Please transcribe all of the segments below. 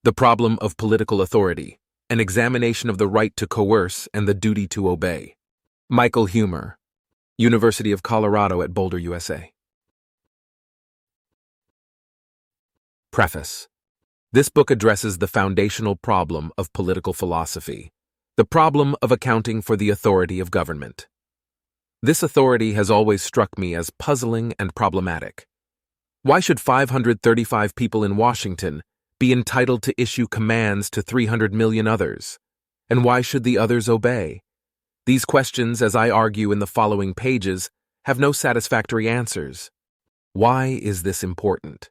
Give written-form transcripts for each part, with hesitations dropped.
The Problem of Political Authority, An Examination of the Right to Coerce and the Duty to Obey. Michael Huemer, University of Colorado at Boulder, USA. Preface. This book addresses the foundational problem of political philosophy, the problem of accounting for the authority of government. This authority has always struck me as puzzling and problematic. Why should 535 people in Washington be entitled to issue commands to 300 million others? And why should the others obey? These questions, as I argue in the following pages, have no satisfactory answers. Why is this important?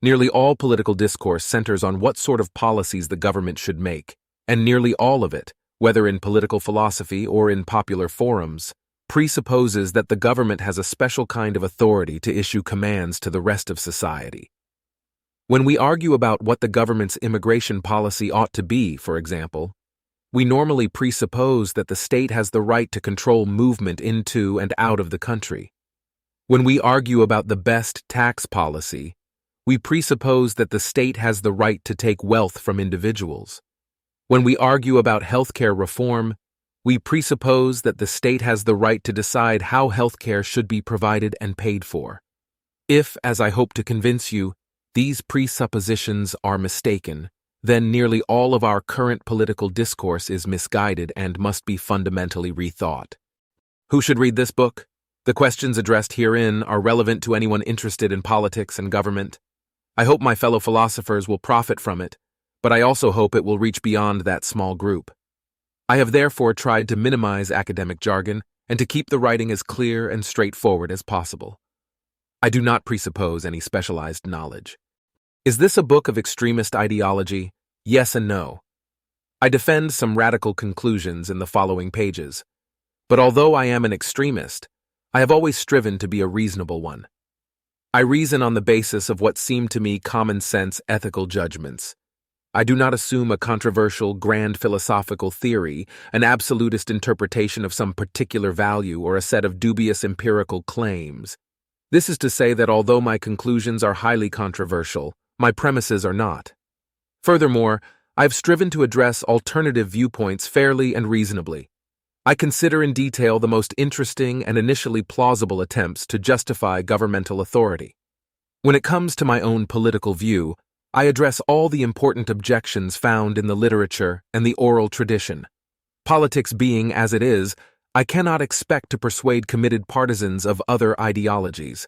Nearly all political discourse centers on what sort of policies the government should make, and nearly all of it, whether in political philosophy or in popular forums, presupposes that the government has a special kind of authority to issue commands to the rest of society. When we argue about what the government's immigration policy ought to be, for example, we normally presuppose that the state has the right to control movement into and out of the country. When we argue about the best tax policy, we presuppose that the state has the right to take wealth from individuals. When we argue about healthcare reform, we presuppose that the state has the right to decide how healthcare should be provided and paid for. If, as I hope to convince you, these presuppositions are mistaken, then nearly all of our current political discourse is misguided and must be fundamentally rethought. Who should read this book? The questions addressed herein are relevant to anyone interested in politics and government. I hope my fellow philosophers will profit from it, but I also hope it will reach beyond that small group. I have therefore tried to minimize academic jargon and to keep the writing as clear and straightforward as possible. I do not presuppose any specialized knowledge. Is this a book of extremist ideology? Yes and no. I defend some radical conclusions in the following pages, but although I am an extremist, I have always striven to be a reasonable one. I reason on the basis of what seem to me common-sense ethical judgments. I do not assume a controversial, grand philosophical theory, an absolutist interpretation of some particular value, or a set of dubious empirical claims. This is to say that although my conclusions are highly controversial, my premises are not. Furthermore, I have striven to address alternative viewpoints fairly and reasonably. I consider in detail the most interesting and initially plausible attempts to justify governmental authority. When it comes to my own political view, I address all the important objections found in the literature and the oral tradition. Politics being as it is, I cannot expect to persuade committed partisans of other ideologies.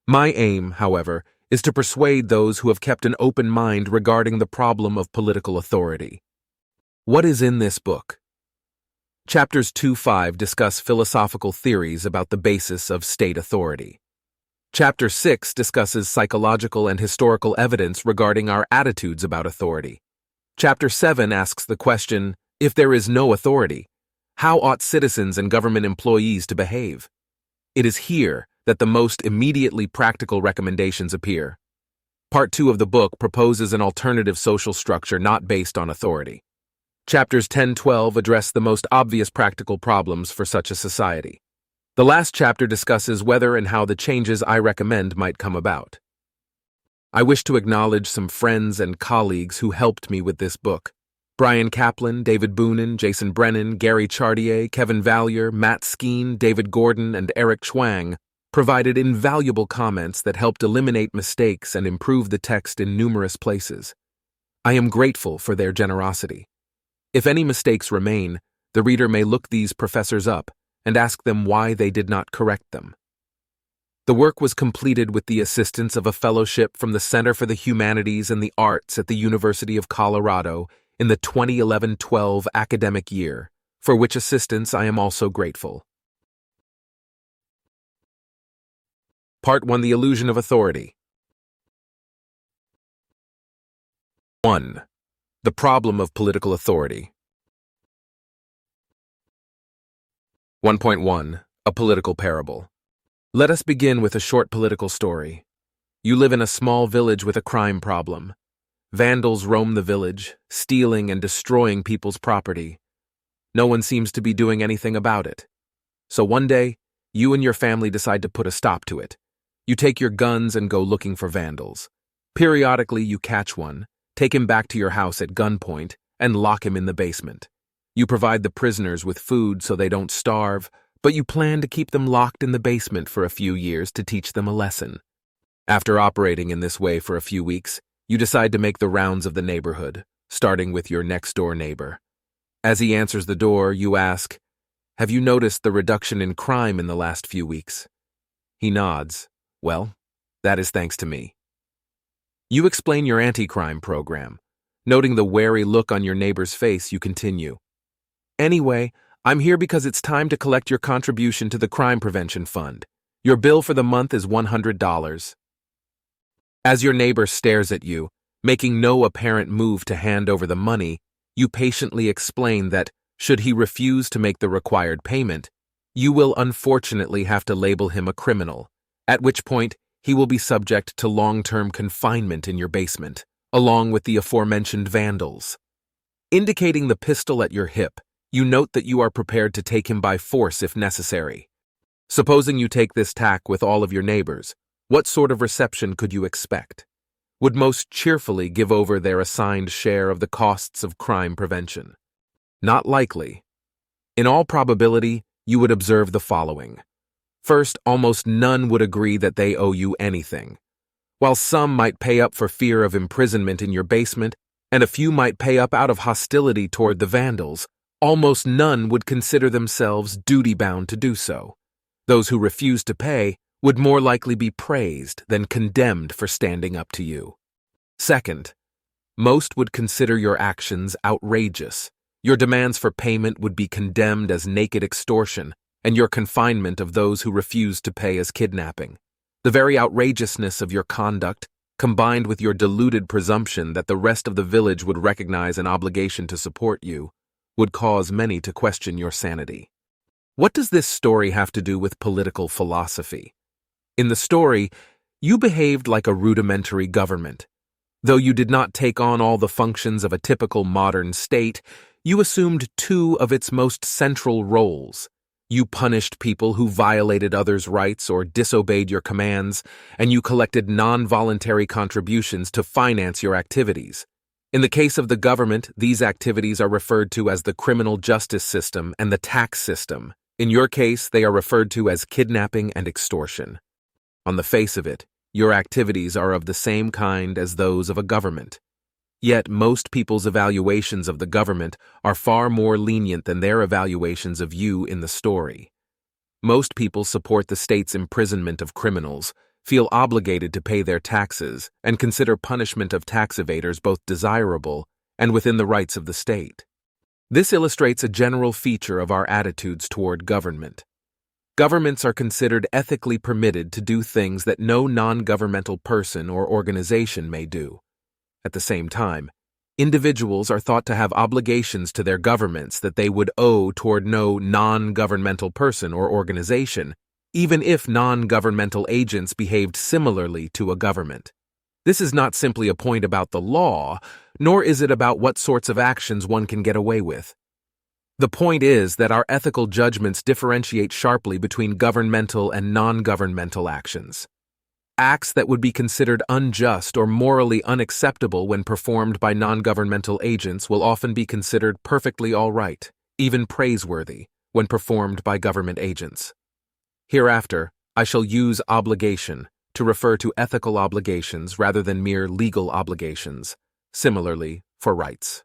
My aim, however, is to persuade those who have kept an open mind regarding the problem of political authority. What is in this book? Chapters 2-5 discuss philosophical theories about the basis of state authority. Chapter 6 discusses psychological and historical evidence regarding our attitudes about authority. Chapter 7 asks the question, if there is no authority, how ought citizens and government employees to behave? It is here that the most immediately practical recommendations appear. Part 2 of the book proposes an alternative social structure not based on authority. Chapters 10-12 address the most obvious practical problems for such a society. The last chapter discusses whether and how the changes I recommend might come about. I wish to acknowledge some friends and colleagues who helped me with this book. Brian Kaplan, David Boonin, Jason Brennan, Gary Chartier, Kevin Valier, Matt Skeen, David Gordon, and Eric Schwang provided invaluable comments that helped eliminate mistakes and improve the text in numerous places. I am grateful for their generosity. If any mistakes remain, the reader may look these professors up and ask them why they did not correct them. The work was completed with the assistance of a fellowship from the Center for the Humanities and the Arts at the University of Colorado in the 2011-12 academic year, for which assistance I am also grateful. Part 1: The Illusion of Authority. 1. The Problem of Political Authority. 1.1. A Political Parable. Let us begin with a short political story. You live in a small village with a crime problem. Vandals roam the village, stealing and destroying people's property. No one seems to be doing anything about it. So one day, you and your family decide to put a stop to it. You take your guns and go looking for vandals. Periodically, you catch one, take him back to your house at gunpoint, and lock him in the basement. You provide the prisoners with food so they don't starve, but you plan to keep them locked in the basement for a few years to teach them a lesson. After operating in this way for a few weeks, you decide to make the rounds of the neighborhood, starting with your next-door neighbor. As he answers the door, you ask, "Have you noticed the reduction in crime in the last few weeks?" He nods. "Well, that is thanks to me." You explain your anti-crime program. Noting the wary look on your neighbor's face, you continue. "Anyway, I'm here because it's time to collect your contribution to the Crime Prevention Fund. Your bill for the month is $100. As your neighbor stares at you, making no apparent move to hand over the money, you patiently explain that, should he refuse to make the required payment, you will unfortunately have to label him a criminal, at which point he will be subject to long-term confinement in your basement, along with the aforementioned vandals. Indicating the pistol at your hip, you note that you are prepared to take him by force if necessary. Supposing you take this tack with all of your neighbors, what sort of reception could you expect? Would most cheerfully give over their assigned share of the costs of crime prevention? Not likely. In all probability, you would observe the following. First, almost none would agree that they owe you anything. While some might pay up for fear of imprisonment in your basement, and a few might pay up out of hostility toward the vandals, almost none would consider themselves duty-bound to do so. Those who refuse to pay would more likely be praised than condemned for standing up to you. Second, most would consider your actions outrageous. Your demands for payment would be condemned as naked extortion, and your confinement of those who refuse to pay as kidnapping. The very outrageousness of your conduct, combined with your deluded presumption that the rest of the village would recognize an obligation to support you, would cause many to question your sanity. What does this story have to do with political philosophy? In the story, you behaved like a rudimentary government. Though you did not take on all the functions of a typical modern state, you assumed two of its most central roles. You punished people who violated others' rights or disobeyed your commands, and you collected non-voluntary contributions to finance your activities. In the case of the government, these activities are referred to as the criminal justice system and the tax system. In your case, they are referred to as kidnapping and extortion. On the face of it, your activities are of the same kind as those of a government. Yet most people's evaluations of the government are far more lenient than their evaluations of you in the story. Most people support the state's imprisonment of criminals, feel obligated to pay their taxes, and consider punishment of tax evaders both desirable and within the rights of the state. This illustrates a general feature of our attitudes toward government. Governments are considered ethically permitted to do things that no non-governmental person or organization may do. At the same time, individuals are thought to have obligations to their governments that they would owe toward no non-governmental person or organization, even if non-governmental agents behaved similarly to a government. This is not simply a point about the law, nor is it about what sorts of actions one can get away with. The point is that our ethical judgments differentiate sharply between governmental and non-governmental actions. Acts that would be considered unjust or morally unacceptable when performed by non-governmental agents will often be considered perfectly all right, even praiseworthy, when performed by government agents. Hereafter, I shall use obligation to refer to ethical obligations rather than mere legal obligations. Similarly, for rights.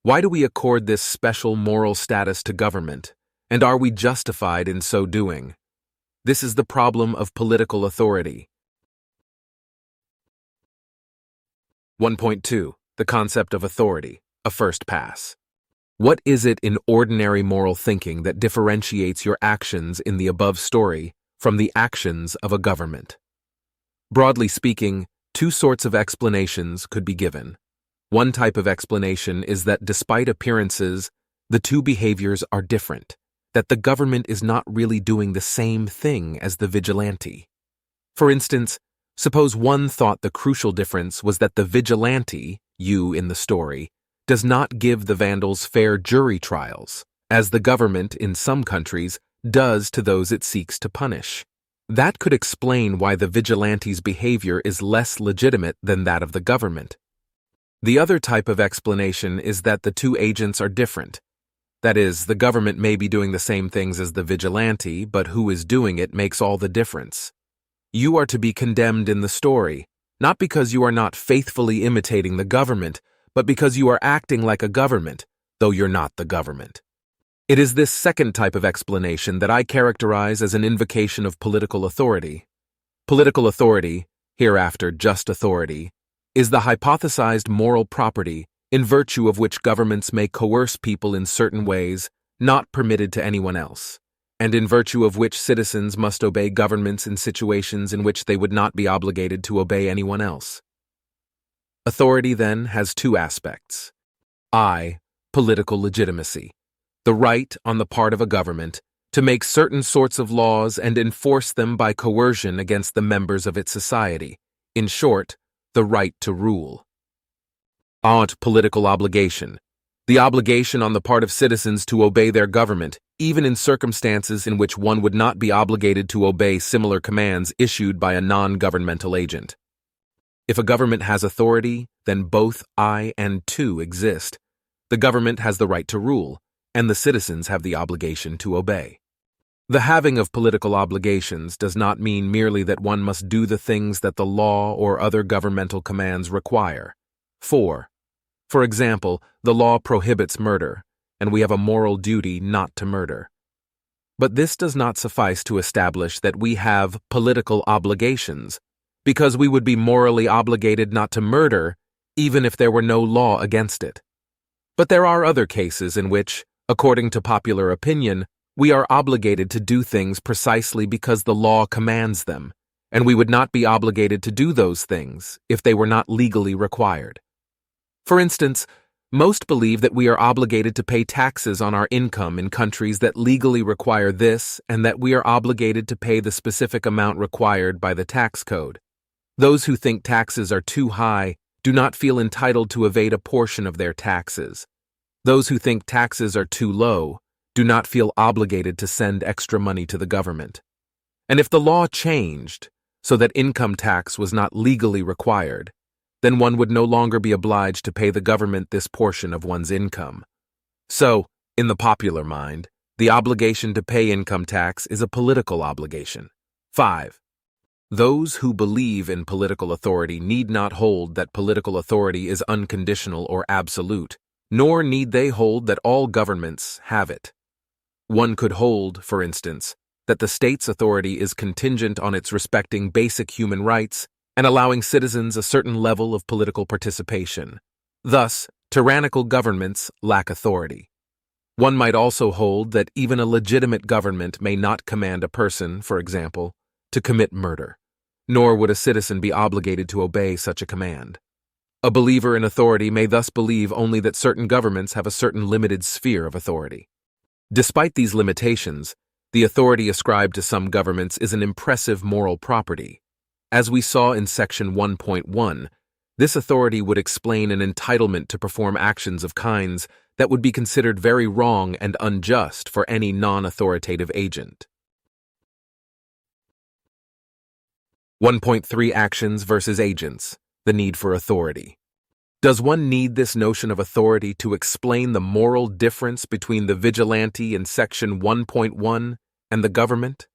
Why do we accord this special moral status to government, and are we justified in so doing? This is the problem of political authority. 1.2. The concept of authority, a first pass. What is it in ordinary moral thinking that differentiates your actions in the above story from the actions of a government? Broadly speaking, two sorts of explanations could be given. One type of explanation is that despite appearances, the two behaviors are different, that the government is not really doing the same thing as the vigilante. For instance, suppose one thought the crucial difference was that the vigilante, you in the story, does not give the vandals fair jury trials, as the government in some countries does to those it seeks to punish. That could explain why the vigilante's behavior is less legitimate than that of the government. The other type of explanation is that the two agents are different. That is, the government may be doing the same things as the vigilante, but who is doing it makes all the difference. You are to be condemned in the story, not because you are not faithfully imitating the government, but because you are acting like a government, though you're not the government. It is this second type of explanation that I characterize as an invocation of political authority. Political authority, hereafter just authority, is the hypothesized moral property in virtue of which governments may coerce people in certain ways not permitted to anyone else, and in virtue of which citizens must obey governments in situations in which they would not be obligated to obey anyone else. Authority, then, has two aspects. Political legitimacy, the right on the part of a government to make certain sorts of laws and enforce them by coercion against the members of its society, in short, the right to rule. Political obligation, the obligation on the part of citizens to obey their government, even in circumstances in which one would not be obligated to obey similar commands issued by a non-governmental agent. If a government has authority, then both I and II exist. The government has the right to rule, and the citizens have the obligation to obey. The having of political obligations does not mean merely that one must do the things that the law or other governmental commands require. For example, the law prohibits murder, and we have a moral duty not to murder. But this does not suffice to establish that we have political obligations, because we would be morally obligated not to murder even if there were no law against it. But there are other cases in which, according to popular opinion, we are obligated to do things precisely because the law commands them, and we would not be obligated to do those things if they were not legally required. For instance, most believe that we are obligated to pay taxes on our income in countries that legally require this, and that we are obligated to pay the specific amount required by the tax code. Those who think taxes are too high do not feel entitled to evade a portion of their taxes. Those who think taxes are too low do not feel obligated to send extra money to the government. And if the law changed so that income tax was not legally required, then one would no longer be obliged to pay the government this portion of one's income. So, in the popular mind, the obligation to pay income tax is a political obligation. 5. Those who believe in political authority need not hold that political authority is unconditional or absolute, nor need they hold that all governments have it. One could hold, for instance, that the state's authority is contingent on its respecting basic human rights and allowing citizens a certain level of political participation. Thus, tyrannical governments lack authority. One might also hold that even a legitimate government may not command a person, for example, to commit murder, nor would a citizen be obligated to obey such a command. A believer in authority may thus believe only that certain governments have a certain limited sphere of authority. Despite these limitations, the authority ascribed to some governments is an impressive moral property. As we saw in section 1.1, this authority would explain an entitlement to perform actions of kinds that would be considered very wrong and unjust for any non-authoritative agent. 1.3 Actions versus agents, the need for authority. Does one need this notion of authority to explain the moral difference between the vigilante in section 1.1 and the government?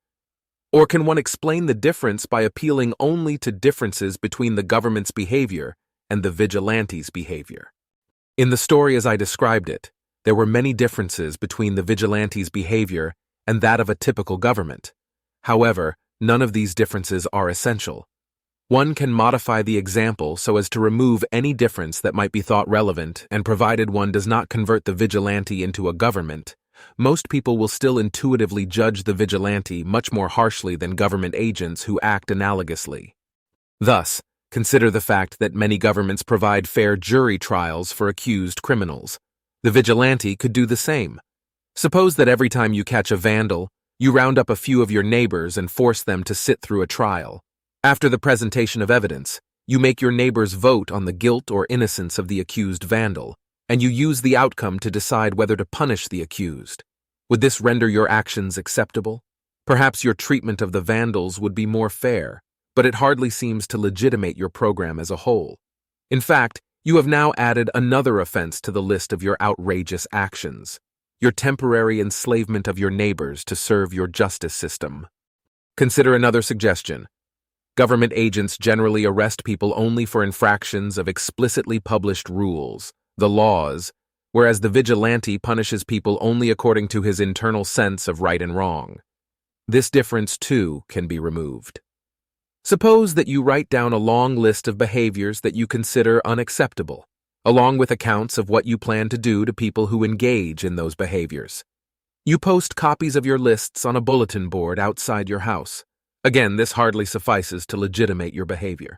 Or can one explain the difference by appealing only to differences between the government's behavior and the vigilante's behavior? In the story as I described it, there were many differences between the vigilante's behavior and that of a typical government. However, none of these differences are essential. One can modify the example so as to remove any difference that might be thought relevant, and provided one does not convert the vigilante into a government, most people will still intuitively judge the vigilante much more harshly than government agents who act analogously. Thus, consider the fact that many governments provide fair jury trials for accused criminals. The vigilante could do the same. Suppose that every time you catch a vandal, you round up a few of your neighbors and force them to sit through a trial. After the presentation of evidence, you make your neighbors vote on the guilt or innocence of the accused vandal, and you use the outcome to decide whether to punish the accused. Would this render your actions acceptable? Perhaps your treatment of the vandals would be more fair, but it hardly seems to legitimate your program as a whole. In fact, You have now added another offense to the list of your outrageous actions, your temporary enslavement of your neighbors to serve your justice system. Consider another suggestion. Government agents generally arrest people only for infractions of explicitly published rules, the laws, whereas the vigilante punishes people only according to his internal sense of right and wrong. This difference, too, can be removed. Suppose that you write down a long list of behaviors that you consider unacceptable, along with accounts of what you plan to do to people who engage in those behaviors. You post copies of your lists on a bulletin board outside your house. Again, this hardly suffices to legitimate your behavior.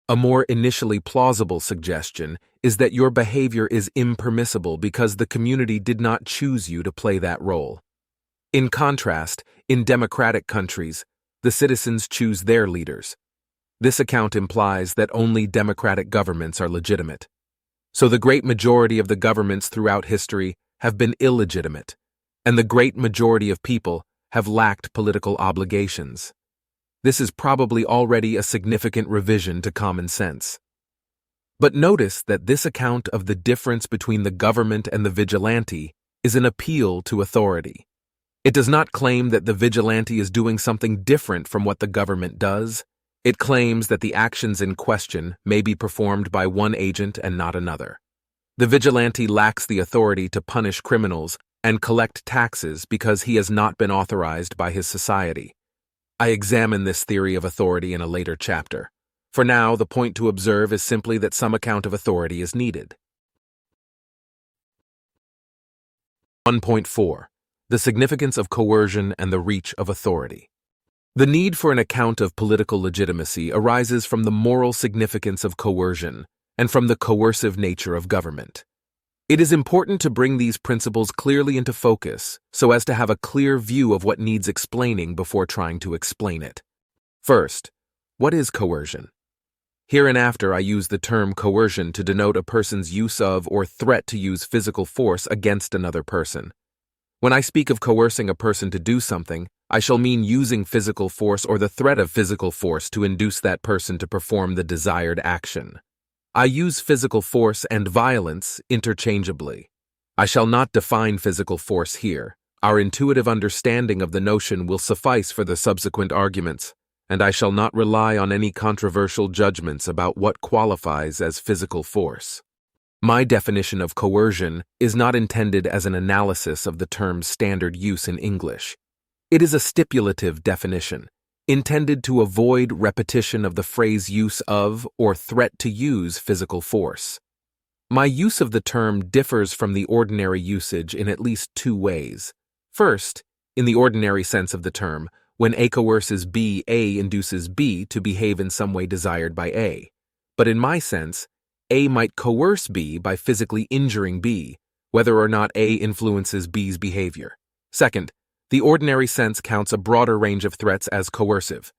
A more initially plausible suggestion is that your behavior is impermissible because the community did not choose you to play that role. In contrast, in democratic countries, the citizens choose their leaders. This account implies that only democratic governments are legitimate. So the great majority of the governments throughout history have been illegitimate, and the great majority of people have lacked political obligations. This is probably already a significant revision to common sense. But notice that this account of the difference between the government and the vigilante is an appeal to authority. It does not claim that the vigilante is doing something different from what the government does. It claims that the actions in question may be performed by one agent and not another. The vigilante lacks the authority to punish criminals and collect taxes because he has not been authorized by his society. I examine this theory of authority in a later chapter. For now, the point to observe is simply that some account of authority is needed. 1.4. The significance of coercion and the reach of authority. The need for an account of political legitimacy arises from the moral significance of coercion and from the coercive nature of government. It is important to bring these principles clearly into focus so as to have a clear view of what needs explaining before trying to explain it. First, what is coercion? Hereinafter, I use the term coercion to denote a person's use of or threat to use physical force against another person. When I speak of coercing a person to do something, I shall mean using physical force or the threat of physical force to induce that person to perform the desired action. I use physical force and violence interchangeably. I shall not define physical force here. Our intuitive understanding of the notion will suffice for the subsequent arguments, and I shall not rely on any controversial judgments about what qualifies as physical force. My definition of coercion is not intended as an analysis of the term's standard use in English. It is a stipulative definition, intended to avoid repetition of the phrase use of or threat to use physical force. My use of the term differs from the ordinary usage in at least two ways. First, in the ordinary sense of the term, when A coerces B, A induces B to behave in some way desired by A. But in my sense, A might coerce B by physically injuring B, whether or not A influences B's behavior. Second, the ordinary sense counts a broader range of threats as coercive.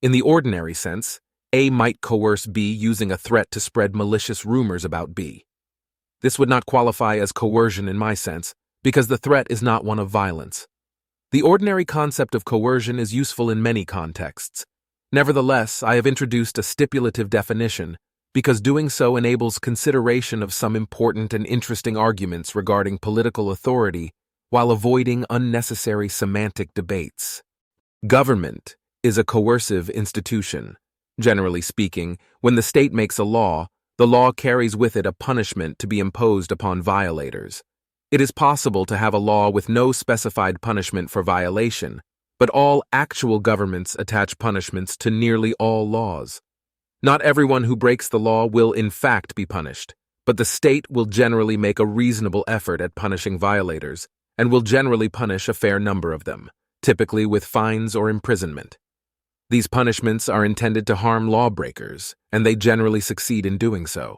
In the ordinary sense, A might coerce B using a threat to spread malicious rumors about B. This would not qualify as coercion in my sense, because the threat is not one of violence. The ordinary concept of coercion is useful in many contexts. Nevertheless, I have introduced a stipulative definition, because doing so enables consideration of some important and interesting arguments regarding political authority while avoiding unnecessary semantic debates. Government is a coercive institution. Generally speaking, when the state makes a law, the law carries with it a punishment to be imposed upon violators. It is possible to have a law with no specified punishment for violation, but all actual governments attach punishments to nearly all laws. Not everyone who breaks the law will in fact be punished, but the state will generally make a reasonable effort at punishing violators, and will generally punish a fair number of them, typically with fines or imprisonment. These punishments are intended to harm lawbreakers, and they generally succeed in doing so.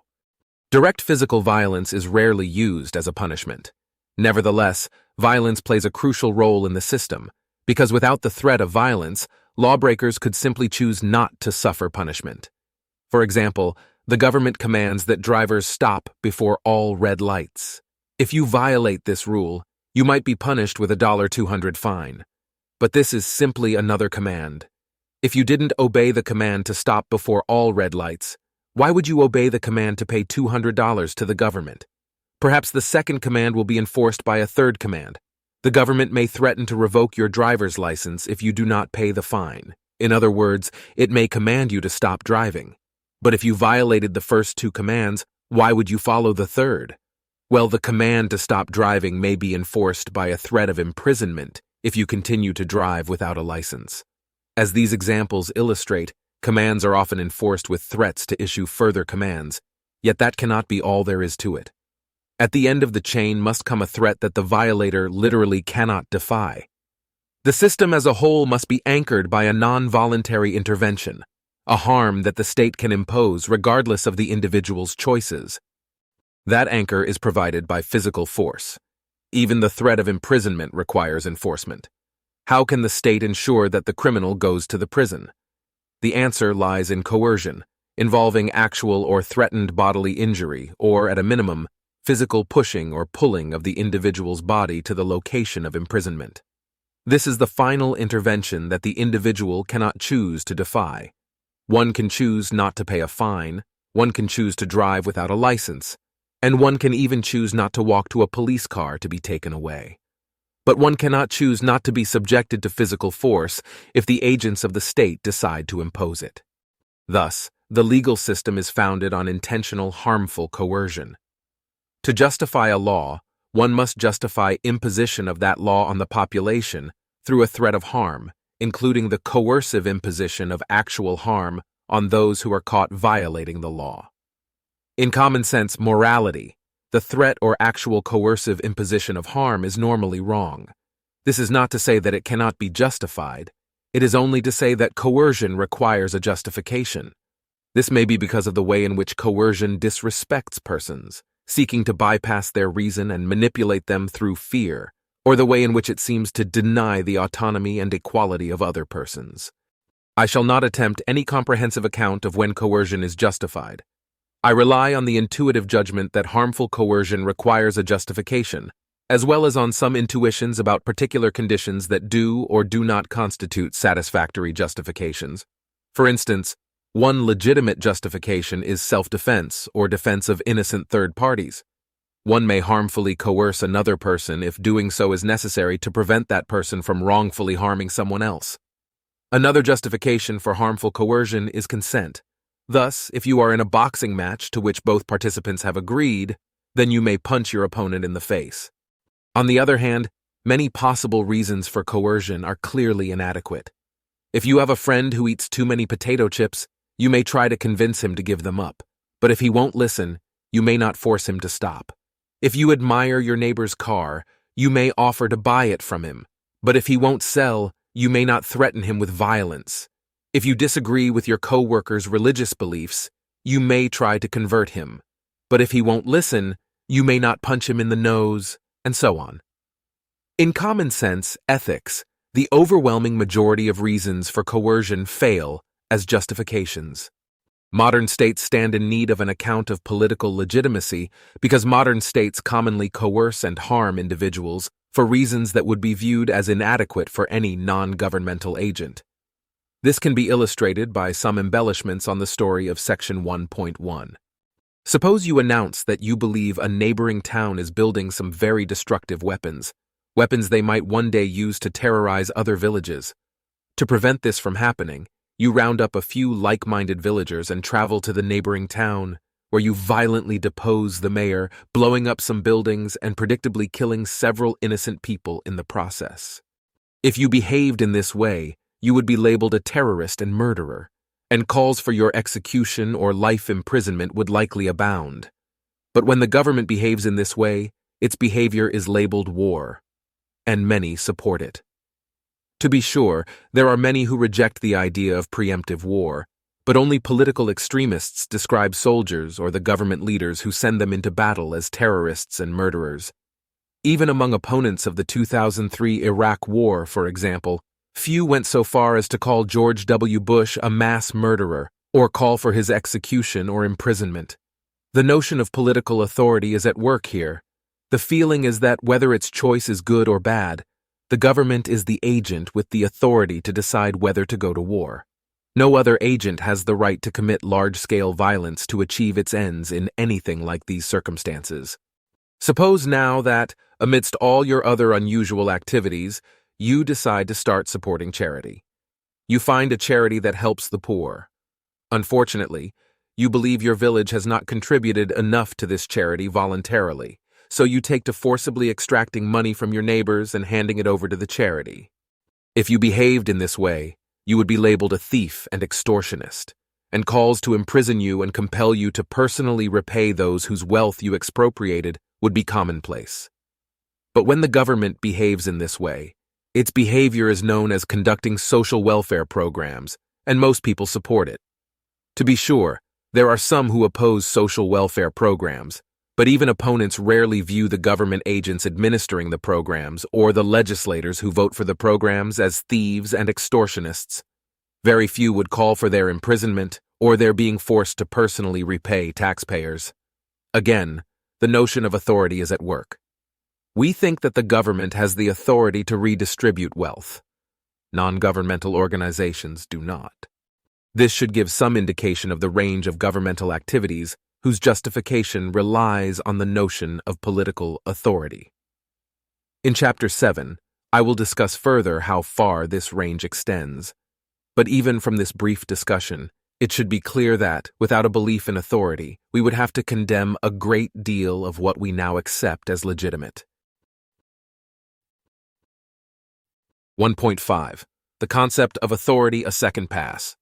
Direct physical violence is rarely used as a punishment. Nevertheless, violence plays a crucial role in the system, because without the threat of violence, lawbreakers could simply choose not to suffer punishment. For example, the government commands that drivers stop before all red lights. If you violate this rule, you might be punished with a $200 fine. But this is simply another command. If you didn't obey the command to stop before all red lights, Why would you obey the command to pay $200 to the government? Perhaps the second command will be enforced by a third command. The government may threaten to revoke your driver's license if you do not pay the fine. In other words, it may command you to stop driving. But if you violated the first two commands, why would you follow the third? Well, the command to stop driving may be enforced by a threat of imprisonment if you continue to drive without a license. As these examples illustrate, commands are often enforced with threats to issue further commands, yet that cannot be all there is to it. At the end of the chain must come a threat that the violator literally cannot defy. The system as a whole must be anchored by a non-voluntary intervention, a harm that the state can impose regardless of the individual's choices. That anchor is provided by physical force. Even the threat of imprisonment requires enforcement. How can the state ensure that the criminal goes to the prison? The answer lies in coercion, involving actual or threatened bodily injury, or, at a minimum, physical pushing or pulling of the individual's body to the location of imprisonment. This is the final intervention that the individual cannot choose to defy. One can choose not to pay a fine, one can choose to drive without a license, and one can even choose not to walk to a police car to be taken away. But one cannot choose not to be subjected to physical force if the agents of the state decide to impose it. Thus, the legal system is founded on intentional harmful coercion. To justify a law, one must justify imposition of that law on the population through a threat of harm, including the coercive imposition of actual harm on those who are caught violating the law. In common sense morality, the threat or actual coercive imposition of harm is normally wrong. This is not to say that it cannot be justified. It is only to say that coercion requires a justification. This may be because of the way in which coercion disrespects persons, seeking to bypass their reason and manipulate them through fear, or the way in which it seems to deny the autonomy and equality of other persons. I shall not attempt any comprehensive account of when coercion is justified. I rely on the intuitive judgment that harmful coercion requires a justification, as well as on some intuitions about particular conditions that do or do not constitute satisfactory justifications. For instance, one legitimate justification is self-defense or defense of innocent third parties. One may harmfully coerce another person if doing so is necessary to prevent that person from wrongfully harming someone else. Another justification for harmful coercion is consent. Thus, if you are in a boxing match to which both participants have agreed, then you may punch your opponent in the face. On the other hand, many possible reasons for coercion are clearly inadequate. If you have a friend who eats too many potato chips, you may try to convince him to give them up, but if he won't listen, you may not force him to stop. If you admire your neighbor's car, you may offer to buy it from him, but if he won't sell, you may not threaten him with violence. If you disagree with your coworker's religious beliefs, you may try to convert him, but if he won't listen, you may not punch him in the nose, and so on. In common sense ethics, the overwhelming majority of reasons for coercion fail as justifications. Modern states stand in need of an account of political legitimacy because modern states commonly coerce and harm individuals for reasons that would be viewed as inadequate for any non-governmental agent. This can be illustrated by some embellishments on the story of Section 1.1. Suppose you announce that you believe a neighboring town is building some very destructive weapons they might one day use to terrorize other villages. To prevent this from happening, you round up a few like-minded villagers and travel to the neighboring town, where you violently depose the mayor, blowing up some buildings and predictably killing several innocent people in the process. If you behaved in this way, you would be labeled a terrorist and murderer, and calls for your execution or life imprisonment would likely abound. But when the government behaves in this way, its behavior is labeled war, and many support it. To be sure, there are many who reject the idea of preemptive war, but only political extremists describe soldiers or the government leaders who send them into battle as terrorists and murderers. Even among opponents of the 2003 Iraq War, for example, few went so far as to call George W. Bush a mass murderer or call for his execution or imprisonment. The notion of political authority is at work here. The feeling is that whether its choice is good or bad, the government is the agent with the authority to decide whether to go to war. No other agent has the right to commit large-scale violence to achieve its ends in anything like these circumstances. Suppose now that, amidst all your other unusual activities, you decide to start supporting charity. You find a charity that helps the poor. Unfortunately, you believe your village has not contributed enough to this charity voluntarily, so you take to forcibly extracting money from your neighbors and handing it over to the charity. If you behaved in this way, you would be labeled a thief and extortionist, and calls to imprison you and compel you to personally repay those whose wealth you expropriated would be commonplace. But when the government behaves in this way, its behavior is known as conducting social welfare programs, and most people support it. To be sure, there are some who oppose social welfare programs, but even opponents rarely view the government agents administering the programs or the legislators who vote for the programs as thieves and extortionists. Very few would call for their imprisonment or their being forced to personally repay taxpayers. Again, the notion of authority is at work. We think that the government has the authority to redistribute wealth. Non-governmental organizations do not. This should give some indication of the range of governmental activities whose justification relies on the notion of political authority. In Chapter 7, I will discuss further how far this range extends. But even from this brief discussion, it should be clear that, without a belief in authority, we would have to condemn a great deal of what we now accept as legitimate. 1.5. The concept of authority, a second pass.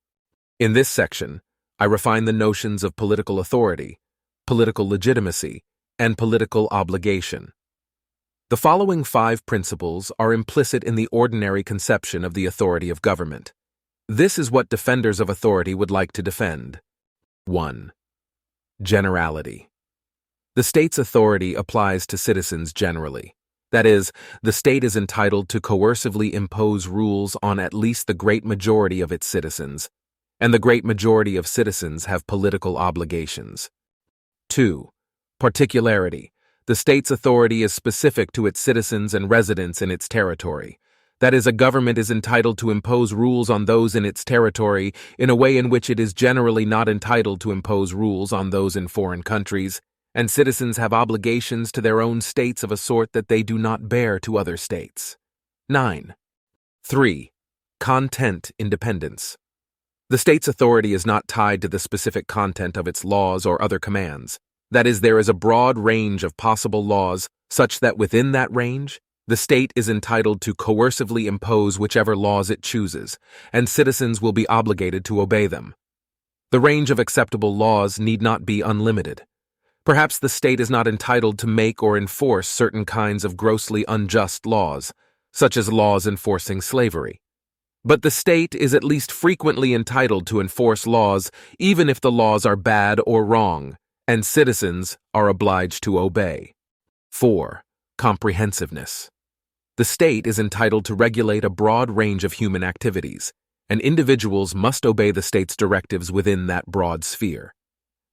In this section, I refine the notions of political authority, political legitimacy, and political obligation. The following 5 principles are implicit in the ordinary conception of the authority of government. This is what defenders of authority would like to defend. 1. Generality. The state's authority applies to citizens generally. That is, the state is entitled to coercively impose rules on at least the great majority of its citizens, and the great majority of citizens have political obligations. 2. Particularity. The state's authority is specific to its citizens and residents in its territory. That is, a government is entitled to impose rules on those in its territory in a way in which it is generally not entitled to impose rules on those in foreign countries, and citizens have obligations to their own states of a sort that they do not bear to other states. 9. 3. Content independence. The state's authority is not tied to the specific content of its laws or other commands. That is, there is a broad range of possible laws such that within that range, the state is entitled to coercively impose whichever laws it chooses, and citizens will be obligated to obey them. The range of acceptable laws need not be unlimited. Perhaps the state is not entitled to make or enforce certain kinds of grossly unjust laws, such as laws enforcing slavery. But the state is at least frequently entitled to enforce laws even if the laws are bad or wrong, and citizens are obliged to obey. 4. Comprehensiveness. The state is entitled to regulate a broad range of human activities, and individuals must obey the state's directives within that broad sphere.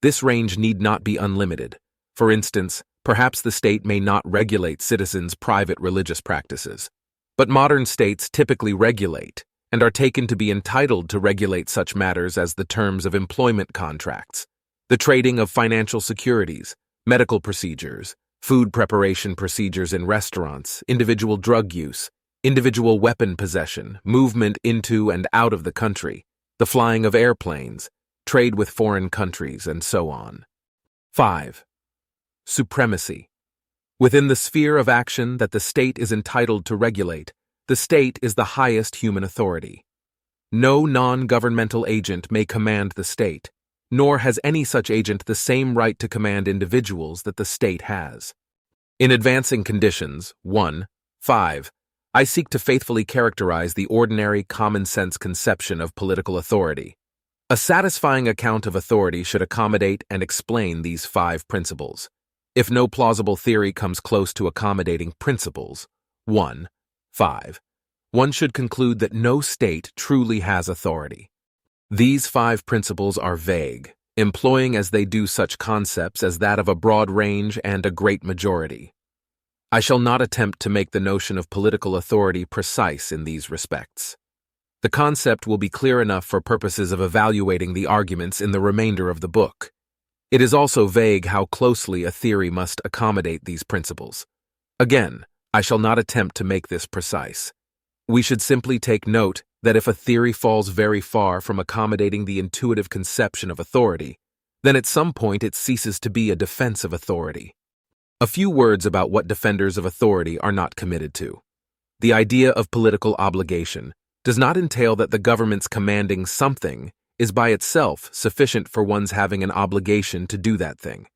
This range need not be unlimited. For instance, perhaps the state may not regulate citizens' private religious practices, but modern states typically regulate and are taken to be entitled to regulate such matters as the terms of employment contracts, the trading of financial securities, medical procedures, food preparation procedures in restaurants, individual drug use, individual weapon possession, movement into and out of the country, the flying of airplanes, trade with foreign countries, and so on. 5. Supremacy. Within the sphere of action that the state is entitled to regulate, the state is the highest human authority. No non-governmental agent may command the state, nor has any such agent the same right to command individuals that the state has. In Advancing Conditions 1.5, I seek to faithfully characterize the ordinary common-sense conception of political authority. A satisfying account of authority should accommodate and explain these 5 principles. If no plausible theory comes close to accommodating principles 1.5, one should conclude that no state truly has authority. These 5 principles are vague, employing as they do such concepts as that of a broad range and a great majority. I shall not attempt to make the notion of political authority precise in these respects. The concept will be clear enough for purposes of evaluating the arguments in the remainder of the book. It is also vague how closely a theory must accommodate these principles. Again, I shall not attempt to make this precise. We should simply take note that if a theory falls very far from accommodating the intuitive conception of authority, then at some point it ceases to be a defense of authority. A few words about what defenders of authority are not committed to. The idea of political obligation does not entail that the government's commanding something is by itself sufficient for one's having an obligation to do that thing.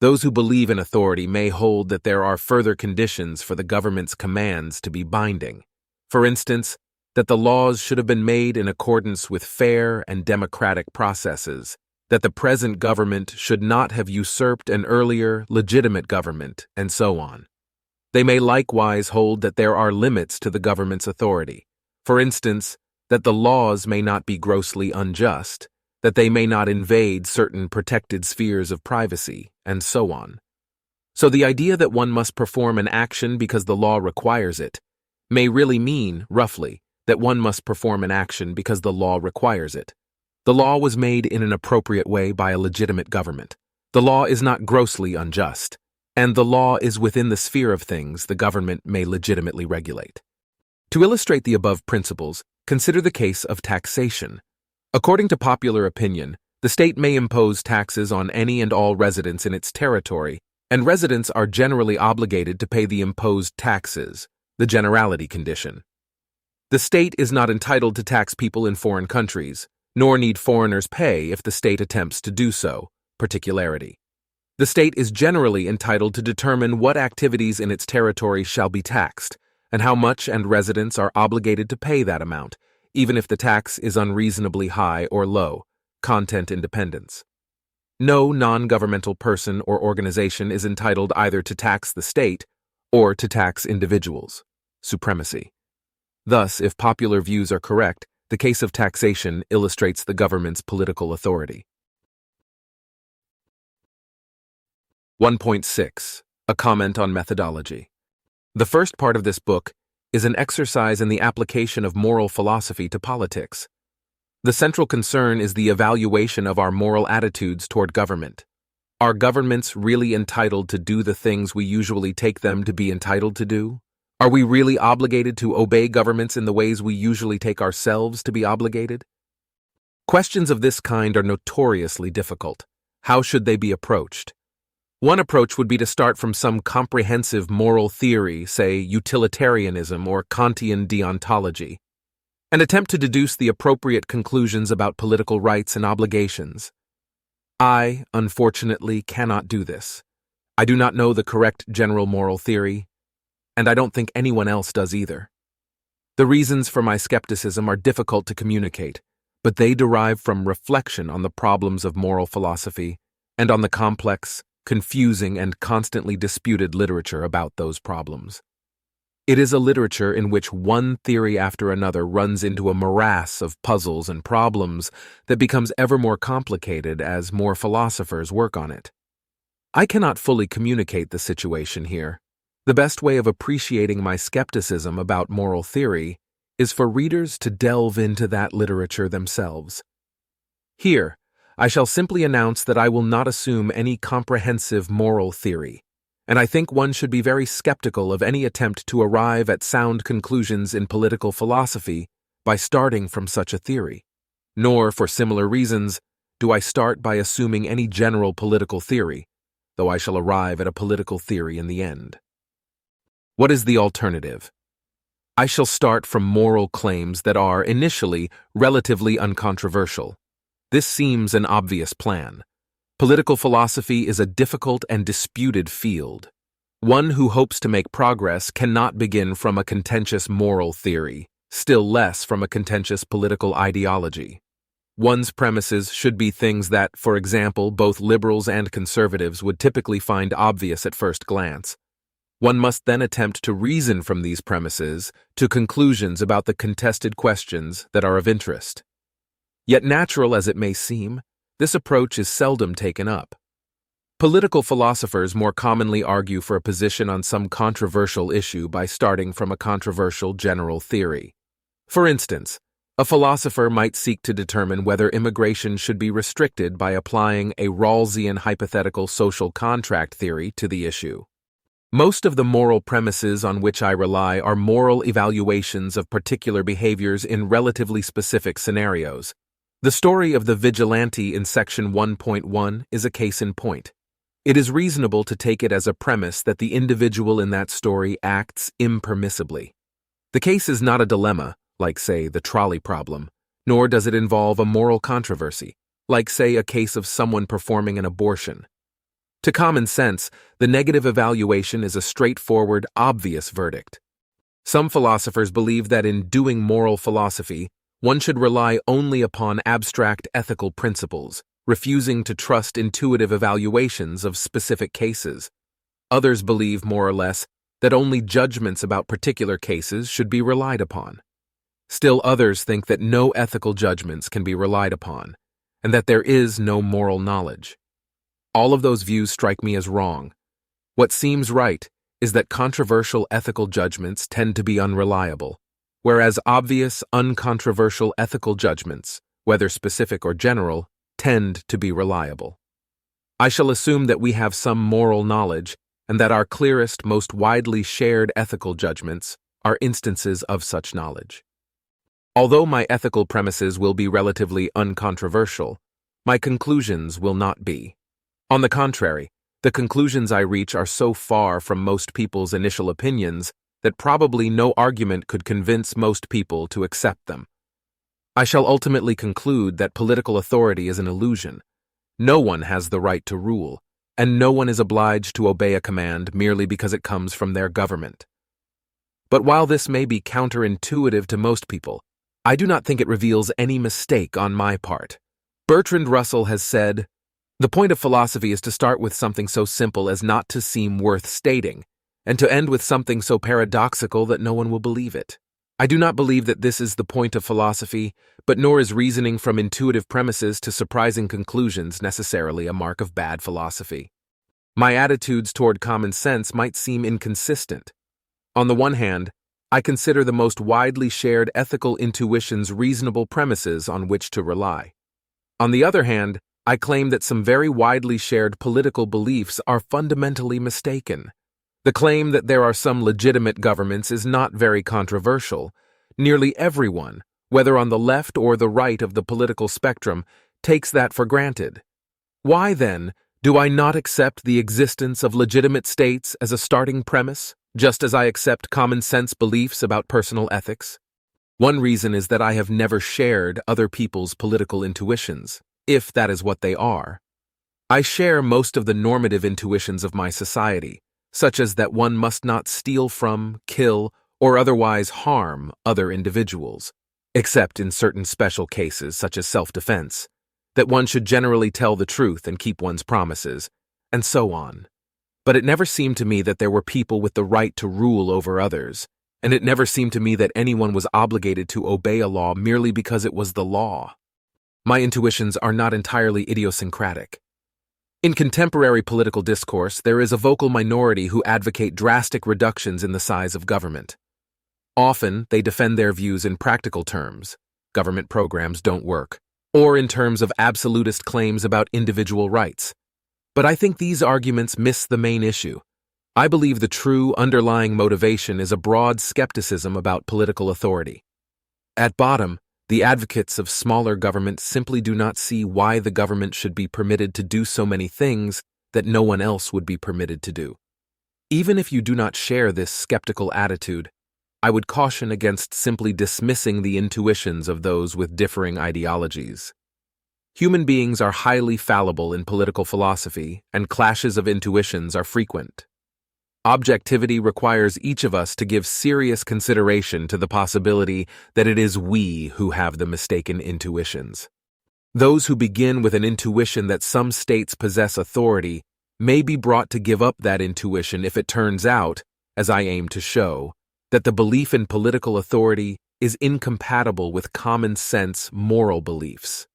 Those who believe in authority may hold that there are further conditions for the government's commands to be binding. For instance, that the laws should have been made in accordance with fair and democratic processes, that the present government should not have usurped an earlier, legitimate government, and so on. They may likewise hold that there are limits to the government's authority. For instance, that the laws may not be grossly unjust, that they may not invade certain protected spheres of privacy, and so on. So the idea that one must perform an action because the law requires it may really mean, roughly, that one must perform an action because the law requires it. The law was made in an appropriate way by a legitimate government. The law is not grossly unjust, and the law is within the sphere of things the government may legitimately regulate. To illustrate the above principles, consider the case of taxation. According to popular opinion, the state may impose taxes on any and all residents in its territory, and residents are generally obligated to pay the imposed taxes, the generality condition. The state is not entitled to tax people in foreign countries, nor need foreigners pay if the state attempts to do so, particularity. The state is generally entitled to determine what activities in its territory shall be taxed, and how much, and residents are obligated to pay that amount, even if the tax is unreasonably high or low, content independence. No non-governmental person or organization is entitled either to tax the state or to tax individuals, supremacy. Thus, if popular views are correct, the case of taxation illustrates the government's political authority. 1.6. A comment on methodology. The first part of this book is an exercise in the application of moral philosophy to politics. The central concern is the evaluation of our moral attitudes toward government. Are governments really entitled to do the things we usually take them to be entitled to do? Are we really obligated to obey governments in the ways we usually take ourselves to be obligated? Questions of this kind are notoriously difficult. How should they be approached? One approach would be to start from some comprehensive moral theory, say utilitarianism or Kantian deontology, and attempt to deduce the appropriate conclusions about political rights and obligations. I, unfortunately, cannot do this. I do not know the correct general moral theory, and I don't think anyone else does either. The reasons for my skepticism are difficult to communicate, but they derive from reflection on the problems of moral philosophy and on the complex, confusing, and constantly disputed literature about those problems. It is a literature in which one theory after another runs into a morass of puzzles and problems that becomes ever more complicated as more philosophers work on it. I cannot fully communicate the situation here. The best way of appreciating my skepticism about moral theory is for readers to delve into that literature themselves. Here, I shall simply announce that I will not assume any comprehensive moral theory, and I think one should be very skeptical of any attempt to arrive at sound conclusions in political philosophy by starting from such a theory. Nor, for similar reasons, do I start by assuming any general political theory, though I shall arrive at a political theory in the end. What is the alternative? I shall start from moral claims that are, initially, relatively uncontroversial. This seems an obvious plan. Political philosophy is a difficult and disputed field. One who hopes to make progress cannot begin from a contentious moral theory, still less from a contentious political ideology. One's premises should be things that, for example, both liberals and conservatives would typically find obvious at first glance. One must then attempt to reason from these premises to conclusions about the contested questions that are of interest. Yet natural as it may seem, this approach is seldom taken up. Political philosophers more commonly argue for a position on some controversial issue by starting from a controversial general theory. For instance, A philosopher might seek to determine whether immigration should be restricted by applying a Rawlsian hypothetical social contract theory to the issue. Most of the moral premises on which I rely are moral evaluations of particular behaviors in relatively specific scenarios. The story of the vigilante in Section 1.1 is a case in point. It is reasonable to take it as a premise that the individual in that story acts impermissibly. The case is not a dilemma, like, say, the trolley problem, nor does it involve a moral controversy, like, say, a case of someone performing an abortion. To common sense, the negative evaluation is a straightforward, obvious verdict. Some philosophers believe that in doing moral philosophy, one should rely only upon abstract ethical principles, refusing to trust intuitive evaluations of specific cases. Others believe, more or less, that only judgments about particular cases should be relied upon. Still others think that no ethical judgments can be relied upon, and that there is no moral knowledge. All of those views strike me as wrong. What seems right is that controversial ethical judgments tend to be unreliable, whereas obvious, uncontroversial ethical judgments, whether specific or general, tend to be reliable. I shall assume that we have some moral knowledge, and that our clearest, most widely shared ethical judgments are instances of such knowledge. Although my ethical premises will be relatively uncontroversial, my conclusions will not be. On the contrary, the conclusions I reach are so far from most people's initial opinions that probably no argument could convince most people to accept them. I shall ultimately conclude that political authority is an illusion. No one has the right to rule, and no one is obliged to obey a command merely because it comes from their government. But while this may be counterintuitive to most people, I do not think it reveals any mistake on my part. Bertrand Russell has said, "The point of philosophy is to start with something so simple as not to seem worth stating, and to end with something so paradoxical that no one will believe it." I do not believe that this is the point of philosophy, but nor is reasoning from intuitive premises to surprising conclusions necessarily a mark of bad philosophy. My attitudes toward common sense might seem inconsistent. On the one hand, I consider the most widely shared ethical intuitions reasonable premises on which to rely. On the other hand, I claim that some very widely shared political beliefs are fundamentally mistaken. The claim that there are some legitimate governments is not very controversial. Nearly everyone, whether on the left or the right of the political spectrum, takes that for granted. Why, then, do I not accept the existence of legitimate states as a starting premise, just as I accept common-sense beliefs about personal ethics? One reason is that I have never shared other people's political intuitions, if that is what they are. I share most of the normative intuitions of my society, such as that one must not steal from, kill, or otherwise harm other individuals, except in certain special cases such as self-defense, that one should generally tell the truth and keep one's promises, and so on. But it never seemed to me that there were people with the right to rule over others, and it never seemed to me that anyone was obligated to obey a law merely because it was the law. My intuitions are not entirely idiosyncratic. In contemporary political discourse, there is a vocal minority who advocate drastic reductions in the size of government. Often, they defend their views in practical terms. Government programs don't work, or in terms of absolutist claims about individual rights. But I think these arguments miss the main issue. I believe the true underlying motivation is a broad skepticism about political authority. At bottom, the advocates of smaller government simply do not see why the government should be permitted to do so many things that no one else would be permitted to do. Even if you do not share this skeptical attitude, I would caution against simply dismissing the intuitions of those with differing ideologies. Human beings are highly fallible in political philosophy, and clashes of intuitions are frequent. Objectivity requires each of us to give serious consideration to the possibility that it is we who have the mistaken intuitions. Those who begin with an intuition that some states possess authority may be brought to give up that intuition if it turns out, as I aim to show, that the belief in political authority is incompatible with common sense moral beliefs.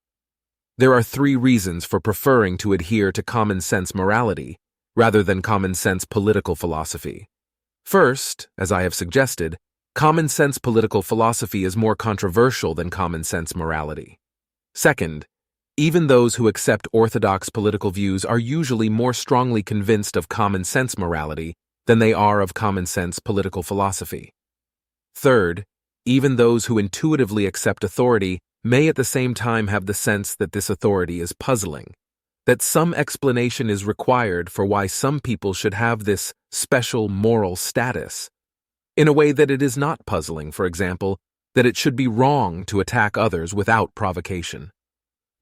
There are 3 reasons for preferring to adhere to common sense morality rather than common sense political philosophy. First, as I have suggested, Common sense political philosophy is more controversial than common sense morality. Second, even those who accept orthodox political views are usually more strongly convinced of common sense morality than they are of common sense political philosophy. Third, even those who intuitively accept authority may at the same time have the sense that this authority is puzzling, that some explanation is required for why some people should have this special moral status, in a way that it is not puzzling, for example, that it should be wrong to attack others without provocation.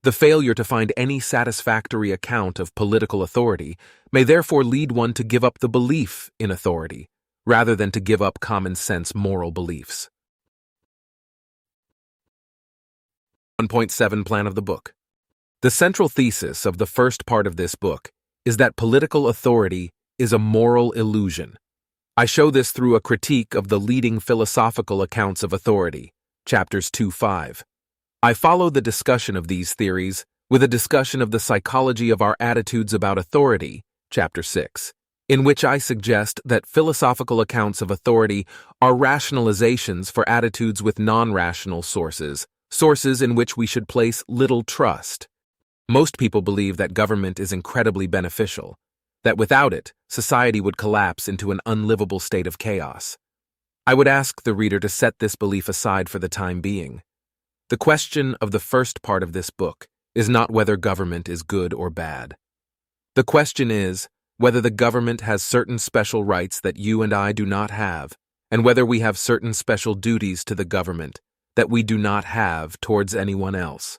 The failure to find any satisfactory account of political authority may therefore lead one to give up the belief in authority, rather than to give up common sense moral beliefs. 1.7 Plan of the book. The central thesis of the first part of this book is that political authority is a moral illusion. I show this through a critique of the leading philosophical accounts of authority, chapters 2-5. I follow the discussion of these theories with a discussion of the psychology of our attitudes about authority, chapter 6, in which I suggest that philosophical accounts of authority are rationalizations for attitudes with non-rational sources in which we should place little trust. Most people believe that government is incredibly beneficial, that without it, society would collapse into an unlivable state of chaos. I would ask the reader to set this belief aside for the time being. The question of the first part of this book is not whether government is good or bad. The question is whether the government has certain special rights that you and I do not have, and whether we have certain special duties to the government that we do not have towards anyone else.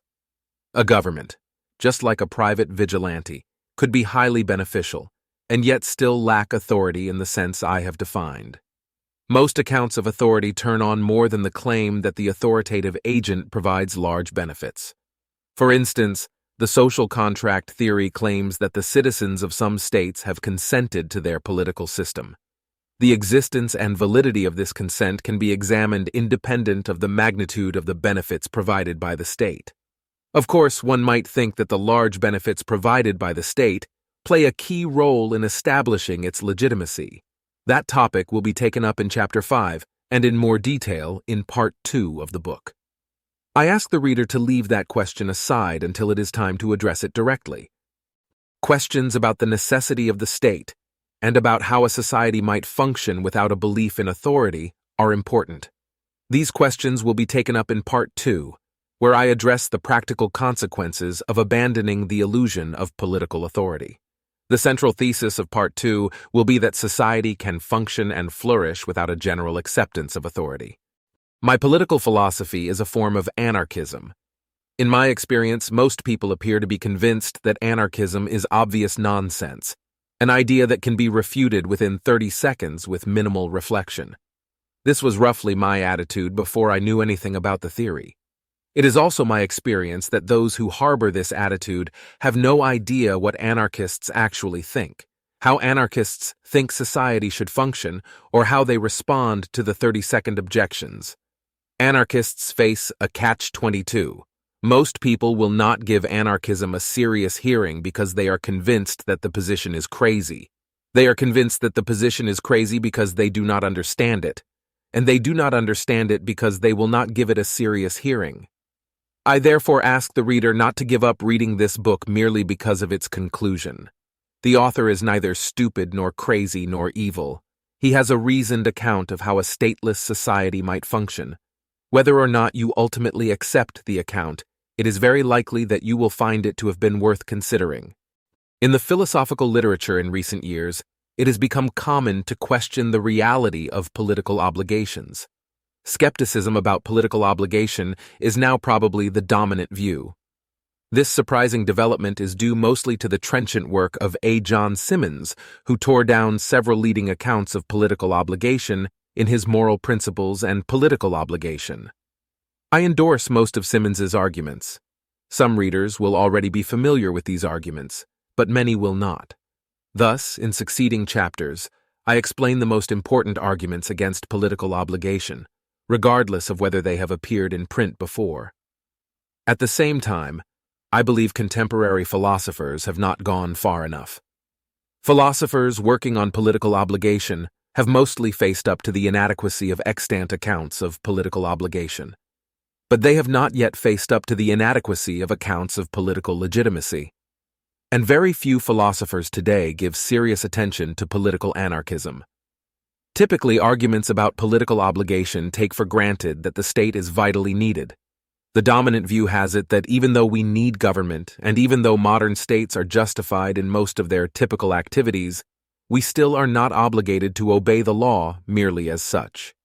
A government, just like a private vigilante, could be highly beneficial, and yet still lack authority in the sense I have defined. Most accounts of authority turn on more than the claim that the authoritative agent provides large benefits. For instance, the social contract theory claims that the citizens of some states have consented to their political system. The existence and validity of this consent can be examined independent of the magnitude of the benefits provided by the state. Of course, one might think that the large benefits provided by the state play a key role in establishing its legitimacy. That topic will be taken up in Chapter 5 and in more detail in Part 2 of the book. I ask the reader to leave that question aside until it is time to address it directly. Questions about the necessity of the state and about how a society might function without a belief in authority are important. These questions will be taken up in Part 2, where I address the practical consequences of abandoning the illusion of political authority. The central thesis of Part 2 will be that society can function and flourish without a general acceptance of authority. My political philosophy is a form of anarchism. In my experience, most people appear to be convinced that anarchism is obvious nonsense, an idea that can be refuted within 30 seconds with minimal reflection. This was roughly my attitude before I knew anything about the theory. It is also my experience that those who harbor this attitude have no idea what anarchists actually think, how anarchists think society should function, or how they respond to the 30-second objections. Anarchists face a catch-22. Most people will not give anarchism a serious hearing because they are convinced that the position is crazy. They are convinced that the position is crazy because they do not understand it, and they do not understand it because they will not give it a serious hearing. I therefore ask the reader not to give up reading this book merely because of its conclusion. The author is neither stupid nor crazy nor evil. He has a reasoned account of how a stateless society might function. Whether or not you ultimately accept the account, it is very likely that you will find it to have been worth considering. In the philosophical literature in recent years, it has become common to question the reality of political obligations. Skepticism about political obligation is now probably the dominant view. This surprising development is due mostly to the trenchant work of A. John Symonds, who tore down several leading accounts of political obligation in his Moral Principles and Political Obligation. I endorse most of Symonds's arguments. Some readers will already be familiar with these arguments, but many will not. Thus, in succeeding chapters, I explain the most important arguments against political obligation, regardless of whether they have appeared in print before. At the same time, I believe contemporary philosophers have not gone far enough. Philosophers working on political obligation have mostly faced up to the inadequacy of extant accounts of political obligation. But they have not yet faced up to the inadequacy of accounts of political legitimacy. And very few philosophers today give serious attention to political anarchism. Typically, arguments about political obligation take for granted that the state is vitally needed. The dominant view has it that even though we need government, and even though modern states are justified in most of their typical activities, we still are not obligated to obey the law merely as such.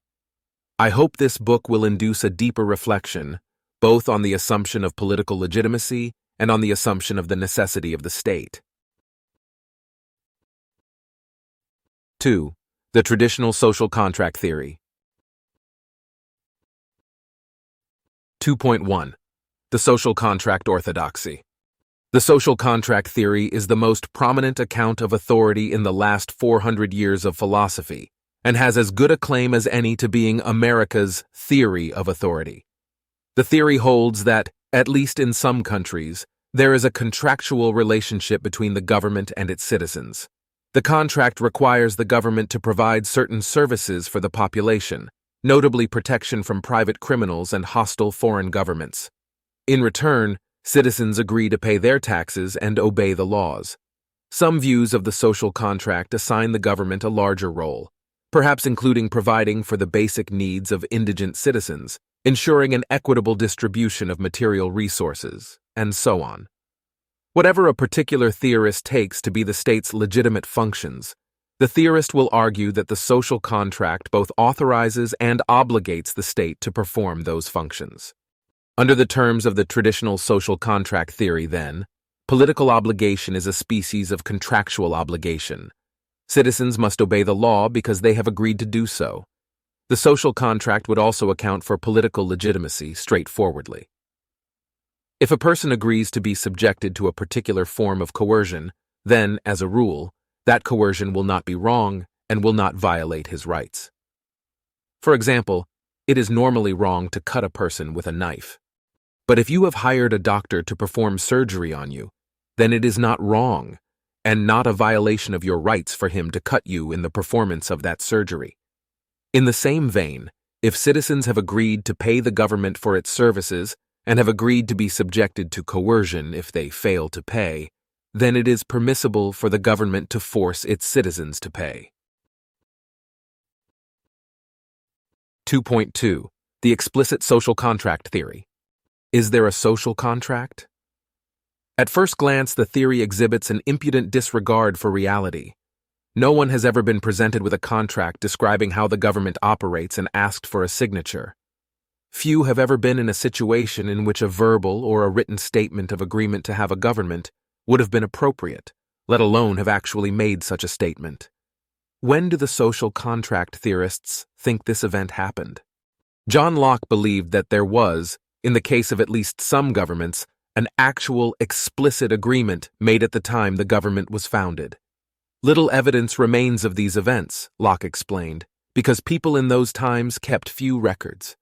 I hope this book will induce a deeper reflection, both on the assumption of political legitimacy and on the assumption of the necessity of the state. 2. The traditional social contract theory. 2.1. The social contract orthodoxy. The social contract theory is the most prominent account of authority in the last 400 years of philosophy, and has as good a claim as any to being America's theory of authority. The theory holds that, at least in some countries, there is a contractual relationship between the government and its citizens. The contract requires the government to provide certain services for the population, notably protection from private criminals and hostile foreign governments. In return, citizens agree to pay their taxes and obey the laws. Some views of the social contract assign the government a larger role, perhaps including providing for the basic needs of indigent citizens, ensuring an equitable distribution of material resources, and so on. Whatever a particular theorist takes to be the state's legitimate functions, the theorist will argue that the social contract both authorizes and obligates the state to perform those functions. Under the terms of the traditional social contract theory, then, political obligation is a species of contractual obligation. Citizens must obey the law because they have agreed to do so. The social contract would also account for political legitimacy straightforwardly. If a person agrees to be subjected to a particular form of coercion, then, as a rule, that coercion will not be wrong and will not violate his rights. For example, it is normally wrong to cut a person with a knife. But if you have hired a doctor to perform surgery on you, then it is not wrong and not a violation of your rights for him to cut you in the performance of that surgery. In the same vein, if citizens have agreed to pay the government for its services and have agreed to be subjected to coercion if they fail to pay, then it is permissible for the government to force its citizens to pay. 2.2. The explicit social contract theory. Is there a social contract? At first glance, the theory exhibits an impudent disregard for reality. No one has ever been presented with a contract describing how the government operates and asked for a signature. Few have ever been in a situation in which a verbal or a written statement of agreement to have a government would have been appropriate, let alone have actually made such a statement. When do the social contract theorists think this event happened? John Locke believed that there was, in the case of at least some governments, an actual explicit agreement made at the time the government was founded. Little evidence remains of these events, Locke explained, because people in those times kept few records.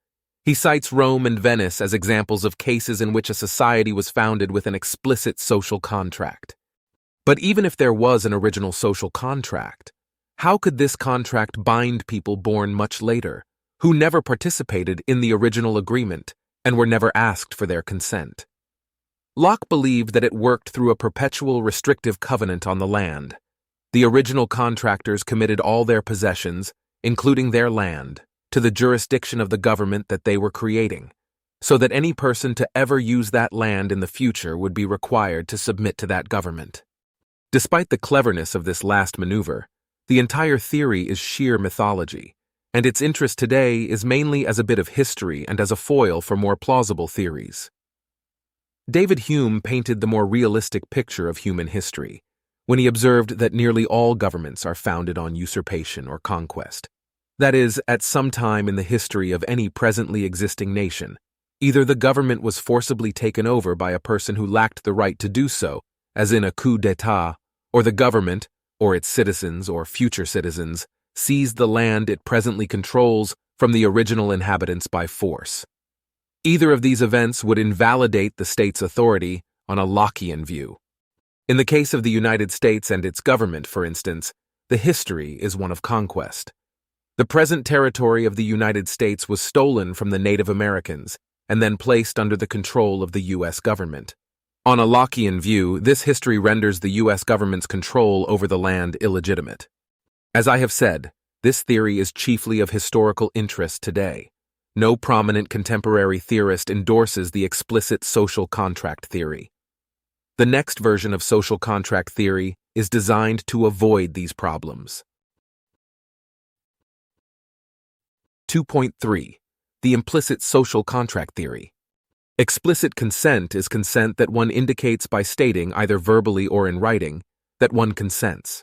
He cites Rome and Venice as examples of cases in which a society was founded with an explicit social contract. But even if there was an original social contract, how could this contract bind people born much later, who never participated in the original agreement and were never asked for their consent? Locke believed that it worked through a perpetual restrictive covenant on the land. The original contractors committed all their possessions, including their land, to the jurisdiction of the government that they were creating, so that any person to ever use that land in the future would be required to submit to that government. Despite the cleverness of this last maneuver, the entire theory is sheer mythology, and its interest today is mainly as a bit of history and as a foil for more plausible theories. David Hume painted the more realistic picture of human history when he observed that nearly all governments are founded on usurpation or conquest. That is, at some time in the history of any presently existing nation, either the government was forcibly taken over by a person who lacked the right to do so, as in a coup d'état, or the government, or its citizens or future citizens, seized the land it presently controls from the original inhabitants by force. Either of these events would invalidate the state's authority on a Lockean view. In the case of the United States and its government, for instance, the history is one of conquest, The present territory of the United States was stolen from the Native Americans and then placed under the control of the U.S. government. On a Lockean view, this history renders the U.S. government's control over the land illegitimate. As I have said, this theory is chiefly of historical interest today. No prominent contemporary theorist endorses the explicit social contract theory. The next version of social contract theory is designed to avoid these problems. 2.3. The implicit social contract theory. Explicit consent is consent that one indicates by stating, either verbally or in writing, that one consents.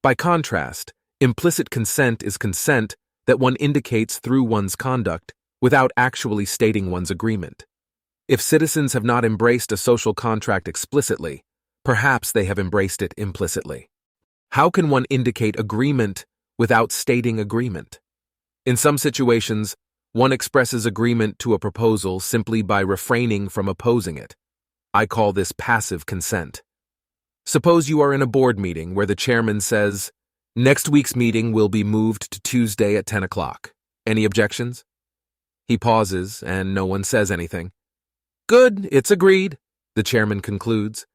By contrast, implicit consent is consent that one indicates through one's conduct without actually stating one's agreement. If citizens have not embraced a social contract explicitly, perhaps they have embraced it implicitly. How can one indicate agreement without stating agreement? In some situations, one expresses agreement to a proposal simply by refraining from opposing it. I call this passive consent. Suppose you are in a board meeting where the chairman says, "Next week's meeting will be moved to Tuesday at 10 o'clock. Any objections?" He pauses, and no one says anything. "Good, it's agreed," the chairman concludes.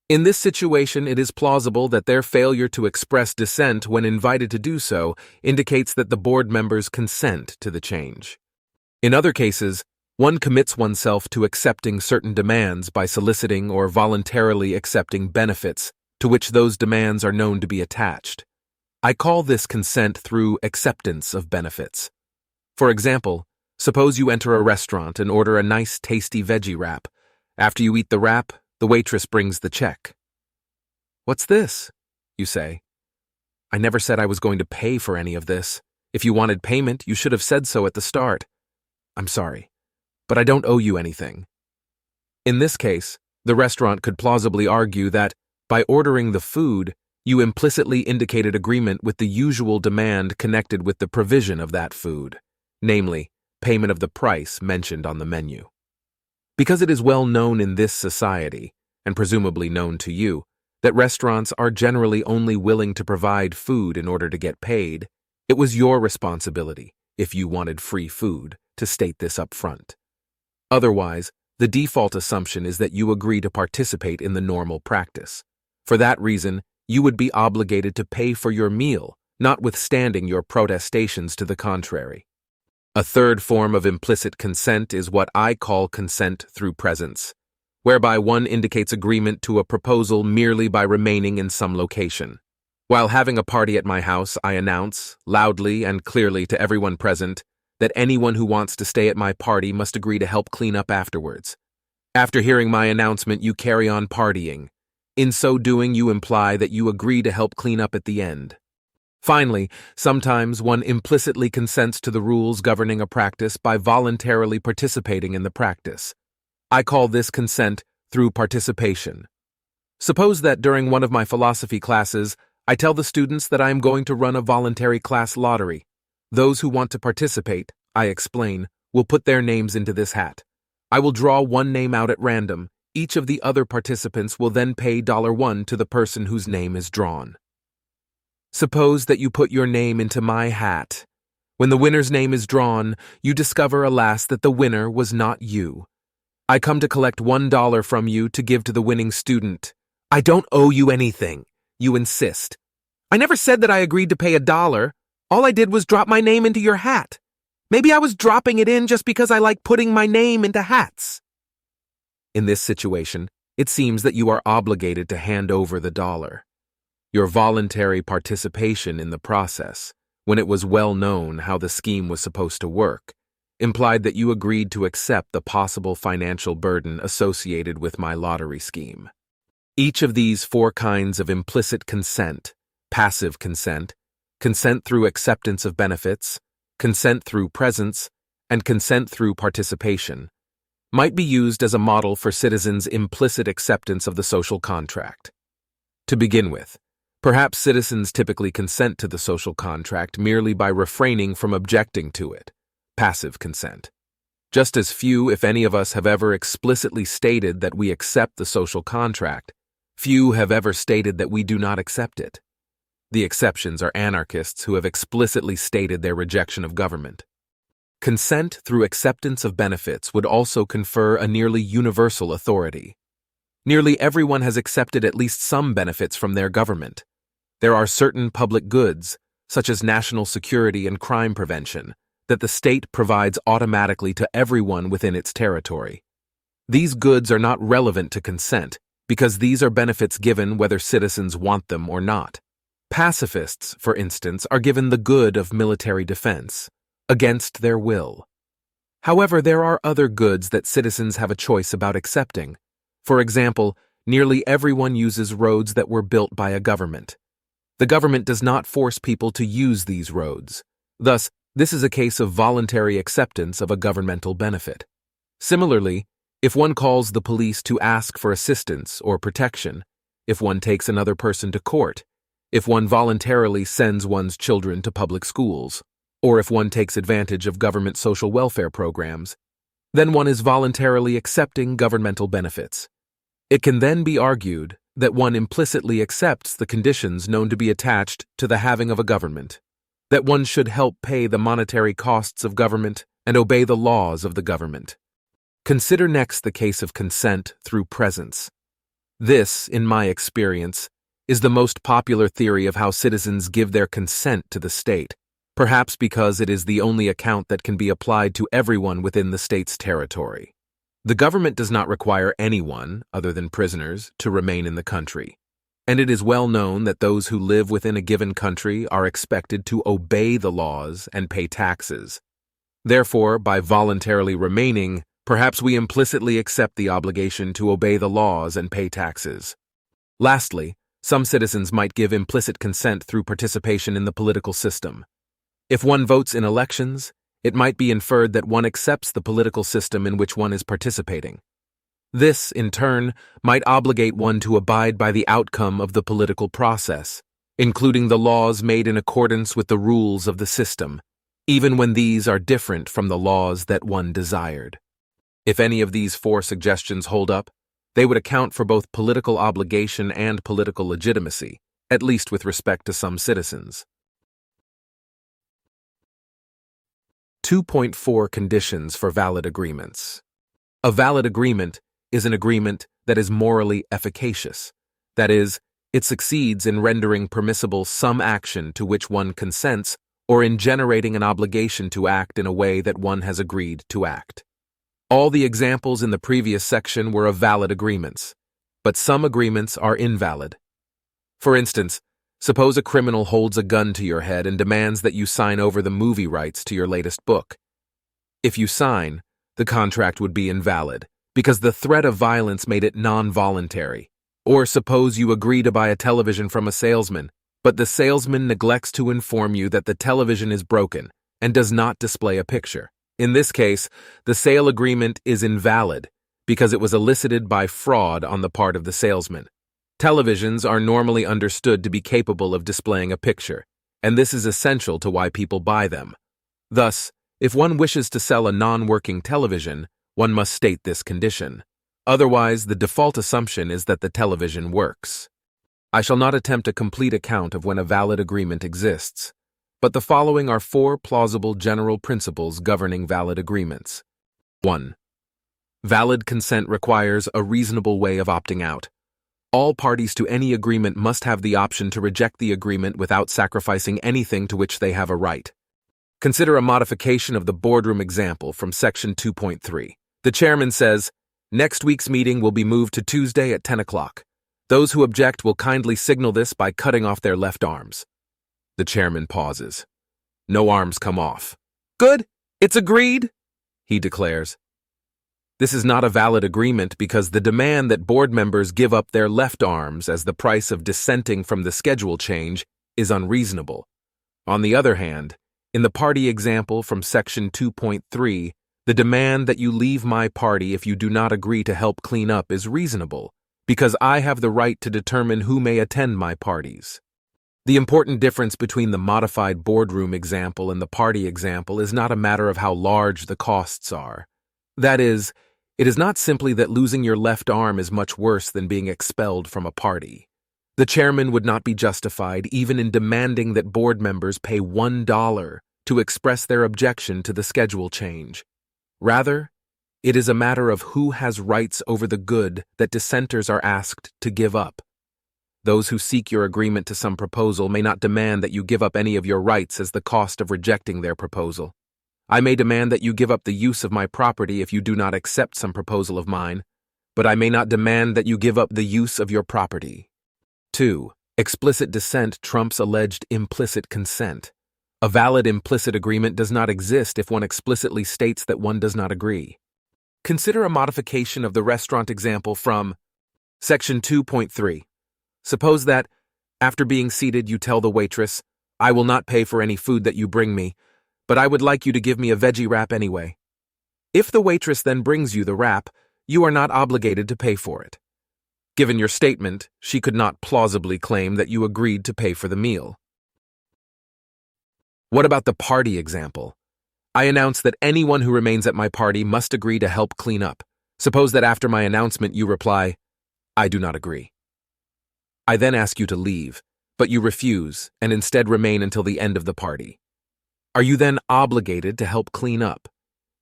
In this situation, it is plausible that their failure to express dissent when invited to do so indicates that the board members consent to the change. In other cases, one commits oneself to accepting certain demands by soliciting or voluntarily accepting benefits to which those demands are known to be attached. I call this consent through acceptance of benefits. For example, suppose you enter a restaurant and order a nice, tasty veggie wrap. After you eat the wrap, the waitress brings the check. "What's this?" you say. "I never said I was going to pay for any of this. If you wanted payment, you should have said so at the start." "I'm sorry, but I don't owe you anything." In this case, the restaurant could plausibly argue that, by ordering the food, you implicitly indicated agreement with the usual demand connected with the provision of that food, namely, payment of the price mentioned on the menu. Because it is well known in this society, and presumably known to you, that restaurants are generally only willing to provide food in order to get paid, it was your responsibility, if you wanted free food, to state this up front. Otherwise, the default assumption is that you agree to participate in the normal practice. For that reason, you would be obligated to pay for your meal, notwithstanding your protestations to the contrary. A third form of implicit consent is what I call consent through presence, whereby one indicates agreement to a proposal merely by remaining in some location. While having a party at my house, I announce, loudly and clearly to everyone present, that anyone who wants to stay at my party must agree to help clean up afterwards. After hearing my announcement, you carry on partying. In so doing, you imply that you agree to help clean up at the end. Finally, sometimes one implicitly consents to the rules governing a practice by voluntarily participating in the practice. I call this consent through participation. Suppose that during one of my philosophy classes, I tell the students that I am going to run a voluntary class lottery. Those who want to participate, I explain, will put their names into this hat. I will draw one name out at random. Each of the other participants will then pay $1 to the person whose name is drawn. Suppose that you put your name into my hat. When the winner's name is drawn, you discover, alas, that the winner was not you. I come to collect $1 from you to give to the winning student. "I don't owe you anything," you insist. "I never said that I agreed to pay $1. All I did was drop my name into your hat. Maybe I was dropping it in just because I like putting my name into hats." In this situation, it seems that you are obligated to hand over the $1. Your voluntary participation in the process, when it was well known how the scheme was supposed to work, implied that you agreed to accept the possible financial burden associated with my lottery scheme. Each of these 4 kinds of implicit consent, passive consent, consent through acceptance of benefits, consent through presence, and consent through participation, might be used as a model for citizens' implicit acceptance of the social contract. To begin with, perhaps citizens typically consent to the social contract merely by refraining from objecting to it, passive consent. Just as few, if any of us, have ever explicitly stated that we accept the social contract, few have ever stated that we do not accept it. The exceptions are anarchists who have explicitly stated their rejection of government. Consent through acceptance of benefits would also confer a nearly universal authority. Nearly everyone has accepted at least some benefits from their government. There are certain public goods, such as national security and crime prevention, that the state provides automatically to everyone within its territory. These goods are not relevant to consent, because these are benefits given whether citizens want them or not. Pacifists, for instance, are given the good of military defense, against their will. However, there are other goods that citizens have a choice about accepting. For example, nearly everyone uses roads that were built by a government. The government does not force people to use these roads. Thus, this is a case of voluntary acceptance of a governmental benefit. Similarly, if one calls the police to ask for assistance or protection, if one takes another person to court, if one voluntarily sends one's children to public schools, or if one takes advantage of government social welfare programs, then one is voluntarily accepting governmental benefits. It can then be argued that one implicitly accepts the conditions known to be attached to the having of a government, that one should help pay the monetary costs of government and obey the laws of the government. Consider next the case of consent through presence. This, in my experience, is the most popular theory of how citizens give their consent to the state, perhaps because it is the only account that can be applied to everyone within the state's territory. The government does not require anyone, other than prisoners, to remain in the country, and it is well known that those who live within a given country are expected to obey the laws and pay taxes. Therefore, by voluntarily remaining, perhaps we implicitly accept the obligation to obey the laws and pay taxes. Lastly, some citizens might give implicit consent through participation in the political system. If one votes in elections, it might be inferred that one accepts the political system in which one is participating. This, in turn, might obligate one to abide by the outcome of the political process, including the laws made in accordance with the rules of the system, even when these are different from the laws that one desired. If any of these four suggestions hold up, they would account for both political obligation and political legitimacy, at least with respect to some citizens. 2.4 Conditions for valid agreements. A valid agreement is an agreement that is morally efficacious. That is, it succeeds in rendering permissible some action to which one consents or in generating an obligation to act in a way that one has agreed to act. All the examples in the previous section were of valid agreements, but some agreements are invalid. For instance, suppose a criminal holds a gun to your head and demands that you sign over the movie rights to your latest book. If you sign, the contract would be invalid, because the threat of violence made it non-voluntary. Or suppose you agree to buy a television from a salesman, but the salesman neglects to inform you that the television is broken and does not display a picture. In this case, the sale agreement is invalid because it was elicited by fraud on the part of the salesman. Televisions are normally understood to be capable of displaying a picture, and this is essential to why people buy them. Thus, if one wishes to sell a non-working television, one must state this condition. Otherwise, the default assumption is that the television works. I shall not attempt a complete account of when a valid agreement exists, but the following are 4 plausible general principles governing valid agreements. 1. Valid consent requires a reasonable way of opting out. All parties to any agreement must have the option to reject the agreement without sacrificing anything to which they have a right. Consider a modification of the boardroom example from Section 2.3. The chairman says, "Next week's meeting will be moved to Tuesday at 10 o'clock. Those who object will kindly signal this by cutting off their left arms." The chairman pauses. No arms come off. "Good, it's agreed," he declares. This is not a valid agreement because the demand that board members give up their left arms as the price of dissenting from the schedule change is unreasonable. On the other hand, in the party example from Section 2.3, the demand that you leave my party if you do not agree to help clean up is reasonable, because I have the right to determine who may attend my parties. The important difference between the modified boardroom example and the party example is not a matter of how large the costs are. That is, it is not simply that losing your left arm is much worse than being expelled from a party. The chairman would not be justified even in demanding that board members pay $1 to express their objection to the schedule change. Rather, it is a matter of who has rights over the good that dissenters are asked to give up. Those who seek your agreement to some proposal may not demand that you give up any of your rights as the cost of rejecting their proposal. I may demand that you give up the use of my property if you do not accept some proposal of mine, but I may not demand that you give up the use of your property. 2. Explicit dissent trumps alleged implicit consent. A valid implicit agreement does not exist if one explicitly states that one does not agree. Consider a modification of the restaurant example from Section 2.3. Suppose that, after being seated, you tell the waitress, "I will not pay for any food that you bring me, but I would like you to give me a veggie wrap anyway." If the waitress then brings you the wrap, you are not obligated to pay for it. Given your statement, she could not plausibly claim that you agreed to pay for the meal. What about the party example? I announce that anyone who remains at my party must agree to help clean up. Suppose that after my announcement you reply, "I do not agree." I then ask you to leave, but you refuse and instead remain until the end of the party. Are you then obligated to help clean up?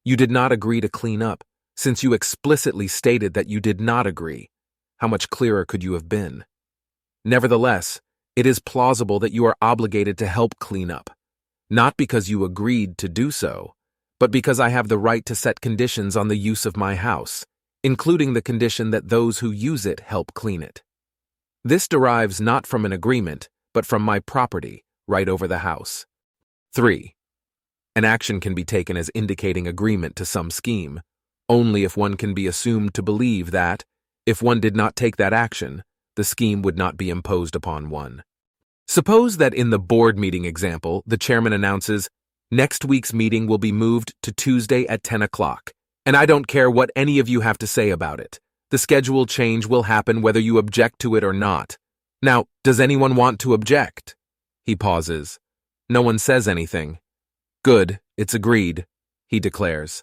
You did not agree to clean up, since you explicitly stated that you did not agree. How much clearer could you have been? Nevertheless, it is plausible that you are obligated to help clean up, not because you agreed to do so, but because I have the right to set conditions on the use of my house, including the condition that those who use it help clean it. This derives not from an agreement, but from my property, right over the house. 3. An action can be taken as indicating agreement to some scheme, only if one can be assumed to believe that, if one did not take that action, the scheme would not be imposed upon one. Suppose that in the board meeting example, the chairman announces, "Next week's meeting will be moved to Tuesday at 10 o'clock, and I don't care what any of you have to say about it. The schedule change will happen whether you object to it or not. Now, does anyone want to object?" He pauses. No one says anything. "Good, it's agreed," he declares.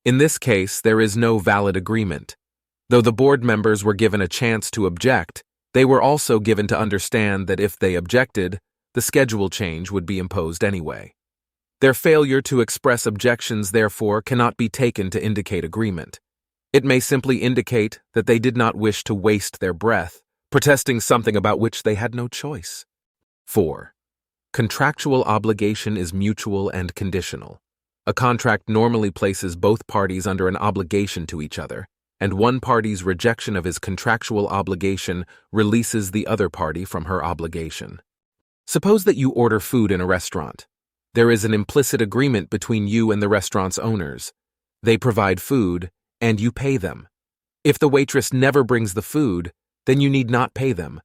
In this case, there is no valid agreement. Though the board members were given a chance to object, they were also given to understand that if they objected, the schedule change would be imposed anyway. Their failure to express objections, therefore, cannot be taken to indicate agreement. It may simply indicate that they did not wish to waste their breath, protesting something about which they had no choice. 4. Contractual obligation is mutual and conditional. A contract normally places both parties under an obligation to each other, and one party's rejection of his contractual obligation releases the other party from her obligation. Suppose that you order food in a restaurant. There is an implicit agreement between you and the restaurant's owners. They provide food, and you pay them. If the waitress never brings the food, then you need not pay them.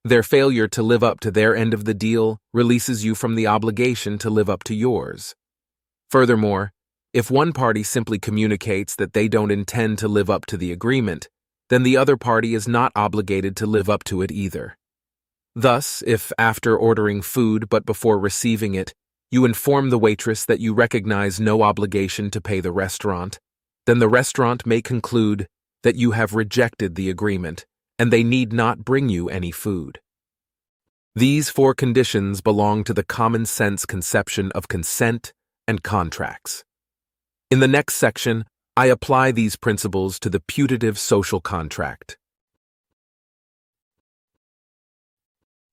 Their failure to live up to their end of the deal releases you from the obligation to live up to yours. Furthermore, if one party simply communicates that they don't intend to live up to the agreement, then the other party is not obligated to live up to it either. Thus, if after ordering food but before receiving it, you inform the waitress that you recognize no obligation to pay the restaurant, then the restaurant may conclude that you have rejected the agreement, and they need not bring you any food. These 4 conditions belong to the common sense conception of consent and contracts. In the next section, I apply these principles to the putative social contract.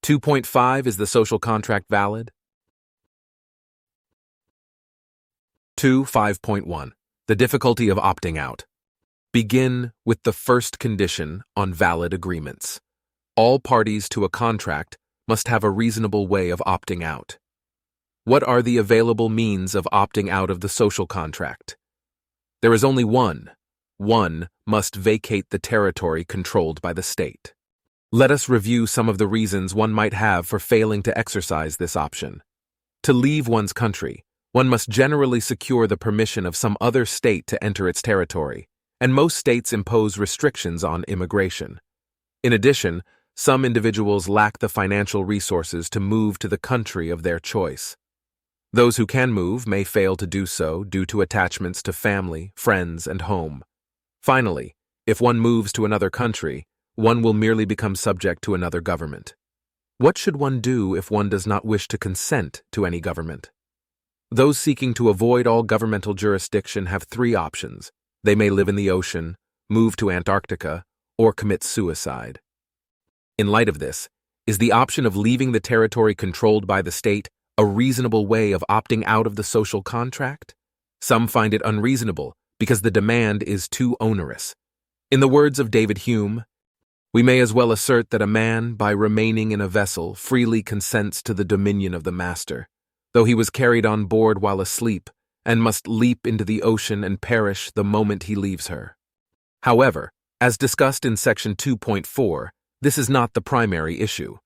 2.5 Is the social contract valid? 5.1 The difficulty of opting out. Begin with the first condition on valid agreements. All parties to a contract must have a reasonable way of opting out. What are the available means of opting out of the social contract? There is only one. One must vacate the territory controlled by the state. Let us review some of the reasons one might have for failing to exercise this option. To leave one's country, one must generally secure the permission of some other state to enter its territory, and most states impose restrictions on immigration. In addition, some individuals lack the financial resources to move to the country of their choice. Those who can move may fail to do so due to attachments to family, friends, and home. Finally, if one moves to another country, one will merely become subject to another government. What should one do if one does not wish to consent to any government? Those seeking to avoid all governmental jurisdiction have three options. They may live in the ocean, move to Antarctica, or commit suicide. In light of this, is the option of leaving the territory controlled by the state a reasonable way of opting out of the social contract? Some find it unreasonable because the demand is too onerous. In the words of David Hume, we may as well assert that a man, by remaining in a vessel, freely consents to the dominion of the master, though he was carried on board while asleep, and must leap into the ocean and perish the moment he leaves her. However, as discussed in section 2.4, this is not the primary issue.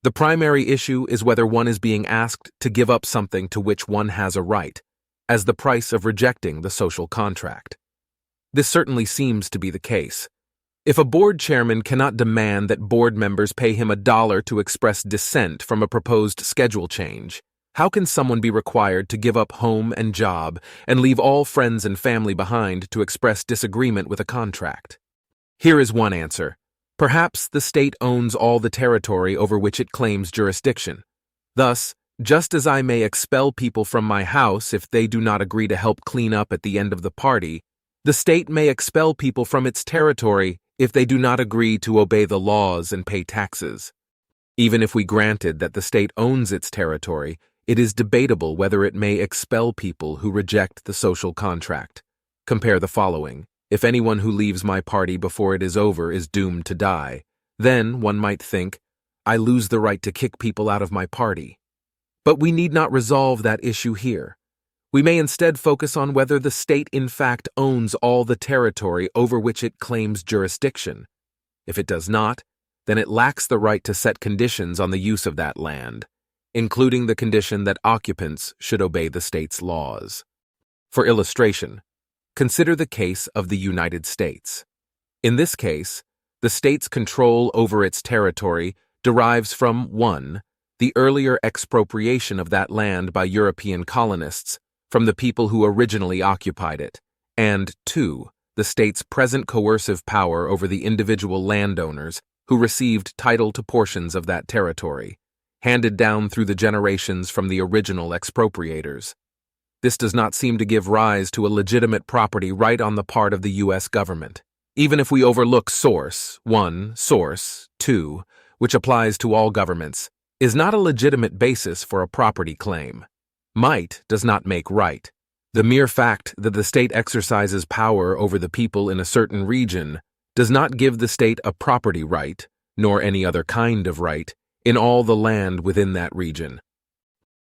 The primary issue is whether one is being asked to give up something to which one has a right, as the price of rejecting the social contract. This certainly seems to be the case. If a board chairman cannot demand that board members pay him $1 to express dissent from a proposed schedule change, how can someone be required to give up home and job and leave all friends and family behind to express disagreement with a contract? Here is one answer. Perhaps the state owns all the territory over which it claims jurisdiction. Thus, just as I may expel people from my house if they do not agree to help clean up at the end of the party, the state may expel people from its territory if they do not agree to obey the laws and pay taxes. Even if we granted that the state owns its territory, it is debatable whether it may expel people who reject the social contract. Compare the following. If anyone who leaves my party before it is over is doomed to die, then, one might think, I lose the right to kick people out of my party. But we need not resolve that issue here. We may instead focus on whether the state in fact owns all the territory over which it claims jurisdiction. If it does not, then it lacks the right to set conditions on the use of that land, including the condition that occupants should obey the state's laws. For illustration, consider the case of the United States. In this case, the state's control over its territory derives from 1. The earlier expropriation of that land by European colonists from the people who originally occupied it, and 2. The state's present coercive power over the individual landowners who received title to portions of that territory, handed down through the generations from the original expropriators. This does not seem to give rise to a legitimate property right on the part of the U.S. government. Even if we overlook source 1, source 2, which applies to all governments, is not a legitimate basis for a property claim. Might does not make right. The mere fact that the state exercises power over the people in a certain region does not give the state a property right, nor any other kind of right, in all the land within that region.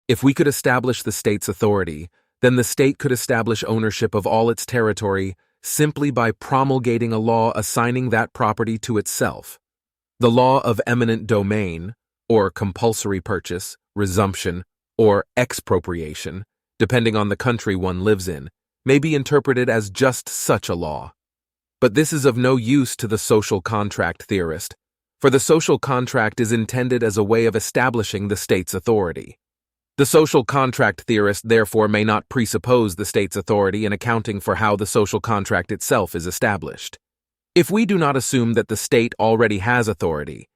If we could establish the state's authority, then the state could establish ownership of all its territory simply by promulgating a law assigning that property to itself. The law of eminent domain, or compulsory purchase, resumption, or expropriation, depending on the country one lives in, may be interpreted as just such a law. But this is of no use to the social contract theorist, for the social contract is intended as a way of establishing the state's authority. The social contract theorist therefore may not presuppose the state's authority in accounting for how the social contract itself is established. If we do not assume that the state already has authority,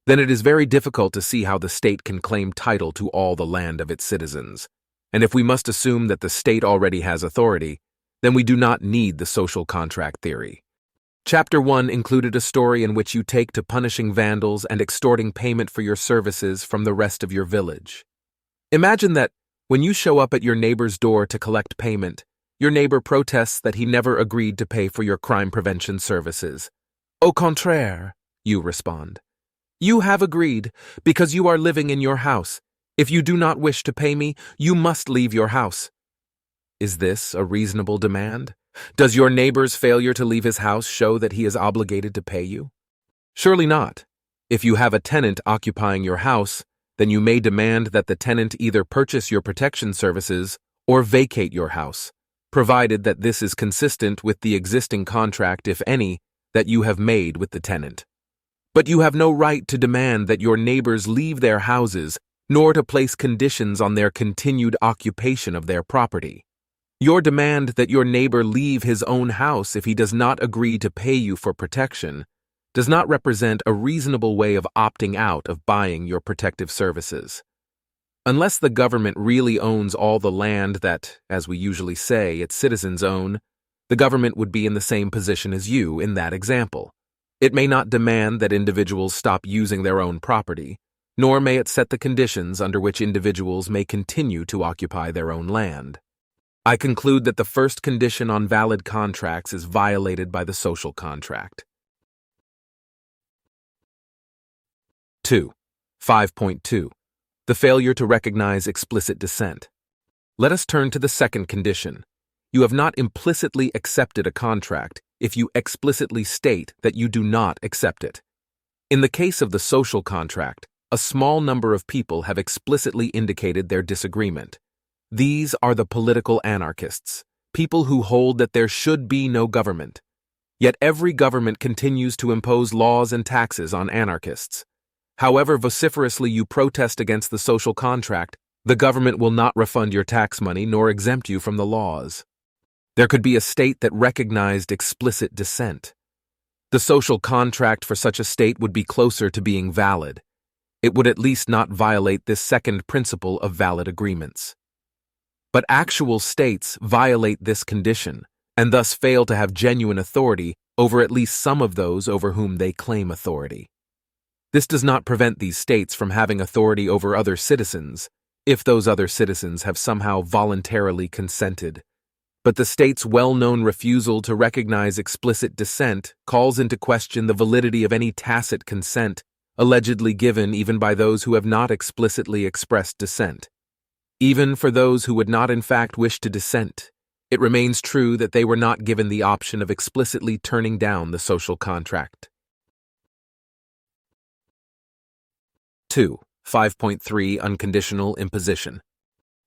then it is very difficult to see how the state can claim title to all the land of its citizens. And if we must assume that the state already has authority, then we do not need the social contract theory. Chapter 1 included a story in which you take to punishing vandals and extorting payment for your services from the rest of your village. Imagine that, when you show up at your neighbor's door to collect payment, your neighbor protests that he never agreed to pay for your crime prevention services. Au contraire, you respond. You have agreed, because you are living in your house. If you do not wish to pay me, you must leave your house. Is this a reasonable demand? Does your neighbor's failure to leave his house show that he is obligated to pay you? Surely not. If you have a tenant occupying your house, then you may demand that the tenant either purchase your protection services or vacate your house, provided that this is consistent with the existing contract, if any, that you have made with the tenant. But you have no right to demand that your neighbors leave their houses, nor to place conditions on their continued occupation of their property. Your demand that your neighbor leave his own house if he does not agree to pay you for protection does not represent a reasonable way of opting out of buying your protective services. Unless the government really owns all the land that, as we usually say, its citizens own, the government would be in the same position as you in that example. It may not demand that individuals stop using their own property, nor may it set the conditions under which individuals may continue to occupy their own land. I conclude that the first condition on valid contracts is violated by the social contract. 2. 5.2. The failure to recognize explicit dissent. Let us turn to the second condition. You have not implicitly accepted a contract if you explicitly state that you do not accept it. In the case of the social contract, a small number of people have explicitly indicated their disagreement. These are the political anarchists, people who hold that there should be no government. Yet every government continues to impose laws and taxes on anarchists. However vociferously you protest against the social contract, the government will not refund your tax money nor exempt you from the laws. There could be a state that recognized explicit dissent. The social contract for such a state would be closer to being valid. It would at least not violate this second principle of valid agreements. But actual states violate this condition and thus fail to have genuine authority over at least some of those over whom they claim authority. This does not prevent these states from having authority over other citizens, if those other citizens have somehow voluntarily consented. But the state's well-known refusal to recognize explicit dissent calls into question the validity of any tacit consent allegedly given even by those who have not explicitly expressed dissent. Even for those who would not in fact wish to dissent, it remains true that they were not given the option of explicitly turning down the social contract. 2. 5.3 Unconditional imposition.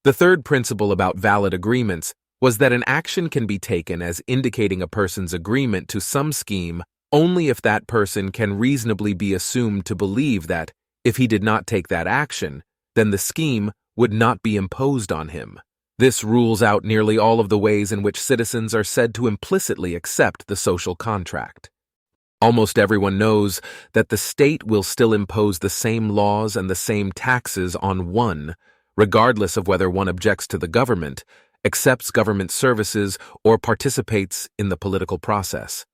The third principle about valid agreements was that an action can be taken as indicating a person's agreement to some scheme only if that person can reasonably be assumed to believe that, if he did not take that action, then the scheme would not be imposed on him. This rules out nearly all of the ways in which citizens are said to implicitly accept the social contract. Almost everyone knows that the state will still impose the same laws and the same taxes on one, regardless of whether one objects to the government, accepts government services, or participates in the political process.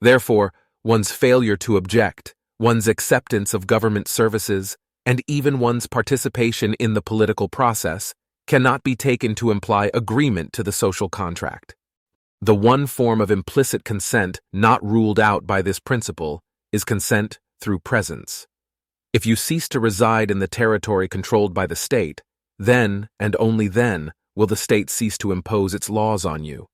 Therefore, one's failure to object, one's acceptance of government services, and even one's participation in the political process cannot be taken to imply agreement to the social contract. The one form of implicit consent not ruled out by this principle is consent through presence. If you cease to reside in the territory controlled by the state, then, and only then, will the state cease to impose its laws on you.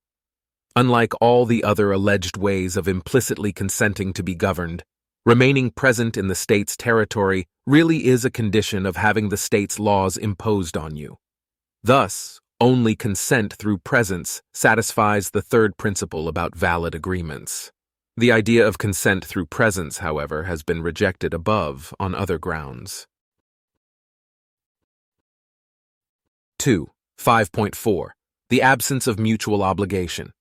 Unlike all the other alleged ways of implicitly consenting to be governed, remaining present in the state's territory really is a condition of having the state's laws imposed on you. Thus, only consent through presence satisfies the third principle about valid agreements. The idea of consent through presence, however, has been rejected above on other grounds. 2. 5.4. The absence of mutual obligation.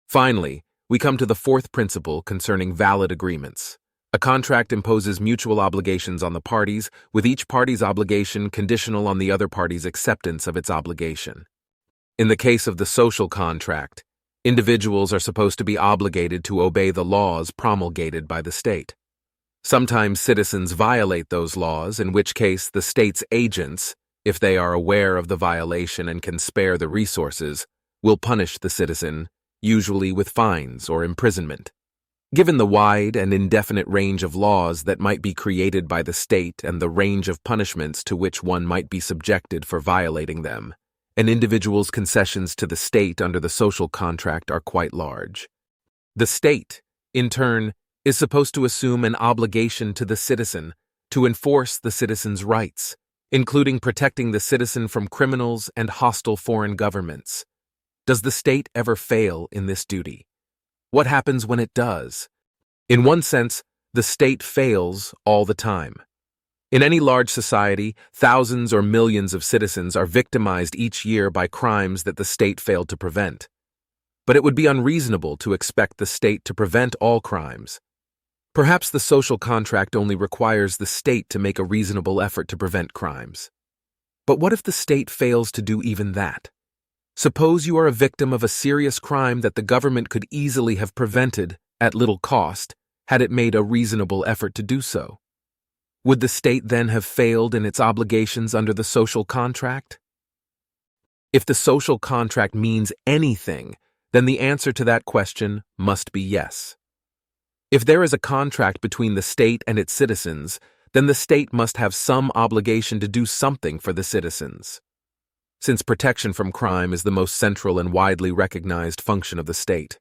Finally, we come to the fourth principle concerning valid agreements. A contract imposes mutual obligations on the parties, with each party's obligation conditional on the other party's acceptance of its obligation. In the case of the social contract, individuals are supposed to be obligated to obey the laws promulgated by the state. Sometimes citizens violate those laws, in which case the state's agents, if they are aware of the violation and can spare the resources, will punish the citizen, usually with fines or imprisonment. Given the wide and indefinite range of laws that might be created by the state and the range of punishments to which one might be subjected for violating them, an individual's concessions to the state under the social contract are quite large. The state, in turn, is supposed to assume an obligation to the citizen to enforce the citizen's rights, including protecting the citizen from criminals and hostile foreign governments. Does the state ever fail in this duty? What happens when it does? In one sense, the state fails all the time. In any large society, thousands or millions of citizens are victimized each year by crimes that the state failed to prevent. But it would be unreasonable to expect the state to prevent all crimes. Perhaps the social contract only requires the state to make a reasonable effort to prevent crimes. But what if the state fails to do even that? Suppose you are a victim of a serious crime that the government could easily have prevented at little cost had it made a reasonable effort to do so. Would the state then have failed in its obligations under the social contract? If the social contract means anything, then the answer to that question must be yes. If there is a contract between the state and its citizens, then the state must have some obligation to do something for the citizens. Since protection from crime is the most central and widely recognized function of the state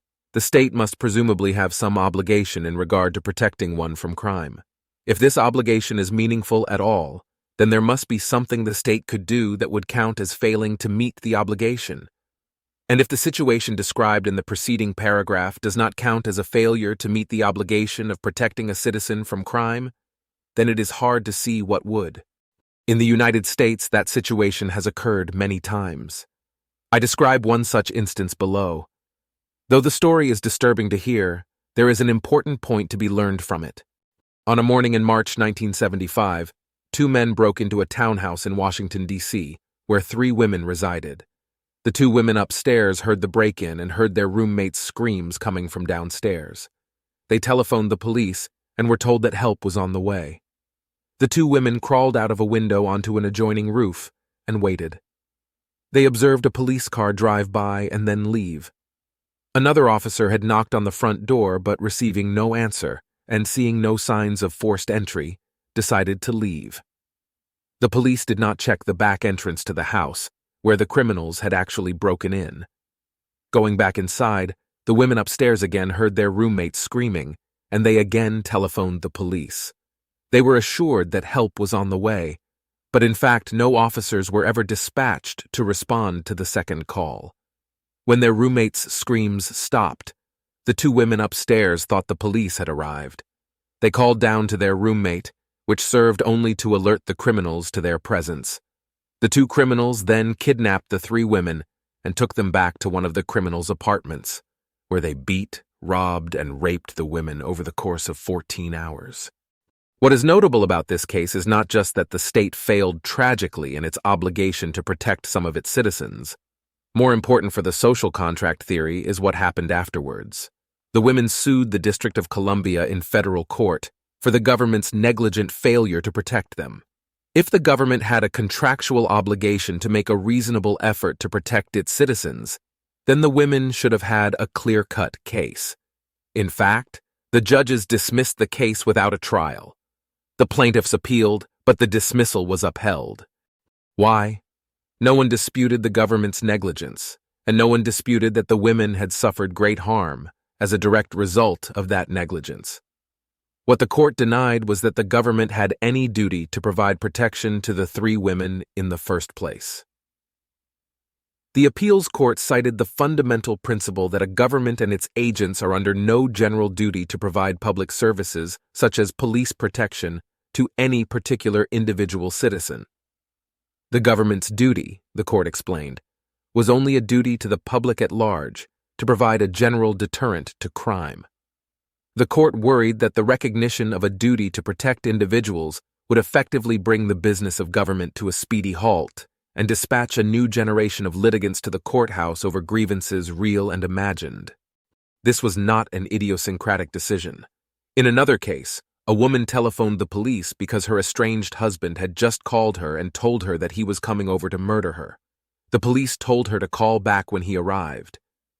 must presumably have some obligation in regard to protecting one from crime. If this obligation is meaningful at all, then there must be something the state could do that would count as failing to meet the obligation. And if the situation described in the preceding paragraph does not count as a failure to meet the obligation of protecting a citizen from crime, then it is hard to see what would. In the United States, that situation has occurred many times. I describe one such instance below. Though the story is disturbing to hear, there is an important point to be learned from it. On a morning in March 1975, 2 men broke into a townhouse in Washington, D.C., where 3 women resided. The 2 women upstairs heard the break-in and heard their roommates' screams coming from downstairs. They telephoned the police and were told that help was on the way. The 2 women crawled out of a window onto an adjoining roof and waited. They observed a police car drive by and then leave. Another officer had knocked on the front door, but receiving no answer and seeing no signs of forced entry, decided to leave. The police did not check the back entrance to the house, where the criminals had actually broken in. Going back inside, the women upstairs again heard their roommates screaming, and they again telephoned the police. They were assured that help was on the way, but in fact no officers were ever dispatched to respond to the second call. When their roommates' screams stopped, the 2 women upstairs thought the police had arrived. They called down to their roommate, which served only to alert the criminals to their presence. The 2 criminals then kidnapped the 3 women and took them back to one of the criminals' apartments, where they beat, robbed, and raped the women over the course of 14 hours. What is notable about this case is not just that the state failed tragically in its obligation to protect some of its citizens. More important for the social contract theory is what happened afterwards. The women sued the District of Columbia in federal court for the government's negligent failure to protect them. If the government had a contractual obligation to make a reasonable effort to protect its citizens, then the women should have had a clear-cut case. In fact, the judges dismissed the case without a trial. The plaintiffs appealed, but the dismissal was upheld. Why? No one disputed the government's negligence, and no one disputed that the women had suffered great harm as a direct result of that negligence. What the court denied was that the government had any duty to provide protection to the 3 women in the first place. The appeals court cited the fundamental principle that a government and its agents are under no general duty to provide public services, such as police protection, to any particular individual citizen. The government's duty, the court explained, was only a duty to the public at large, to provide a general deterrent to crime. The court worried that the recognition of a duty to protect individuals would effectively bring the business of government to a speedy halt and dispatch a new generation of litigants to the courthouse over grievances real and imagined. This was not an idiosyncratic decision. In another case, a woman telephoned the police because her estranged husband had just called her and told her that he was coming over to murder her. The police told her to call back when he arrived.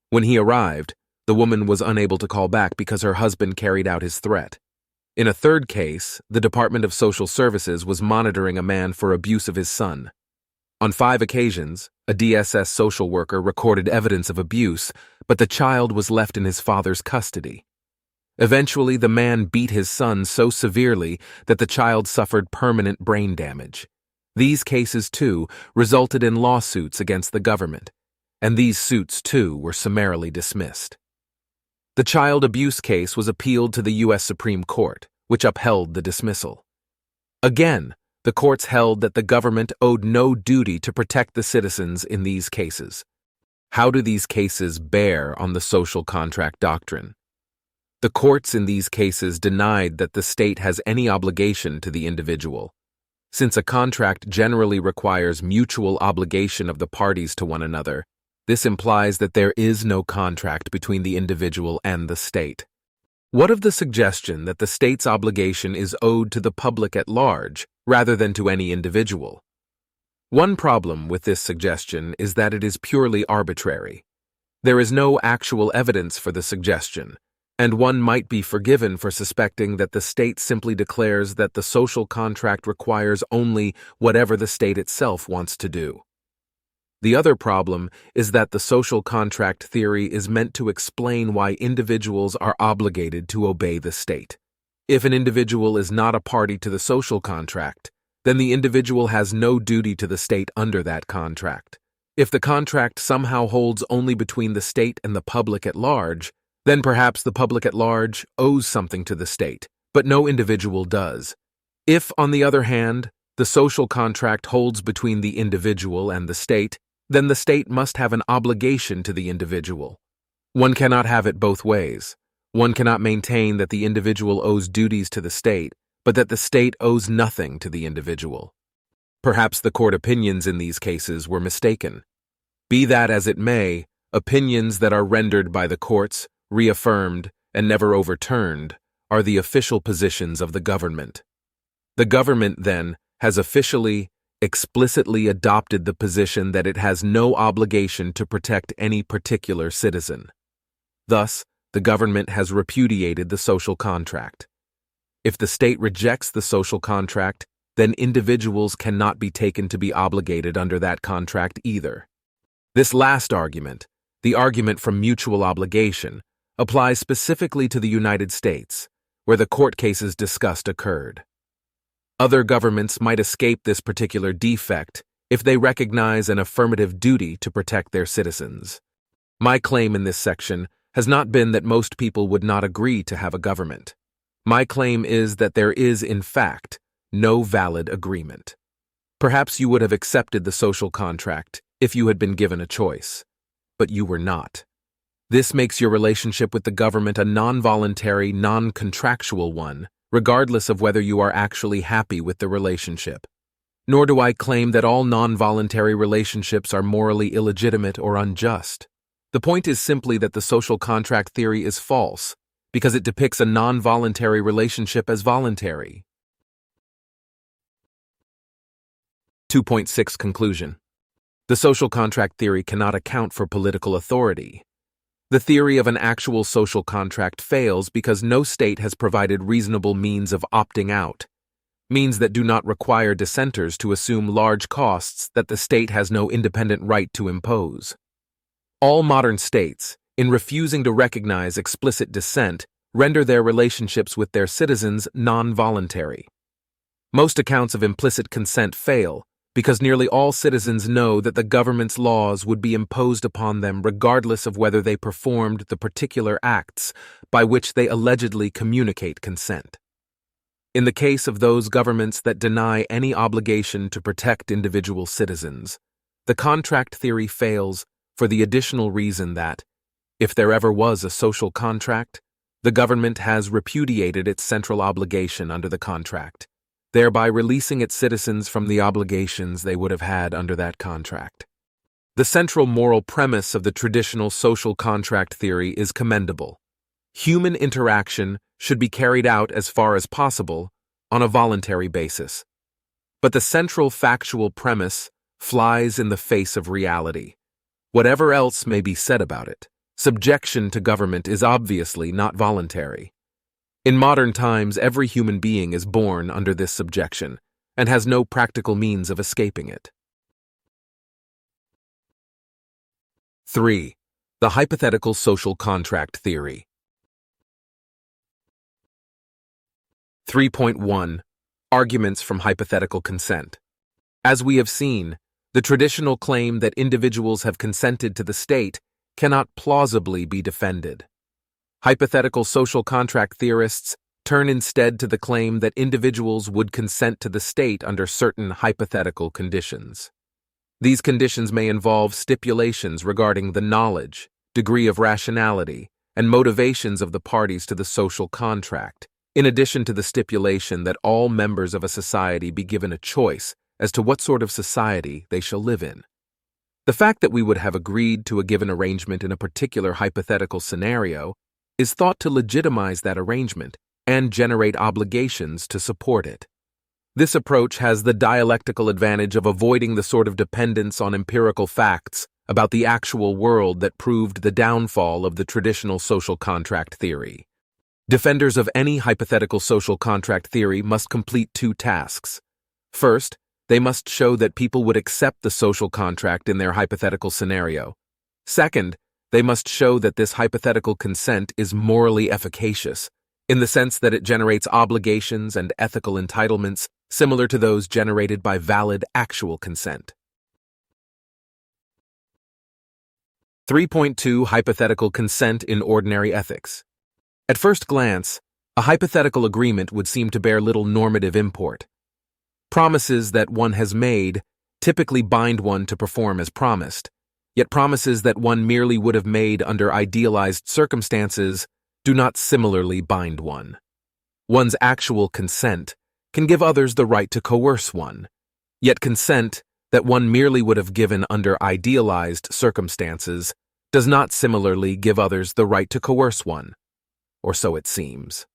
When he arrived, the woman was unable to call back because her husband carried out his threat. In a third case, the Department of Social Services was monitoring a man for abuse of his son. On 5 occasions, a DSS social worker recorded evidence of abuse, but the child was left in his father's custody. Eventually, the man beat his son so severely that the child suffered permanent brain damage. These cases, too, resulted in lawsuits against the government, and these suits, too, were summarily dismissed. The child abuse case was appealed to the U.S. Supreme Court, which upheld the dismissal. Again, the courts held that the government owed no duty to protect the citizens in these cases. How do these cases bear on the social contract doctrine? The courts in these cases denied that the state has any obligation to the individual. Since a contract generally requires mutual obligation of the parties to one another, this implies that there is no contract between the individual and the state. What of the suggestion that the state's obligation is owed to the public at large rather than to any individual? One problem with this suggestion is that it is purely arbitrary. There is no actual evidence for the suggestion, and one might be forgiven for suspecting that the state simply declares that the social contract requires only whatever the state itself wants to do. The other problem is that the social contract theory is meant to explain why individuals are obligated to obey the state. If an individual is not a party to the social contract, then the individual has no duty to the state under that contract. If the contract somehow holds only between the state and the public at large, then perhaps the public at large owes something to the state, but no individual does. If, on the other hand, the social contract holds between the individual and the state, then the state must have an obligation to the individual. One cannot have it both ways. One cannot maintain that the individual owes duties to the state, but that the state owes nothing to the individual. Perhaps the court opinions in these cases were mistaken. Be that as it may, opinions that are rendered by the courts, reaffirmed, and never overturned, are the official positions of the government. The government, then, has officially, explicitly adopted the position that it has no obligation to protect any particular citizen. Thus, the government has repudiated the social contract. If the state rejects the social contract, then individuals cannot be taken to be obligated under that contract either. This last argument, the argument from mutual obligation, applies specifically to the United States, where the court cases discussed occurred. Other governments might escape this particular defect if they recognize an affirmative duty to protect their citizens. My claim in this section has not been that most people would not agree to have a government. My claim is that there is, in fact, no valid agreement. Perhaps you would have accepted the social contract if you had been given a choice, but you were not. This makes your relationship with the government a non-voluntary, non-contractual one, regardless of whether you are actually happy with the relationship. Nor do I claim that all non-voluntary relationships are morally illegitimate or unjust. The point is simply that the social contract theory is false, because it depicts a non-voluntary relationship as voluntary. 2.6 Conclusion. The social contract theory cannot account for political authority. The theory of an actual social contract fails because no state has provided reasonable means of opting out, means that do not require dissenters to assume large costs that the state has no independent right to impose. All modern states, in refusing to recognize explicit dissent, render their relationships with their citizens non-voluntary. Most accounts of implicit consent fail because nearly all citizens know that the government's laws would be imposed upon them regardless of whether they performed the particular acts by which they allegedly communicate consent. In the case of those governments that deny any obligation to protect individual citizens, the contract theory fails for the additional reason that, if there ever was a social contract, the government has repudiated its central obligation under the contract, thereby releasing its citizens from the obligations they would have had under that contract. The central moral premise of the traditional social contract theory is commendable. Human interaction should be carried out as far as possible on a voluntary basis. But the central factual premise flies in the face of reality. Whatever else may be said about it, subjection to government is obviously not voluntary. In modern times, every human being is born under this subjection and has no practical means of escaping it. 3. The hypothetical social contract theory. 3.1 Arguments from hypothetical consent. As we have seen, the traditional claim that individuals have consented to the state cannot plausibly be defended. Hypothetical social contract theorists turn instead to the claim that individuals would consent to the state under certain hypothetical conditions. These conditions may involve stipulations regarding the knowledge, degree of rationality, and motivations of the parties to the social contract, in addition to the stipulation that all members of a society be given a choice as to what sort of society they shall live in. The fact that we would have agreed to a given arrangement in a particular hypothetical scenario is thought to legitimize that arrangement and generate obligations to support it. This approach has the dialectical advantage of avoiding the sort of dependence on empirical facts about the actual world that proved the downfall of the traditional social contract theory. Defenders of any hypothetical social contract theory must complete two tasks. First, they must show that people would accept the social contract in their hypothetical scenario. Second, they must show that this hypothetical consent is morally efficacious, in the sense that it generates obligations and ethical entitlements similar to those generated by valid actual consent. 3.2 Hypothetical Consent in Ordinary Ethics. At first glance, a hypothetical agreement would seem to bear little normative import. Promises that one has made typically bind one to perform as promised, yet promises that one merely would have made under idealized circumstances do not similarly bind one. One's actual consent can give others the right to coerce one, yet consent that one merely would have given under idealized circumstances does not similarly give others the right to coerce one, or so it seems.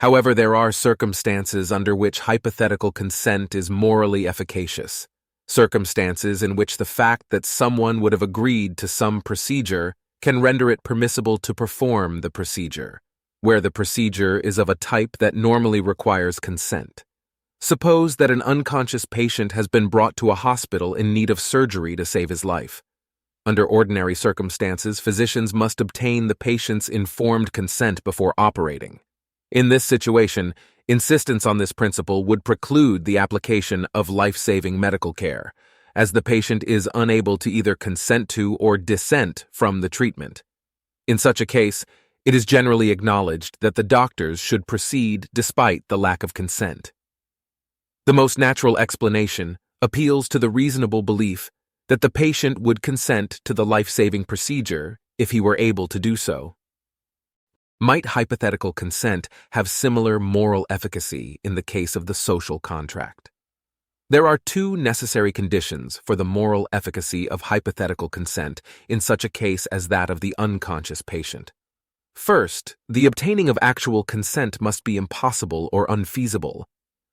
However, there are circumstances under which hypothetical consent is morally efficacious, circumstances in which the fact that someone would have agreed to some procedure can render it permissible to perform the procedure, where the procedure is of a type that normally requires consent. Suppose that an unconscious patient has been brought to a hospital in need of surgery to save his life. Under ordinary circumstances, physicians must obtain the patient's informed consent before operating. In this situation, insistence on this principle would preclude the application of life-saving medical care, as the patient is unable to either consent to or dissent from the treatment. In such a case, it is generally acknowledged that the doctors should proceed despite the lack of consent. The most natural explanation appeals to the reasonable belief that the patient would consent to the life-saving procedure if he were able to do so. Might hypothetical consent have similar moral efficacy in the case of the social contract? There are two necessary conditions for the moral efficacy of hypothetical consent in such a case as that of the unconscious patient. First, the obtaining of actual consent must be impossible or unfeasible,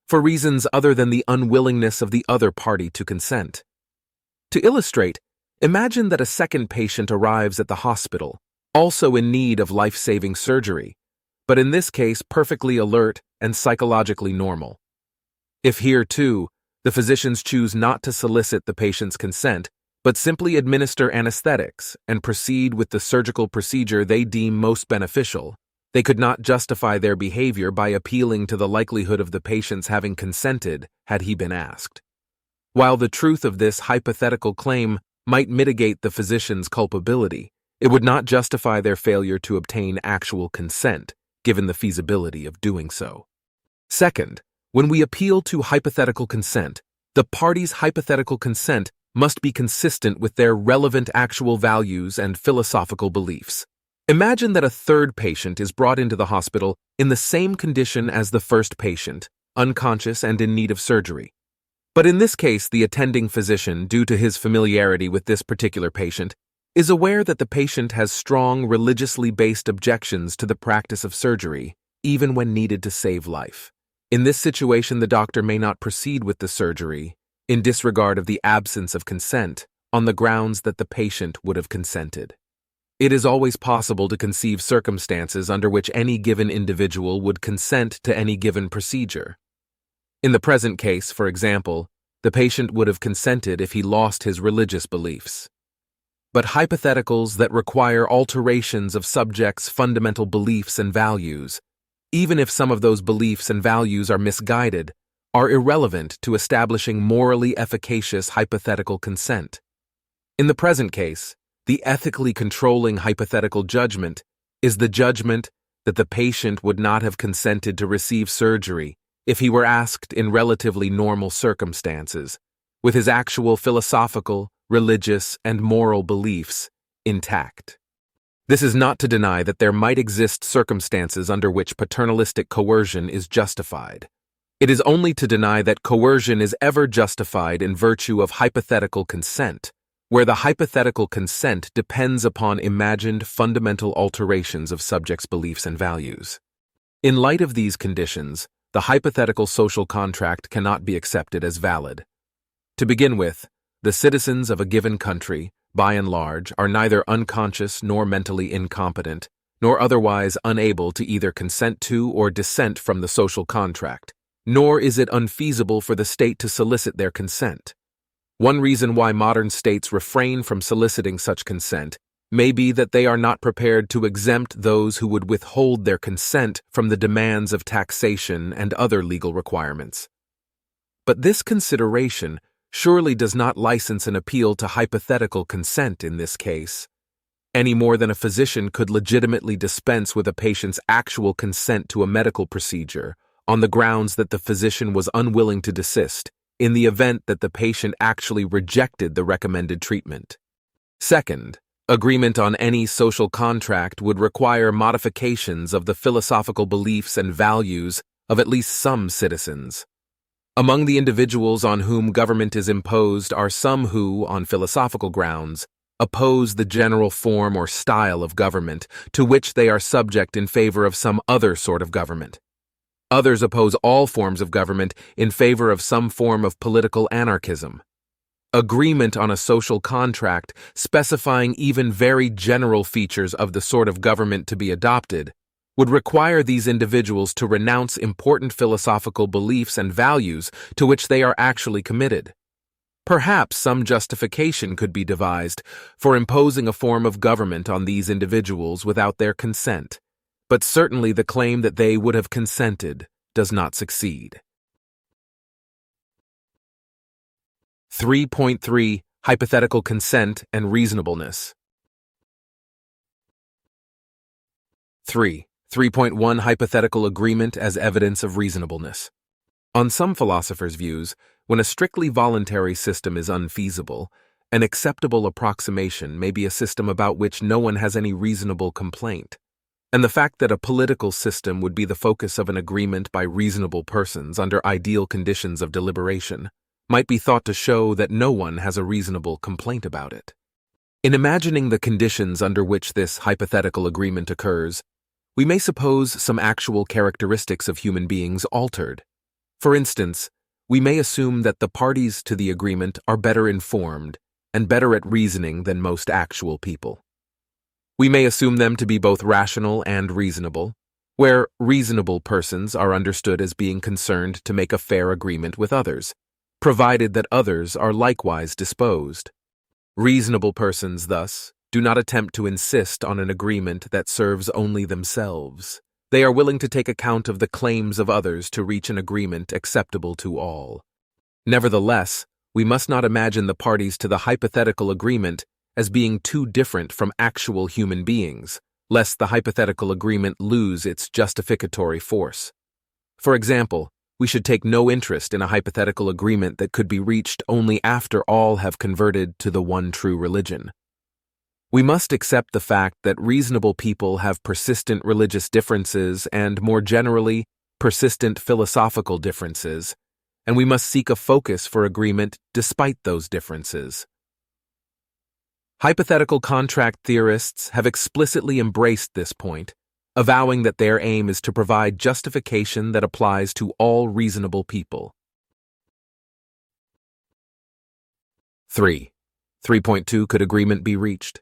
for reasons other than the unwillingness of the other party to consent. To illustrate, imagine that a second patient arrives at the hospital, also in need of life-saving surgery, but in this case perfectly alert and psychologically normal. If here, too, the physicians choose not to solicit the patient's consent, but simply administer anesthetics and proceed with the surgical procedure they deem most beneficial, they could not justify their behavior by appealing to the likelihood of the patient's having consented had he been asked. While the truth of this hypothetical claim might mitigate the physician's culpability, it would not justify their failure to obtain actual consent, given the feasibility of doing so. Second, when we appeal to hypothetical consent, the party's hypothetical consent must be consistent with their relevant actual values and philosophical beliefs. Imagine that a third patient is brought into the hospital in the same condition as the first patient, unconscious and in need of surgery. But in this case, the attending physician, due to his familiarity with this particular patient, is aware that the patient has strong religiously based objections to the practice of surgery, even when needed to save life. In this situation, the doctor may not proceed with the surgery, in disregard of the absence of consent, on the grounds that the patient would have consented. It is always possible to conceive circumstances under which any given individual would consent to any given procedure. In the present case, for example, the patient would have consented if he lost his religious beliefs. But hypotheticals that require alterations of subjects' fundamental beliefs and values, even if some of those beliefs and values are misguided, are irrelevant to establishing morally efficacious hypothetical consent. In the present case, the ethically controlling hypothetical judgment is the judgment that the patient would not have consented to receive surgery if he were asked in relatively normal circumstances, with his actual philosophical, religious, and moral beliefs intact. This is not to deny that there might exist circumstances under which paternalistic coercion is justified. It is only to deny that coercion is ever justified in virtue of hypothetical consent, where the hypothetical consent depends upon imagined fundamental alterations of subjects' beliefs and values. In light of these conditions, the hypothetical social contract cannot be accepted as valid. To begin with, the citizens of a given country, by and large, are neither unconscious nor mentally incompetent, nor otherwise unable to either consent to or dissent from the social contract, nor is it unfeasible for the state to solicit their consent. One reason why modern states refrain from soliciting such consent may be that they are not prepared to exempt those who would withhold their consent from the demands of taxation and other legal requirements. But this consideration surely does not license an appeal to hypothetical consent in this case, any more than a physician could legitimately dispense with a patient's actual consent to a medical procedure on the grounds that the physician was unwilling to desist in the event that the patient actually rejected the recommended treatment. Second, agreement on any social contract would require modifications of the philosophical beliefs and values of at least some citizens. Among the individuals on whom government is imposed are some who, on philosophical grounds, oppose the general form or style of government to which they are subject in favor of some other sort of government. Others oppose all forms of government in favor of some form of political anarchism. Agreement on a social contract specifying even very general features of the sort of government to be adopted would require these individuals to renounce important philosophical beliefs and values to which they are actually committed. Perhaps some justification could be devised for imposing a form of government on these individuals without their consent, but certainly the claim that they would have consented does not succeed. 3.3 Hypothetical consent and reasonableness. 3.1 Hypothetical agreement as evidence of reasonableness. On some philosophers' views, when a strictly voluntary system is unfeasible, an acceptable approximation may be a system about which no one has any reasonable complaint, and the fact that a political system would be the focus of an agreement by reasonable persons under ideal conditions of deliberation might be thought to show that no one has a reasonable complaint about it. In imagining the conditions under which this hypothetical agreement occurs, we may suppose some actual characteristics of human beings altered. For instance, we may assume that the parties to the agreement are better informed and better at reasoning than most actual people. We may assume them to be both rational and reasonable, where reasonable persons are understood as being concerned to make a fair agreement with others, provided that others are likewise disposed. Reasonable persons, thus, do not attempt to insist on an agreement that serves only themselves. They are willing to take account of the claims of others to reach an agreement acceptable to all. Nevertheless, we must not imagine the parties to the hypothetical agreement as being too different from actual human beings, lest the hypothetical agreement lose its justificatory force. For example, we should take no interest in a hypothetical agreement that could be reached only after all have converted to the one true religion. We must accept the fact that reasonable people have persistent religious differences and, more generally, persistent philosophical differences, and we must seek a focus for agreement despite those differences. Hypothetical contract theorists have explicitly embraced this point, avowing that their aim is to provide justification that applies to all reasonable people. 3.2 Could agreement be reached?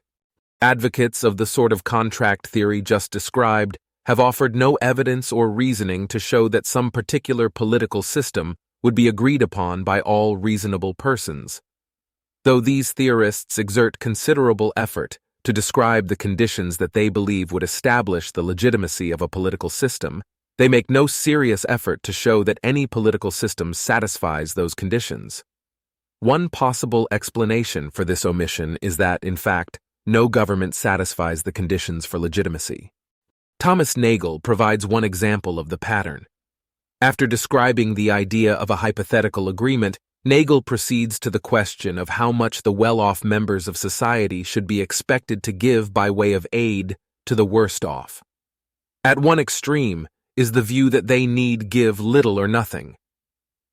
Advocates of the sort of contract theory just described have offered no evidence or reasoning to show that some particular political system would be agreed upon by all reasonable persons. Though these theorists exert considerable effort to describe the conditions that they believe would establish the legitimacy of a political system, they make no serious effort to show that any political system satisfies those conditions. One possible explanation for this omission is that, in fact, no government satisfies the conditions for legitimacy. Thomas Nagel provides one example of the pattern. After describing the idea of a hypothetical agreement, Nagel proceeds to the question of how much the well-off members of society should be expected to give by way of aid to the worst off. At one extreme is the view that they need give little or nothing.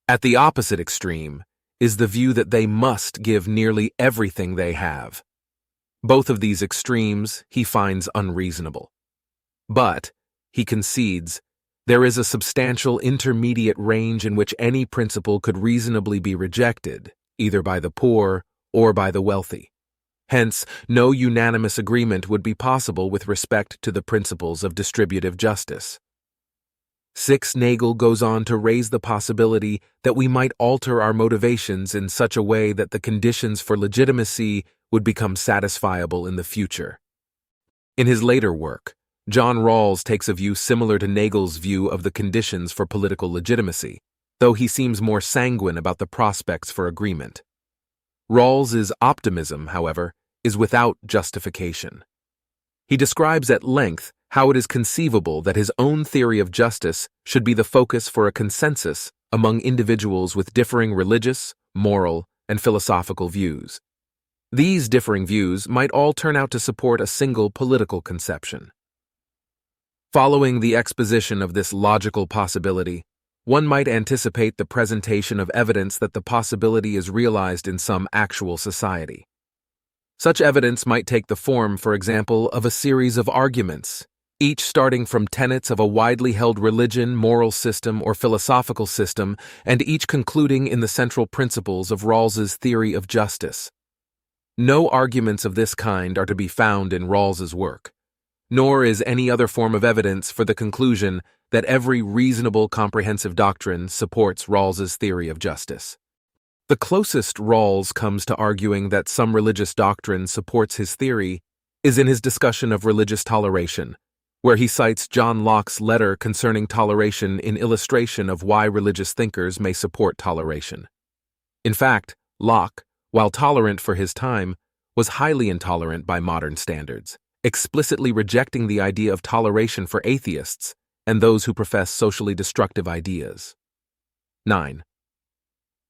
At the opposite extreme is the view that they must give nearly everything they have. Both of these extremes he finds unreasonable. But, he concedes, there is a substantial intermediate range in which any principle could reasonably be rejected, either by the poor or by the wealthy. Hence, no unanimous agreement would be possible with respect to the principles of distributive justice. 6. Nagel goes on to raise the possibility that we might alter our motivations in such a way that the conditions for legitimacy would become satisfiable in the future. In his later work, John Rawls takes a view similar to Nagel's view of the conditions for political legitimacy, though he seems more sanguine about the prospects for agreement. Rawls's optimism, however, is without justification. He describes at length how it is conceivable that his own theory of justice should be the focus for a consensus among individuals with differing religious, moral, and philosophical views. These differing views might all turn out to support a single political conception. Following the exposition of this logical possibility, one might anticipate the presentation of evidence that the possibility is realized in some actual society. Such evidence might take the form, for example, of a series of arguments, each starting from tenets of a widely held religion, moral system, or philosophical system, and each concluding in the central principles of Rawls's theory of justice. No arguments of this kind are to be found in Rawls's work, nor is any other form of evidence for the conclusion that every reasonable comprehensive doctrine supports Rawls's theory of justice. The closest Rawls comes to arguing that some religious doctrine supports his theory is in his discussion of religious toleration, where he cites John Locke's letter concerning toleration in illustration of why religious thinkers may support toleration. In fact, Locke, while tolerant for his time, was highly intolerant by modern standards, explicitly rejecting the idea of toleration for atheists and those who profess socially destructive ideas. 9.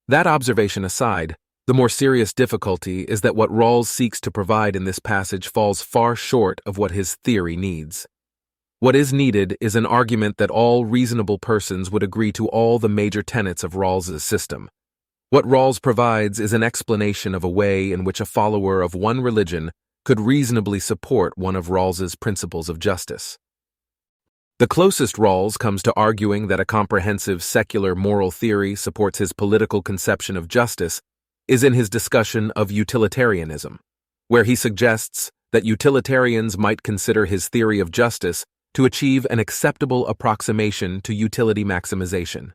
That observation aside, the more serious difficulty is that what Rawls seeks to provide in this passage falls far short of what his theory needs. What is needed is an argument that all reasonable persons would agree to all the major tenets of Rawls's system. What Rawls provides is an explanation of a way in which a follower of one religion could reasonably support one of Rawls's principles of justice. The closest Rawls comes to arguing that a comprehensive secular moral theory supports his political conception of justice is in his discussion of utilitarianism, where he suggests that utilitarians might consider his theory of justice to achieve an acceptable approximation to utility maximization.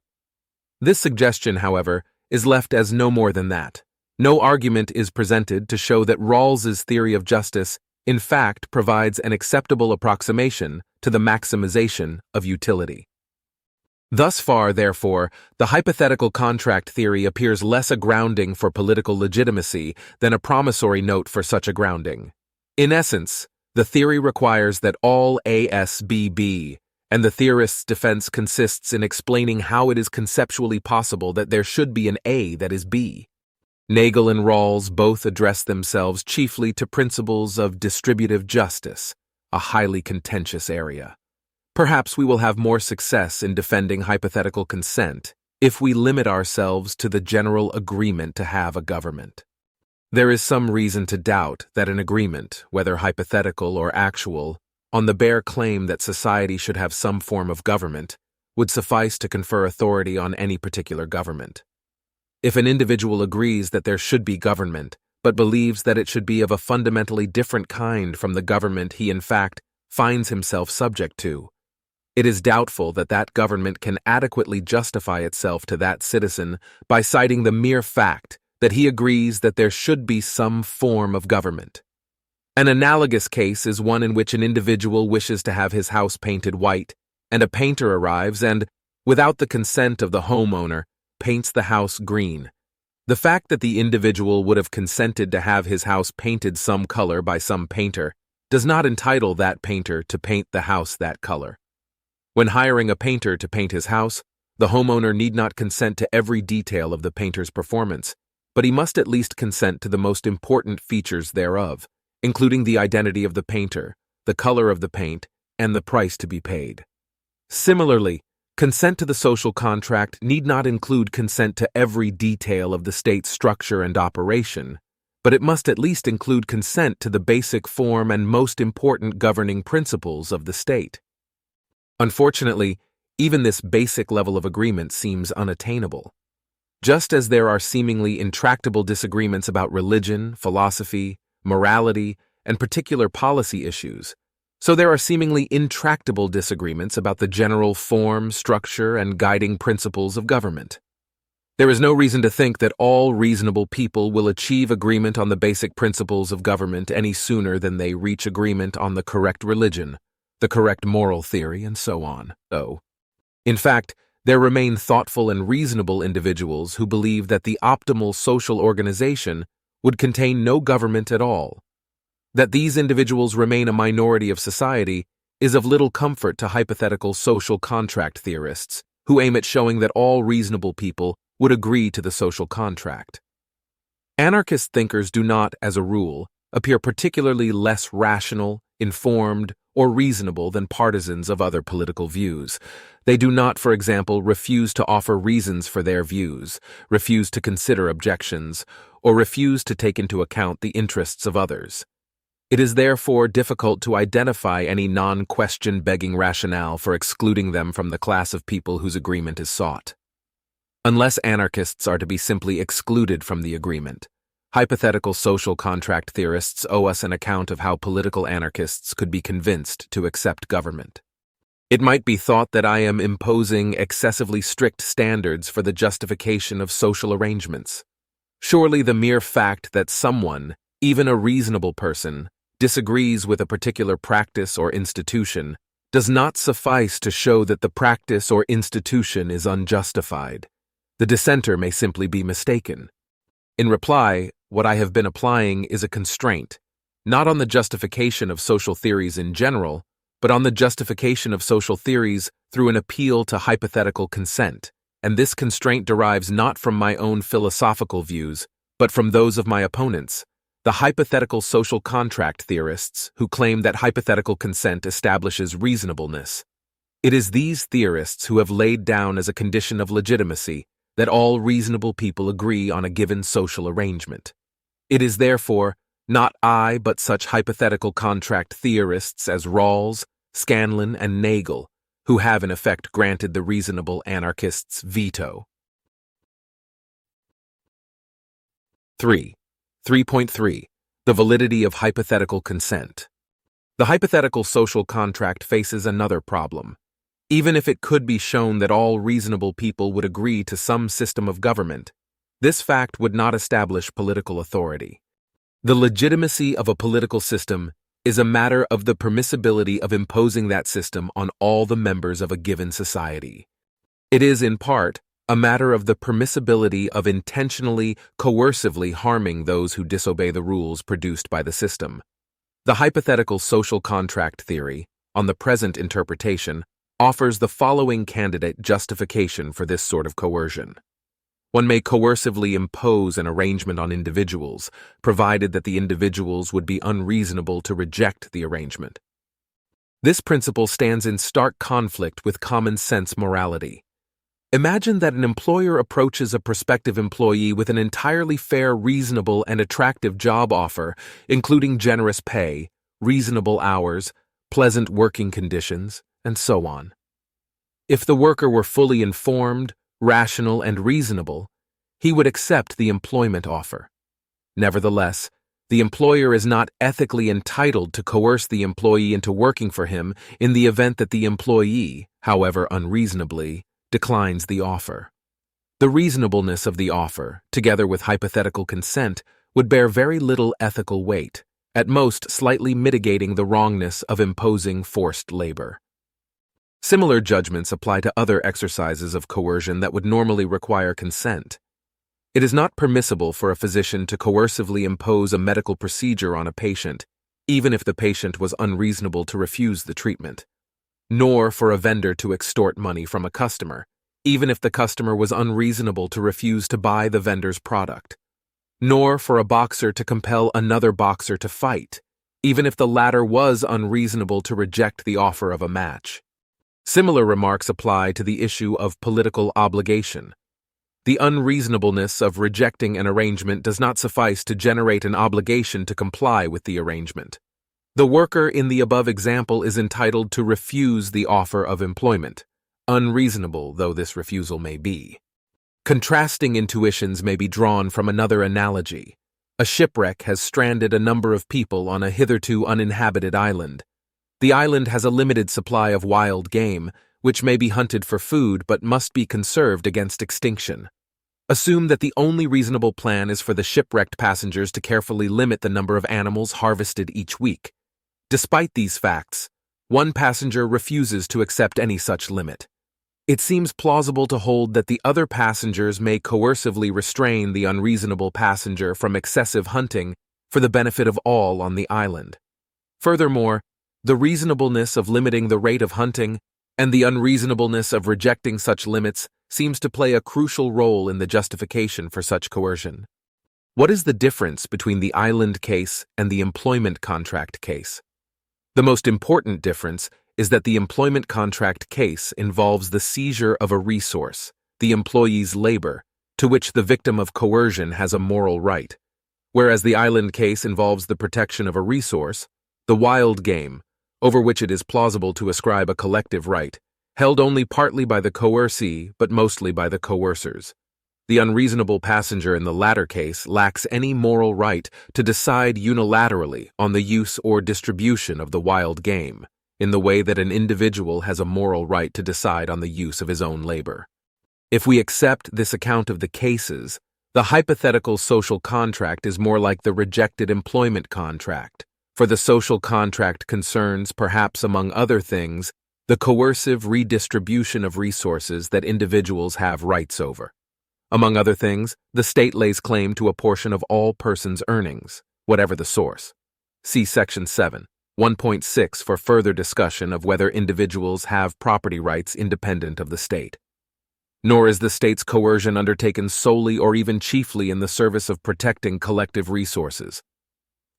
This suggestion, however, is left as no more than that. No argument is presented to show that Rawls's theory of justice in fact provides an acceptable approximation to the maximization of utility. Thus far, therefore, the hypothetical contract theory appears less a grounding for political legitimacy than a promissory note for such a grounding. In essence, the theory requires that all AS be B, and the theorist's defense consists in explaining how it is conceptually possible that there should be an A that is B. Nagel and Rawls both address themselves chiefly to principles of distributive justice, a highly contentious area. Perhaps we will have more success in defending hypothetical consent if we limit ourselves to the general agreement to have a government. There is some reason to doubt that an agreement, whether hypothetical or actual, on the bare claim that society should have some form of government, would suffice to confer authority on any particular government. If an individual agrees that there should be government, but believes that it should be of a fundamentally different kind from the government he in fact finds himself subject to, it is doubtful that that government can adequately justify itself to that citizen by citing the mere fact that he agrees that there should be some form of government. An analogous case is one in which an individual wishes to have his house painted white, and a painter arrives and, without the consent of the homeowner, paints the house green. The fact that the individual would have consented to have his house painted some color by some painter does not entitle that painter to paint the house that color. When hiring a painter to paint his house, The homeowner need not consent to every detail of the painter's performance, but he must at least consent to the most important features thereof, including the identity of the painter, the color of the paint, and the price to be paid. Similarly, consent to the social contract need not include consent to every detail of the state's structure and operation, but it must at least include consent to the basic form and most important governing principles of the state. Unfortunately, even this basic level of agreement seems unattainable. Just as there are seemingly intractable disagreements about religion, philosophy, morality, and particular policy issues, so there are seemingly intractable disagreements about the general form, structure, and guiding principles of government. There is no reason to think that all reasonable people will achieve agreement on the basic principles of government any sooner than they reach agreement on the correct religion, the correct moral theory, and so on. In fact, there remain thoughtful and reasonable individuals who believe that the optimal social organization would contain no government at all. That these individuals remain a minority of society is of little comfort to hypothetical social contract theorists who aim at showing that all reasonable people would agree to the social contract. Anarchist thinkers do not, as a rule, appear particularly less rational, informed, or reasonable than partisans of other political views. They do not, for example, refuse to offer reasons for their views, refuse to consider objections, or refuse to take into account the interests of others. It is therefore difficult to identify any non-question-begging rationale for excluding them from the class of people whose agreement is sought. Unless anarchists are to be simply excluded from the agreement, hypothetical social contract theorists owe us an account of how political anarchists could be convinced to accept government. It might be thought that I am imposing excessively strict standards for the justification of social arrangements. Surely the mere fact that someone, even a reasonable person, disagrees with a particular practice or institution does not suffice to show that the practice or institution is unjustified. The dissenter may simply be mistaken. In reply, what I have been applying is a constraint, not on the justification of social theories in general, but on the justification of social theories through an appeal to hypothetical consent, and this constraint derives not from my own philosophical views, but from those of my opponents, the hypothetical social contract theorists who claim that hypothetical consent establishes reasonableness. It is these theorists who have laid down as a condition of legitimacy that all reasonable people agree on a given social arrangement. It is therefore not I, but such hypothetical contract theorists as Rawls, Scanlon, and Nagel who have in effect granted the reasonable anarchists' veto. 3.3. The validity of hypothetical consent. The hypothetical social contract faces another problem. Even if it could be shown that all reasonable people would agree to some system of government, this fact would not establish political authority. The legitimacy of a political system is a matter of the permissibility of imposing that system on all the members of a given society. It is, in part, a matter of the permissibility of intentionally, coercively harming those who disobey the rules produced by the system. The hypothetical social contract theory, on the present interpretation, offers the following candidate justification for this sort of coercion. One may coercively impose an arrangement on individuals, provided that the individuals would be unreasonable to reject the arrangement. This principle stands in stark conflict with common sense morality. Imagine that an employer approaches a prospective employee with an entirely fair, reasonable, and attractive job offer, including generous pay, reasonable hours, pleasant working conditions, and so on. If the worker were fully informed, rational, and reasonable, he would accept the employment offer. Nevertheless, the employer is not ethically entitled to coerce the employee into working for him in the event that the employee, however unreasonably, declines the offer. The reasonableness of the offer, together with hypothetical consent, would bear very little ethical weight, at most slightly mitigating the wrongness of imposing forced labor. Similar judgments apply to other exercises of coercion that would normally require consent. It is not permissible for a physician to coercively impose a medical procedure on a patient, even if the patient was unreasonable to refuse the treatment, nor for a vendor to extort money from a customer, even if the customer was unreasonable to refuse to buy the vendor's product, nor for a boxer to compel another boxer to fight, even if the latter was unreasonable to reject the offer of a match. Similar remarks apply to the issue of political obligation. The unreasonableness of rejecting an arrangement does not suffice to generate an obligation to comply with the arrangement. The worker in the above example is entitled to refuse the offer of employment, unreasonable though this refusal may be. Contrasting intuitions may be drawn from another analogy. A shipwreck has stranded a number of people on a hitherto uninhabited island. The island has a limited supply of wild game, which may be hunted for food but must be conserved against extinction. Assume that the only reasonable plan is for the shipwrecked passengers to carefully limit the number of animals harvested each week. Despite these facts, one passenger refuses to accept any such limit. It seems plausible to hold that the other passengers may coercively restrain the unreasonable passenger from excessive hunting for the benefit of all on the island. Furthermore, the reasonableness of limiting the rate of hunting and the unreasonableness of rejecting such limits seems to play a crucial role in the justification for such coercion. What is the difference between the island case and the employment contract case? The most important difference is that the employment contract case involves the seizure of a resource, the employee's labor, to which the victim of coercion has a moral right, whereas the island case involves the protection of a resource, the wild game, over which it is plausible to ascribe a collective right, held only partly by the coercee but mostly by the coercers. The unreasonable passenger in the latter case lacks any moral right to decide unilaterally on the use or distribution of the wild game, in the way that an individual has a moral right to decide on the use of his own labor. If we accept this account of the cases, the hypothetical social contract is more like the rejected employment contract, for the social contract concerns, perhaps among other things, the coercive redistribution of resources that individuals have rights over. Among other things, the state lays claim to a portion of all persons' earnings, whatever the source. See Section 7, 1.6 for further discussion of whether individuals have property rights independent of the state. Nor is the state's coercion undertaken solely or even chiefly in the service of protecting collective resources.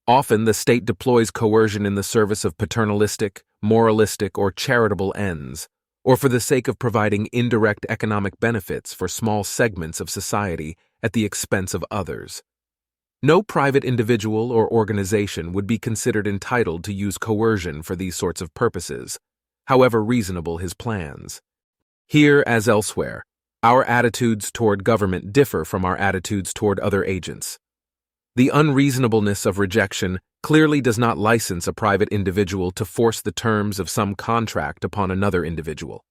Often the state deploys coercion in the service of paternalistic, moralistic, or charitable ends, or for the sake of providing indirect economic benefits for small segments of society at the expense of others. No private individual or organization would be considered entitled to use coercion for these sorts of purposes, however reasonable his plans. Here, as elsewhere, our attitudes toward government differ from our attitudes toward other agents. The unreasonableness of rejection clearly does not license a private individual to force the terms of some contract upon another individual.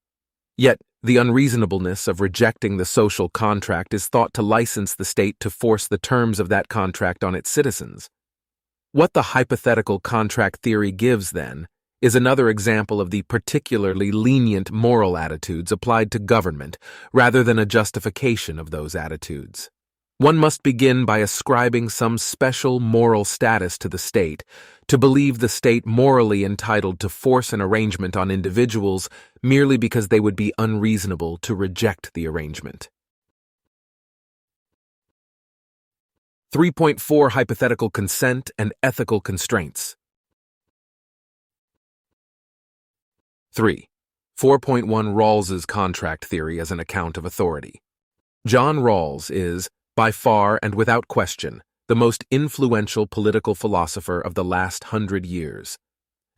Yet, the unreasonableness of rejecting the social contract is thought to license the state to force the terms of that contract on its citizens. What the hypothetical contract theory gives, then, is another example of the particularly lenient moral attitudes applied to government rather than a justification of those attitudes. One must begin by ascribing some special moral status to the state, to believe the state morally entitled to force an arrangement on individuals merely because they would be unreasonable to reject the arrangement. 3.4 Hypothetical consent and ethical constraints. 3. 4.1 Rawls's contract theory as an account of authority. John Rawls is, by far and without question, the most influential political philosopher of the last 100 years.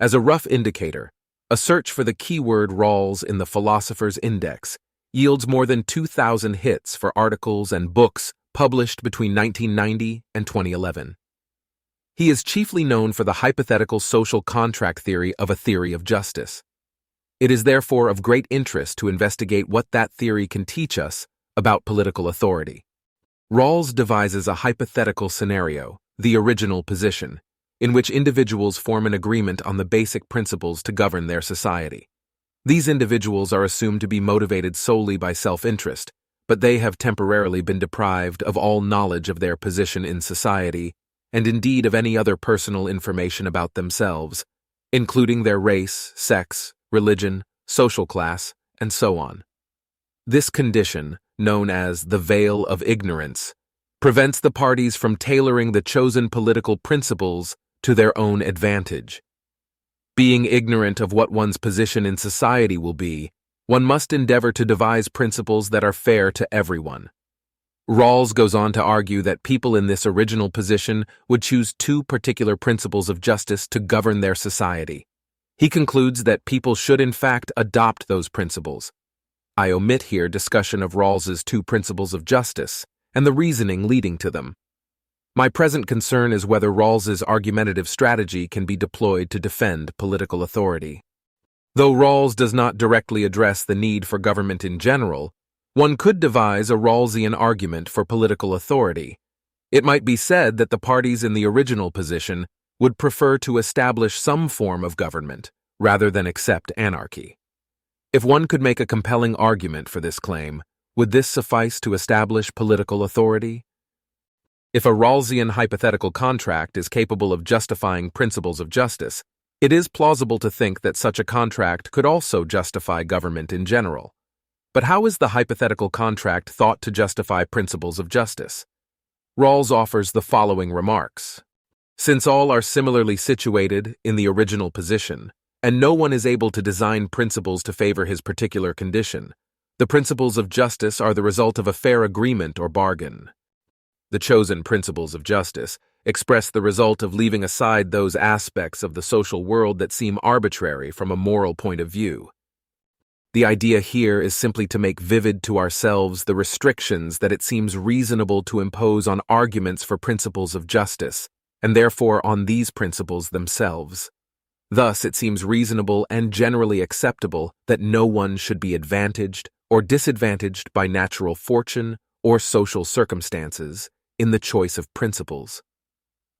As a rough indicator, a search for the keyword Rawls in the Philosopher's Index yields more than 2,000 hits for articles and books published between 1990 and 2011. He is chiefly known for the hypothetical social contract theory of a theory of justice. It is therefore of great interest to investigate what that theory can teach us about political authority. Rawls devises a hypothetical scenario, the original position, in which individuals form an agreement on the basic principles to govern their society. These individuals are assumed to be motivated solely by self-interest, but they have temporarily been deprived of all knowledge of their position in society, and indeed of any other personal information about themselves, including their race, sex, religion, social class, and so on. This condition, known as the veil of ignorance, prevents the parties from tailoring the chosen political principles to their own advantage. Being ignorant of what one's position in society will be, one must endeavor to devise principles that are fair to everyone. Rawls goes on to argue that people in this original position would choose two particular principles of justice to govern their society. He concludes that people should in fact adopt those principles. I omit here discussion of Rawls's two principles of justice and the reasoning leading to them. My present concern is whether Rawls's argumentative strategy can be deployed to defend political authority. Though Rawls does not directly address the need for government in general, one could devise a Rawlsian argument for political authority. It might be said that the parties in the original position would prefer to establish some form of government rather than accept anarchy. If one could make a compelling argument for this claim, would this suffice to establish political authority? If a Rawlsian hypothetical contract is capable of justifying principles of justice, it is plausible to think that such a contract could also justify government in general. But how is the hypothetical contract thought to justify principles of justice? Rawls offers the following remarks. Since all are similarly situated in the original position, and no one is able to design principles to favor his particular condition, the principles of justice are the result of a fair agreement or bargain. The chosen principles of justice express the result of leaving aside those aspects of the social world that seem arbitrary from a moral point of view. The idea here is simply to make vivid to ourselves the restrictions that it seems reasonable to impose on arguments for principles of justice, and therefore on these principles themselves. Thus, it seems reasonable and generally acceptable that no one should be advantaged or disadvantaged by natural fortune or social circumstances in the choice of principles.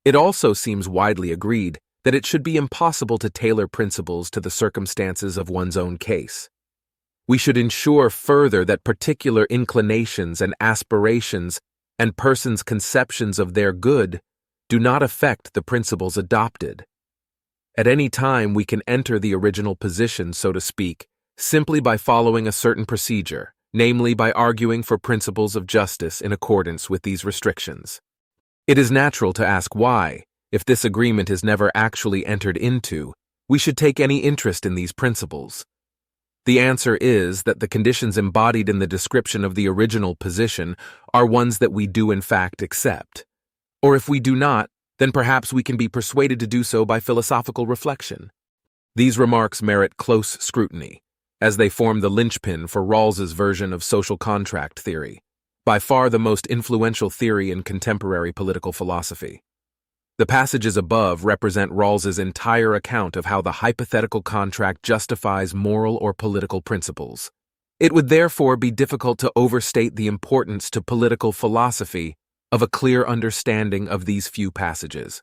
It also seems widely agreed that it should be impossible to tailor principles to the circumstances of one's own case. We should ensure further that particular inclinations and aspirations and persons' conceptions of their good do not affect the principles adopted. At any time we can enter the original position, so to speak, simply by following a certain procedure, namely by arguing for principles of justice in accordance with these restrictions. It is natural to ask why, if this agreement is never actually entered into, we should take any interest in these principles. The answer is that the conditions embodied in the description of the original position are ones that we do in fact accept. Or if we do not, then perhaps we can be persuaded to do so by philosophical reflection. These remarks merit close scrutiny, as they form the linchpin for Rawls's version of social contract theory, by far the most influential theory in contemporary political philosophy. The passages above represent Rawls's entire account of how the hypothetical contract justifies moral or political principles. It would therefore be difficult to overstate the importance to political philosophy of a clear understanding of these few passages.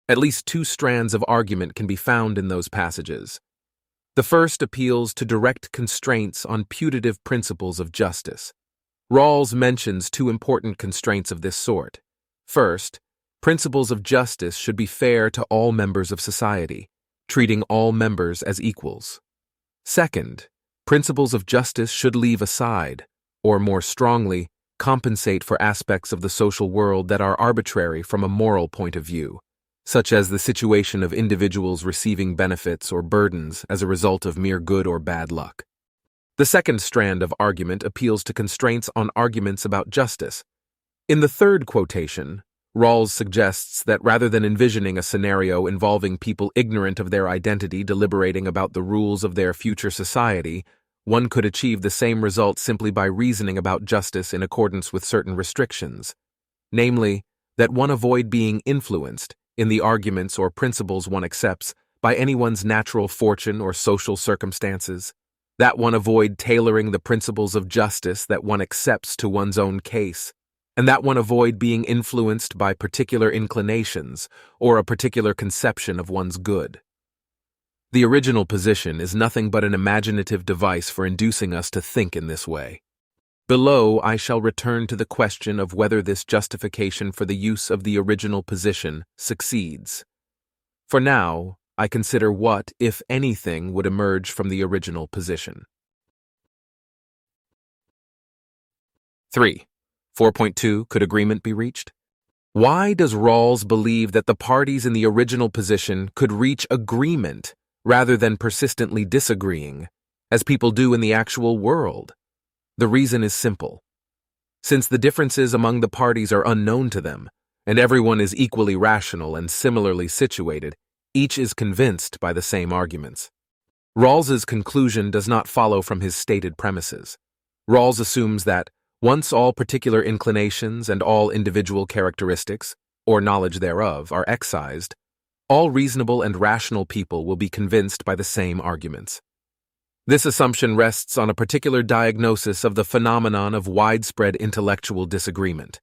At least two strands of argument can be found in those passages. The first appeals to direct constraints on putative principles of justice. Rawls mentions two important constraints of this sort. First, principles of justice should be fair to all members of society, treating all members as equals. Second, principles of justice should leave aside, or more strongly, compensate for aspects of the social world that are arbitrary from a moral point of view, such as the situation of individuals receiving benefits or burdens as a result of mere good or bad luck. The second strand of argument appeals to constraints on arguments about justice. In the third quotation, Rawls suggests that rather than envisioning a scenario involving people ignorant of their identity deliberating about the rules of their future society, one could achieve the same result simply by reasoning about justice in accordance with certain restrictions, namely, that one avoid being influenced in the arguments or principles one accepts by anyone's natural fortune or social circumstances, that one avoid tailoring the principles of justice that one accepts to one's own case, and that one avoid being influenced by particular inclinations or a particular conception of one's good. The original position is nothing but an imaginative device for inducing us to think in this way. Below, I shall return to the question of whether this justification for the use of the original position succeeds. For now, I consider what, if anything, would emerge from the original position. 3. 4.2. Could agreement be reached? Why does Rawls believe that the parties in the original position could reach agreement rather than persistently disagreeing, as people do in the actual world? The reason is simple. Since the differences among the parties are unknown to them, and everyone is equally rational and similarly situated, each is convinced by the same arguments. Rawls's conclusion does not follow from his stated premises. Rawls assumes that once all particular inclinations and all individual characteristics, or knowledge thereof, are excised, all reasonable and rational people will be convinced by the same arguments. This assumption rests on a particular diagnosis of the phenomenon of widespread intellectual disagreement,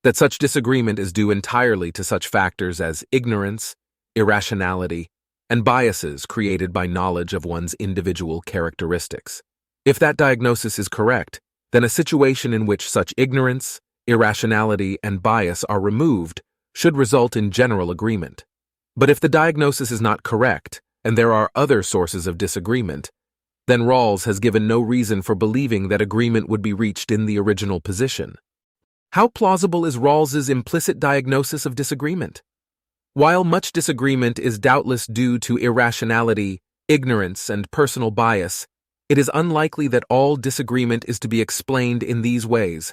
that such disagreement is due entirely to such factors as ignorance, irrationality, and biases created by knowledge of one's individual characteristics. If that diagnosis is correct, then a situation in which such ignorance, irrationality, and bias are removed should result in general agreement. But if the diagnosis is not correct, and there are other sources of disagreement, then Rawls has given no reason for believing that agreement would be reached in the original position. How plausible is Rawls's implicit diagnosis of disagreement? While much disagreement is doubtless due to irrationality, ignorance, and personal bias, it is unlikely that all disagreement is to be explained in these ways.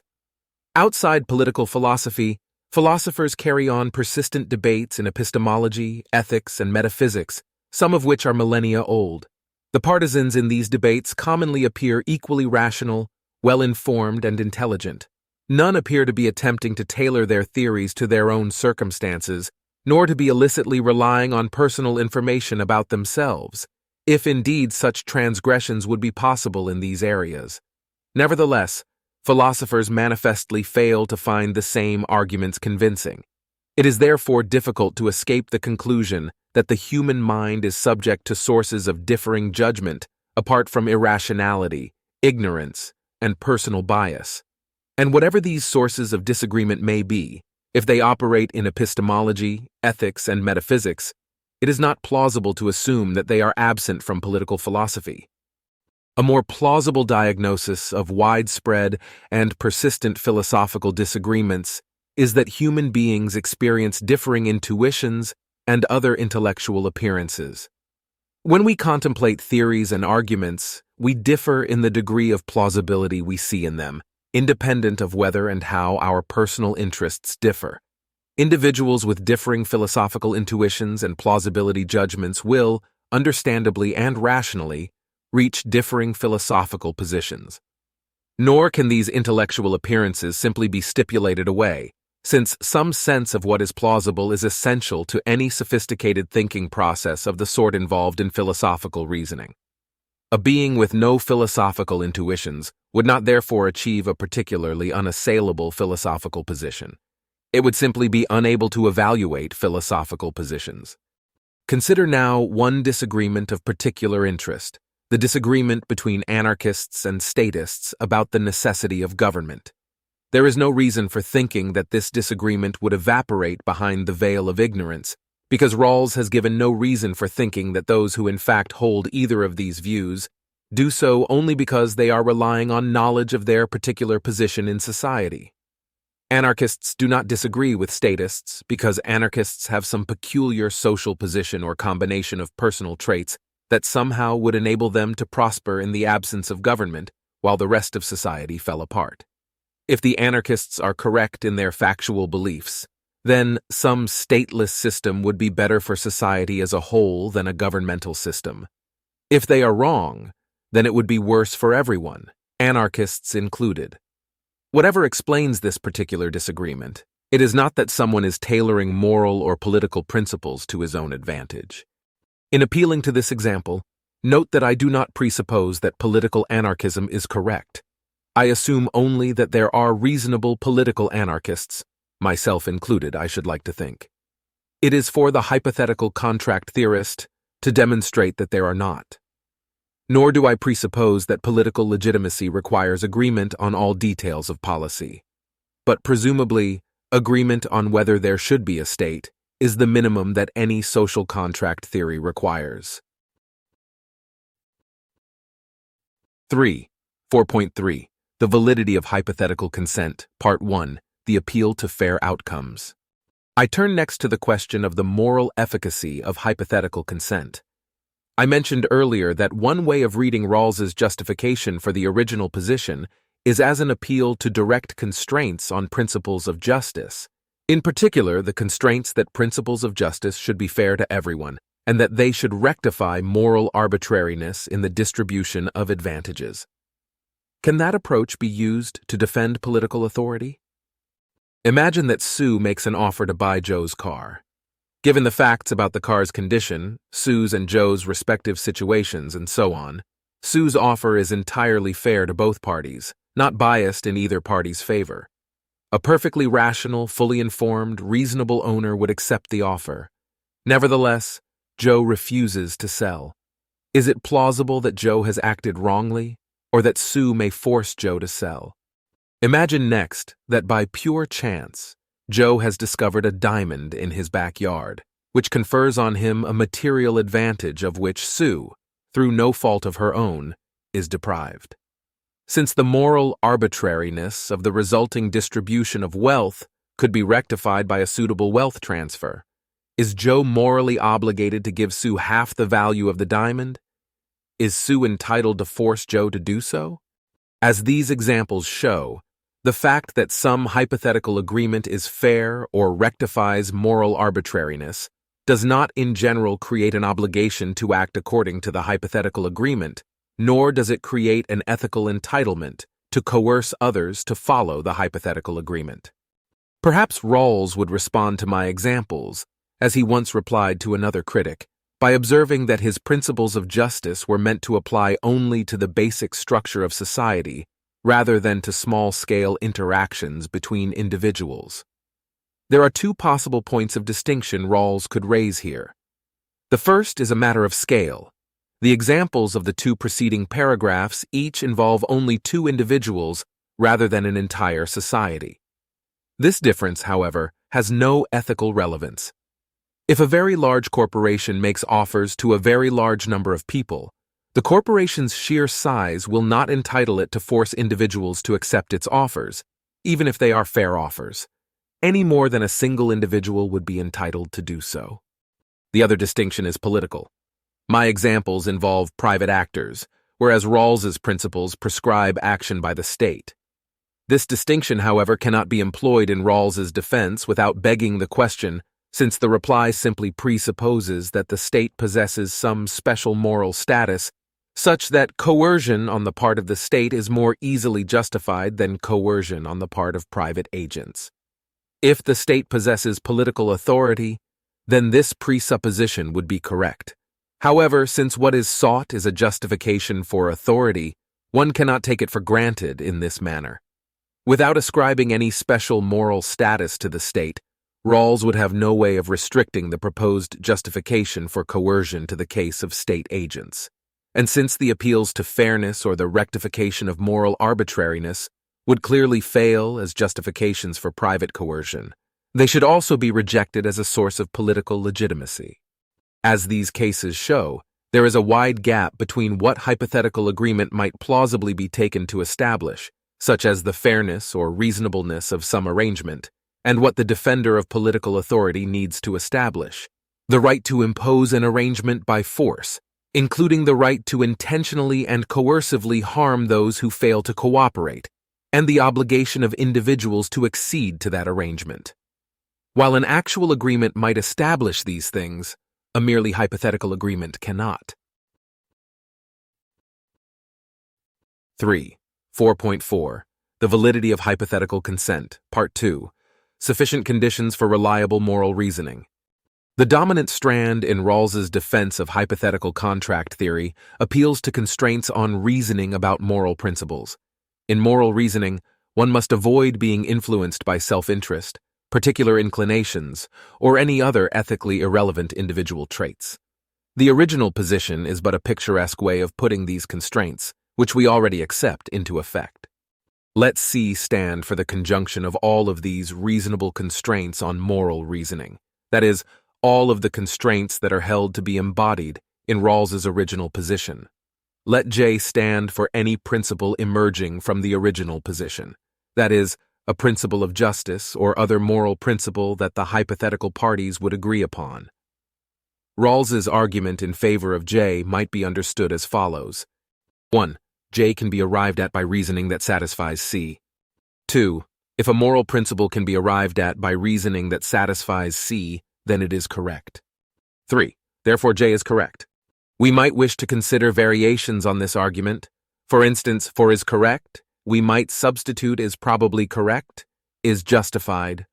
Outside political philosophy, philosophers carry on persistent debates in epistemology, ethics, and metaphysics, some of which are millennia old. The partisans in these debates commonly appear equally rational, well-informed, and intelligent. None appear to be attempting to tailor their theories to their own circumstances, nor to be illicitly relying on personal information about themselves, if indeed such transgressions would be possible in these areas. Nevertheless, philosophers manifestly fail to find the same arguments convincing. It is therefore difficult to escape the conclusion that the human mind is subject to sources of differing judgment apart from irrationality, ignorance, and personal bias. And whatever these sources of disagreement may be, if they operate in epistemology, ethics, and metaphysics, it is not plausible to assume that they are absent from political philosophy. A more plausible diagnosis of widespread and persistent philosophical disagreements is that human beings experience differing intuitions and other intellectual appearances. When we contemplate theories and arguments, we differ in the degree of plausibility we see in them, independent of whether and how our personal interests differ. Individuals with differing philosophical intuitions and plausibility judgments will, understandably and rationally, reach differing philosophical positions. Nor can these intellectual appearances simply be stipulated away, since some sense of what is plausible is essential to any sophisticated thinking process of the sort involved in philosophical reasoning. A being with no philosophical intuitions would not therefore achieve a particularly unassailable philosophical position. It would simply be unable to evaluate philosophical positions. Consider now one disagreement of particular interest, the disagreement between anarchists and statists about the necessity of government. There is no reason for thinking that this disagreement would evaporate behind the veil of ignorance, because Rawls has given no reason for thinking that those who in fact hold either of these views do so only because they are relying on knowledge of their particular position in society. Anarchists do not disagree with statists because anarchists have some peculiar social position or combination of personal traits that somehow would enable them to prosper in the absence of government while the rest of society fell apart. If the anarchists are correct in their factual beliefs, then some stateless system would be better for society as a whole than a governmental system. If they are wrong, then it would be worse for everyone, anarchists included. Whatever explains this particular disagreement, it is not that someone is tailoring moral or political principles to his own advantage. In appealing to this example, note that I do not presuppose that political anarchism is correct. I assume only that there are reasonable political anarchists, myself included, I should like to think. It is for the hypothetical contract theorist to demonstrate that there are not. Nor do I presuppose that political legitimacy requires agreement on all details of policy. But presumably, agreement on whether there should be a state is the minimum that any social contract theory requires. 4.3. The Validity of Hypothetical Consent, Part 1, The Appeal to Fair Outcomes. I turn next to the question of the moral efficacy of hypothetical consent. I mentioned earlier that one way of reading Rawls's justification for the original position is as an appeal to direct constraints on principles of justice. In particular, the constraints that principles of justice should be fair to everyone, and that they should rectify moral arbitrariness in the distribution of advantages. Can that approach be used to defend political authority? Imagine that Sue makes an offer to buy Joe's car. Given the facts about the car's condition, Sue's and Joe's respective situations, and so on, Sue's offer is entirely fair to both parties, not biased in either party's favor. A perfectly rational, fully informed, reasonable owner would accept the offer. Nevertheless, Joe refuses to sell. Is it plausible that Joe has acted wrongly, or that Sue may force Joe to sell? Imagine next that by pure chance, Joe has discovered a diamond in his backyard, which confers on him a material advantage of which Sue, through no fault of her own, is deprived. Since the moral arbitrariness of the resulting distribution of wealth could be rectified by a suitable wealth transfer, is Joe morally obligated to give Sue half the value of the diamond? Is Sue entitled to force Joe to do so? As these examples show, the fact that some hypothetical agreement is fair or rectifies moral arbitrariness does not in general create an obligation to act according to the hypothetical agreement, nor does it create an ethical entitlement to coerce others to follow the hypothetical agreement. Perhaps Rawls would respond to my examples, as he once replied to another critic, by observing that his principles of justice were meant to apply only to the basic structure of society, rather than to small-scale interactions between individuals. There are two possible points of distinction Rawls could raise here. The first is a matter of scale. The examples of the two preceding paragraphs each involve only two individuals rather than an entire society. This difference, however, has no ethical relevance. If a very large corporation makes offers to a very large number of people, the corporation's sheer size will not entitle it to force individuals to accept its offers, even if they are fair offers, any more than a single individual would be entitled to do so. The other distinction is political. My examples involve private actors, whereas Rawls's principles prescribe action by the state. This distinction, however, cannot be employed in Rawls's defense without begging the question, since the reply simply presupposes that the state possesses some special moral status such that coercion on the part of the state is more easily justified than coercion on the part of private agents. If the state possesses political authority, then this presupposition would be correct. However, since what is sought is a justification for authority, one cannot take it for granted in this manner. Without ascribing any special moral status to the state, Rawls would have no way of restricting the proposed justification for coercion to the case of state agents. And since the appeals to fairness or the rectification of moral arbitrariness would clearly fail as justifications for private coercion, they should also be rejected as a source of political legitimacy. As these cases show, there is a wide gap between what hypothetical agreement might plausibly be taken to establish, such as the fairness or reasonableness of some arrangement, and what the defender of political authority needs to establish: the right to impose an arrangement by force, including the right to intentionally and coercively harm those who fail to cooperate, and the obligation of individuals to accede to that arrangement. While an actual agreement might establish these things, a merely hypothetical agreement cannot. 4.4 The Validity of Hypothetical Consent, Part 2 Sufficient Conditions for Reliable Moral Reasoning. The dominant strand in Rawls's defense of hypothetical contract theory appeals to constraints on reasoning about moral principles. In moral reasoning, one must avoid being influenced by self-interest, particular inclinations, or any other ethically irrelevant individual traits. The original position is but a picturesque way of putting these constraints, which we already accept, into effect. Let C stand for the conjunction of all of these reasonable constraints on moral reasoning, that is, all of the constraints that are held to be embodied in Rawls's original position. Let J stand for any principle emerging from the original position, that is, a principle of justice or other moral principle that the hypothetical parties would agree upon. Rawls's argument in favor of J might be understood as follows. 1. J can be arrived at by reasoning that satisfies C. 2. If a moral principle can be arrived at by reasoning that satisfies C, then it is correct. 3. Therefore, J is correct. We might wish to consider variations on this argument. For instance, for is correct, we might substitute is probably correct, is justified,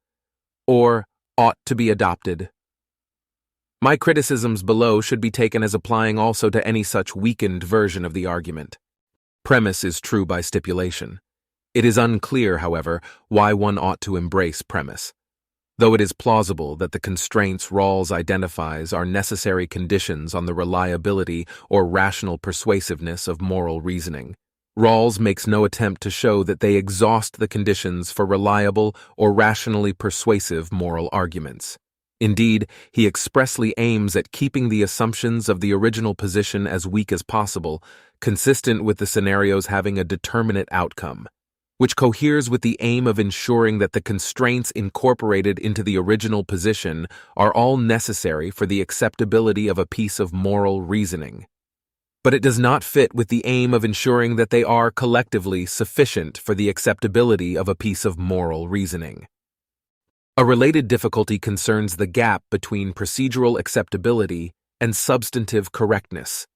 or ought to be adopted. My criticisms below should be taken as applying also to any such weakened version of the argument. Premise is true by stipulation. It is unclear, however, why one ought to embrace premise. Though it is plausible that the constraints Rawls identifies are necessary conditions on the reliability or rational persuasiveness of moral reasoning, Rawls makes no attempt to show that they exhaust the conditions for reliable or rationally persuasive moral arguments. Indeed, he expressly aims at keeping the assumptions of the original position as weak as possible, consistent with the scenarios having a determinate outcome, which coheres with the aim of ensuring that the constraints incorporated into the original position are all necessary for the acceptability of a piece of moral reasoning. But it does not fit with the aim of ensuring that they are collectively sufficient for the acceptability of a piece of moral reasoning. A related difficulty concerns the gap between procedural acceptability and substantive correctness.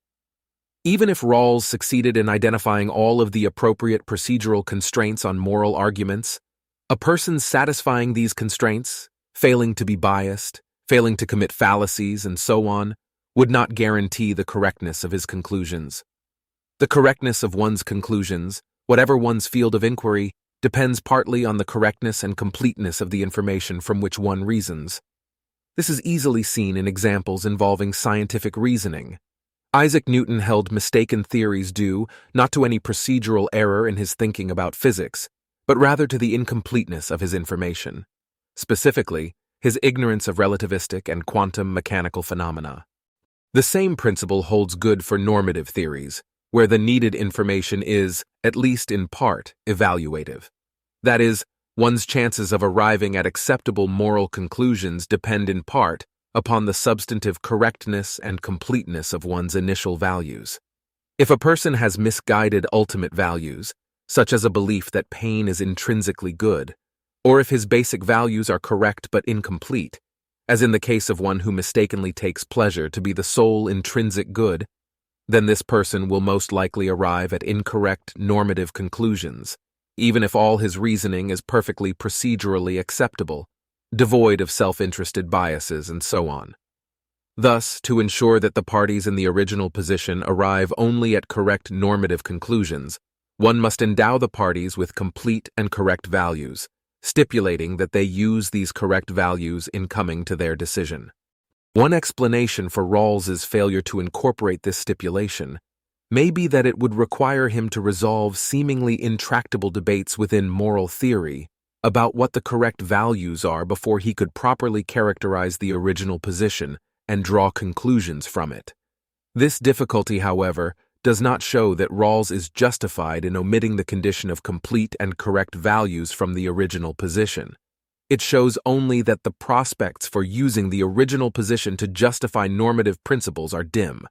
Even if Rawls succeeded in identifying all of the appropriate procedural constraints on moral arguments, a person satisfying these constraints, failing to be biased, failing to commit fallacies, and so on, would not guarantee the correctness of his conclusions. The correctness of one's conclusions, whatever one's field of inquiry, depends partly on the correctness and completeness of the information from which one reasons. This is easily seen in examples involving scientific reasoning. Isaac Newton held mistaken theories due not to any procedural error in his thinking about physics, but rather to the incompleteness of his information, specifically, his ignorance of relativistic and quantum mechanical phenomena. The same principle holds good for normative theories, where the needed information is, at least in part, evaluative. That is, one's chances of arriving at acceptable moral conclusions depend in part upon the substantive correctness and completeness of one's initial values. If a person has misguided ultimate values, such as a belief that pain is intrinsically good, or if his basic values are correct but incomplete, as in the case of one who mistakenly takes pleasure to be the sole intrinsic good, then this person will most likely arrive at incorrect normative conclusions, even if all his reasoning is perfectly procedurally acceptable, devoid of self-interested biases, and so on. Thus, to ensure that the parties in the original position arrive only at correct normative conclusions, one must endow the parties with complete and correct values, stipulating that they use these correct values in coming to their decision. One explanation for Rawls's failure to incorporate this stipulation may be that it would require him to resolve seemingly intractable debates within moral theory about what the correct values are before he could properly characterize the original position and draw conclusions from it. This difficulty, however, does not show that Rawls is justified in omitting the condition of complete and correct values from the original position. It shows only that the prospects for using the original position to justify normative principles are dim.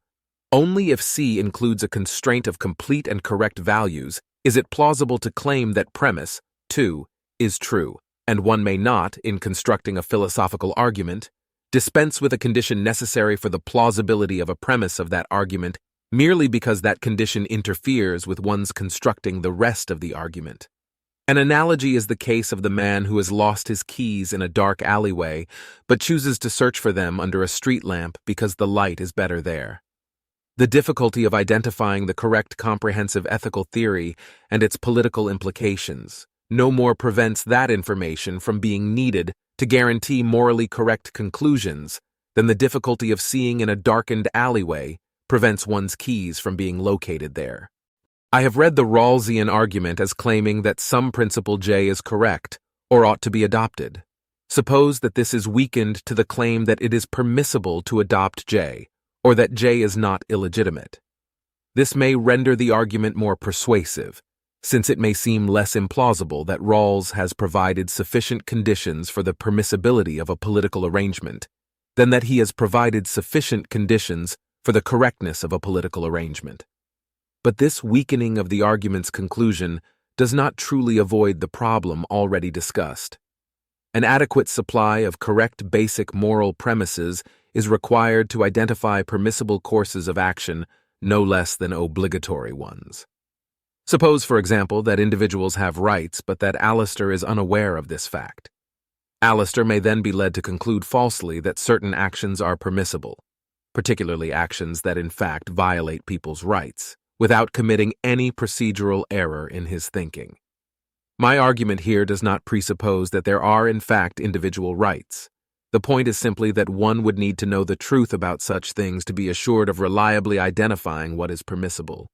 Only if C includes a constraint of complete and correct values is it plausible to claim that premise, too, is true, and one may not, in constructing a philosophical argument, dispense with a condition necessary for the plausibility of a premise of that argument merely because that condition interferes with one's constructing the rest of the argument. An analogy is the case of the man who has lost his keys in a dark alleyway but chooses to search for them under a street lamp because the light is better there. The difficulty of identifying the correct comprehensive ethical theory and its political implications no more prevents that information from being needed to guarantee morally correct conclusions than the difficulty of seeing in a darkened alleyway prevents one's keys from being located there. I have read the Rawlsian argument as claiming that some principle J is correct or ought to be adopted. Suppose that this is weakened to the claim that it is permissible to adopt J, or that J is not illegitimate. This may render the argument more persuasive, since it may seem less implausible that Rawls has provided sufficient conditions for the permissibility of a political arrangement than that he has provided sufficient conditions for the correctness of a political arrangement. But this weakening of the argument's conclusion does not truly avoid the problem already discussed. An adequate supply of correct basic moral premises is required to identify permissible courses of action no less than obligatory ones. Suppose, for example, that individuals have rights, but that Alistair is unaware of this fact. Alistair may then be led to conclude falsely that certain actions are permissible, particularly actions that in fact violate people's rights, without committing any procedural error in his thinking. My argument here does not presuppose that there are in fact individual rights. The point is simply that one would need to know the truth about such things to be assured of reliably identifying what is permissible.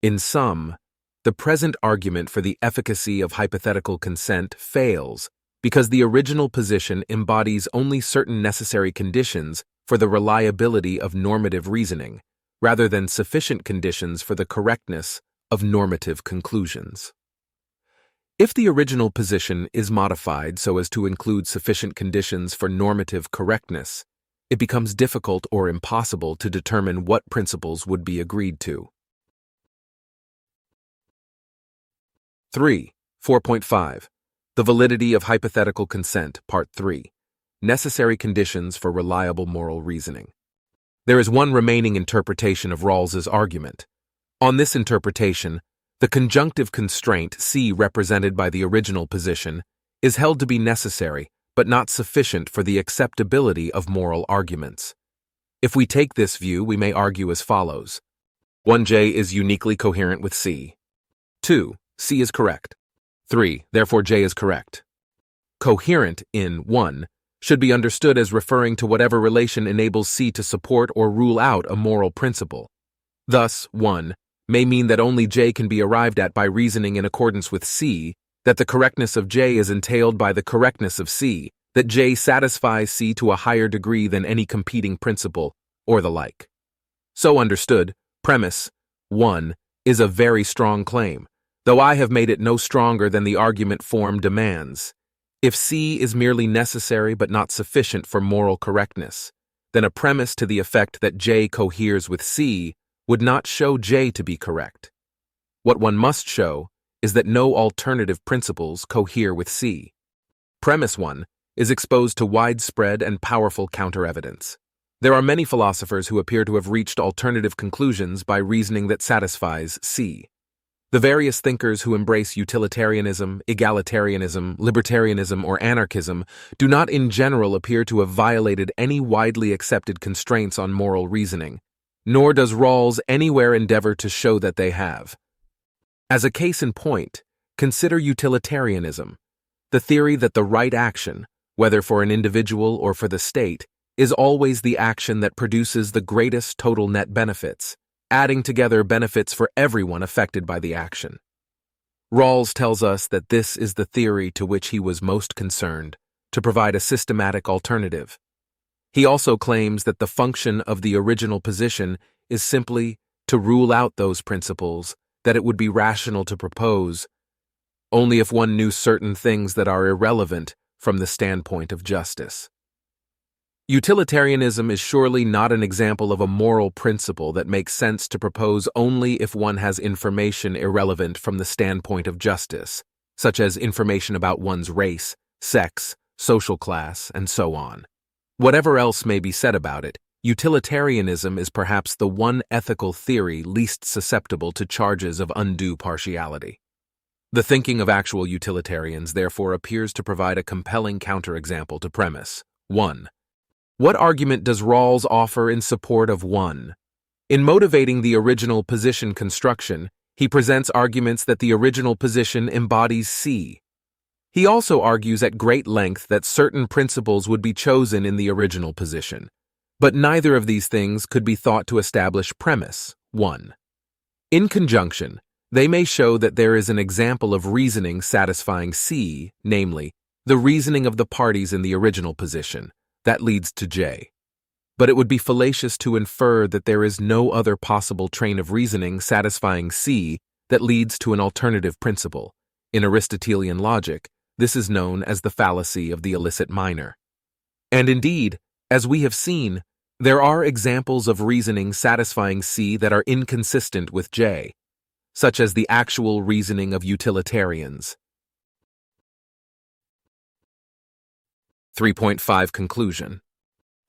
In sum, the present argument for the efficacy of hypothetical consent fails because the original position embodies only certain necessary conditions for the reliability of normative reasoning, rather than sufficient conditions for the correctness of normative conclusions. If the original position is modified so as to include sufficient conditions for normative correctness, it becomes difficult or impossible to determine what principles would be agreed to. 4.5. The Validity of Hypothetical Consent, Part 3. Necessary Conditions for Reliable Moral Reasoning. There is one remaining interpretation of Rawls's argument. On this interpretation, the conjunctive constraint C represented by the original position is held to be necessary but not sufficient for the acceptability of moral arguments. If we take this view, we may argue as follows. 1J is uniquely coherent with C. 2. C is correct. 3. Therefore J is correct. Coherent in 1 should be understood as referring to whatever relation enables C to support or rule out a moral principle. Thus, 1 may mean that only J can be arrived at by reasoning in accordance with C, that the correctness of J is entailed by the correctness of C, that J satisfies C to a higher degree than any competing principle, or the like. So understood, premise 1 is a very strong claim, though I have made it no stronger than the argument form demands. If C is merely necessary but not sufficient for moral correctness, then a premise to the effect that J coheres with C would not show J to be correct. What one must show is that no alternative principles cohere with C. Premise 1 is exposed to widespread and powerful counter-evidence. There are many philosophers who appear to have reached alternative conclusions by reasoning that satisfies C. The various thinkers who embrace utilitarianism, egalitarianism, libertarianism, or anarchism do not in general appear to have violated any widely accepted constraints on moral reasoning, nor does Rawls anywhere endeavor to show that they have. As a case in point, consider utilitarianism, the theory that the right action, whether for an individual or for the state, is always the action that produces the greatest total net benefits, adding together benefits for everyone affected by the action. Rawls tells us that this is the theory to which he was most concerned, to provide a systematic alternative. He also claims that the function of the original position is simply to rule out those principles that it would be rational to propose, only if one knew certain things that are irrelevant from the standpoint of justice. Utilitarianism is surely not an example of a moral principle that makes sense to propose only if one has information irrelevant from the standpoint of justice, such as information about one's race, sex, social class, and so on. Whatever else may be said about it, utilitarianism is perhaps the one ethical theory least susceptible to charges of undue partiality. The thinking of actual utilitarians therefore appears to provide a compelling counterexample to premise 1. What argument does Rawls offer in support of 1? In motivating the original position construction, he presents arguments that the original position embodies C. He also argues at great length that certain principles would be chosen in the original position, but neither of these things could be thought to establish premise 1. In conjunction, they may show that there is an example of reasoning satisfying C, namely, the reasoning of the parties in the original position, that leads to J. but it would be fallacious to infer that there is no other possible train of reasoning satisfying C that leads to an alternative principle. In Aristotelian logic, this is known as the fallacy of the illicit minor. And indeed, as we have seen, there are examples of reasoning satisfying C that are inconsistent with J, such as the actual reasoning of utilitarians. 3.5 Conclusion.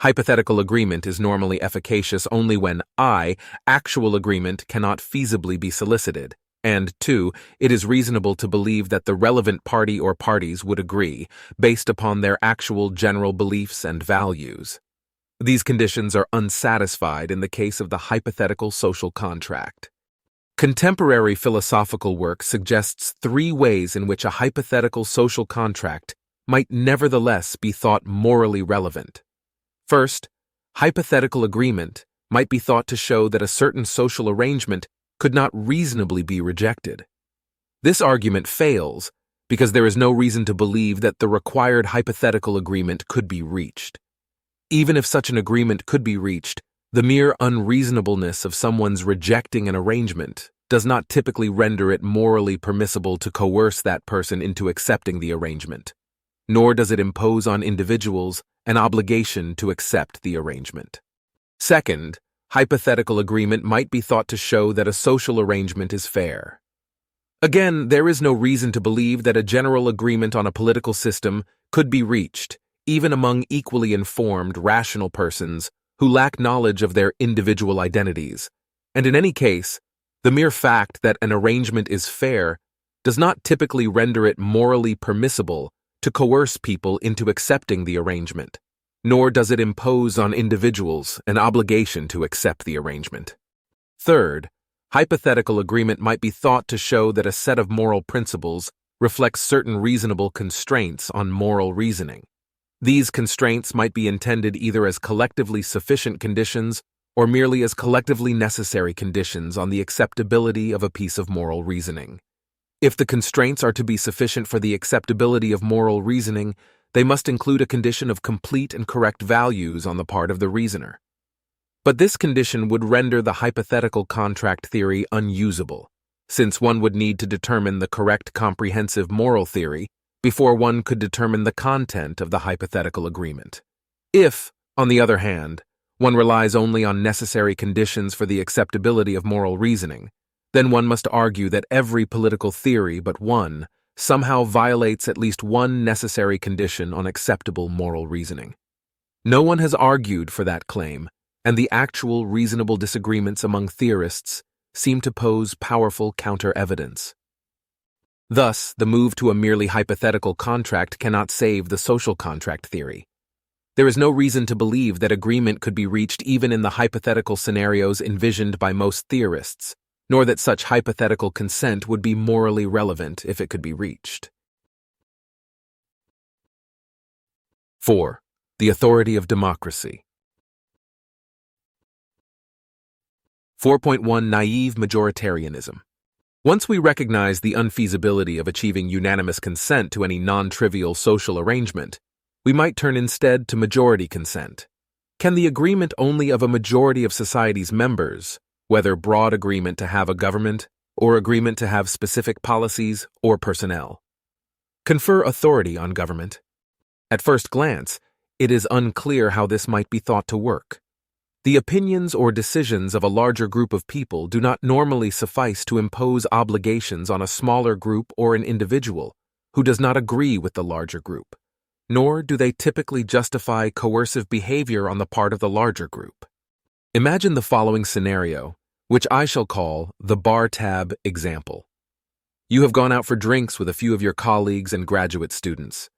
Hypothetical agreement is normally efficacious only when I, actual agreement, cannot feasibly be solicited, and 2, it is reasonable to believe that the relevant party or parties would agree, based upon their actual general beliefs and values. These conditions are unsatisfied in the case of the hypothetical social contract. Contemporary philosophical work suggests 3 ways in which a hypothetical social contract might nevertheless be thought morally relevant. First, hypothetical agreement might be thought to show that a certain social arrangement could not reasonably be rejected. This argument fails because there is no reason to believe that the required hypothetical agreement could be reached. Even if such an agreement could be reached, the mere unreasonableness of someone's rejecting an arrangement does not typically render it morally permissible to coerce that person into accepting the arrangement, nor does it impose on individuals an obligation to accept the arrangement. Second, hypothetical agreement might be thought to show that a social arrangement is fair. Again, there is no reason to believe that a general agreement on a political system could be reached, even among equally informed, rational persons who lack knowledge of their individual identities, and in any case, the mere fact that an arrangement is fair does not typically render it morally permissible to coerce people into accepting the arrangement, nor does it impose on individuals an obligation to accept the arrangement. Third, hypothetical agreement might be thought to show that a set of moral principles reflects certain reasonable constraints on moral reasoning. These constraints might be intended either as collectively sufficient conditions or merely as collectively necessary conditions on the acceptability of a piece of moral reasoning. If the constraints are to be sufficient for the acceptability of moral reasoning, they must include a condition of complete and correct values on the part of the reasoner. But this condition would render the hypothetical contract theory unusable, since one would need to determine the correct comprehensive moral theory before one could determine the content of the hypothetical agreement. If, on the other hand, one relies only on necessary conditions for the acceptability of moral reasoning, then one must argue that every political theory but one somehow violates at least one necessary condition on acceptable moral reasoning. No one has argued for that claim, and the actual reasonable disagreements among theorists seem to pose powerful counter-evidence. Thus, the move to a merely hypothetical contract cannot save the social contract theory. There is no reason to believe that agreement could be reached even in the hypothetical scenarios envisioned by most theorists, nor that such hypothetical consent would be morally relevant if it could be reached. 4. The authority of democracy. 4.1 Naive majoritarianism. Once we recognize the unfeasibility of achieving unanimous consent to any non-trivial social arrangement, we might turn instead to majority consent. Can the agreement only of a majority of society's members, whether broad agreement to have a government or agreement to have specific policies or personnel, confer authority on government? At first glance, it is unclear how this might be thought to work. The opinions or decisions of a larger group of people do not normally suffice to impose obligations on a smaller group or an individual who does not agree with the larger group, nor do they typically justify coercive behavior on the part of the larger group. Imagine the following scenario, which I shall call the bar tab example. You have gone out for drinks with a few of your colleagues and graduate students.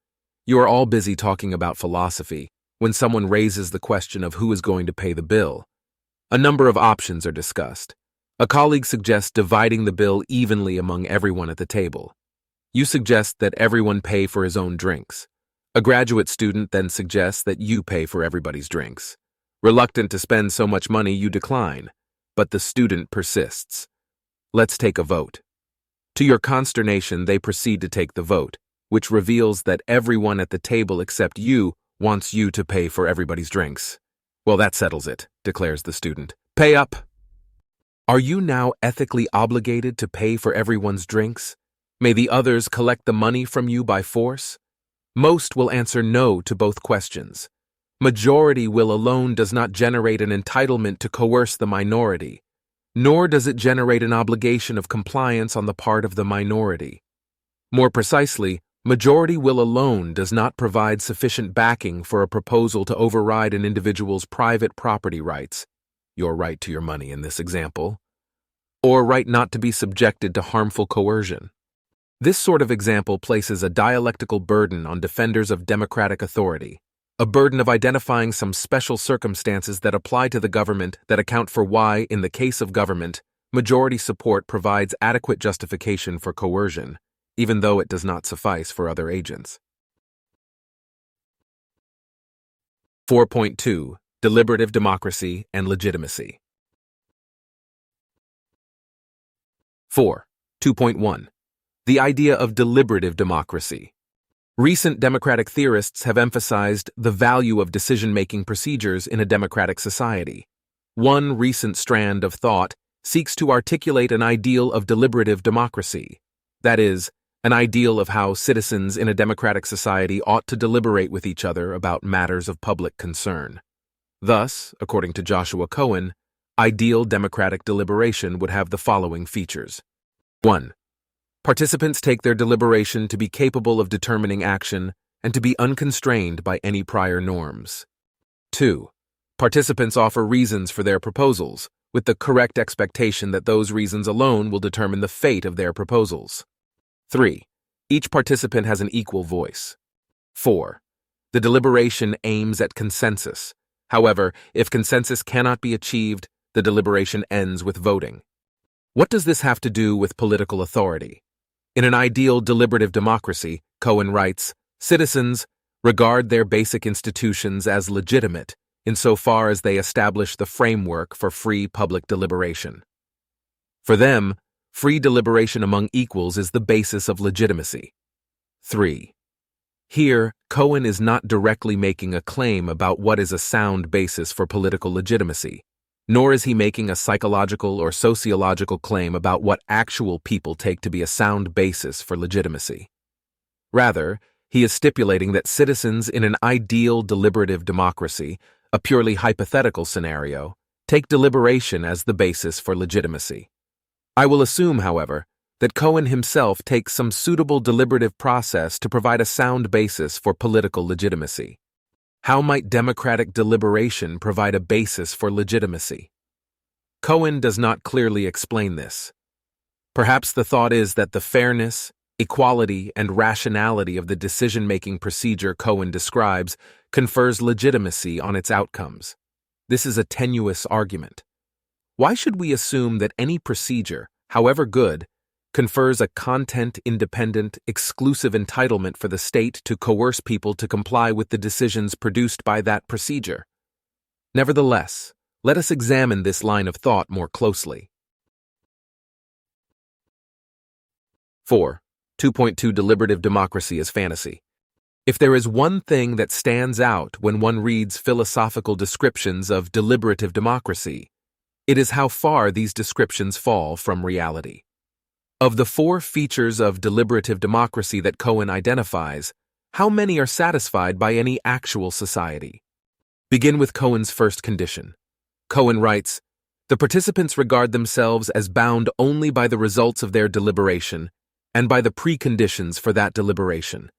You are all busy talking about philosophy when someone raises the question of who is going to pay the bill. A number of options are discussed. A colleague suggests dividing the bill evenly among everyone at the table. You suggest that everyone pay for his own drinks. A graduate student then suggests that you pay for everybody's drinks. Reluctant to spend so much money, you decline, but the student persists. Let's take a vote. To your consternation, they proceed to take the vote, which reveals that everyone at the table except you wants you to pay for everybody's drinks. Well, that settles it, declares the student. Pay up! Are you now ethically obligated to pay for everyone's drinks? May the others collect the money from you by force? Most will answer no to both questions. Majority will alone does not generate an entitlement to coerce the minority, nor does it generate an obligation of compliance on the part of the minority. More precisely, majority will alone does not provide sufficient backing for a proposal to override an individual's private property rights, your right to your money in this example, or right not to be subjected to harmful coercion. This sort of example places a dialectical burden on defenders of democratic authority, a burden of identifying some special circumstances that apply to the government that account for why, in the case of government, majority support provides adequate justification for coercion, even though it does not suffice for other agents. 4.2. Deliberative democracy and legitimacy. 2.1. The idea of deliberative democracy. Recent democratic theorists have emphasized the value of decision-making procedures in a democratic society. One recent strand of thought seeks to articulate an ideal of deliberative democracy, that is, an ideal of how citizens in a democratic society ought to deliberate with each other about matters of public concern. Thus, according to Joshua Cohen, ideal democratic deliberation would have the following features. 1. Participants take their deliberation to be capable of determining action and to be unconstrained by any prior norms. 2. Participants offer reasons for their proposals, with the correct expectation that those reasons alone will determine the fate of their proposals. 3. Each participant has an equal voice. 4. The deliberation aims at consensus. However, if consensus cannot be achieved, the deliberation ends with voting. What does this have to do with political authority? In an ideal deliberative democracy, Cohen writes, citizens regard their basic institutions as legitimate insofar as they establish the framework for free public deliberation. For them, free deliberation among equals is the basis of legitimacy. 3. Here, Cohen is not directly making a claim about what is a sound basis for political legitimacy, nor is he making a psychological or sociological claim about what actual people take to be a sound basis for legitimacy. Rather, he is stipulating that citizens in an ideal deliberative democracy, a purely hypothetical scenario, take deliberation as the basis for legitimacy. I will assume, however, that Cohen himself takes some suitable deliberative process to provide a sound basis for political legitimacy. How might democratic deliberation provide a basis for legitimacy? Cohen does not clearly explain this. Perhaps the thought is that the fairness, equality, and rationality of the decision-making procedure Cohen describes confers legitimacy on its outcomes. This is a tenuous argument. Why should we assume that any procedure, however good, confers a content-independent, exclusive entitlement for the state to coerce people to comply with the decisions produced by that procedure? Nevertheless, let us examine this line of thought more closely. 4. 2.2 Deliberative democracy as fantasy. If there is one thing that stands out when one reads philosophical descriptions of deliberative democracy, it is how far these descriptions fall from reality. Of the 4 features of deliberative democracy that Cohen identifies, how many are satisfied by any actual society? Begin with Cohen's first condition. Cohen writes, "The participants regard themselves as bound only by the results of their deliberation and by the preconditions for that deliberation.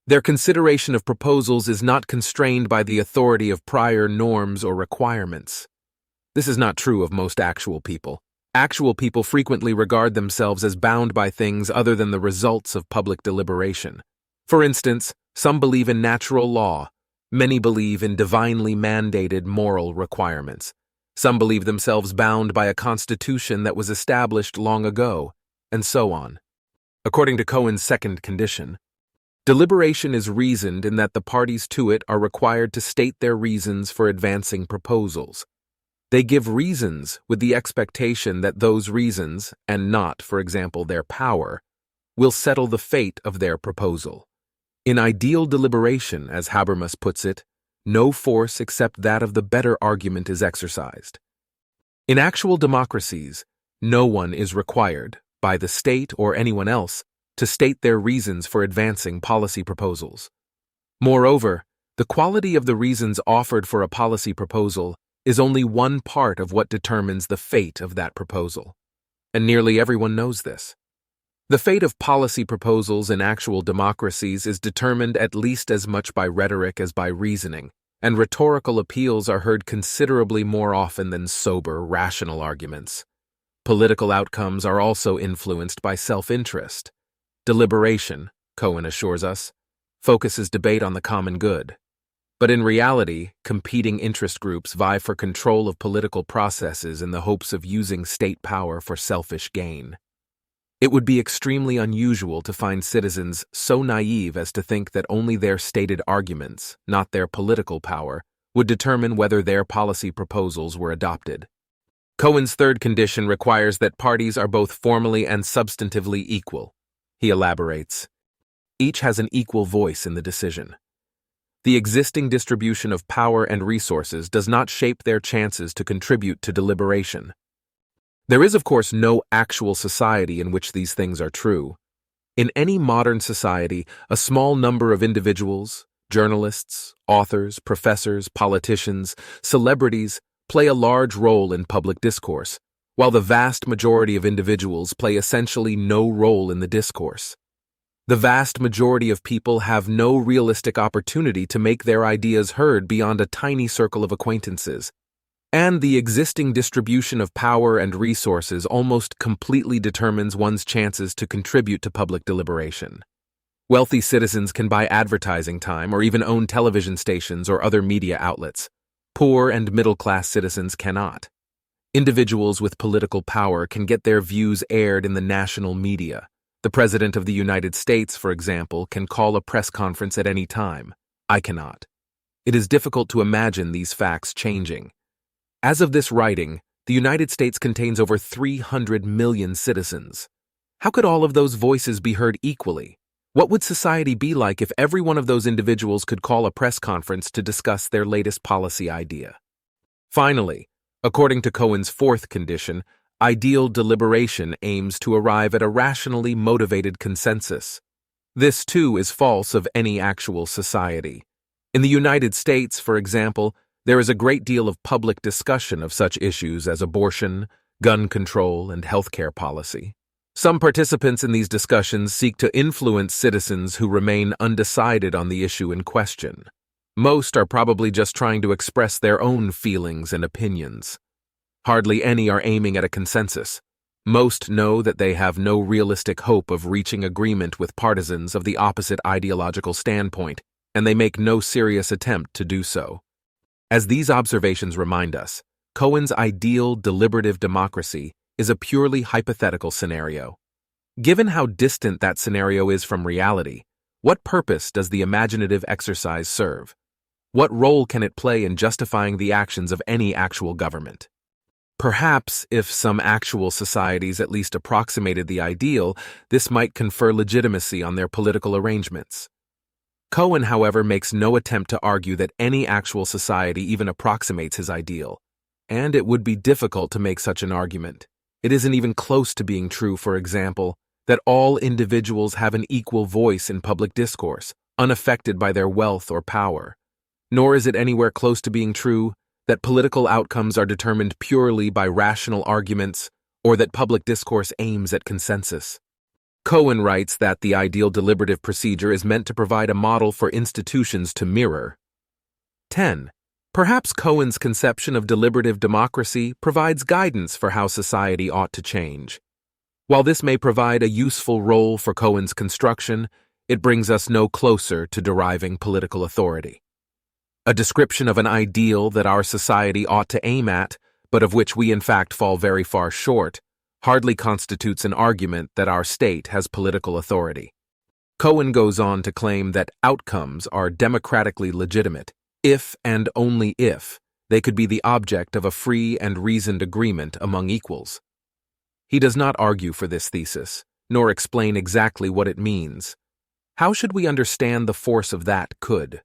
Their consideration of proposals is not constrained by the authority of prior norms or requirements." This is not true of most actual people. Actual people frequently regard themselves as bound by things other than the results of public deliberation. For instance, some believe in natural law, many believe in divinely mandated moral requirements. Some believe themselves bound by a constitution that was established long ago, and so on. According to Cohen's second condition, deliberation is reasoned in that the parties to it are required to state their reasons for advancing proposals. They give reasons with the expectation that those reasons, and not, for example, their power, will settle the fate of their proposal. In ideal deliberation, as Habermas puts it, no force except that of the better argument is exercised. In actual democracies, no one is required, by the state or anyone else, to state their reasons for advancing policy proposals. Moreover, the quality of the reasons offered for a policy proposal is only one part of what determines the fate of that proposal, and nearly everyone knows this. The fate of policy proposals in actual democracies is determined at least as much by rhetoric as by reasoning, and rhetorical appeals are heard considerably more often than sober, rational arguments. Political outcomes are also influenced by self-interest. Deliberation, Cohen assures us, focuses debate on the common good. But in reality, competing interest groups vie for control of political processes in the hopes of using state power for selfish gain. It would be extremely unusual to find citizens so naive as to think that only their stated arguments, not their political power, would determine whether their policy proposals were adopted. Cohen's third condition requires that parties are both formally and substantively equal. He elaborates, each has an equal voice in the decision. The existing distribution of power and resources does not shape their chances to contribute to deliberation. There is, of course, no actual society in which these things are true. In any modern society, a small number of individuals, journalists, authors, professors, politicians, celebrities, play a large role in public discourse, while the vast majority of individuals play essentially no role in the discourse. The vast majority of people have no realistic opportunity to make their ideas heard beyond a tiny circle of acquaintances, and the existing distribution of power and resources almost completely determines one's chances to contribute to public deliberation. Wealthy citizens can buy advertising time or even own television stations or other media outlets. Poor and middle-class citizens cannot. Individuals with political power can get their views aired in the national media. The President of the United States, for example, can call a press conference at any time. I cannot. It is difficult to imagine these facts changing. As of this writing, the United States contains over 300 million citizens. How could all of those voices be heard equally? What would society be like if every one of those individuals could call a press conference to discuss their latest policy idea? Finally, according to Cohen's fourth condition, ideal deliberation aims to arrive at a rationally motivated consensus. This, too, is false of any actual society. In the United States, for example, there is a great deal of public discussion of such issues as abortion, gun control, and healthcare policy. Some participants in these discussions seek to influence citizens who remain undecided on the issue in question. Most are probably just trying to express their own feelings and opinions. Hardly any are aiming at a consensus. Most know that they have no realistic hope of reaching agreement with partisans of the opposite ideological standpoint, and they make no serious attempt to do so. As these observations remind us, Cohen's ideal deliberative democracy is a purely hypothetical scenario. Given how distant that scenario is from reality, what purpose does the imaginative exercise serve? What role can it play in justifying the actions of any actual government? Perhaps, if some actual societies at least approximated the ideal, this might confer legitimacy on their political arrangements. Cohen, however, makes no attempt to argue that any actual society even approximates his ideal, and it would be difficult to make such an argument. It isn't even close to being true, for example, that all individuals have an equal voice in public discourse, unaffected by their wealth or power. Nor is it anywhere close to being true that political outcomes are determined purely by rational arguments or that public discourse aims at consensus. Cohen writes that the ideal deliberative procedure is meant to provide a model for institutions to mirror. 10. Perhaps Cohen's conception of deliberative democracy provides guidance for how society ought to change. While this may provide a useful role for Cohen's construction, it brings us no closer to deriving political authority. A description of an ideal that our society ought to aim at, but of which we in fact fall very far short, hardly constitutes an argument that our state has political authority. Cohen goes on to claim that outcomes are democratically legitimate, if and only if they could be the object of a free and reasoned agreement among equals. He does not argue for this thesis, nor explain exactly what it means. How should we understand the force of that could?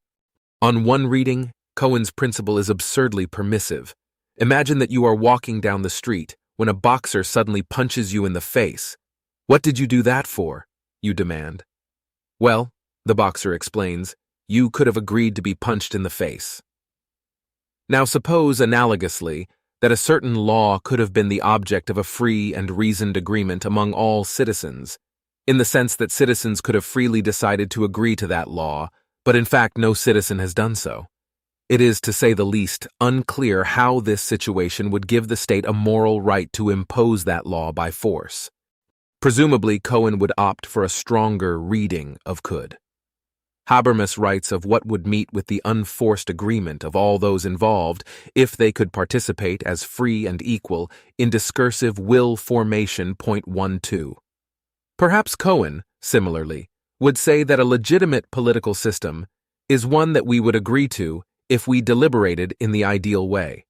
On one reading, Cohen's principle is absurdly permissive. Imagine that you are walking down the street when a boxer suddenly punches you in the face. What did you do that for? You demand. Well, the boxer explains, you could have agreed to be punched in the face. Now suppose, analogously, that a certain law could have been the object of a free and reasoned agreement among all citizens, in the sense that citizens could have freely decided to agree to that law, but in fact no citizen has done so. It is, to say the least, unclear how this situation would give the state a moral right to impose that law by force. Presumably, Cohen would opt for a stronger reading of could. Habermas writes of what would meet with the unforced agreement of all those involved if they could participate as free and equal in discursive will formation. 12. Perhaps Cohen, similarly, would say that a legitimate political system is one that we would agree to if we deliberated in the ideal way.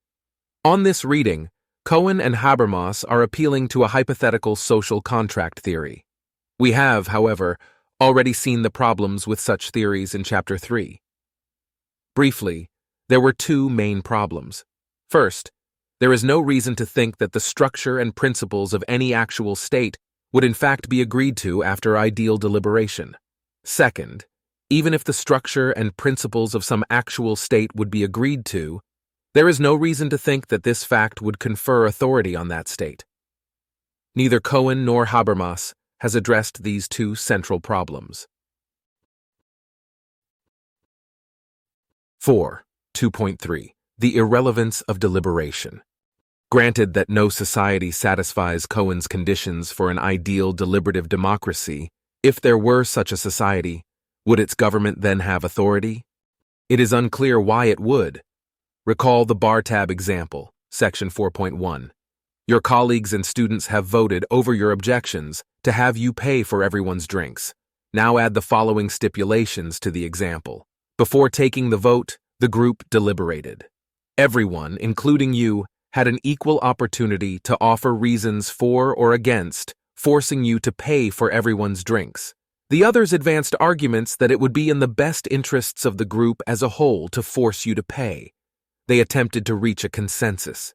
On this reading, Cohen and Habermas are appealing to a hypothetical social contract theory. We have, however, already seen the problems with such theories in Chapter 3. Briefly, there were two main problems. First, there is no reason to think that the structure and principles of any actual state would in fact be agreed to after ideal deliberation. Second, even if the structure and principles of some actual state would be agreed to, there is no reason to think that this fact would confer authority on that state. Neither Cohen nor Habermas has addressed these two central problems. 4. 2.3. The irrelevance of deliberation. Granted that no society satisfies Cohen's conditions for an ideal deliberative democracy, if there were such a society, would its government then have authority? It is unclear why it would. Recall the bar tab example, section 4.1. Your colleagues and students have voted over your objections to have you pay for everyone's drinks. Now add the following stipulations to the example. Before taking the vote, the group deliberated. Everyone, including you, had an equal opportunity to offer reasons for or against forcing you to pay for everyone's drinks. The others advanced arguments that it would be in the best interests of the group as a whole to force you to pay. They attempted to reach a consensus.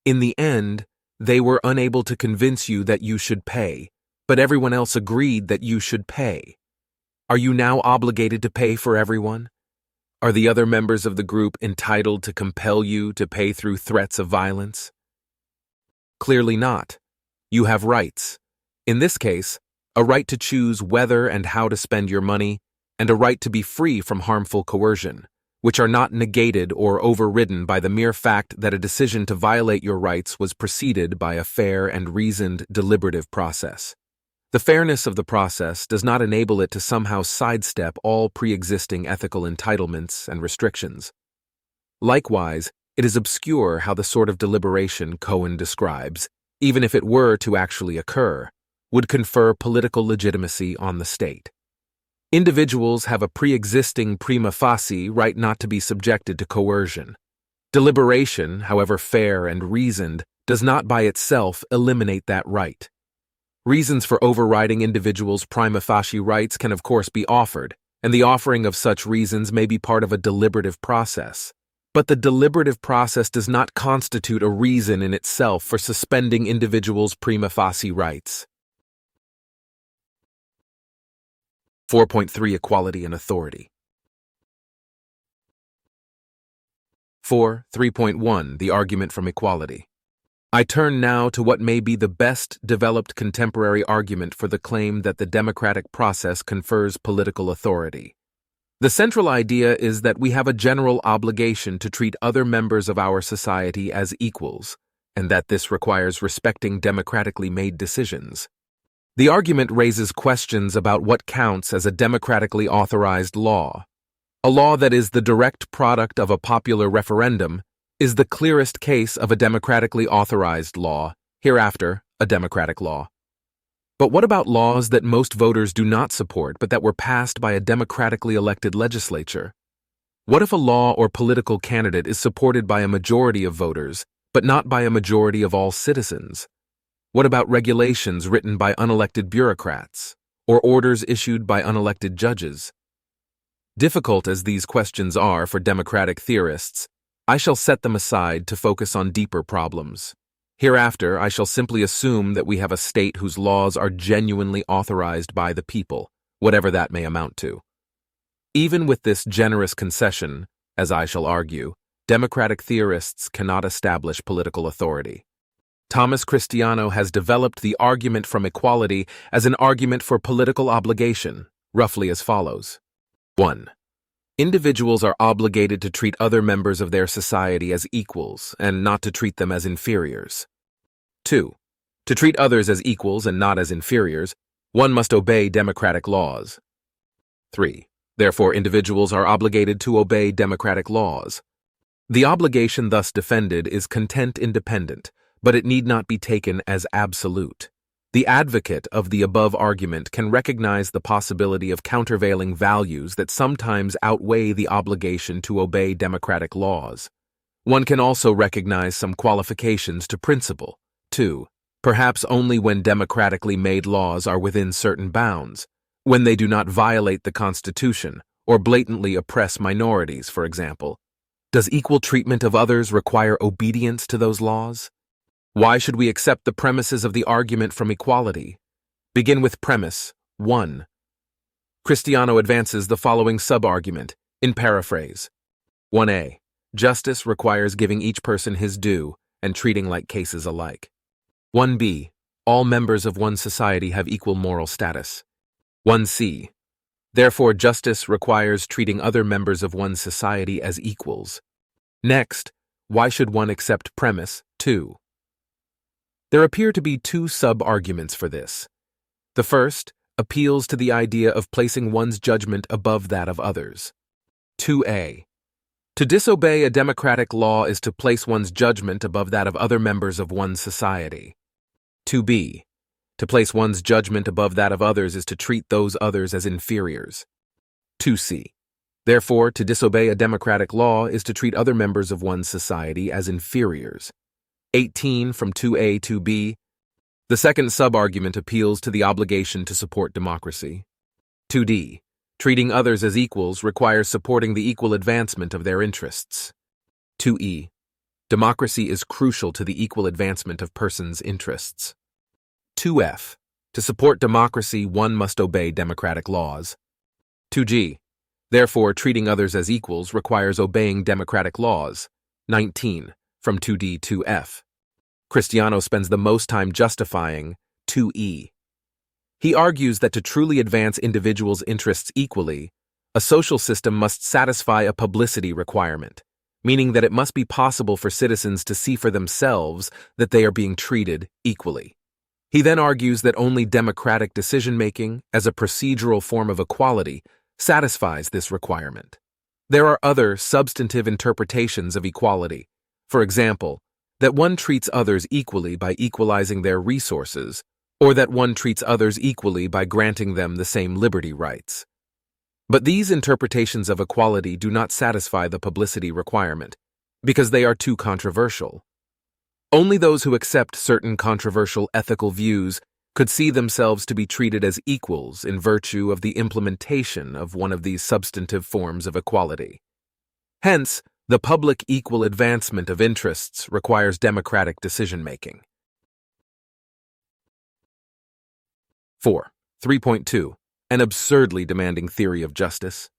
In the end, they were unable to convince you that you should pay, but everyone else agreed that you should pay. Are you now obligated to pay for everyone? Are the other members of the group entitled to compel you to pay through threats of violence? Clearly not. You have rights. In this case, a right to choose whether and how to spend your money, and a right to be free from harmful coercion, which are not negated or overridden by the mere fact that a decision to violate your rights was preceded by a fair and reasoned deliberative process. The fairness of the process does not enable it to somehow sidestep all pre-existing ethical entitlements and restrictions. Likewise, it is obscure how the sort of deliberation Cohen describes, even if it were to actually occur, would confer political legitimacy on the state. Individuals have a pre-existing prima facie right not to be subjected to coercion. Deliberation, however fair and reasoned, does not by itself eliminate that right. Reasons for overriding individuals' prima facie rights can of course be offered, and the offering of such reasons may be part of a deliberative process. But the deliberative process does not constitute a reason in itself for suspending individuals' prima facie rights. 4.3. Equality and authority. 4. 3.1. The argument from equality. I turn now to what may be the best developed contemporary argument for the claim that the democratic process confers political authority. The central idea is that we have a general obligation to treat other members of our society as equals, and that this requires respecting democratically made decisions. The argument raises questions about what counts as a democratically authorized law. A law that is the direct product of a popular referendum is the clearest case of a democratically authorized law, hereafter a democratic law. But what about laws that most voters do not support but that were passed by a democratically elected legislature? What if a law or political candidate is supported by a majority of voters but not by a majority of all citizens? What about regulations written by unelected bureaucrats or orders issued by unelected judges? Difficult as these questions are for democratic theorists, I shall set them aside to focus on deeper problems. Hereafter, I shall simply assume that we have a state whose laws are genuinely authorized by the people, whatever that may amount to. Even with this generous concession, as I shall argue, democratic theorists cannot establish political authority. Thomas Cristiano has developed the argument from equality as an argument for political obligation, roughly as follows. 1. Individuals are obligated to treat other members of their society as equals and not to treat them as inferiors. 2. To treat others as equals and not as inferiors, one must obey democratic laws. 3. Therefore, individuals are obligated to obey democratic laws. The obligation thus defended is content independent, but it need not be taken as absolute. The advocate of the above argument can recognize the possibility of countervailing values that sometimes outweigh the obligation to obey democratic laws. One can also recognize some qualifications to principle, too, perhaps only when democratically made laws are within certain bounds, when they do not violate the Constitution or blatantly oppress minorities, for example. Does equal treatment of others require obedience to those laws? Why should we accept the premises of the argument from equality? Begin with premise 1. Cristiano advances the following sub-argument, in paraphrase. 1a. Justice requires giving each person his due and treating like cases alike. 1b. All members of one society have equal moral status. 1c. Therefore, justice requires treating other members of one society as equals. Next, why should one accept premise 2? There appear to be two sub-arguments for this. The first appeals to the idea of placing one's judgment above that of others. 2a. To disobey a democratic law is to place one's judgment above that of other members of one society. 2b. To place one's judgment above that of others is to treat those others as inferiors. 2c. Therefore, to disobey a democratic law is to treat other members of one society as inferiors. 18 from 2a to b. The second sub-argument appeals to the obligation to support democracy. 2d. Treating others as equals requires supporting the equal advancement of their interests. 2e. Democracy is crucial to the equal advancement of persons' interests. 2f. To support democracy, one must obey democratic laws. 2g. Therefore, treating others as equals requires obeying democratic laws. 19 from 2d to f. Cristiano spends the most time justifying 2e. He argues that to truly advance individuals' interests equally, a social system must satisfy a publicity requirement, meaning that it must be possible for citizens to see for themselves that they are being treated equally. He then argues that only democratic decision-making, as a procedural form of equality, satisfies this requirement. There are other substantive interpretations of equality. For example, that one treats others equally by equalizing their resources, or that one treats others equally by granting them the same liberty rights. But these interpretations of equality do not satisfy the publicity requirement, because they are too controversial. Only those who accept certain controversial ethical views could see themselves to be treated as equals in virtue of the implementation of one of these substantive forms of equality. Hence, the public equal advancement of interests requires democratic decision-making. 4. 3.2. An absurdly demanding theory of justice.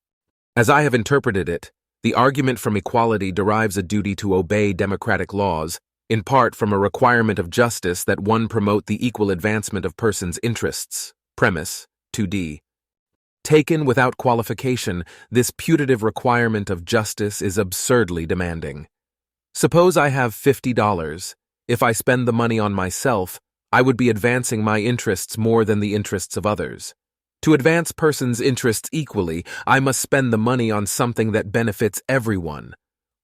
As I have interpreted it, the argument from equality derives a duty to obey democratic laws, in part from a requirement of justice that one promote the equal advancement of persons' interests. Premise 2d. Taken without qualification, this putative requirement of justice is absurdly demanding. Suppose I have $50. If I spend the money on myself, I would be advancing my interests more than the interests of others. To advance persons' interests equally, I must spend the money on something that benefits everyone,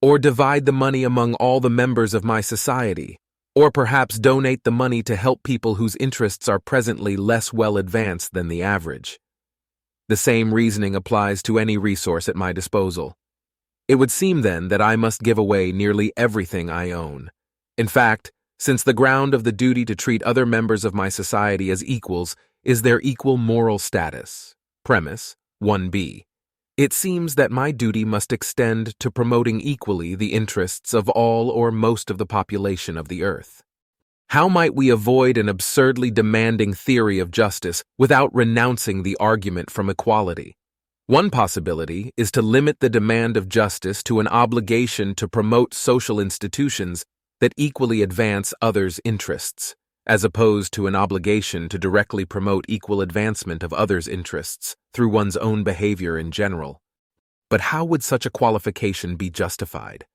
or divide the money among all the members of my society, or perhaps donate the money to help people whose interests are presently less well advanced than the average. The same reasoning applies to any resource at my disposal. It would seem then that I must give away nearly everything I own. In fact, since the ground of the duty to treat other members of my society as equals is their equal moral status. Premise 1b. It seems that my duty must extend to promoting equally the interests of all or most of the population of the earth. How might we avoid an absurdly demanding theory of justice without renouncing the argument from equality? One possibility is to limit the demand of justice to an obligation to promote social institutions that equally advance others' interests, as opposed to an obligation to directly promote equal advancement of others' interests through one's own behavior in general. But how would such a qualification be justified?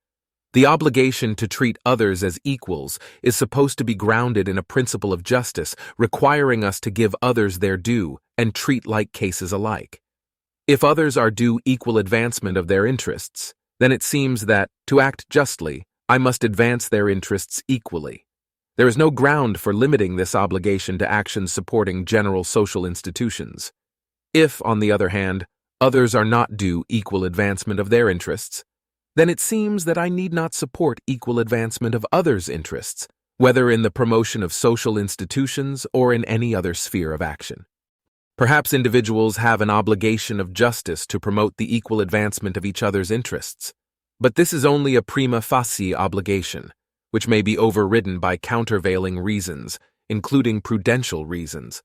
The obligation to treat others as equals is supposed to be grounded in a principle of justice, requiring us to give others their due and treat like cases alike. If others are due equal advancement of their interests, then it seems that, to act justly, I must advance their interests equally. There is no ground for limiting this obligation to actions supporting general social institutions. If, on the other hand, others are not due equal advancement of their interests, then it seems that I need not support equal advancement of others' interests, whether in the promotion of social institutions or in any other sphere of action. Perhaps individuals have an obligation of justice to promote the equal advancement of each other's interests, but this is only a prima facie obligation, which may be overridden by countervailing reasons, including prudential reasons.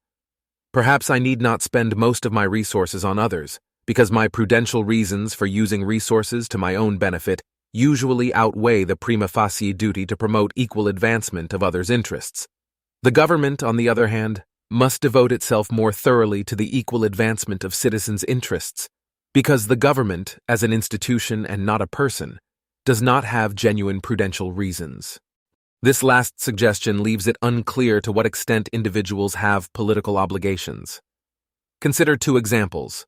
Perhaps I need not spend most of my resources on others, because my prudential reasons for using resources to my own benefit usually outweigh the prima facie duty to promote equal advancement of others' interests. The government, on the other hand, must devote itself more thoroughly to the equal advancement of citizens' interests, because the government, as an institution and not a person, does not have genuine prudential reasons. This last suggestion leaves it unclear to what extent individuals have political obligations. Consider two examples.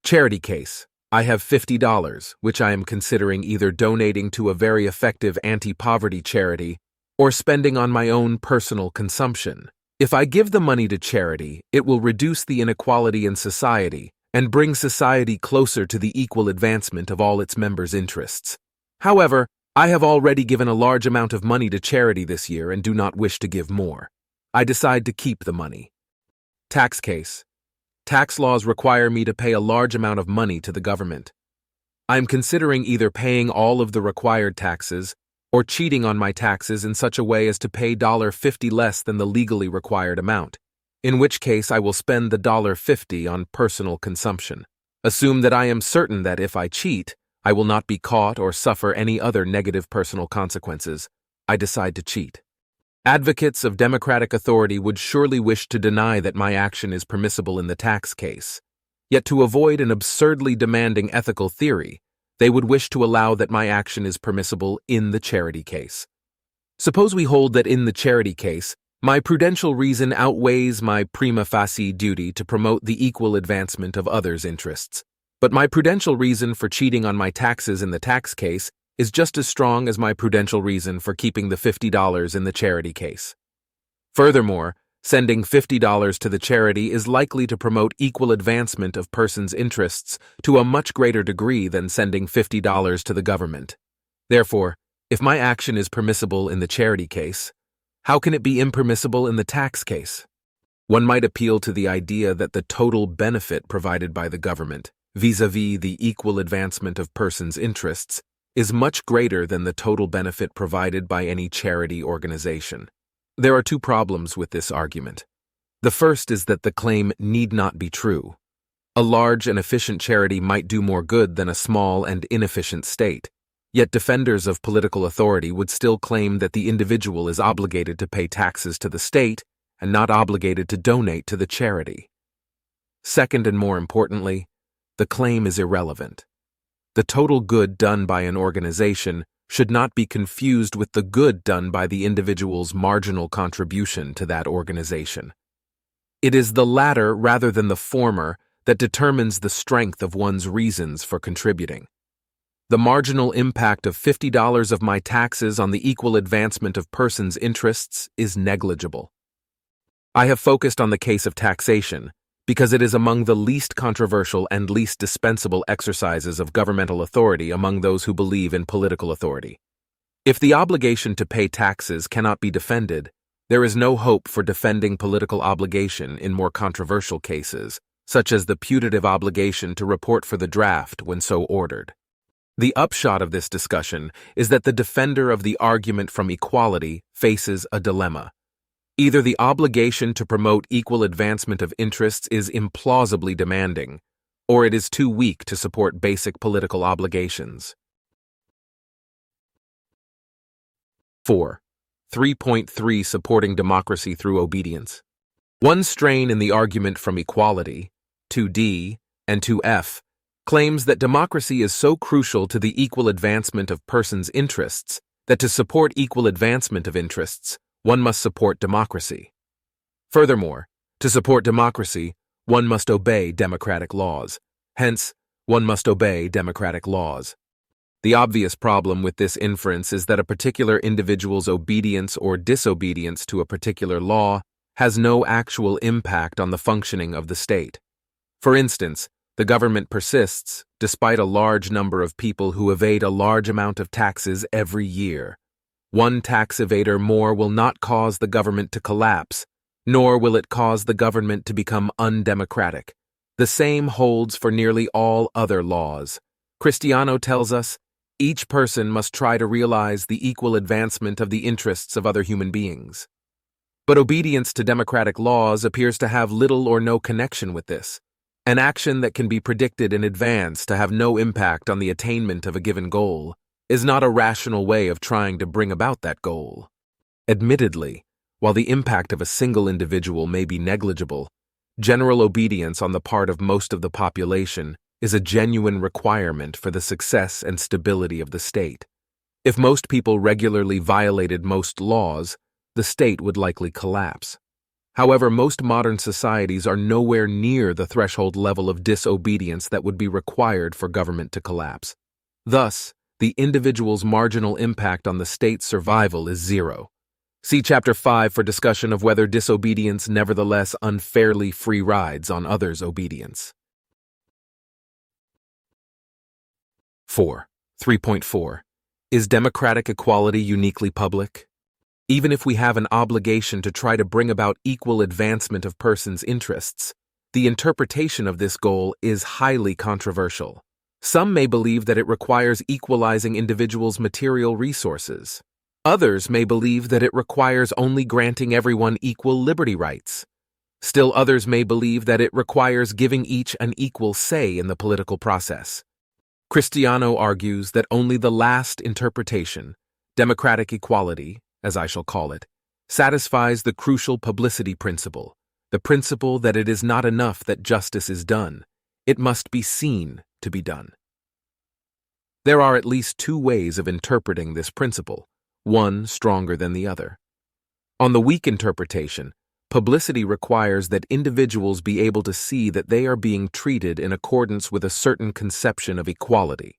Charity case. I have $50, which I am considering either donating to a very effective anti-poverty charity or spending on my own personal consumption. If I give the money to charity, it will reduce the inequality in society and bring society closer to the equal advancement of all its members' interests. However, I have already given a large amount of money to charity this year and do not wish to give more. I decide to keep the money. Tax case. Tax laws require me to pay a large amount of money to the government. I am considering either paying all of the required taxes or cheating on my taxes in such a way as to pay $50 less than the legally required amount, in which case I will spend the $50 on personal consumption. Assume that I am certain that if I cheat, I will not be caught or suffer any other negative personal consequences. I decide to cheat. Advocates of democratic authority would surely wish to deny that my action is permissible in the tax case. Yet to avoid an absurdly demanding ethical theory, they would wish to allow that my action is permissible in the charity case. Suppose we hold that in the charity case, my prudential reason outweighs my prima facie duty to promote the equal advancement of others' interests. But my prudential reason for cheating on my taxes in the tax case is just as strong as my prudential reason for keeping the $50 in the charity case. Furthermore, sending $50 to the charity is likely to promote equal advancement of persons' interests to a much greater degree than sending $50 to the government. Therefore, if my action is permissible in the charity case, how can it be impermissible in the tax case? One might appeal to the idea that the total benefit provided by the government, vis-à-vis the equal advancement of persons' interests, is much greater than the total benefit provided by any charity organization. There are two problems with this argument. The first is that the claim need not be true. A large and efficient charity might do more good than a small and inefficient state, yet defenders of political authority would still claim that the individual is obligated to pay taxes to the state and not obligated to donate to the charity. Second, and more importantly, the claim is irrelevant. The total good done by an organization should not be confused with the good done by the individual's marginal contribution to that organization. It is the latter rather than the former that determines the strength of one's reasons for contributing. The marginal impact of $50 of my taxes on the equal advancement of persons' interests is negligible. I have focused on the case of taxation because it is among the least controversial and least dispensable exercises of governmental authority among those who believe in political authority. If the obligation to pay taxes cannot be defended, there is no hope for defending political obligation in more controversial cases, such as the putative obligation to report for the draft when so ordered. The upshot of this discussion is that the defender of the argument from equality faces a dilemma. Either the obligation to promote equal advancement of interests is implausibly demanding, or it is too weak to support basic political obligations. 4. 3.3 Supporting democracy through obedience. One strain in the argument from equality, 2D and 2F, claims that democracy is so crucial to the equal advancement of persons' interests that to support equal advancement of interests, one must support democracy. Furthermore, to support democracy, one must obey democratic laws. Hence, one must obey democratic laws. The obvious problem with this inference is that a particular individual's obedience or disobedience to a particular law has no actual impact on the functioning of the state. For instance, the government persists despite a large number of people who evade a large amount of taxes every year. One tax evader more will not cause the government to collapse, nor will it cause the government to become undemocratic. The same holds for nearly all other laws. Cristiano tells us, each person must try to realize the equal advancement of the interests of other human beings. But obedience to democratic laws appears to have little or no connection with this. An action that can be predicted in advance to have no impact on the attainment of a given goal is not a rational way of trying to bring about that goal. Admittedly, while the impact of a single individual may be negligible, general obedience on the part of most of the population is a genuine requirement for the success and stability of the state. If most people regularly violated most laws, the state would likely collapse. However, most modern societies are nowhere near the threshold level of disobedience that would be required for government to collapse. Thus, the individual's marginal impact on the state's survival is zero. See Chapter 5 for discussion of whether disobedience nevertheless unfairly free rides on others' obedience. 3.4 Is democratic equality uniquely public? Even if we have an obligation to try to bring about equal advancement of persons' interests, the interpretation of this goal is highly controversial. Some may believe that it requires equalizing individuals' material resources. Others may believe that it requires only granting everyone equal liberty rights. Still others may believe that it requires giving each an equal say in the political process. Cristiano argues that only the last interpretation, democratic equality, as I shall call it, satisfies the crucial publicity principle, the principle that it is not enough that justice is done, it must be seen to be done. There are at least two ways of interpreting this principle, one stronger than the other. On the weak interpretation, publicity requires that individuals be able to see that they are being treated in accordance with a certain conception of equality,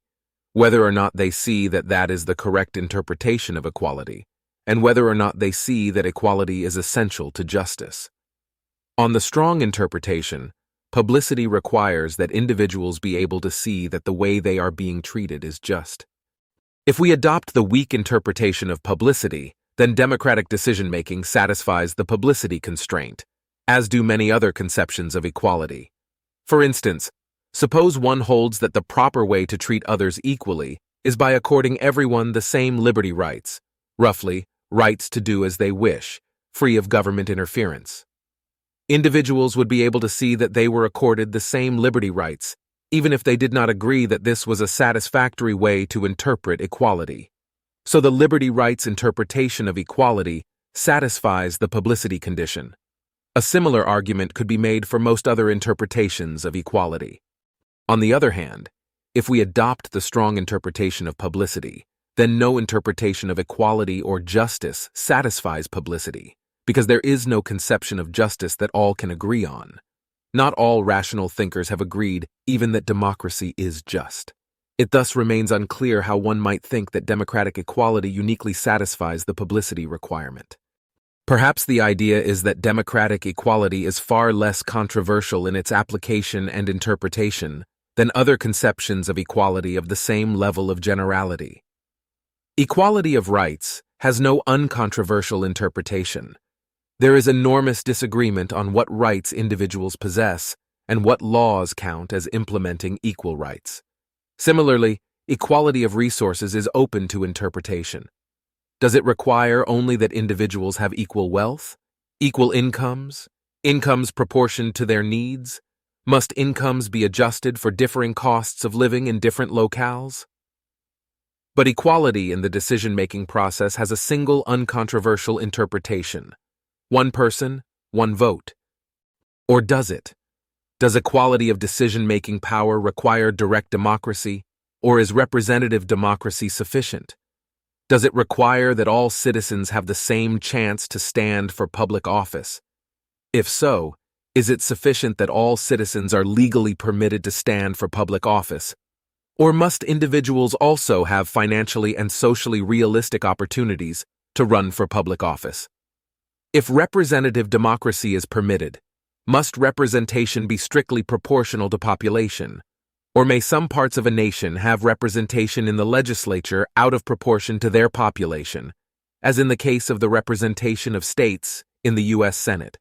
whether or not they see that that is the correct interpretation of equality, and whether or not they see that equality is essential to justice. On the strong interpretation, publicity requires that individuals be able to see that the way they are being treated is just. If we adopt the weak interpretation of publicity, then democratic decision-making satisfies the publicity constraint, as do many other conceptions of equality. For instance, suppose one holds that the proper way to treat others equally is by according everyone the same liberty rights, roughly, rights to do as they wish, free of government interference. Individuals would be able to see that they were accorded the same liberty rights, even if they did not agree that this was a satisfactory way to interpret equality. So the liberty rights interpretation of equality satisfies the publicity condition. A similar argument could be made for most other interpretations of equality. On the other hand, if we adopt the strong interpretation of publicity, then no interpretation of equality or justice satisfies publicity, because there is no conception of justice that all can agree on. Not all rational thinkers have agreed even that democracy is just. It thus remains unclear how one might think that democratic equality uniquely satisfies the publicity requirement. Perhaps the idea is that democratic equality is far less controversial in its application and interpretation than other conceptions of equality of the same level of generality. Equality of rights has no uncontroversial interpretation. There is enormous disagreement on what rights individuals possess and what laws count as implementing equal rights. Similarly, equality of resources is open to interpretation. Does it require only that individuals have equal wealth, equal incomes, incomes proportioned to their needs? Must incomes be adjusted for differing costs of living in different locales? But equality in the decision-making process has a single uncontroversial interpretation: one person, one vote. Or does it? Does equality of decision-making power require direct democracy, or is representative democracy sufficient? Does it require that all citizens have the same chance to stand for public office? If so, is it sufficient that all citizens are legally permitted to stand for public office? Or must individuals also have financially and socially realistic opportunities to run for public office? If representative democracy is permitted, must representation be strictly proportional to population? Or may some parts of a nation have representation in the legislature out of proportion to their population, as in the case of the representation of states in the U.S. Senate?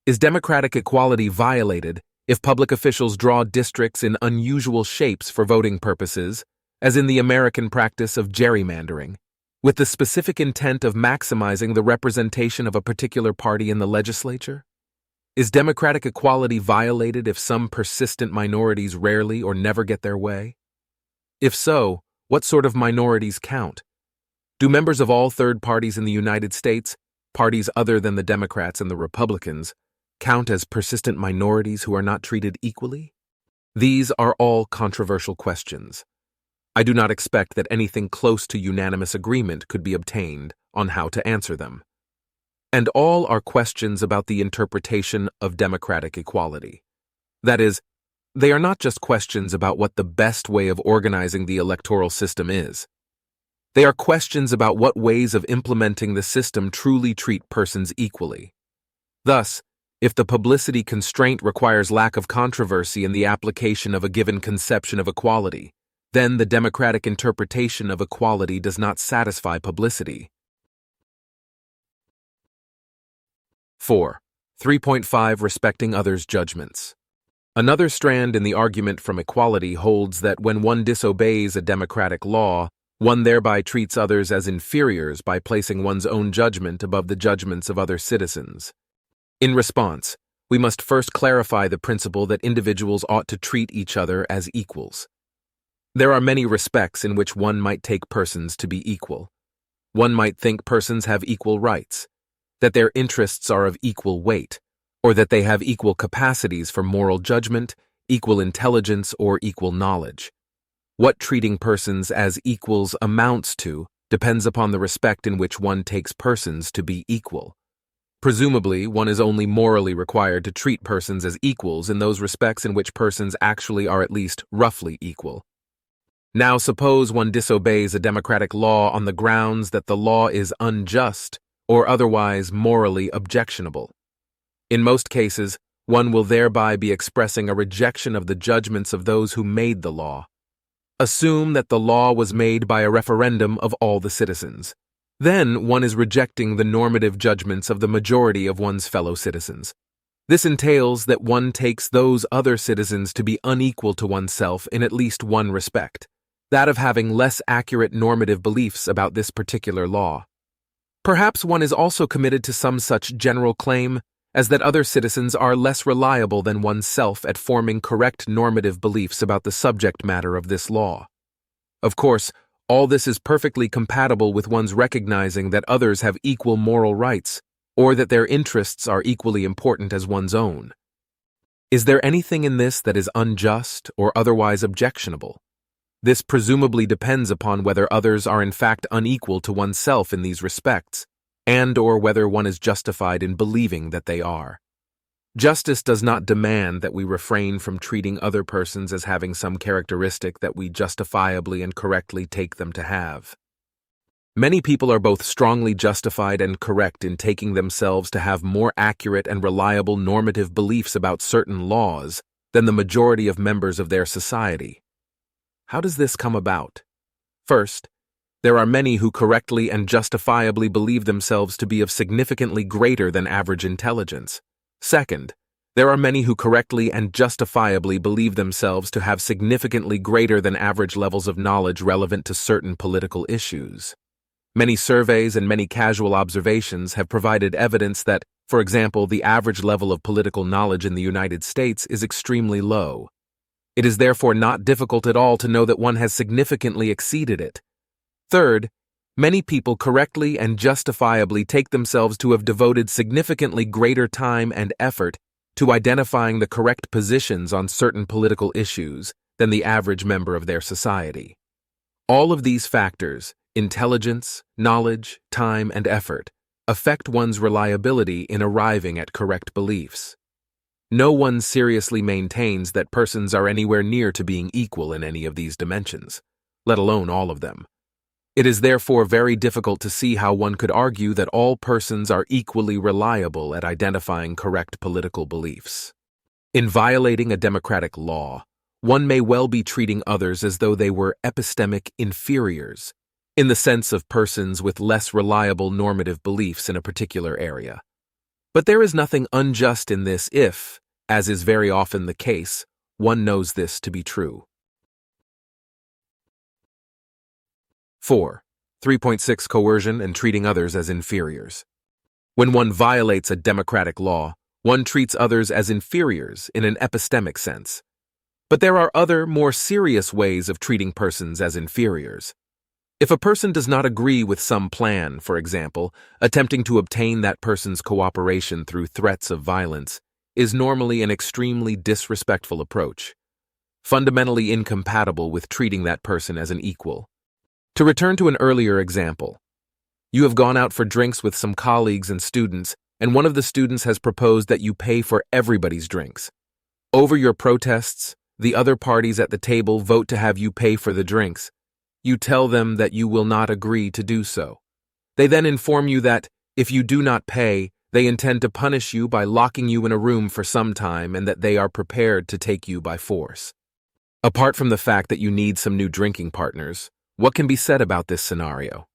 Is democratic equality violated if public officials draw districts in unusual shapes for voting purposes, as in the American practice of gerrymandering, with the specific intent of maximizing the representation of a particular party in the legislature? Is democratic equality violated if some persistent minorities rarely or never get their way? If so, what sort of minorities count? Do members of all third parties in the United States, parties other than the Democrats and the Republicans, count as persistent minorities who are not treated equally? These are all controversial questions. I do not expect that anything close to unanimous agreement could be obtained on how to answer them. And all are questions about the interpretation of democratic equality. That is, they are not just questions about what the best way of organizing the electoral system is. They are questions about what ways of implementing the system truly treat persons equally. Thus, if the publicity constraint requires lack of controversy in the application of a given conception of equality, then the democratic interpretation of equality does not satisfy publicity. 4. 3.5 Respecting others' judgments. Another strand in the argument from equality holds that when one disobeys a democratic law, one thereby treats others as inferiors by placing one's own judgment above the judgments of other citizens. In response, we must first clarify the principle that individuals ought to treat each other as equals. There are many respects in which one might take persons to be equal. One might think persons have equal rights, that their interests are of equal weight, or that they have equal capacities for moral judgment, equal intelligence, or equal knowledge. What treating persons as equals amounts to depends upon the respect in which one takes persons to be equal. Presumably, one is only morally required to treat persons as equals in those respects in which persons actually are at least roughly equal. Now suppose one disobeys a democratic law on the grounds that the law is unjust or otherwise morally objectionable. In most cases, one will thereby be expressing a rejection of the judgments of those who made the law. Assume that the law was made by a referendum of all the citizens. Then one is rejecting the normative judgments of the majority of one's fellow citizens. This entails that one takes those other citizens to be unequal to oneself in at least one respect, that of having less accurate normative beliefs about this particular law. Perhaps one is also committed to some such general claim as that other citizens are less reliable than oneself at forming correct normative beliefs about the subject matter of this law. Of course, all this is perfectly compatible with one's recognizing that others have equal moral rights, or that their interests are equally important as one's own. Is there anything in this that is unjust or otherwise objectionable? This presumably depends upon whether others are in fact unequal to oneself in these respects, and/or whether one is justified in believing that they are. Justice does not demand that we refrain from treating other persons as having some characteristic that we justifiably and correctly take them to have. Many people are both strongly justified and correct in taking themselves to have more accurate and reliable normative beliefs about certain laws than the majority of members of their society. How does this come about? First, there are many who correctly and justifiably believe themselves to be of significantly greater than average intelligence. Second, There are many who correctly and justifiably believe themselves to have significantly greater than average levels of knowledge relevant to certain political issues. Many surveys and many casual observations have provided evidence that, for example, the average level of political knowledge in the United States is extremely low. It is therefore not difficult at all to know that one has significantly exceeded it. Third, many people correctly and justifiably take themselves to have devoted significantly greater time and effort to identifying the correct positions on certain political issues than the average member of their society. All of these factors, intelligence, knowledge, time, and effort, affect one's reliability in arriving at correct beliefs. No one seriously maintains that persons are anywhere near to being equal in any of these dimensions, let alone all of them. It is therefore very difficult to see how one could argue that all persons are equally reliable at identifying correct political beliefs. In violating a democratic law, one may well be treating others as though they were epistemic inferiors, in the sense of persons with less reliable normative beliefs in a particular area. But there is nothing unjust in this if, as is very often the case, one knows this to be true. 4. 3.6 Coercion and treating others as inferiors. When one violates a democratic law, one treats others as inferiors in an epistemic sense. But there are other, more serious ways of treating persons as inferiors. If a person does not agree with some plan, for example, attempting to obtain that person's cooperation through threats of violence is normally an extremely disrespectful approach, fundamentally incompatible with treating that person as an equal. To return to an earlier example, you have gone out for drinks with some colleagues and students, and one of the students has proposed that you pay for everybody's drinks. Over your protests, the other parties at the table vote to have you pay for the drinks. You tell them that you will not agree to do so. They then inform you that, if you do not pay, they intend to punish you by locking you in a room for some time and that they are prepared to take you by force. Apart from the fact that you need some new drinking partners, what can be said about this scenario?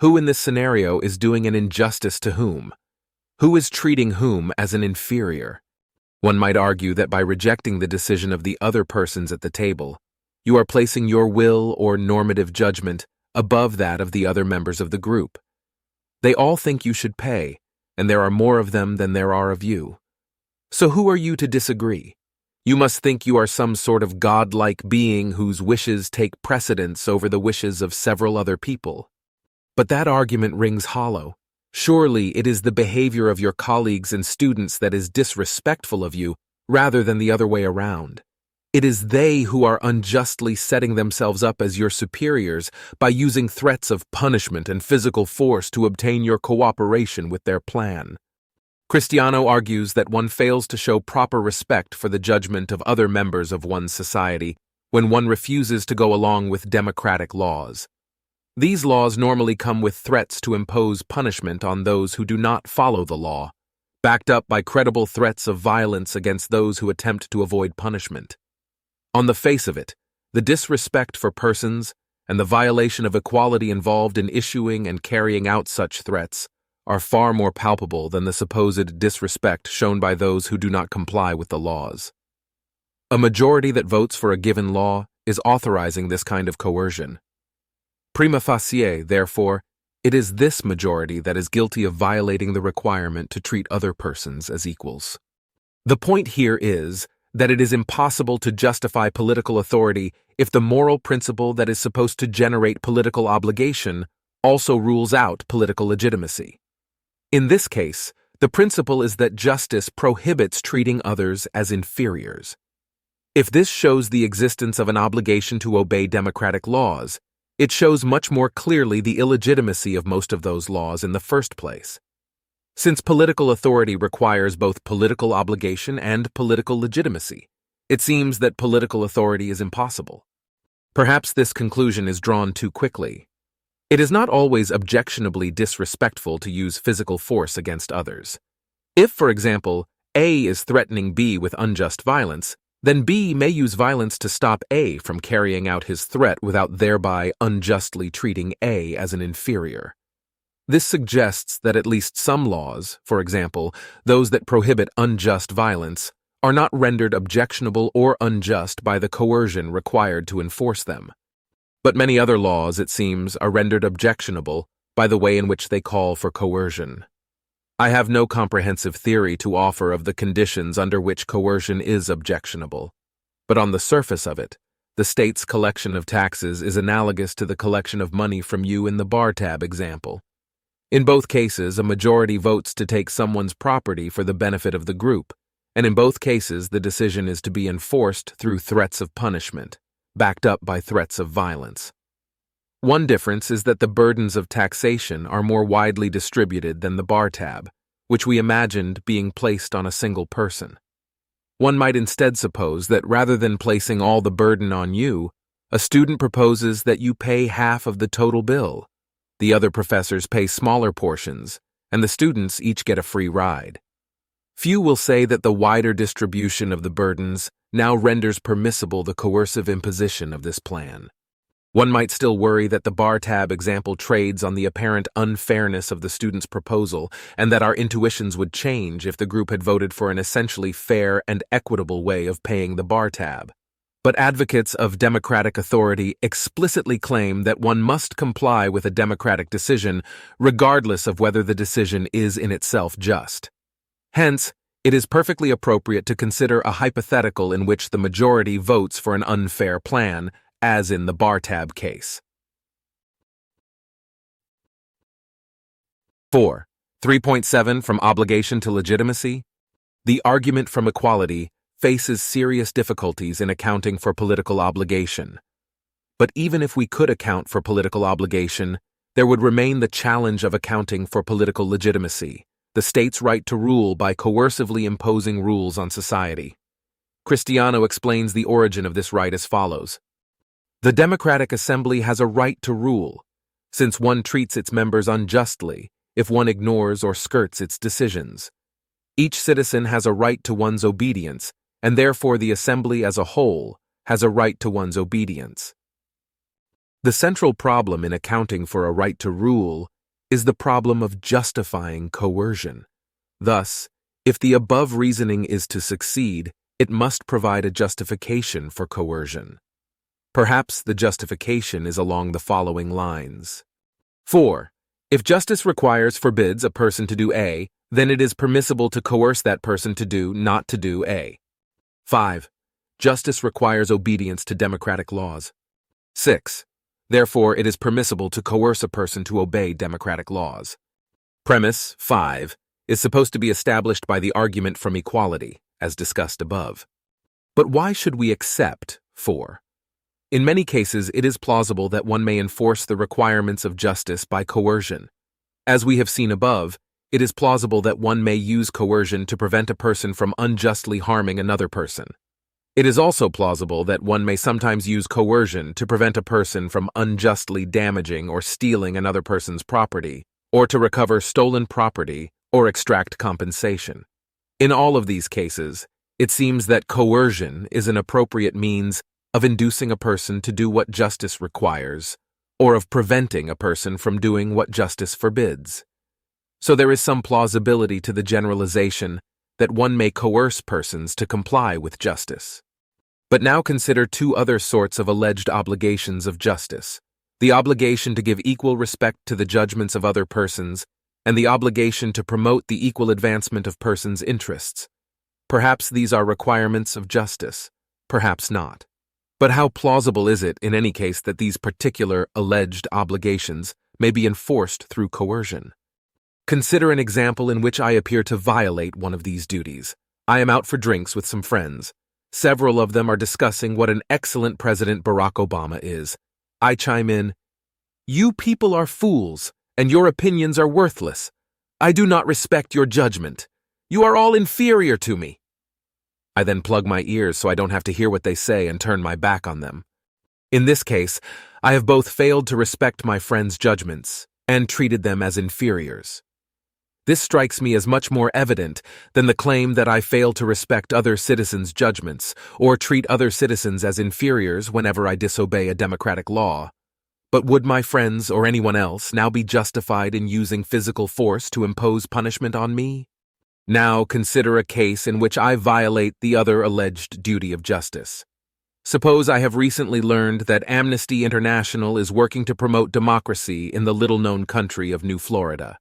Who in this scenario is doing an injustice to whom? Who is treating whom as an inferior? One might argue that by rejecting the decision of the other persons at the table, you are placing your will or normative judgment above that of the other members of the group. They all think you should pay, and there are more of them than there are of you. So who are you to disagree? You must think you are some sort of godlike being whose wishes take precedence over the wishes of several other people. But that argument rings hollow. Surely it is the behavior of your colleagues and students that is disrespectful of you, rather than the other way around. It is they who are unjustly setting themselves up as your superiors by using threats of punishment and physical force to obtain your cooperation with their plan. Cristiano argues that one fails to show proper respect for the judgment of other members of one's society when one refuses to go along with democratic laws. These laws normally come with threats to impose punishment on those who do not follow the law, backed up by credible threats of violence against those who attempt to avoid punishment. On the face of it, the disrespect for persons and the violation of equality involved in issuing and carrying out such threats are far more palpable than the supposed disrespect shown by those who do not comply with the laws. A majority that votes for a given law is authorizing this kind of coercion. Prima facie, therefore, it is this majority that is guilty of violating the requirement to treat other persons as equals. The point here is that it is impossible to justify political authority if the moral principle that is supposed to generate political obligation also rules out political legitimacy. In this case, the principle is that justice prohibits treating others as inferiors. If this shows the existence of an obligation to obey democratic laws, it shows much more clearly the illegitimacy of most of those laws in the first place. Since political authority requires both political obligation and political legitimacy, it seems that political authority is impossible. Perhaps this conclusion is drawn too quickly. It is not always objectionably disrespectful to use physical force against others. If, for example, A is threatening B with unjust violence, then B may use violence to stop A from carrying out his threat without thereby unjustly treating A as an inferior. This suggests that at least some laws, for example, those that prohibit unjust violence, are not rendered objectionable or unjust by the coercion required to enforce them. But many other laws, it seems, are rendered objectionable by the way in which they call for coercion. I have no comprehensive theory to offer of the conditions under which coercion is objectionable, but on the surface of it, the state's collection of taxes is analogous to the collection of money from you in the bar tab example. In both cases, a majority votes to take someone's property for the benefit of the group, and in both cases the decision is to be enforced through threats of punishment, backed up by threats of violence. One difference is that the burdens of taxation are more widely distributed than the bar tab, which we imagined being placed on a single person. One might instead suppose that rather than placing all the burden on you, a student proposes that you pay half of the total bill. The other professors pay smaller portions, and the students each get a free ride. Few will say that the wider distribution of the burdens now renders permissible the coercive imposition of this plan. One might still worry that the bar tab example trades on the apparent unfairness of the student's proposal and that our intuitions would change if the group had voted for an essentially fair and equitable way of paying the bar tab. But advocates of democratic authority explicitly claim that one must comply with a democratic decision regardless of whether the decision is in itself just. Hence, it is perfectly appropriate to consider a hypothetical in which the majority votes for an unfair plan, as in the bar tab case. 4. 3.7 From obligation to legitimacy. The argument from equality faces serious difficulties in accounting for political obligation. But even if we could account for political obligation, there would remain the challenge of accounting for political legitimacy, the state's right to rule by coercively imposing rules on society. Cristiano explains the origin of this right as follows. The democratic assembly has a right to rule, since one treats its members unjustly if one ignores or skirts its decisions. Each citizen has a right to one's obedience, and therefore the assembly as a whole has a right to one's obedience. The central problem in accounting for a right to rule is the problem of justifying coercion. Thus, if the above reasoning is to succeed, it must provide a justification for coercion. Perhaps the justification is along the following lines. 4. If justice forbids a person to do A, then it is permissible to coerce that person to do not to do A. 5. Justice requires obedience to democratic laws. 6. Therefore, it is permissible to coerce a person to obey democratic laws. Premise 5 is supposed to be established by the argument from equality, as discussed above. But why should we accept 4? In many cases, it is plausible that one may enforce the requirements of justice by coercion. As we have seen above, it is plausible that one may use coercion to prevent a person from unjustly harming another person. It is also plausible that one may sometimes use coercion to prevent a person from unjustly damaging or stealing another person's property, or to recover stolen property or extract compensation. In all of these cases, it seems that coercion is an appropriate means of inducing a person to do what justice requires, or of preventing a person from doing what justice forbids. So there is some plausibility to the generalization that one may coerce persons to comply with justice. But now consider two other sorts of alleged obligations of justice: the obligation to give equal respect to the judgments of other persons, and the obligation to promote the equal advancement of persons' interests. Perhaps these are requirements of justice, perhaps not. But how plausible is it, in any case, that these particular alleged obligations may be enforced through coercion? Consider an example in which I appear to violate one of these duties. I am out for drinks with some friends. Several of them are discussing what an excellent President Barack Obama is. I chime in, "You people are fools, and your opinions are worthless. I do not respect your judgment. You are all inferior to me." I then plug my ears so I don't have to hear what they say and turn my back on them. In this case, I have both failed to respect my friends' judgments and treated them as inferiors. This strikes me as much more evident than the claim that I fail to respect other citizens' judgments or treat other citizens as inferiors whenever I disobey a democratic law. But would my friends or anyone else now be justified in using physical force to impose punishment on me? Now consider a case in which I violate the other alleged duty of justice. Suppose I have recently learned that Amnesty International is working to promote democracy in the little-known country of New Florida.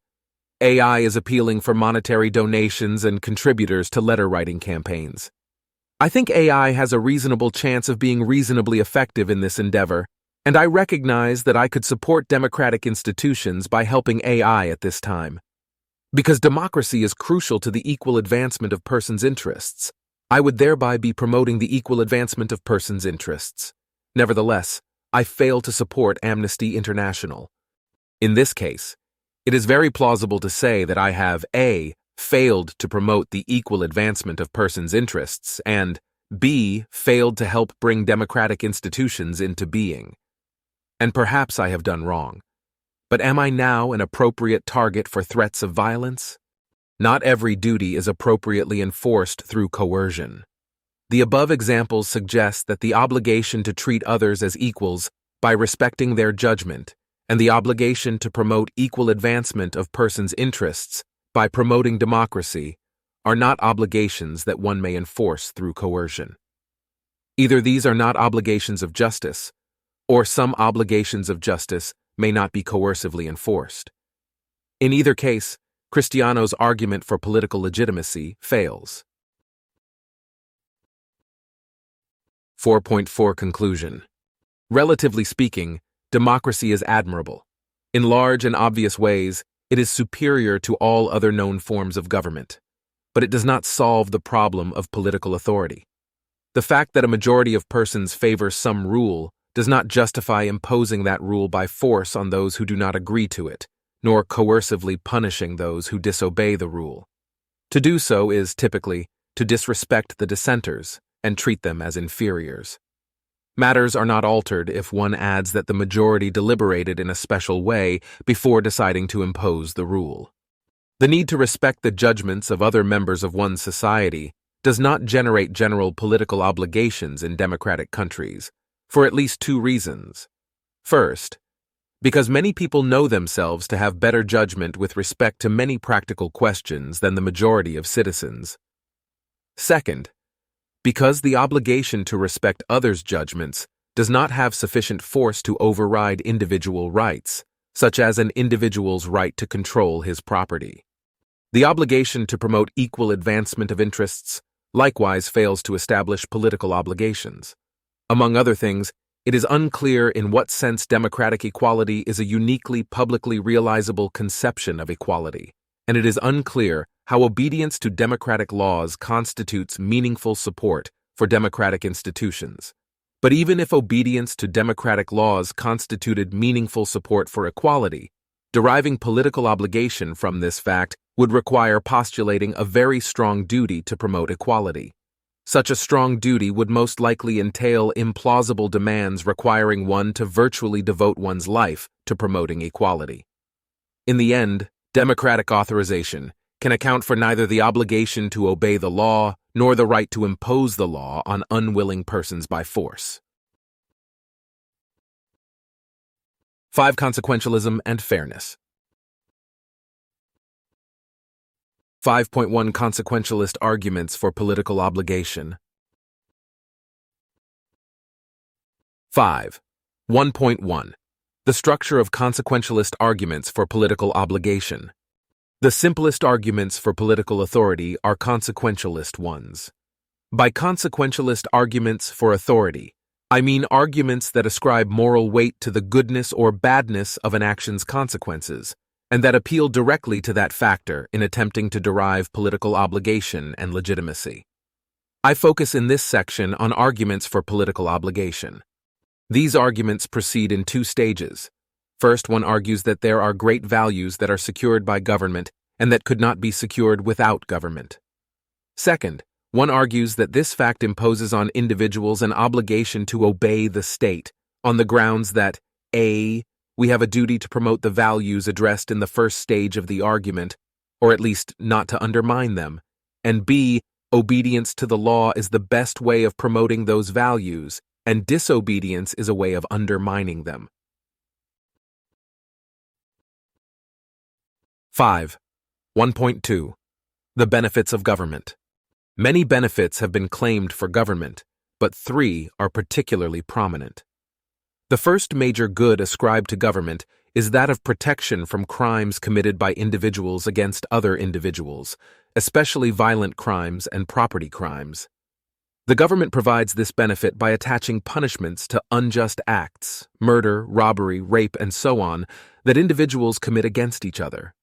AI is appealing for monetary donations and contributors to letter-writing campaigns. I think AI has a reasonable chance of being reasonably effective in this endeavor, and I recognize that I could support democratic institutions by helping AI at this time. Because democracy is crucial to the equal advancement of persons' interests, I would thereby be promoting the equal advancement of persons' interests. Nevertheless, I fail to support Amnesty International. In this case, it is very plausible to say that I have A. failed to promote the equal advancement of persons' interests, and B. failed to help bring democratic institutions into being. And perhaps I have done wrong. But am I now an appropriate target for threats of violence? Not every duty is appropriately enforced through coercion. The above examples suggest that the obligation to treat others as equals by respecting their judgment and the obligation to promote equal advancement of persons' interests by promoting democracy are not obligations that one may enforce through coercion. Either these are not obligations of justice, or some obligations of justice may not be coercively enforced. In either case, Cristiano's argument for political legitimacy fails. 4.4 Conclusion. Relatively speaking, democracy is admirable. In large and obvious ways, it is superior to all other known forms of government. But it does not solve the problem of political authority. The fact that a majority of persons favor some rule does not justify imposing that rule by force on those who do not agree to it, nor coercively punishing those who disobey the rule. To do so is, typically, to disrespect the dissenters and treat them as inferiors. Matters are not altered if one adds that the majority deliberated in a special way before deciding to impose the rule. The need to respect the judgments of other members of one's society does not generate general political obligations in democratic countries, for at least two reasons. First, because many people know themselves to have better judgment with respect to many practical questions than the majority of citizens. Second, because the obligation to respect others' judgments does not have sufficient force to override individual rights, such as an individual's right to control his property. The obligation to promote equal advancement of interests likewise fails to establish political obligations. Among other things, it is unclear in what sense democratic equality is a uniquely publicly realizable conception of equality, and it is unclear how obedience to democratic laws constitutes meaningful support for democratic institutions. But even if obedience to democratic laws constituted meaningful support for equality, deriving political obligation from this fact would require postulating a very strong duty to promote equality. Such a strong duty would most likely entail implausible demands requiring one to virtually devote one's life to promoting equality. In the end, democratic authorization can account for neither the obligation to obey the law nor the right to impose the law on unwilling persons by force. 5. Consequentialism and fairness. 5.1 Consequentialist arguments for political obligation. 5. 1.1 The structure of consequentialist arguments for political obligation. The simplest arguments for political authority are consequentialist ones. By consequentialist arguments for authority, I mean arguments that ascribe moral weight to the goodness or badness of an action's consequences, and that appeal directly to that factor in attempting to derive political obligation and legitimacy. I focus in this section on arguments for political obligation. These arguments proceed in two stages. First, one argues that there are great values that are secured by government and that could not be secured without government. Second, one argues that this fact imposes on individuals an obligation to obey the state on the grounds that A. We have a duty to promote the values addressed in the first stage of the argument, or at least not to undermine them, and B. Obedience to the law is the best way of promoting those values, and disobedience is a way of undermining them. 5. 1.2. The benefits of government. Many benefits have been claimed for government, but 3 are particularly prominent. The first major good ascribed to government is that of protection from crimes committed by individuals against other individuals, especially violent crimes and property crimes. The government provides this benefit by attaching punishments to unjust acts, murder, robbery, rape, and so on, that individuals commit against each other.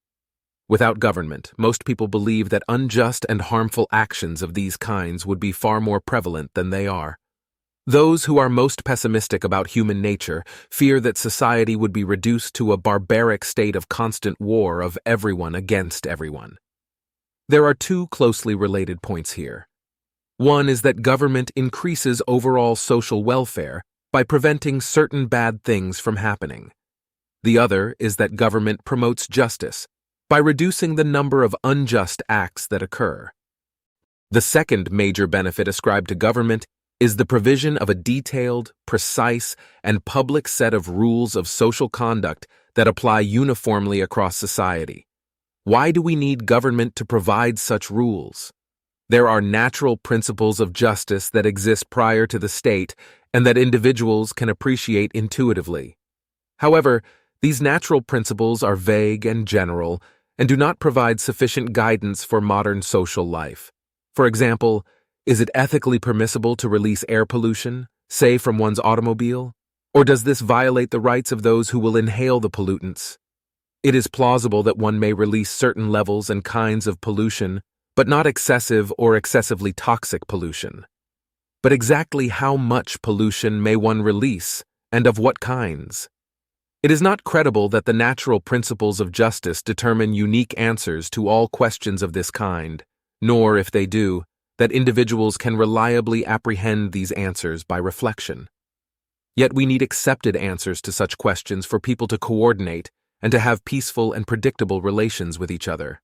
Without government, most people believe that unjust and harmful actions of these kinds would be far more prevalent than they are. Those who are most pessimistic about human nature fear that society would be reduced to a barbaric state of constant war of everyone against everyone. There are 2 closely related points here. One is that government increases overall social welfare by preventing certain bad things from happening. The other is that government promotes justice by reducing the number of unjust acts that occur. The second major benefit ascribed to government is the provision of a detailed, precise, and public set of rules of social conduct that apply uniformly across society. Why do we need government to provide such rules? There are natural principles of justice that exist prior to the state and that individuals can appreciate intuitively. However, these natural principles are vague and general and do not provide sufficient guidance for modern social life. For example, is it ethically permissible to release air pollution, say from one's automobile? Or does this violate the rights of those who will inhale the pollutants? It is plausible that one may release certain levels and kinds of pollution, but not excessive or excessively toxic pollution. But exactly how much pollution may one release, and of what kinds? It is not credible that the natural principles of justice determine unique answers to all questions of this kind, nor, if they do, that individuals can reliably apprehend these answers by reflection. Yet we need accepted answers to such questions for people to coordinate and to have peaceful and predictable relations with each other.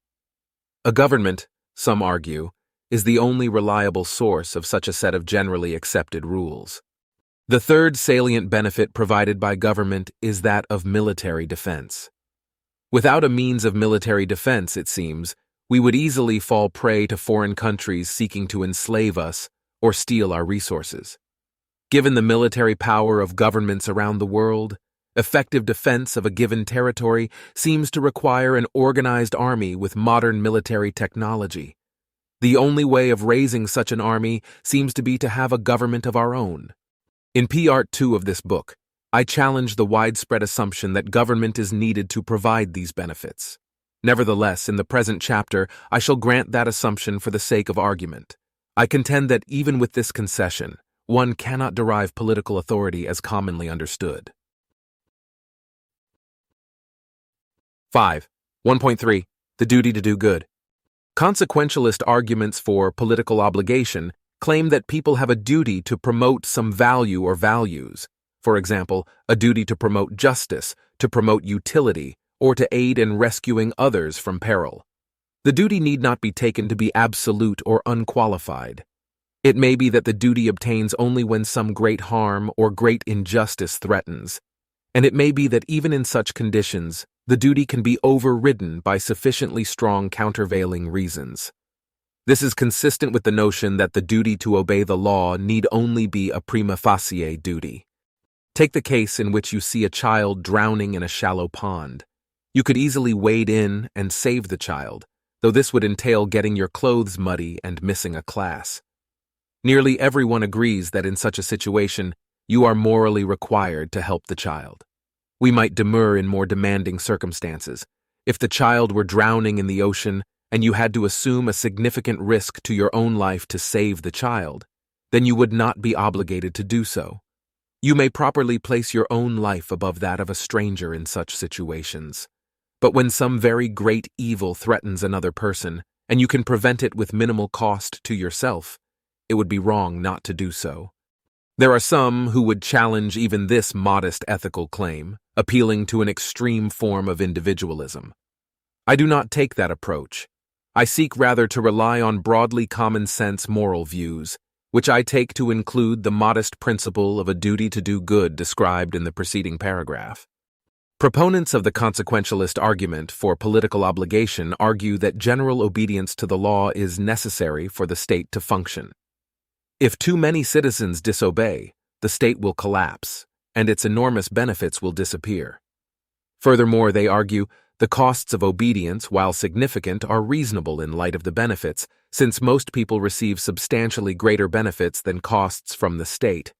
A government, some argue, is the only reliable source of such a set of generally accepted rules. The third salient benefit provided by government is that of military defense. Without a means of military defense, it seems, we would easily fall prey to foreign countries seeking to enslave us or steal our resources. Given the military power of governments around the world, effective defense of a given territory seems to require an organized army with modern military technology. The only way of raising such an army seems to be to have a government of our own. In Part 2 of this book, I challenge the widespread assumption that government is needed to provide these benefits. Nevertheless, in the present chapter, I shall grant that assumption for the sake of argument. I contend that even with this concession, one cannot derive political authority as commonly understood. 5. 1.3. The duty to do good. Consequentialist arguments for political obligation claim that people have a duty to promote some value or values. For example, a duty to promote justice, to promote utility, or to aid in rescuing others from peril. The duty need not be taken to be absolute or unqualified. It may be that the duty obtains only when some great harm or great injustice threatens, and it may be that even in such conditions, the duty can be overridden by sufficiently strong countervailing reasons. This is consistent with the notion that the duty to obey the law need only be a prima facie duty. Take the case in which you see a child drowning in a shallow pond. You could easily wade in and save the child, though this would entail getting your clothes muddy and missing a class. Nearly everyone agrees that in such a situation, you are morally required to help the child. We might demur in more demanding circumstances. If the child were drowning in the ocean and you had to assume a significant risk to your own life to save the child, then you would not be obligated to do so. You may properly place your own life above that of a stranger in such situations. But when some very great evil threatens another person, and you can prevent it with minimal cost to yourself, it would be wrong not to do so. There are some who would challenge even this modest ethical claim, appealing to an extreme form of individualism. I do not take that approach. I seek rather to rely on broadly common sense moral views, which I take to include the modest principle of a duty to do good described in the preceding paragraph. Proponents of the consequentialist argument for political obligation argue that general obedience to the law is necessary for the state to function. If too many citizens disobey, the state will collapse, and its enormous benefits will disappear. Furthermore, they argue the costs of obedience, while significant, are reasonable in light of the benefits, since most people receive substantially greater benefits than costs from the state.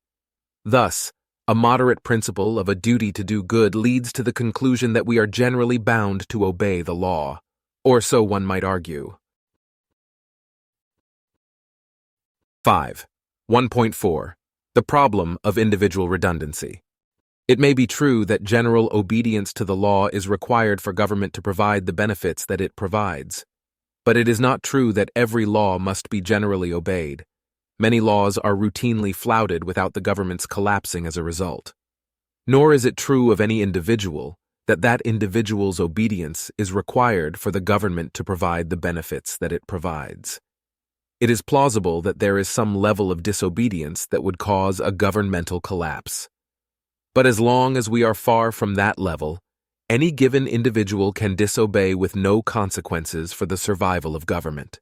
Thus, a moderate principle of a duty to do good leads to the conclusion that we are generally bound to obey the law, or so one might argue. 5. 1.4. The problem of individual redundancy. It may be true that general obedience to the law is required for government to provide the benefits that it provides, but it is not true that every law must be generally obeyed. Many laws are routinely flouted without the government's collapsing as a result. Nor is it true of any individual that that individual's obedience is required for the government to provide the benefits that it provides. It is plausible that there is some level of disobedience that would cause a governmental collapse. But as long as we are far from that level, any given individual can disobey with no consequences for the survival of government.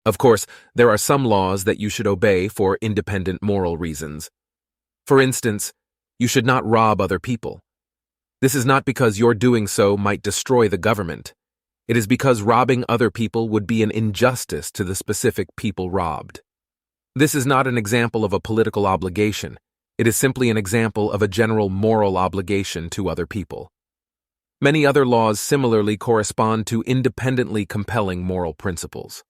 Of course, there are some laws that you should obey for independent moral reasons. For instance, you should not rob other people. This is not because your doing so might destroy the government. It is because robbing other people would be an injustice to the specific people robbed. This is not an example of a political obligation. It is simply an example of a general moral obligation to other people. Many other laws similarly correspond to independently compelling moral principles.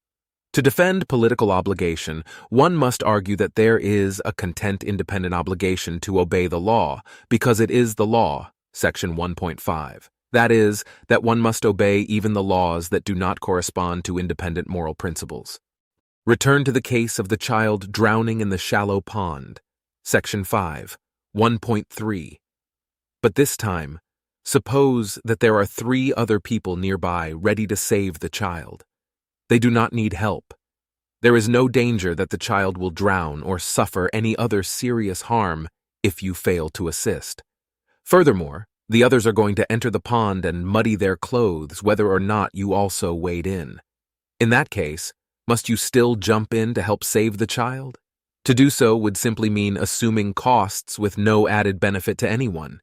To defend political obligation, one must argue that there is a content-independent obligation to obey the law, because it is the law, section 1.5. That is, that one must obey even the laws that do not correspond to independent moral principles. Return to the case of the child drowning in the shallow pond, section 5, 1.3. But this time, suppose that there are 3 other people nearby ready to save the child. They do not need help. There is no danger that the child will drown or suffer any other serious harm if you fail to assist. Furthermore, the others are going to enter the pond and muddy their clothes whether or not you also wade in. In that case, must you still jump in to help save the child? To do so would simply mean assuming costs with no added benefit to anyone.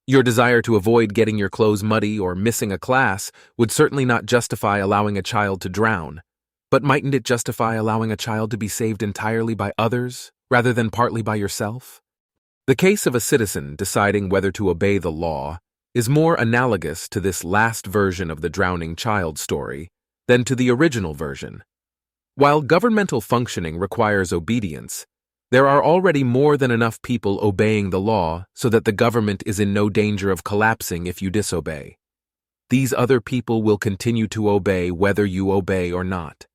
Your desire to avoid getting your clothes muddy or missing a class would certainly not justify allowing a child to drown, but mightn't it justify allowing a child to be saved entirely by others rather than partly by yourself? The case of a citizen deciding whether to obey the law is more analogous to this last version of the drowning child story than to the original version. While governmental functioning requires obedience, there are already more than enough people obeying the law so that the government is in no danger of collapsing if you disobey. These other people will continue to obey whether you obey or not.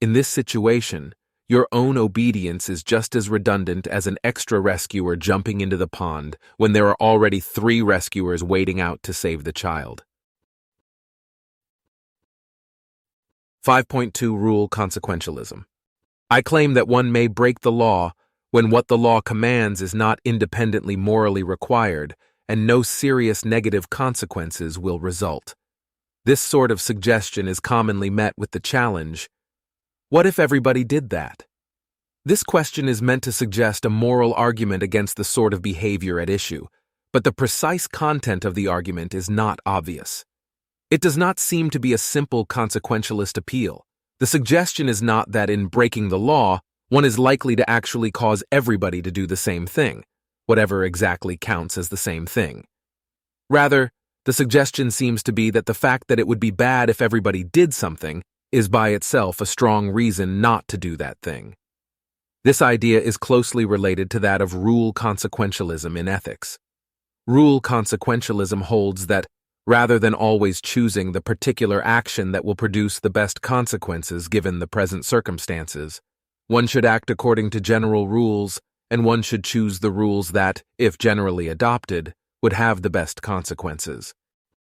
In this situation, your own obedience is just as redundant as an extra rescuer jumping into the pond when there are already 3 rescuers waiting out to save the child. 5.2 Rule Consequentialism. I claim that one may break the law when what the law commands is not independently morally required and no serious negative consequences will result. This sort of suggestion is commonly met with the challenge, what if everybody did that? This question is meant to suggest a moral argument against the sort of behavior at issue, but the precise content of the argument is not obvious. It does not seem to be a simple consequentialist appeal. The suggestion is not that in breaking the law, one is likely to actually cause everybody to do the same thing, whatever exactly counts as the same thing. Rather, the suggestion seems to be that the fact that it would be bad if everybody did something is by itself a strong reason not to do that thing. This idea is closely related to that of rule consequentialism in ethics. Rule consequentialism holds that, rather than always choosing the particular action that will produce the best consequences given the present circumstances, one should act according to general rules, and one should choose the rules that, if generally adopted, would have the best consequences.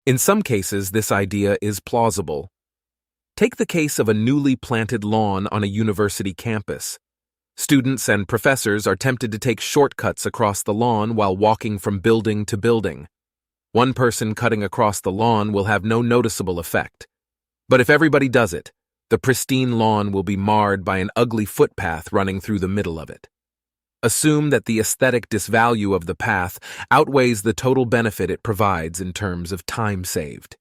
In some cases, this idea is plausible. Take the case of a newly planted lawn on a university campus. Students and professors are tempted to take shortcuts across the lawn while walking from building to building. One person cutting across the lawn will have no noticeable effect. But if everybody does it, the pristine lawn will be marred by an ugly footpath running through the middle of it. Assume that the aesthetic disvalue of the path outweighs the total benefit it provides in terms of time saved.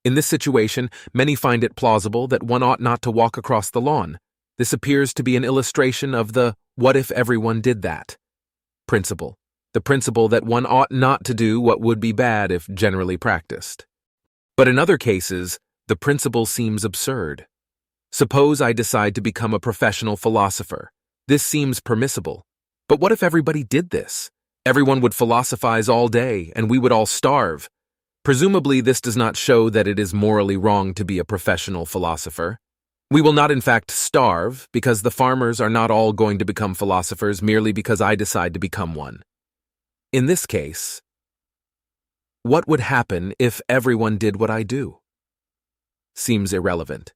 In this situation, many find it plausible that one ought not to walk across the lawn. This appears to be an illustration of the "what if everyone did that" principle, the principle that one ought not to do what would be bad if generally practiced. But in other cases, the principle seems absurd. Suppose I decide to become a professional philosopher. This seems permissible. But what if everybody did this? Everyone would philosophize all day, and we would all starve. Presumably, this does not show that it is morally wrong to be a professional philosopher. We will not in fact starve, because the farmers are not all going to become philosophers merely because I decide to become one. In this case, what would happen if everyone did what I do? Seems irrelevant.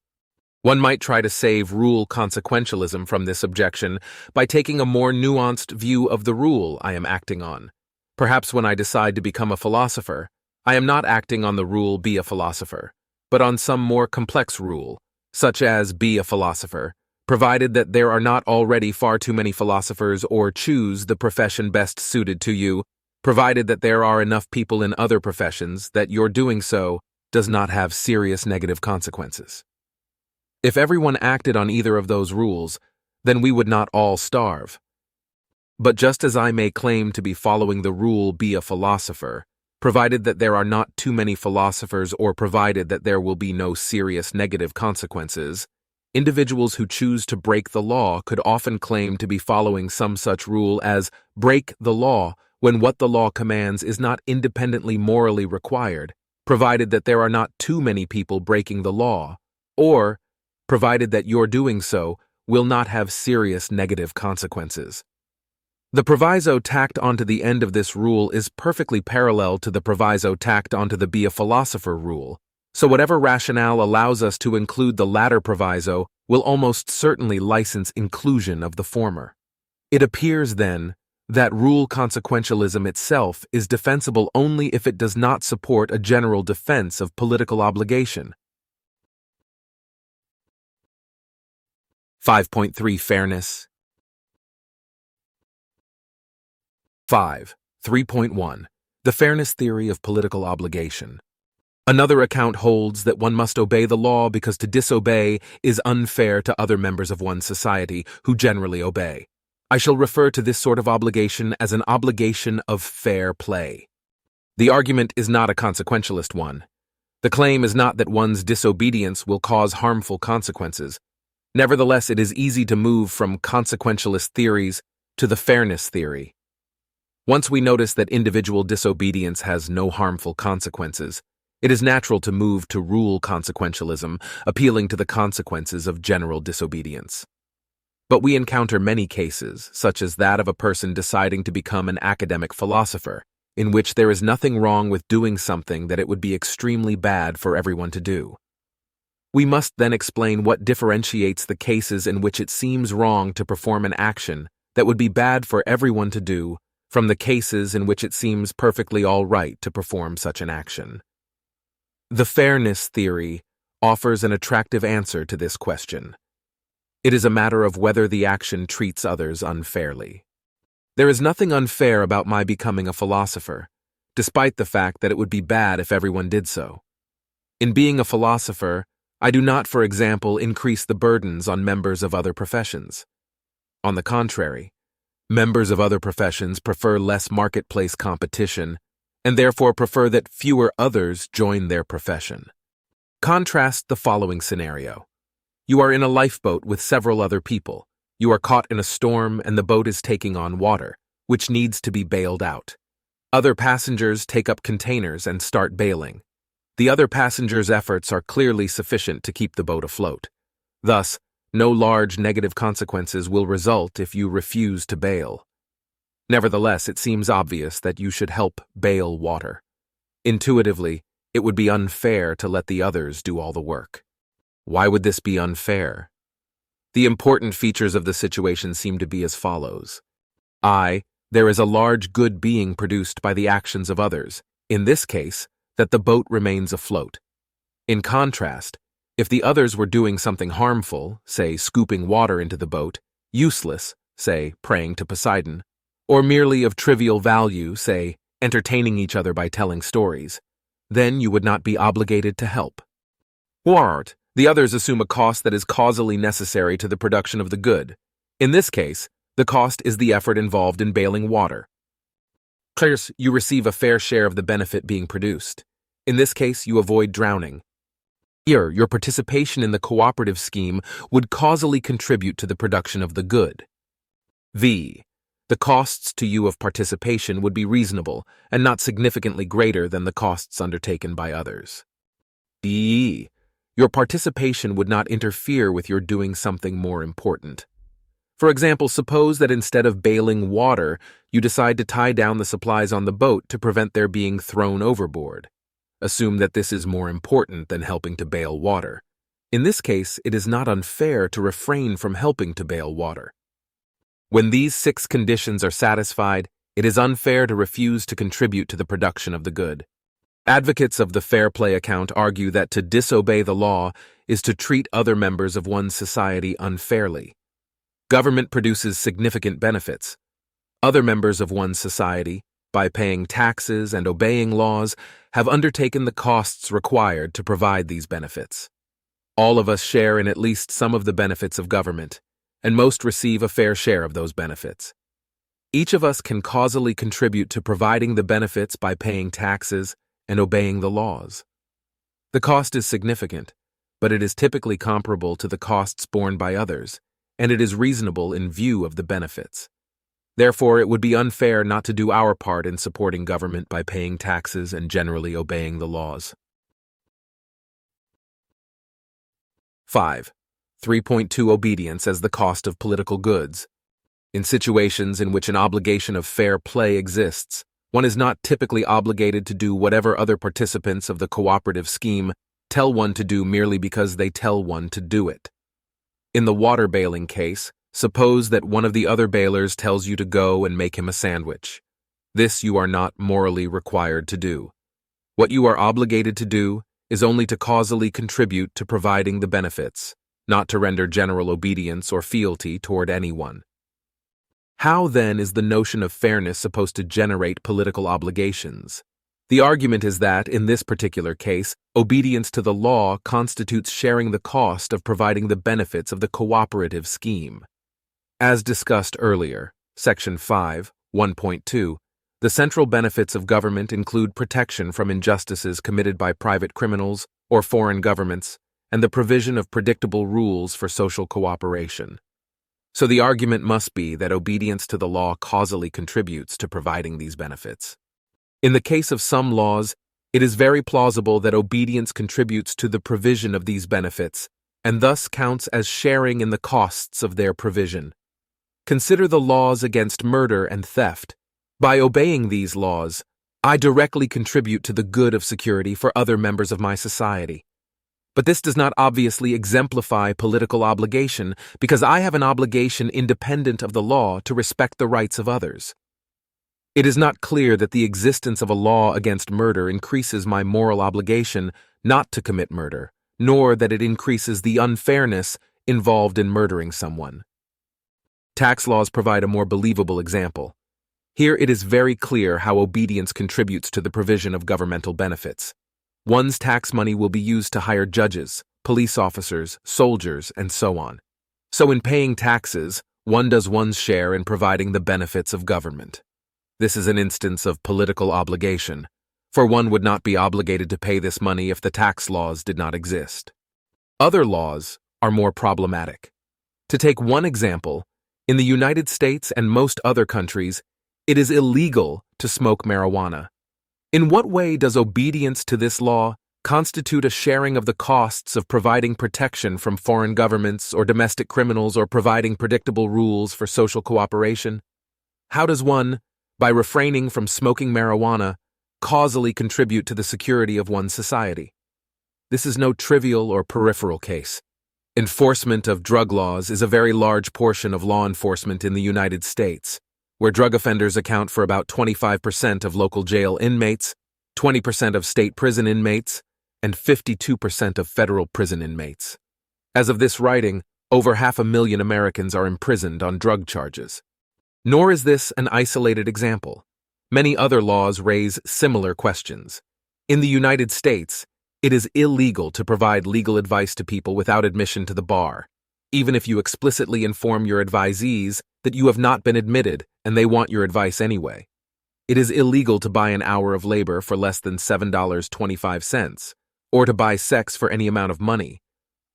One might try to save rule consequentialism from this objection by taking a more nuanced view of the rule I am acting on. Perhaps when I decide to become a philosopher, I am not acting on the rule "be a philosopher," but on some more complex rule, such as "be a philosopher," provided that there are not already far too many philosophers, or choose the profession best suited to you, provided that there are enough people in other professions that your doing so does not have serious negative consequences. If everyone acted on either of those rules, then we would not all starve. But just as I may claim to be following the rule "be a philosopher," provided that there are not too many philosophers or provided that there will be no serious negative consequences, individuals who choose to break the law could often claim to be following some such rule as "break the law" when what the law commands is not independently morally required, provided that there are not too many people breaking the law, or provided that your doing so will not have serious negative consequences. The proviso tacked onto the end of this rule is perfectly parallel to the proviso tacked onto the "be a philosopher" rule, so whatever rationale allows us to include the latter proviso will almost certainly license inclusion of the former. It appears, then, that rule consequentialism itself is defensible only if it does not support a general defense of political obligation. 5.3 Fairness. 3.1 The Fairness Theory of Political Obligation. Another account holds that one must obey the law because to disobey is unfair to other members of one's society who generally obey. I shall refer to this sort of obligation as an obligation of fair play. The argument is not a consequentialist one. The claim is not that one's disobedience will cause harmful consequences. Nevertheless, it is easy to move from consequentialist theories to the fairness theory. Once we notice that individual disobedience has no harmful consequences, it is natural to move to rule consequentialism, appealing to the consequences of general disobedience. But we encounter many cases, such as that of a person deciding to become an academic philosopher, in which there is nothing wrong with doing something that it would be extremely bad for everyone to do. We must then explain what differentiates the cases in which it seems wrong to perform an action that would be bad for everyone to do from the cases in which it seems perfectly all right to perform such an action. The fairness theory offers an attractive answer to this question. It is a matter of whether the action treats others unfairly. There is nothing unfair about my becoming a philosopher, despite the fact that it would be bad if everyone did so. In being a philosopher, I do not, for example, increase the burdens on members of other professions. On the contrary, members of other professions prefer less marketplace competition and therefore prefer that fewer others join their profession. Contrast the following scenario. You are in a lifeboat with several other people. You are caught in a storm and the boat is taking on water, which needs to be bailed out. Other passengers take up containers and start bailing. The other passengers' efforts are clearly sufficient to keep the boat afloat. Thus, no large negative consequences will result if you refuse to bail. Nevertheless, it seems obvious that you should help bail water. Intuitively, it would be unfair to let the others do all the work. Why would this be unfair? The important features of the situation seem to be as follows. There is a large good being produced by the actions of others, in this case, that the boat remains afloat. In contrast, if the others were doing something harmful, say scooping water into the boat, useless, say praying to Poseidon, or merely of trivial value, say entertaining each other by telling stories, then you would not be obligated to help. Or the others assume a cost that is causally necessary to the production of the good. In this case, the cost is the effort involved in bailing water. Coerce, you receive a fair share of the benefit being produced. In this case, you avoid drowning. Here, your participation in the cooperative scheme would causally contribute to the production of the good. V. The costs to you of participation would be reasonable and not significantly greater than the costs undertaken by others. D. Your participation would not interfere with your doing something more important. For example, suppose that instead of bailing water, you decide to tie down the supplies on the boat to prevent their being thrown overboard. Assume that this is more important than helping to bail water. In this case, it is not unfair to refrain from helping to bail water. When these 6 conditions are satisfied, it is unfair to refuse to contribute to the production of the good. Advocates of the fair play account argue that to disobey the law is to treat other members of one's society unfairly. Government produces significant benefits. Other members of one's society, by paying taxes and obeying laws, have undertaken the costs required to provide these benefits. All of us share in at least some of the benefits of government, and most receive a fair share of those benefits. Each of us can causally contribute to providing the benefits by paying taxes and obeying the laws. The cost is significant, but it is typically comparable to the costs borne by others, and it is reasonable in view of the benefits. Therefore, it would be unfair not to do our part in supporting government by paying taxes and generally obeying the laws. 5. 3.2 Obedience as the cost of political goods. In situations in which an obligation of fair play exists, one is not typically obligated to do whatever other participants of the cooperative scheme tell one to do merely because they tell one to do it. In the water bailing case, suppose that one of the other bailers tells you to go and make him a sandwich. This you are not morally required to do. What you are obligated to do is only to causally contribute to providing the benefits, not to render general obedience or fealty toward anyone. How, then, is the notion of fairness supposed to generate political obligations? The argument is that, in this particular case, obedience to the law constitutes sharing the cost of providing the benefits of the cooperative scheme. As discussed earlier, Section 5, 1.2, the central benefits of government include protection from injustices committed by private criminals or foreign governments, and the provision of predictable rules for social cooperation. So the argument must be that obedience to the law causally contributes to providing these benefits. In the case of some laws, it is very plausible that obedience contributes to the provision of these benefits, and thus counts as sharing in the costs of their provision. Consider the laws against murder and theft. By obeying these laws, I directly contribute to the good of security for other members of my society. But this does not obviously exemplify political obligation, because I have an obligation independent of the law to respect the rights of others. It is not clear that the existence of a law against murder increases my moral obligation not to commit murder, nor that it increases the unfairness involved in murdering someone. Tax laws provide a more believable example. Here it is very clear how obedience contributes to the provision of governmental benefits. One's tax money will be used to hire judges, police officers, soldiers, and so on. So in paying taxes, one does one's share in providing the benefits of government. This is an instance of political obligation, for one would not be obligated to pay this money if the tax laws did not exist. Other laws are more problematic. To take one example, in the United States and most other countries, it is illegal to smoke marijuana. In what way does obedience to this law constitute a sharing of the costs of providing protection from foreign governments or domestic criminals or providing predictable rules for social cooperation? How does one, by refraining from smoking marijuana, causally contribute to the security of one's society? This is no trivial or peripheral case. Enforcement of drug laws is a very large portion of law enforcement in the United States, where drug offenders account for about 25% of local jail inmates. 20% of state prison inmates, and 52% of federal prison inmates. As of this writing, over 500,000 Americans are imprisoned on drug charges. Nor is this an isolated example. Many other laws raise similar questions. In the United States, it is illegal to provide legal advice to people without admission to the bar, even if you explicitly inform your advisees that you have not been admitted and they want your advice anyway. It is illegal to buy an hour of labor for less than $7.25, or to buy sex for any amount of money,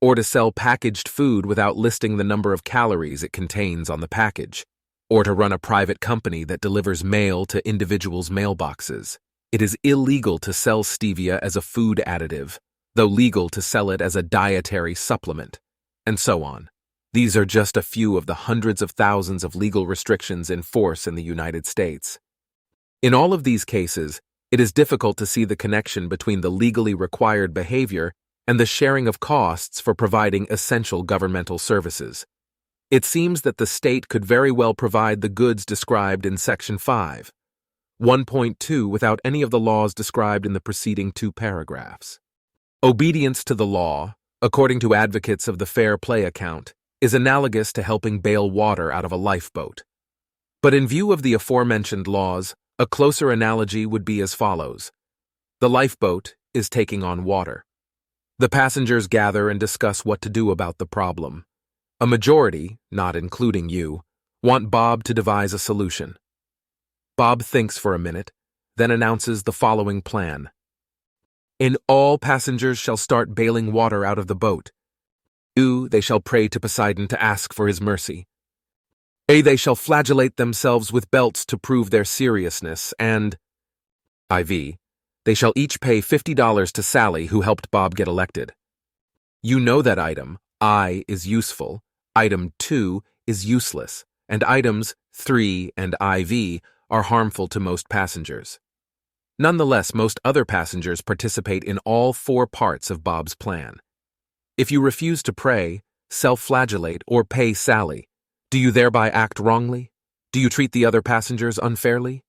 or to sell packaged food without listing the number of calories it contains on the package, or to run a private company that delivers mail to individuals' mailboxes. It is illegal to sell stevia as a food additive, though legal to sell it as a dietary supplement, and so on. These are just a few of the hundreds of thousands of legal restrictions in force in the United States. In all of these cases, it is difficult to see the connection between the legally required behavior and the sharing of costs for providing essential governmental services. It seems that the state could very well provide the goods described in Section 5, 1.2 without any of the laws described in the preceding 2 paragraphs. Obedience to the law, according to advocates of the fair play account, is analogous to helping bail water out of a lifeboat. But in view of the aforementioned laws, a closer analogy would be as follows. The lifeboat is taking on water. The passengers gather and discuss what to do about the problem. A majority, not including you, want Bob to devise a solution. Bob thinks for a minute, then announces the following plan. "And all passengers shall start bailing water out of the boat. A, they shall pray to Poseidon to ask for his mercy. A, they shall flagellate themselves with belts to prove their seriousness, and IV, they shall each pay $50 to Sally, who helped Bob get elected." You know that item I is useful, item 2 is useless, and items 3 and IV are harmful to most passengers. Nonetheless, most other passengers participate in all 4 parts of Bob's plan. If you refuse to pray, self-flagellate, or pay Sally, do you thereby act wrongly? Do you treat the other passengers unfairly?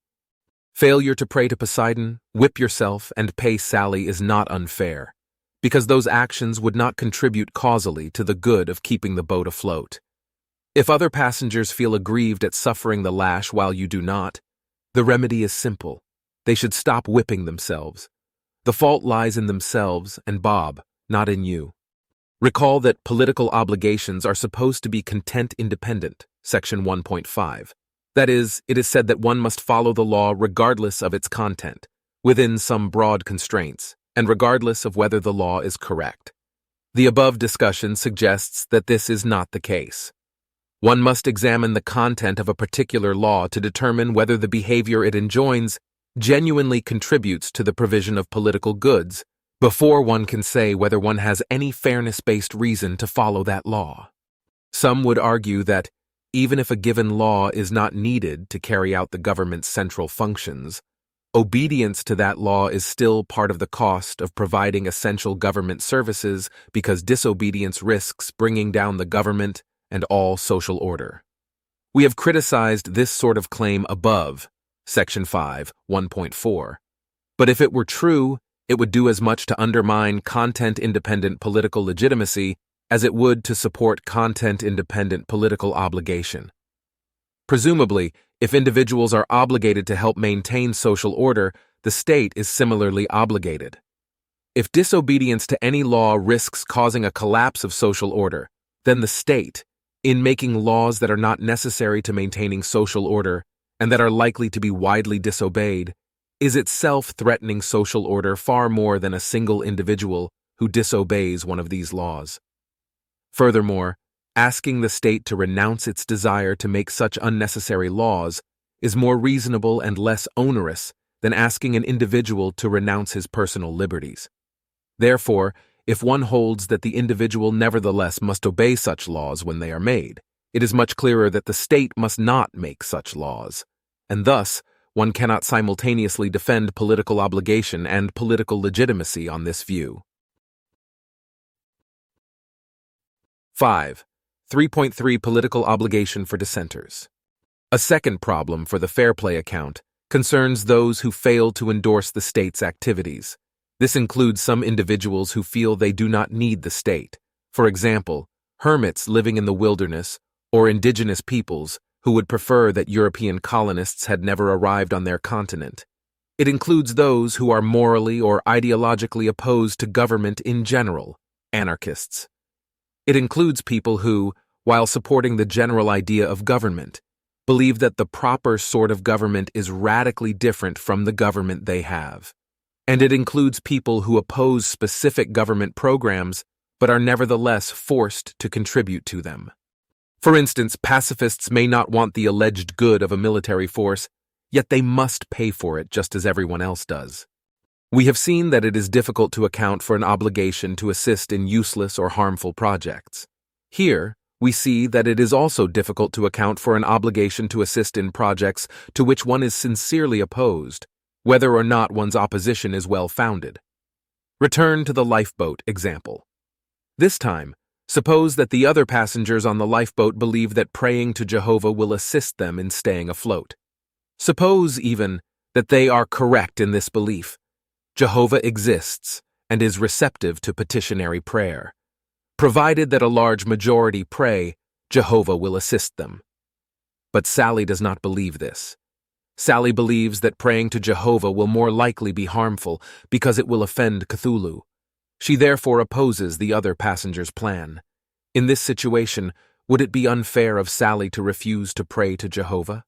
Failure to pray to Poseidon, whip yourself, and pay Sally is not unfair, because those actions would not contribute causally to the good of keeping the boat afloat. If other passengers feel aggrieved at suffering the lash while you do not, the remedy is simple. They should stop whipping themselves. The fault lies in themselves and Bob, not in you. Recall that political obligations are supposed to be content-independent, Section 1.5. That is, it is said that one must follow the law regardless of its content, within some broad constraints, and regardless of whether the law is correct. The above discussion suggests that this is not the case. One must examine the content of a particular law to determine whether the behavior it enjoins genuinely contributes to the provision of political goods, before one can say whether one has any fairness-based reason to follow that law. Some would argue that, even if a given law is not needed to carry out the government's central functions, obedience to that law is still part of the cost of providing essential government services because disobedience risks bringing down the government and all social order. We have criticized this sort of claim above, Section 5, 1.4. But if it were true, it would do as much to undermine content-independent political legitimacy as it would to support content-independent political obligation. Presumably, if individuals are obligated to help maintain social order, the state is similarly obligated. If disobedience to any law risks causing a collapse of social order, then the state, in making laws that are not necessary to maintaining social order and that are likely to be widely disobeyed, is itself threatening social order far more than a single individual who disobeys one of these laws. Furthermore, asking the state to renounce its desire to make such unnecessary laws is more reasonable and less onerous than asking an individual to renounce his personal liberties. Therefore, if one holds that the individual nevertheless must obey such laws when they are made, it is much clearer that the state must not make such laws, and thus one cannot simultaneously defend political obligation and political legitimacy on this view. 5. 3.3 Political obligation for dissenters. A second problem for the fair play account concerns those who fail to endorse the state's activities. This includes some individuals who feel they do not need the state. For example, hermits living in the wilderness or indigenous peoples who would prefer that European colonists had never arrived on their continent. It includes those who are morally or ideologically opposed to government in general, anarchists. It includes people who, while supporting the general idea of government, believe that the proper sort of government is radically different from the government they have. And it includes people who oppose specific government programs but are nevertheless forced to contribute to them. For instance, pacifists may not want the alleged good of a military force, yet they must pay for it just as everyone else does. We have seen that it is difficult to account for an obligation to assist in useless or harmful projects. Here, we see that it is also difficult to account for an obligation to assist in projects to which one is sincerely opposed, whether or not one's opposition is well-founded. Return to the lifeboat example. This time, suppose that the other passengers on the lifeboat believe that praying to Jehovah will assist them in staying afloat. Suppose, even, that they are correct in this belief. Jehovah exists and is receptive to petitionary prayer. Provided that a large majority pray, Jehovah will assist them. But Sally does not believe this. Sally believes that praying to Jehovah will more likely be harmful because it will offend Cthulhu. She therefore opposes the other passengers' plan. In this situation, would it be unfair of Sally to refuse to pray to Jehovah?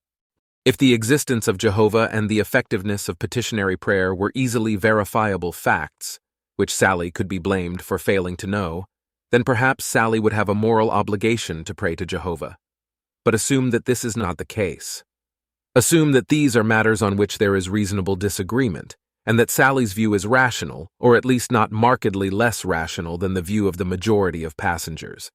If the existence of Jehovah and the effectiveness of petitionary prayer were easily verifiable facts, which Sally could be blamed for failing to know, then perhaps Sally would have a moral obligation to pray to Jehovah. But assume that this is not the case. Assume that these are matters on which there is reasonable disagreement, and that Sally's view is rational, or at least not markedly less rational than the view of the majority of passengers.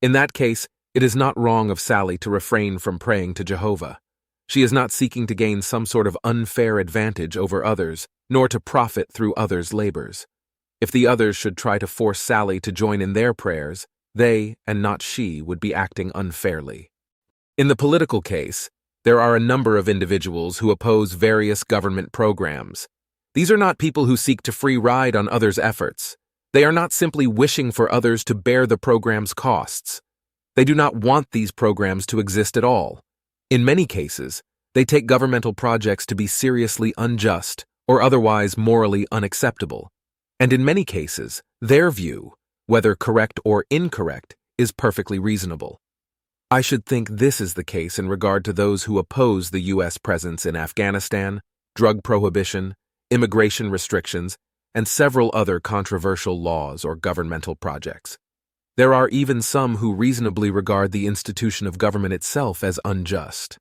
In that case, it is not wrong of Sally to refrain from praying to Jehovah. She is not seeking to gain some sort of unfair advantage over others, nor to profit through others' labors. If the others should try to force Sally to join in their prayers, they, and not she, would be acting unfairly. In the political case, there are a number of individuals who oppose various government programs. These are not people who seek to free ride on others' efforts. They are not simply wishing for others to bear the program's costs. They do not want these programs to exist at all. In many cases, they take governmental projects to be seriously unjust or otherwise morally unacceptable. And in many cases, their view, whether correct or incorrect, is perfectly reasonable. I should think this is the case in regard to those who oppose the U.S. presence in Afghanistan, drug prohibition, immigration restrictions, and several other controversial laws or governmental projects. There are even some who reasonably regard the institution of government itself as unjust.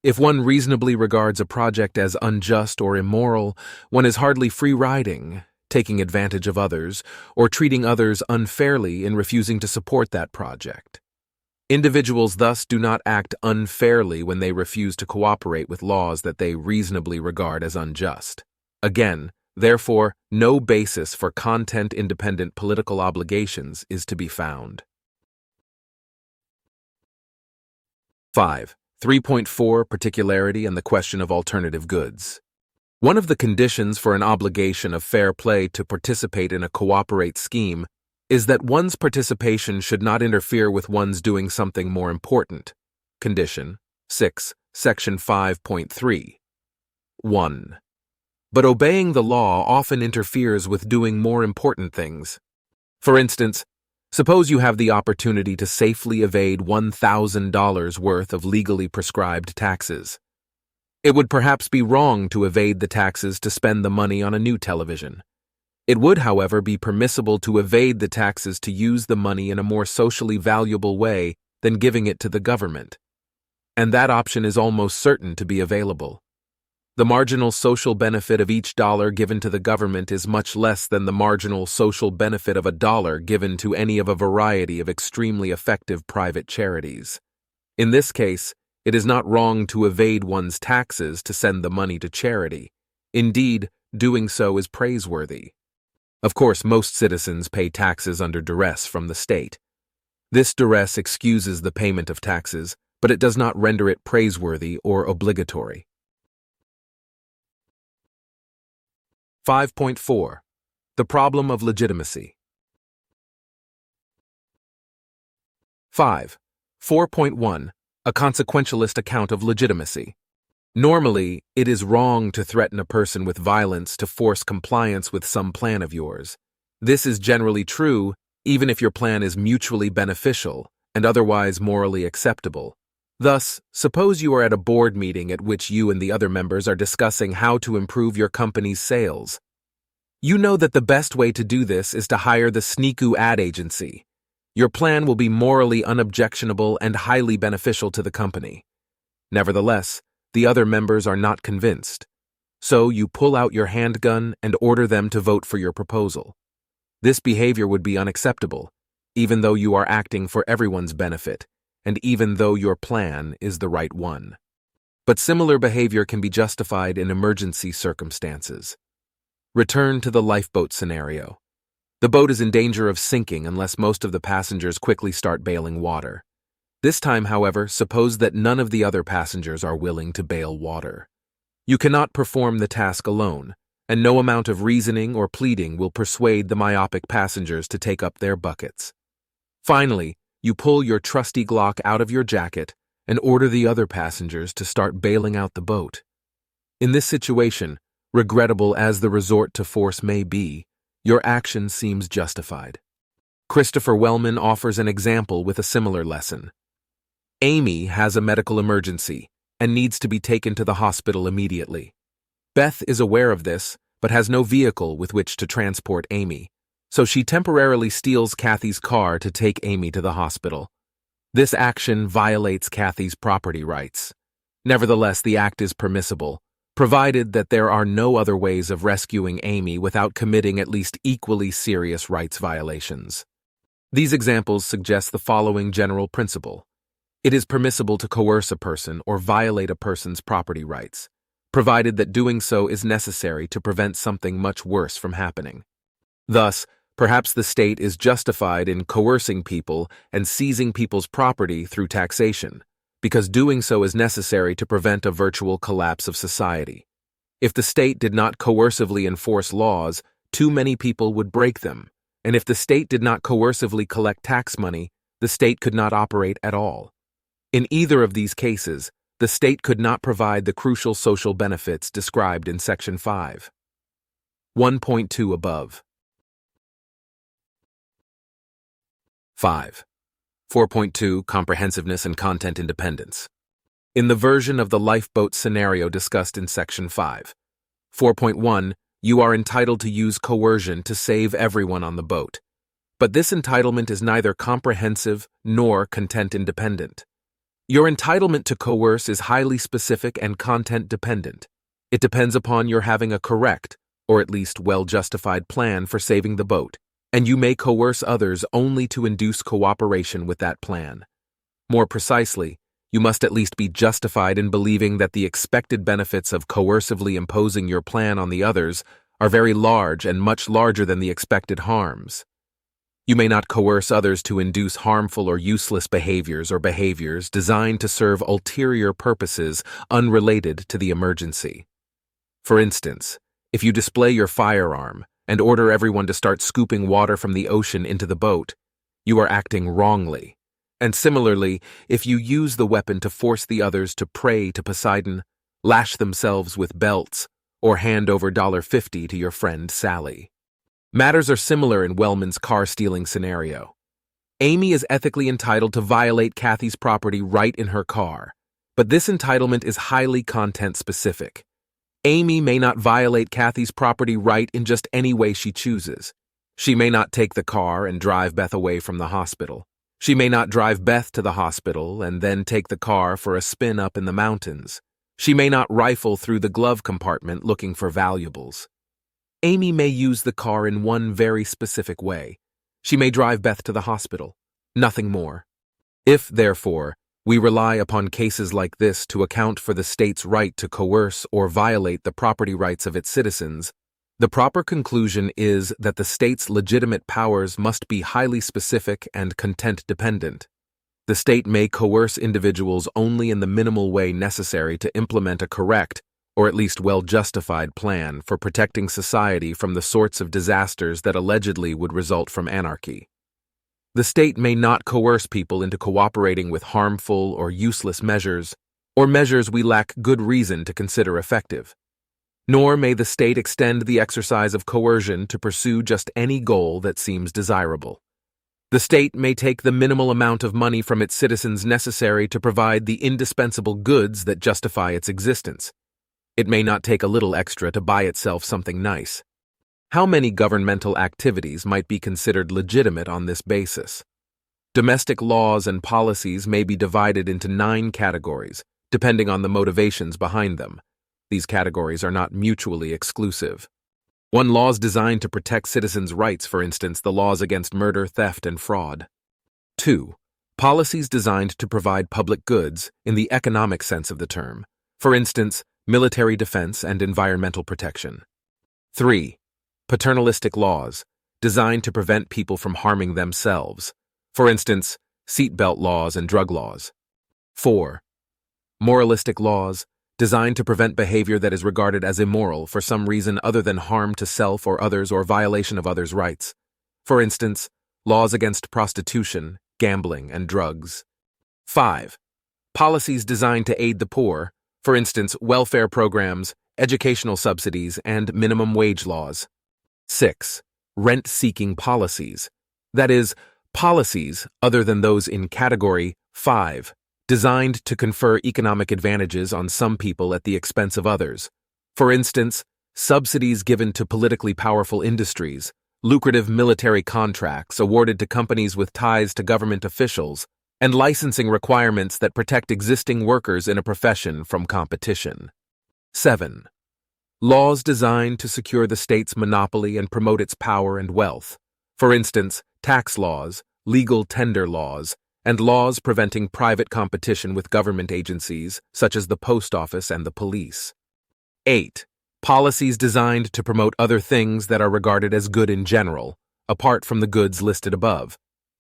If one reasonably regards a project as unjust or immoral, one is hardly free-riding, taking advantage of others, or treating others unfairly in refusing to support that project. Individuals thus do not act unfairly when they refuse to cooperate with laws that they reasonably regard as unjust. Again, therefore, no basis for content-independent political obligations is to be found. 5. 3.4 Particularity and the question of alternative goods. One of the conditions for an obligation of fair play to participate in a cooperate scheme is that one's participation should not interfere with one's doing something more important. Condition 6, Section 5.3. 1. But obeying the law often interferes with doing more important things. For instance, suppose you have the opportunity to safely evade $1,000 worth of legally prescribed taxes. It would perhaps be wrong to evade the taxes to spend the money on a new television. It would, however, be permissible to evade the taxes to use the money in a more socially valuable way than giving it to the government. And that option is almost certain to be available. The marginal social benefit of each dollar given to the government is much less than the marginal social benefit of a dollar given to any of a variety of extremely effective private charities. In this case, it is not wrong to evade one's taxes to send the money to charity. Indeed, doing so is praiseworthy. Of course, most citizens pay taxes under duress from the state. This duress excuses the payment of taxes, but it does not render it praiseworthy or obligatory. 5.4. The problem of legitimacy. 5. 4.1. A consequentialist account of legitimacy. Normally, it is wrong to threaten a person with violence to force compliance with some plan of yours. This is generally true, even if your plan is mutually beneficial and otherwise morally acceptable. Thus, suppose you are at a board meeting at which you and the other members are discussing how to improve your company's sales. You know that the best way to do this is to hire the sneaku ad agency. Your plan will be morally unobjectionable and highly beneficial to the company. Nevertheless, the other members are not convinced. So you pull out your handgun and order them to vote for your proposal. This behavior would be unacceptable, even though you are acting for everyone's benefit, and even though your plan is the right one. But similar behavior can be justified in emergency circumstances. Return to the lifeboat scenario. The boat is in danger of sinking unless most of the passengers quickly start bailing water. This time, however, suppose that none of the other passengers are willing to bail water. You cannot perform the task alone, and no amount of reasoning or pleading will persuade the myopic passengers to take up their buckets. Finally, you pull your trusty Glock out of your jacket and order the other passengers to start bailing out the boat. In this situation, regrettable as the resort to force may be, your action seems justified. Christopher Wellman offers an example with a similar lesson. Amy has a medical emergency and needs to be taken to the hospital immediately. Beth is aware of this, but has no vehicle with which to transport Amy, so she temporarily steals Kathy's car to take Amy to the hospital. This action violates Kathy's property rights. Nevertheless, the act is permissible, provided that there are no other ways of rescuing Amy without committing at least equally serious rights violations. These examples suggest the following general principle. It is permissible to coerce a person or violate a person's property rights, provided that doing so is necessary to prevent something much worse from happening. Thus, perhaps the state is justified in coercing people and seizing people's property through taxation, because doing so is necessary to prevent a virtual collapse of society. If the state did not coercively enforce laws, too many people would break them, and if the state did not coercively collect tax money, the state could not operate at all. In either of these cases, the state could not provide the crucial social benefits described in Section 5. 1.2 above. 5. 4.2 Comprehensiveness and Content Independence. In the version of the lifeboat scenario discussed in Section 5, 4.1, you are entitled to use coercion to save everyone on the boat. But this entitlement is neither comprehensive nor content independent. Your entitlement to coerce is highly specific and content dependent. It depends upon your having a correct, or at least well-justified plan for saving the boat, and you may coerce others only to induce cooperation with that plan. More precisely, you must at least be justified in believing that the expected benefits of coercively imposing your plan on the others are very large and much larger than the expected harms. You may not coerce others to induce harmful or useless behaviors or behaviors designed to serve ulterior purposes unrelated to the emergency. For instance, if you display your firearm and order everyone to start scooping water from the ocean into the boat, you are acting wrongly. And similarly, if you use the weapon to force the others to pray to Poseidon, lash themselves with belts, or hand over $50 to your friend Sally. Matters are similar in Wellman's car-stealing scenario. Amy is ethically entitled to violate Kathy's property right in her car, but this entitlement is highly content-specific. Amy may not violate Kathy's property right in just any way she chooses. She may not take the car and drive Beth away from the hospital. She may not drive Beth to the hospital and then take the car for a spin up in the mountains. She may not rifle through the glove compartment looking for valuables. Amy may use the car in one very specific way. She may drive Beth to the hospital. Nothing more. If, therefore, we rely upon cases like this to account for the state's right to coerce or violate the property rights of its citizens, the proper conclusion is that the state's legitimate powers must be highly specific and content-dependent. The state may coerce individuals only in the minimal way necessary to implement a correct, or at least well-justified plan for protecting society from the sorts of disasters that allegedly would result from anarchy. The state may not coerce people into cooperating with harmful or useless measures, or measures we lack good reason to consider effective. Nor may the state extend the exercise of coercion to pursue just any goal that seems desirable. The state may take the minimal amount of money from its citizens necessary to provide the indispensable goods that justify its existence. It may not take a little extra to buy itself something nice. How many governmental activities might be considered legitimate on this basis? Domestic laws and policies may be divided into 9 categories, depending on the motivations behind them. These categories are not mutually exclusive. 1. Laws designed to protect citizens' rights, for instance, the laws against murder, theft, and fraud. 2. Policies designed to provide public goods in the economic sense of the term, for instance, military defense and environmental protection. 3. Paternalistic laws, designed to prevent people from harming themselves, for instance, seatbelt laws and drug laws. 4. Moralistic laws, designed to prevent behavior that is regarded as immoral for some reason other than harm to self or others or violation of others' rights, for instance, laws against prostitution, gambling, and drugs. 5. Policies designed to aid the poor, for instance, welfare programs, educational subsidies, and minimum wage laws. 6. Rent-seeking policies, that is, policies other than those in Category 5, designed to confer economic advantages on some people at the expense of others. For instance, subsidies given to politically powerful industries, lucrative military contracts awarded to companies with ties to government officials, and licensing requirements that protect existing workers in a profession from competition. 7. Laws designed to secure the state's monopoly and promote its power and wealth. For instance, tax laws, legal tender laws, and laws preventing private competition with government agencies, such as the post office and the police. 8. Policies designed to promote other things that are regarded as good in general, apart from the goods listed above.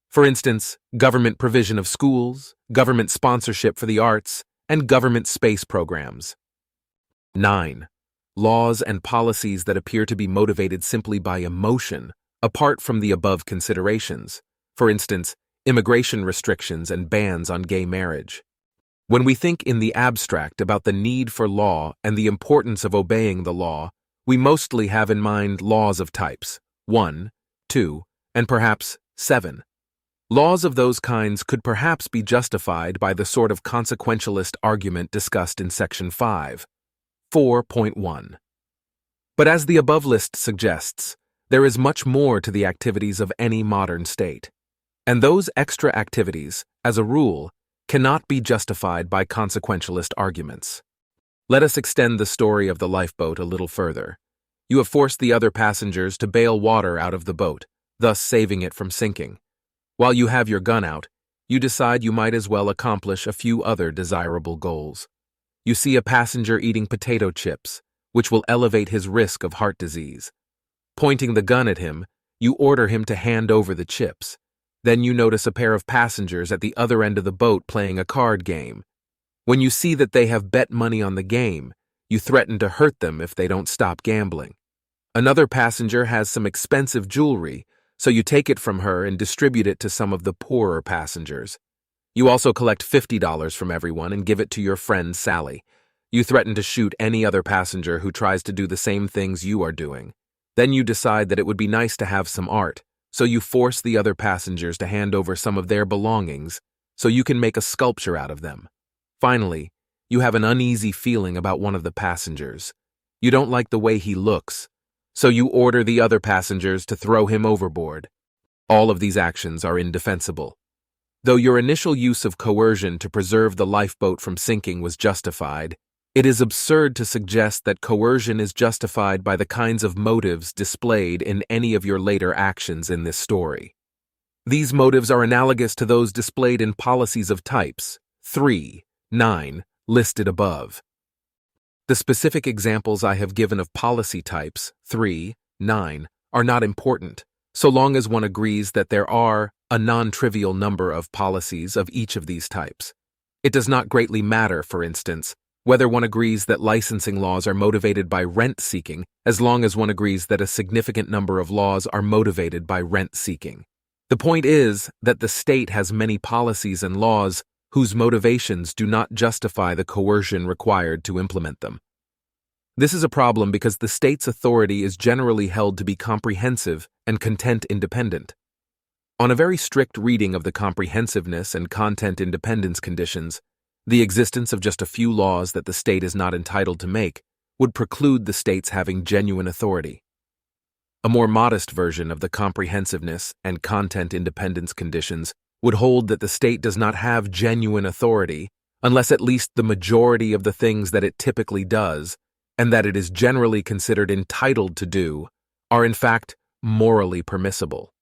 For instance, government provision of schools, government sponsorship for the arts, and government space programs. 9. Laws and policies that appear to be motivated simply by emotion, apart from the above considerations. For instance, immigration restrictions and bans on gay marriage. When we think in the abstract about the need for law and the importance of obeying the law, we mostly have in mind laws of types 1, 2, and perhaps 7. Laws of those kinds could perhaps be justified by the sort of consequentialist argument discussed in Section 5, 4.1. But as the above list suggests, there is much more to the activities of any modern state. And those extra activities, as a rule, cannot be justified by consequentialist arguments. Let us extend the story of the lifeboat a little further. You have forced the other passengers to bail water out of the boat, thus saving it from sinking. While you have your gun out, you decide you might as well accomplish a few other desirable goals. You see a passenger eating potato chips, which will elevate his risk of heart disease. Pointing the gun at him, you order him to hand over the chips. Then you notice a pair of passengers at the other end of the boat playing a card game. When you see that they have bet money on the game, you threaten to hurt them if they don't stop gambling. Another passenger has some expensive jewelry, so you take it from her and distribute it to some of the poorer passengers. You also collect $50 from everyone and give it to your friend Sally. You threaten to shoot any other passenger who tries to do the same things you are doing. Then you decide that it would be nice to have some art, so you force the other passengers to hand over some of their belongings so you can make a sculpture out of them. Finally, you have an uneasy feeling about one of the passengers. You don't like the way he looks, so you order the other passengers to throw him overboard. All of these actions are indefensible. Though your initial use of coercion to preserve the lifeboat from sinking was justified, it is absurd to suggest that coercion is justified by the kinds of motives displayed in any of your later actions in this story. These motives are analogous to those displayed in policies of types 3, 9, listed above. The specific examples I have given of policy types 3, 9 are not important, so long as one agrees that there are a non-trivial number of policies of each of these types. It does not greatly matter, for instance, whether one agrees that licensing laws are motivated by rent-seeking, as long as one agrees that a significant number of laws are motivated by rent-seeking. The point is that the state has many policies and laws whose motivations do not justify the coercion required to implement them. This is a problem because the state's authority is generally held to be comprehensive and content-independent. On a very strict reading of the comprehensiveness and content independence conditions, the existence of just a few laws that the state is not entitled to make would preclude the states having genuine authority. A more modest version of the comprehensiveness and content independence conditions would hold that the state does not have genuine authority unless at least the majority of the things that it typically does, and that it is generally considered entitled to do, are in fact morally permissible.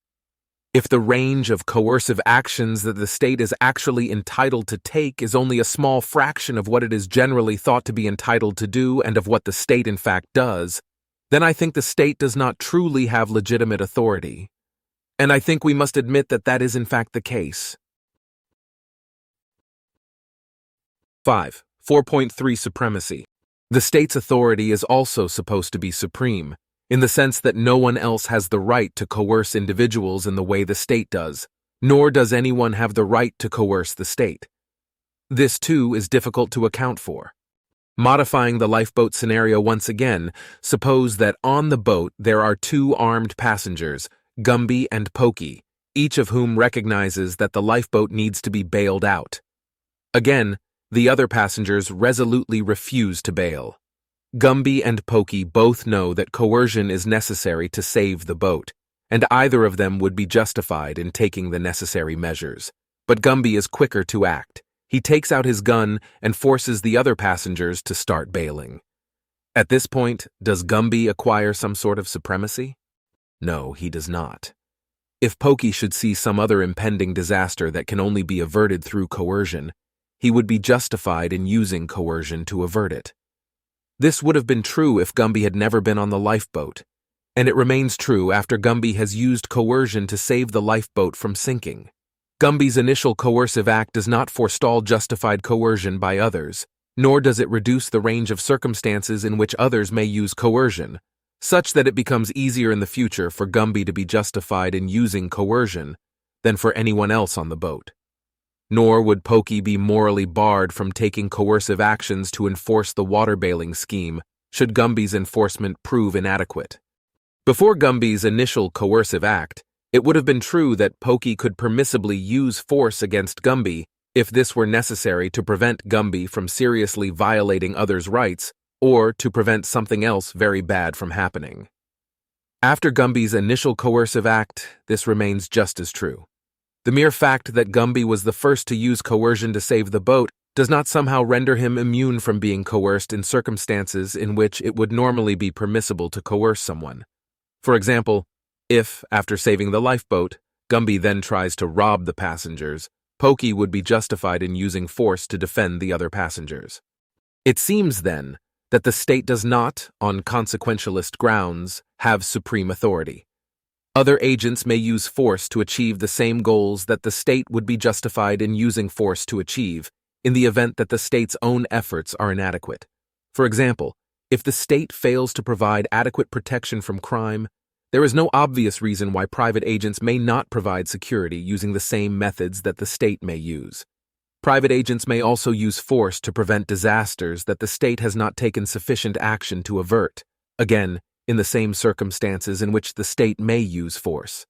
If the range of coercive actions that the state is actually entitled to take is only a small fraction of what it is generally thought to be entitled to do and of what the state in fact does, then I think the state does not truly have legitimate authority. And I think we must admit that that is in fact the case. 5. 4.3 Supremacy. The state's authority is also supposed to be supreme, in the sense that no one else has the right to coerce individuals in the way the state does, nor does anyone have the right to coerce the state. This, too, is difficult to account for. Modifying the lifeboat scenario once again, suppose that on the boat there are two armed passengers, Gumby and Pokey, each of whom recognizes that the lifeboat needs to be bailed out. Again, the other passengers resolutely refuse to bail. Gumby and Pokey both know that coercion is necessary to save the boat, and either of them would be justified in taking the necessary measures. But Gumby is quicker to act. He takes out his gun and forces the other passengers to start bailing. At this point, does Gumby acquire some sort of supremacy? No, he does not. If Pokey should see some other impending disaster that can only be averted through coercion, he would be justified in using coercion to avert it. This would have been true if Gumby had never been on the lifeboat, and it remains true after Gumby has used coercion to save the lifeboat from sinking. Gumby's initial coercive act does not forestall justified coercion by others, nor does it reduce the range of circumstances in which others may use coercion, such that it becomes easier in the future for Gumby to be justified in using coercion than for anyone else on the boat. Nor would Pokey be morally barred from taking coercive actions to enforce the water bailing scheme should Gumby's enforcement prove inadequate. Before Gumby's initial coercive act, it would have been true that Pokey could permissibly use force against Gumby if this were necessary to prevent Gumby from seriously violating others' rights or to prevent something else very bad from happening. After Gumby's initial coercive act, this remains just as true. The mere fact that Gumby was the first to use coercion to save the boat does not somehow render him immune from being coerced in circumstances in which it would normally be permissible to coerce someone. For example, if, after saving the lifeboat, Gumby then tries to rob the passengers, Pokey would be justified in using force to defend the other passengers. It seems, then, that the state does not, on consequentialist grounds, have supreme authority. Other agents may use force to achieve the same goals that the state would be justified in using force to achieve, in the event that the state's own efforts are inadequate. For example, if the state fails to provide adequate protection from crime, there is no obvious reason why private agents may not provide security using the same methods that the state may use. Private agents may also use force to prevent disasters that the state has not taken sufficient action to avert, again, in the same circumstances in which the state may use force.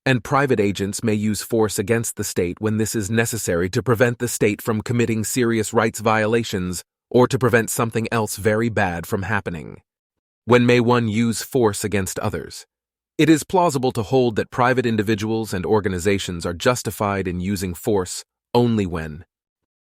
And private agents may use force against the state when this is necessary to prevent the state from committing serious rights violations or to prevent something else very bad from happening. When may one use force against others? It is plausible to hold that private individuals and organizations are justified in using force only when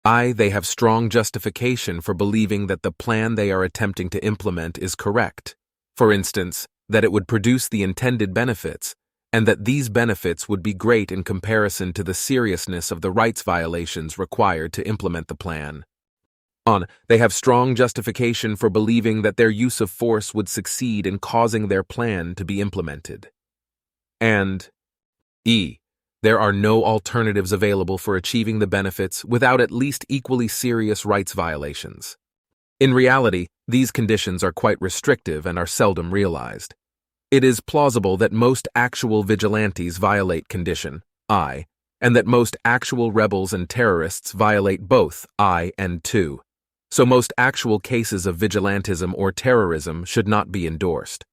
they have strong justification for believing that the plan they are attempting to implement is correct. For instance, that it would produce the intended benefits, and that these benefits would be great in comparison to the seriousness of the rights violations required to implement the plan. They have strong justification for believing that their use of force would succeed in causing their plan to be implemented. And there are no alternatives available for achieving the benefits without at least equally serious rights violations. In reality, these conditions are quite restrictive and are seldom realized. It is plausible that most actual vigilantes violate condition, I, and that most actual rebels and terrorists violate both I and II. So most actual cases of vigilantism or terrorism should not be endorsed.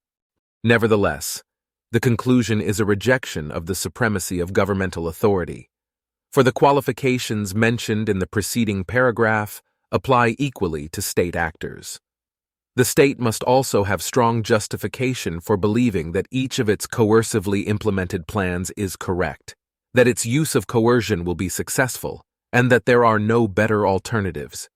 Nevertheless, the conclusion is a rejection of the supremacy of governmental authority. For the qualifications mentioned in the preceding paragraph apply equally to state actors. The state must also have strong justification for believing that each of its coercively implemented plans is correct, that its use of coercion will be successful, and that there are no better alternatives.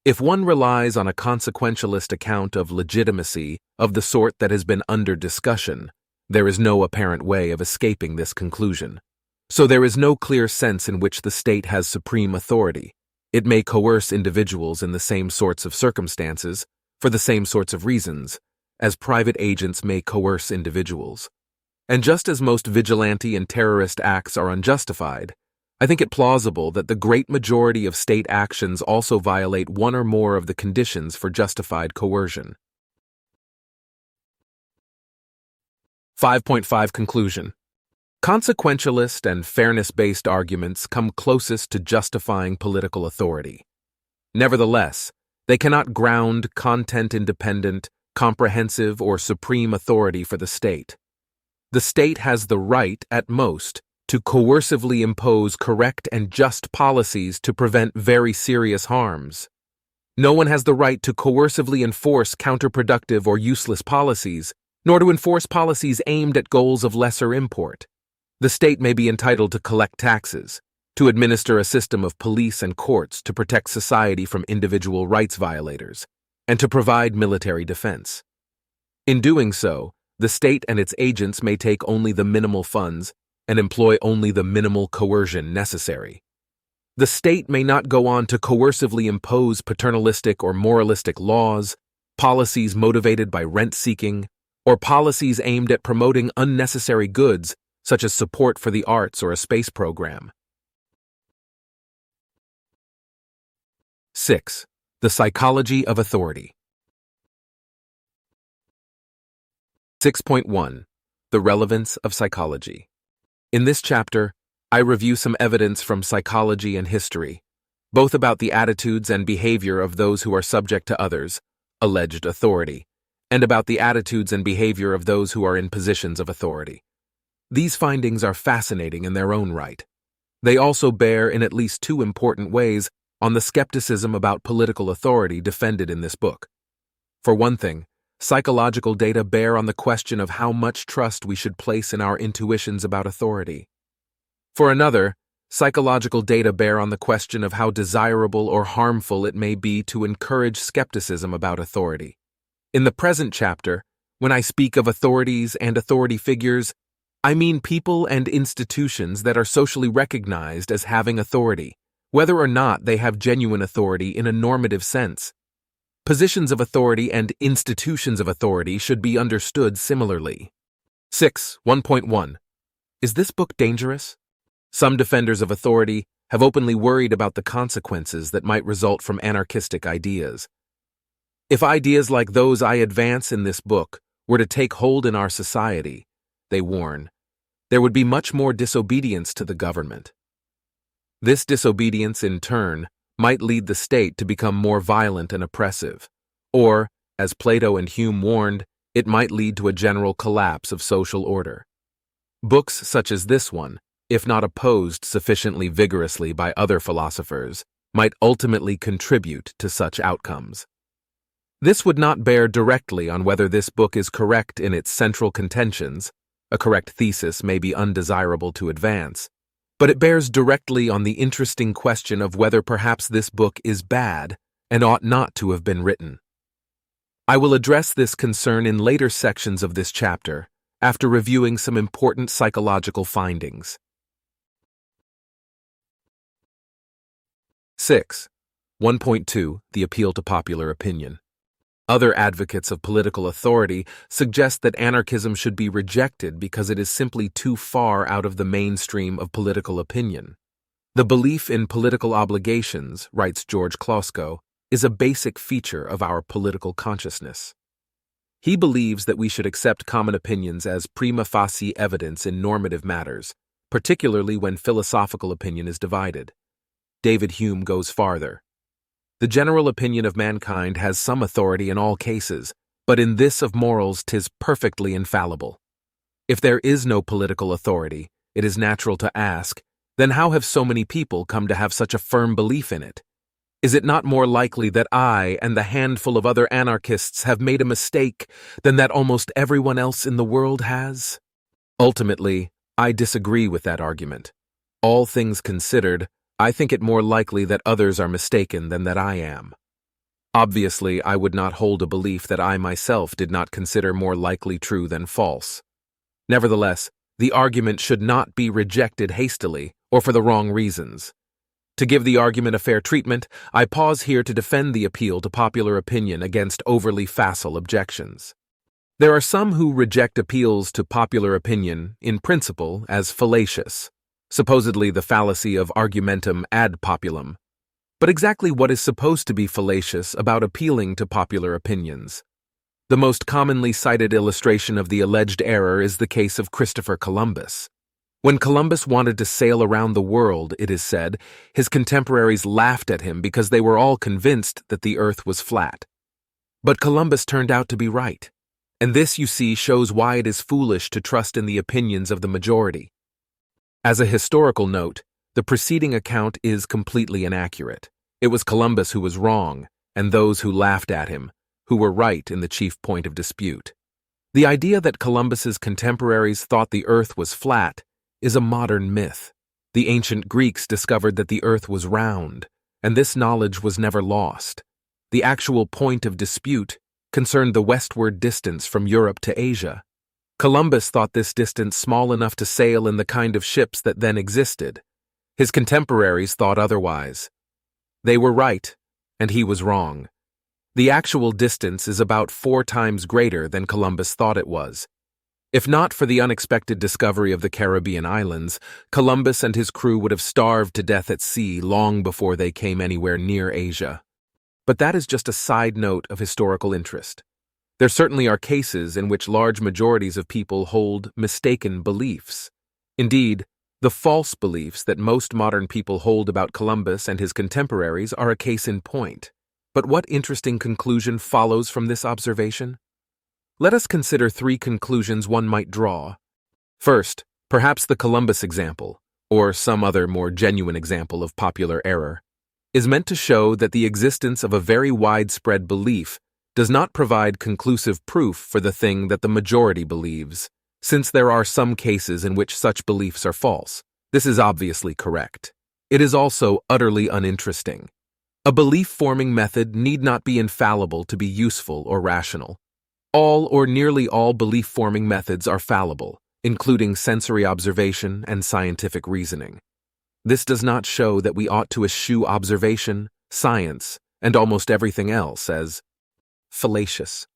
If one relies on a consequentialist account of legitimacy of the sort that has been under discussion, there is no apparent way of escaping this conclusion. So there is no clear sense in which the state has supreme authority. It may coerce individuals in the same sorts of circumstances, for the same sorts of reasons, as private agents may coerce individuals. And just as most vigilante and terrorist acts are unjustified, I think it plausible that the great majority of state actions also violate one or more of the conditions for justified coercion. 5.5 Conclusion. Consequentialist and fairness-based arguments come closest to justifying political authority. Nevertheless, they cannot ground content-independent, comprehensive, or supreme authority for the state. The state has the right, at most, to coercively impose correct and just policies to prevent very serious harms. No one has the right to coercively enforce counterproductive or useless policies, nor to enforce policies aimed at goals of lesser import. The state may be entitled to collect taxes, to administer a system of police and courts to protect society from individual rights violators, and to provide military defense. In doing so, the state and its agents may take only the minimal funds and employ only the minimal coercion necessary. The state may not go on to coercively impose paternalistic or moralistic laws, policies motivated by rent-seeking, or policies aimed at promoting unnecessary goods such as support for the arts or a space program. 6. The psychology of authority. 6.1. The relevance of psychology. In this chapter, I review some evidence from psychology and history, both about the attitudes and behavior of those who are subject to others, alleged authority, and about the attitudes and behavior of those who are in positions of authority. These findings are fascinating in their own right. They also bear in at least two important ways on the skepticism about political authority defended in this book. For one thing, psychological data bear on the question of how much trust we should place in our intuitions about authority. For another, psychological data bear on the question of how desirable or harmful it may be to encourage skepticism about authority. In the present chapter, when I speak of authorities and authority figures, I mean people and institutions that are socially recognized as having authority, whether or not they have genuine authority in a normative sense. Positions of authority and institutions of authority should be understood similarly. 1.1. Is this book dangerous? Some defenders of authority have openly worried about the consequences that might result from anarchistic ideas. If ideas like those I advance in this book were to take hold in our society, they warn, there would be much more disobedience to the government. This disobedience, in turn, might lead the state to become more violent and oppressive, or, as Plato and Hume warned, it might lead to a general collapse of social order. Books such as this one, if not opposed sufficiently vigorously by other philosophers, might ultimately contribute to such outcomes. This would not bear directly on whether this book is correct in its central contentions. A correct thesis may be undesirable to advance, but it bears directly on the interesting question of whether perhaps this book is bad and ought not to have been written. I will address this concern in later sections of this chapter, after reviewing some important psychological findings. 1.2. The appeal to popular opinion. Other advocates of political authority suggest that anarchism should be rejected because it is simply too far out of the mainstream of political opinion. The belief in political obligations, writes George Klosko, is a basic feature of our political consciousness. He believes that we should accept common opinions as prima facie evidence in normative matters, particularly when philosophical opinion is divided. David Hume goes farther. The general opinion of mankind has some authority in all cases, but in this of morals 'tis perfectly infallible. If there is no political authority, it is natural to ask, then how have so many people come to have such a firm belief in it? Is it not more likely that I and the handful of other anarchists have made a mistake than that almost everyone else in the world has? Ultimately, I disagree with that argument. All things considered, I think it more likely that others are mistaken than that I am. Obviously, I would not hold a belief that I myself did not consider more likely true than false. Nevertheless, the argument should not be rejected hastily or for the wrong reasons. To give the argument a fair treatment, I pause here to defend the appeal to popular opinion against overly facile objections. There are some who reject appeals to popular opinion, in principle, as fallacious, supposedly the fallacy of argumentum ad populum. But exactly what is supposed to be fallacious about appealing to popular opinions? The most commonly cited illustration of the alleged error is the case of Christopher Columbus. When Columbus wanted to sail around the world, it is said, his contemporaries laughed at him because they were all convinced that the earth was flat. But Columbus turned out to be right. And this, you see, shows why it is foolish to trust in the opinions of the majority. As a historical note, the preceding account is completely inaccurate. It was Columbus who was wrong, and those who laughed at him, who were right in the chief point of dispute. The idea that Columbus's contemporaries thought the earth was flat is a modern myth. The ancient Greeks discovered that the earth was round, and this knowledge was never lost. The actual point of dispute concerned the westward distance from Europe to Asia. Columbus thought this distance small enough to sail in the kind of ships that then existed. His contemporaries thought otherwise. They were right, and he was wrong. The actual distance is about 4 times greater than Columbus thought it was. If not for the unexpected discovery of the Caribbean islands, Columbus and his crew would have starved to death at sea long before they came anywhere near Asia. But that is just a side note of historical interest. There certainly are cases in which large majorities of people hold mistaken beliefs. Indeed, the false beliefs that most modern people hold about Columbus and his contemporaries are a case in point. But what interesting conclusion follows from this observation? Let us consider 3 conclusions one might draw. First, perhaps the Columbus example, or some other more genuine example of popular error, is meant to show that the existence of a very widespread belief does not provide conclusive proof for the thing that the majority believes, since there are some cases in which such beliefs are false. This is obviously correct. It is also utterly uninteresting. A belief-forming method need not be infallible to be useful or rational. All or nearly all belief-forming methods are fallible, including sensory observation and scientific reasoning. This does not show that we ought to eschew observation, science, and almost everything else as fallacious.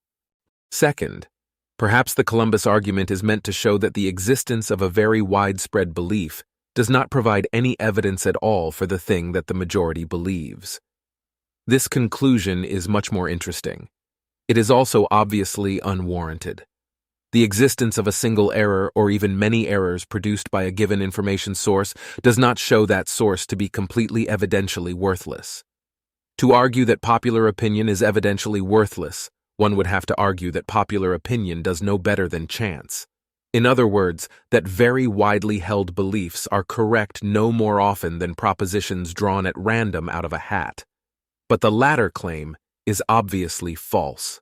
Second, perhaps the Columbus argument is meant to show that the existence of a very widespread belief does not provide any evidence at all for the thing that the majority believes. This conclusion is much more interesting. It is also obviously unwarranted. The existence of a single error or even many errors produced by a given information source does not show that source to be completely evidentially worthless. To argue that popular opinion is evidentially worthless, one would have to argue that popular opinion does no better than chance. In other words, that very widely held beliefs are correct no more often than propositions drawn at random out of a hat. But the latter claim is obviously false.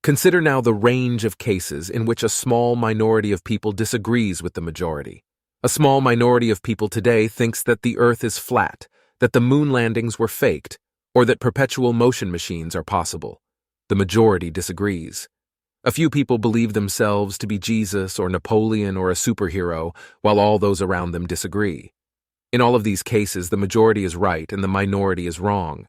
Consider now the range of cases in which a small minority of people disagrees with the majority. A small minority of people today thinks that the Earth is flat, that the moon landings were faked, or that perpetual motion machines are possible. The majority disagrees. A few people believe themselves to be Jesus or Napoleon or a superhero, while all those around them disagree. In all of these cases, the majority is right and the minority is wrong.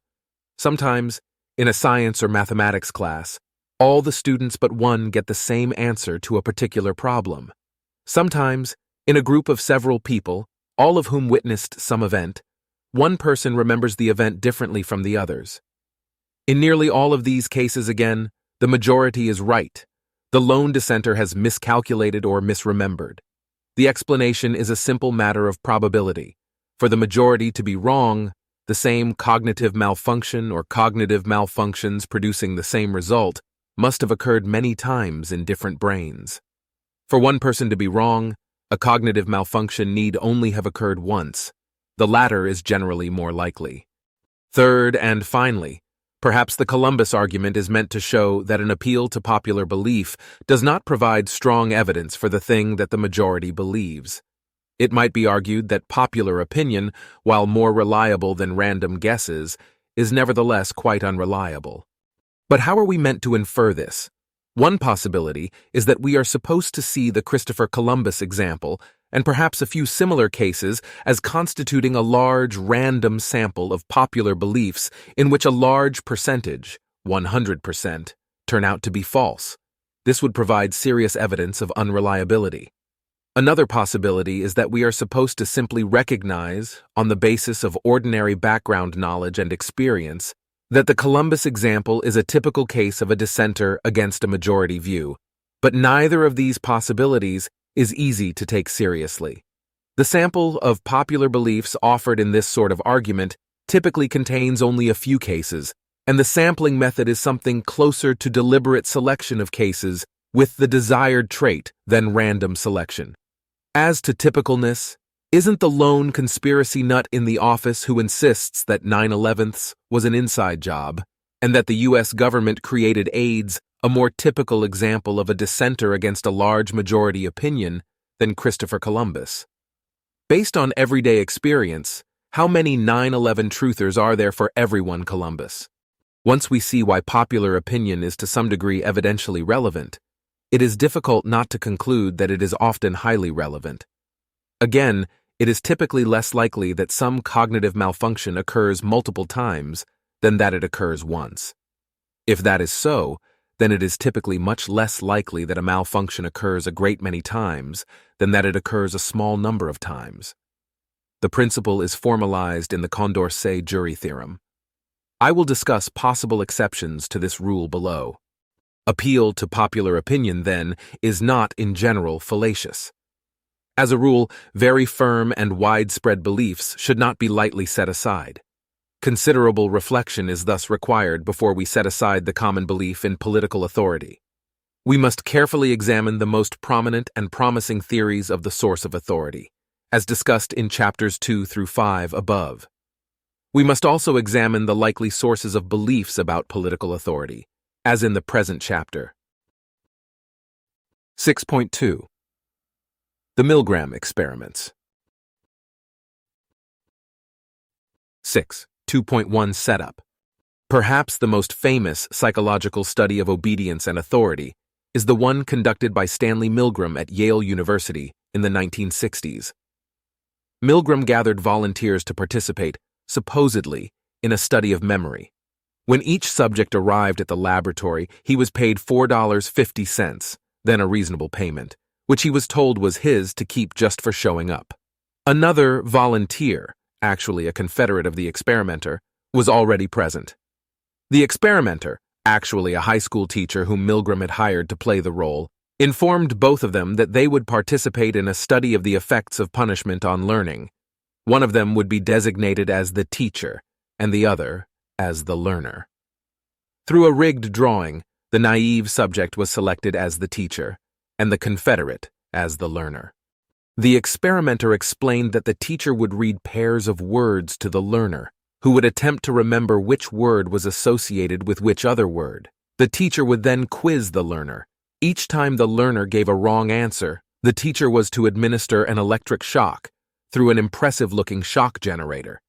Sometimes, in a science or mathematics class, all the students but one get the same answer to a particular problem. Sometimes, in a group of several people, all of whom witnessed some event, one person remembers the event differently from the others. In nearly all of these cases again, the majority is right. The lone dissenter has miscalculated or misremembered. The explanation is a simple matter of probability. For the majority to be wrong, the same cognitive malfunction or cognitive malfunctions producing the same result must have occurred many times in different brains. For one person to be wrong, a cognitive malfunction need only have occurred once. The latter is generally more likely. Third and finally, perhaps the Columbus argument is meant to show that an appeal to popular belief does not provide strong evidence for the thing that the majority believes. It might be argued that popular opinion, while more reliable than random guesses, is nevertheless quite unreliable. But how are we meant to infer this? One possibility is that we are supposed to see the Christopher Columbus example, and perhaps a few similar cases, as constituting a large random sample of popular beliefs in which a large percentage, 100%, turn out to be false. This would provide serious evidence of unreliability. Another possibility is that we are supposed to simply recognize, on the basis of ordinary background knowledge and experience, that the Columbus example is a typical case of a dissenter against a majority view, but neither of these possibilities is easy to take seriously. The sample of popular beliefs offered in this sort of argument typically contains only a few cases, and the sampling method is something closer to deliberate selection of cases with the desired trait than random selection. As to typicalness, isn't the lone conspiracy nut in the office who insists that 9/11 was an inside job and that the U.S. government created AIDS a more typical example of a dissenter against a large majority opinion than Christopher Columbus? Based on everyday experience, how many 9/11 truthers are there for everyone Columbus? Once we see why popular opinion is to some degree evidentially relevant, it is difficult not to conclude that it is often highly relevant. Again, it is typically less likely that some cognitive malfunction occurs multiple times than that it occurs once. If that is so, then it is typically much less likely that a malfunction occurs a great many times than that it occurs a small number of times. The principle is formalized in the Condorcet jury theorem. I will discuss possible exceptions to this rule below. Appeal to popular opinion, then, is not in general fallacious. As a rule, very firm and widespread beliefs should not be lightly set aside. Considerable reflection is thus required before we set aside the common belief in political authority. We must carefully examine the most prominent and promising theories of the source of authority, as discussed in chapters 2 through 5 above. We must also examine the likely sources of beliefs about political authority, as in the present chapter. 6.2. The Milgram Experiments. 6. 2.1 Setup. Perhaps the most famous psychological study of obedience and authority is the one conducted by Stanley Milgram at Yale University in the 1960s. Milgram gathered volunteers to participate, supposedly, in a study of memory. When each subject arrived at the laboratory, he was paid $4.50, then a reasonable payment, which he was told was his to keep just for showing up. Another volunteer, actually a confederate of the experimenter, was already present. The experimenter, actually a high school teacher whom Milgram had hired to play the role, informed both of them that they would participate in a study of the effects of punishment on learning. One of them would be designated as the teacher, and the other as the learner. Through a rigged drawing, the naive subject was selected as the teacher, and the confederate as the learner. The experimenter explained that the teacher would read pairs of words to the learner, who would attempt to remember which word was associated with which other word. The teacher would then quiz the learner. Each time the learner gave a wrong answer, the teacher was to administer an electric shock through an impressive-looking shock generator.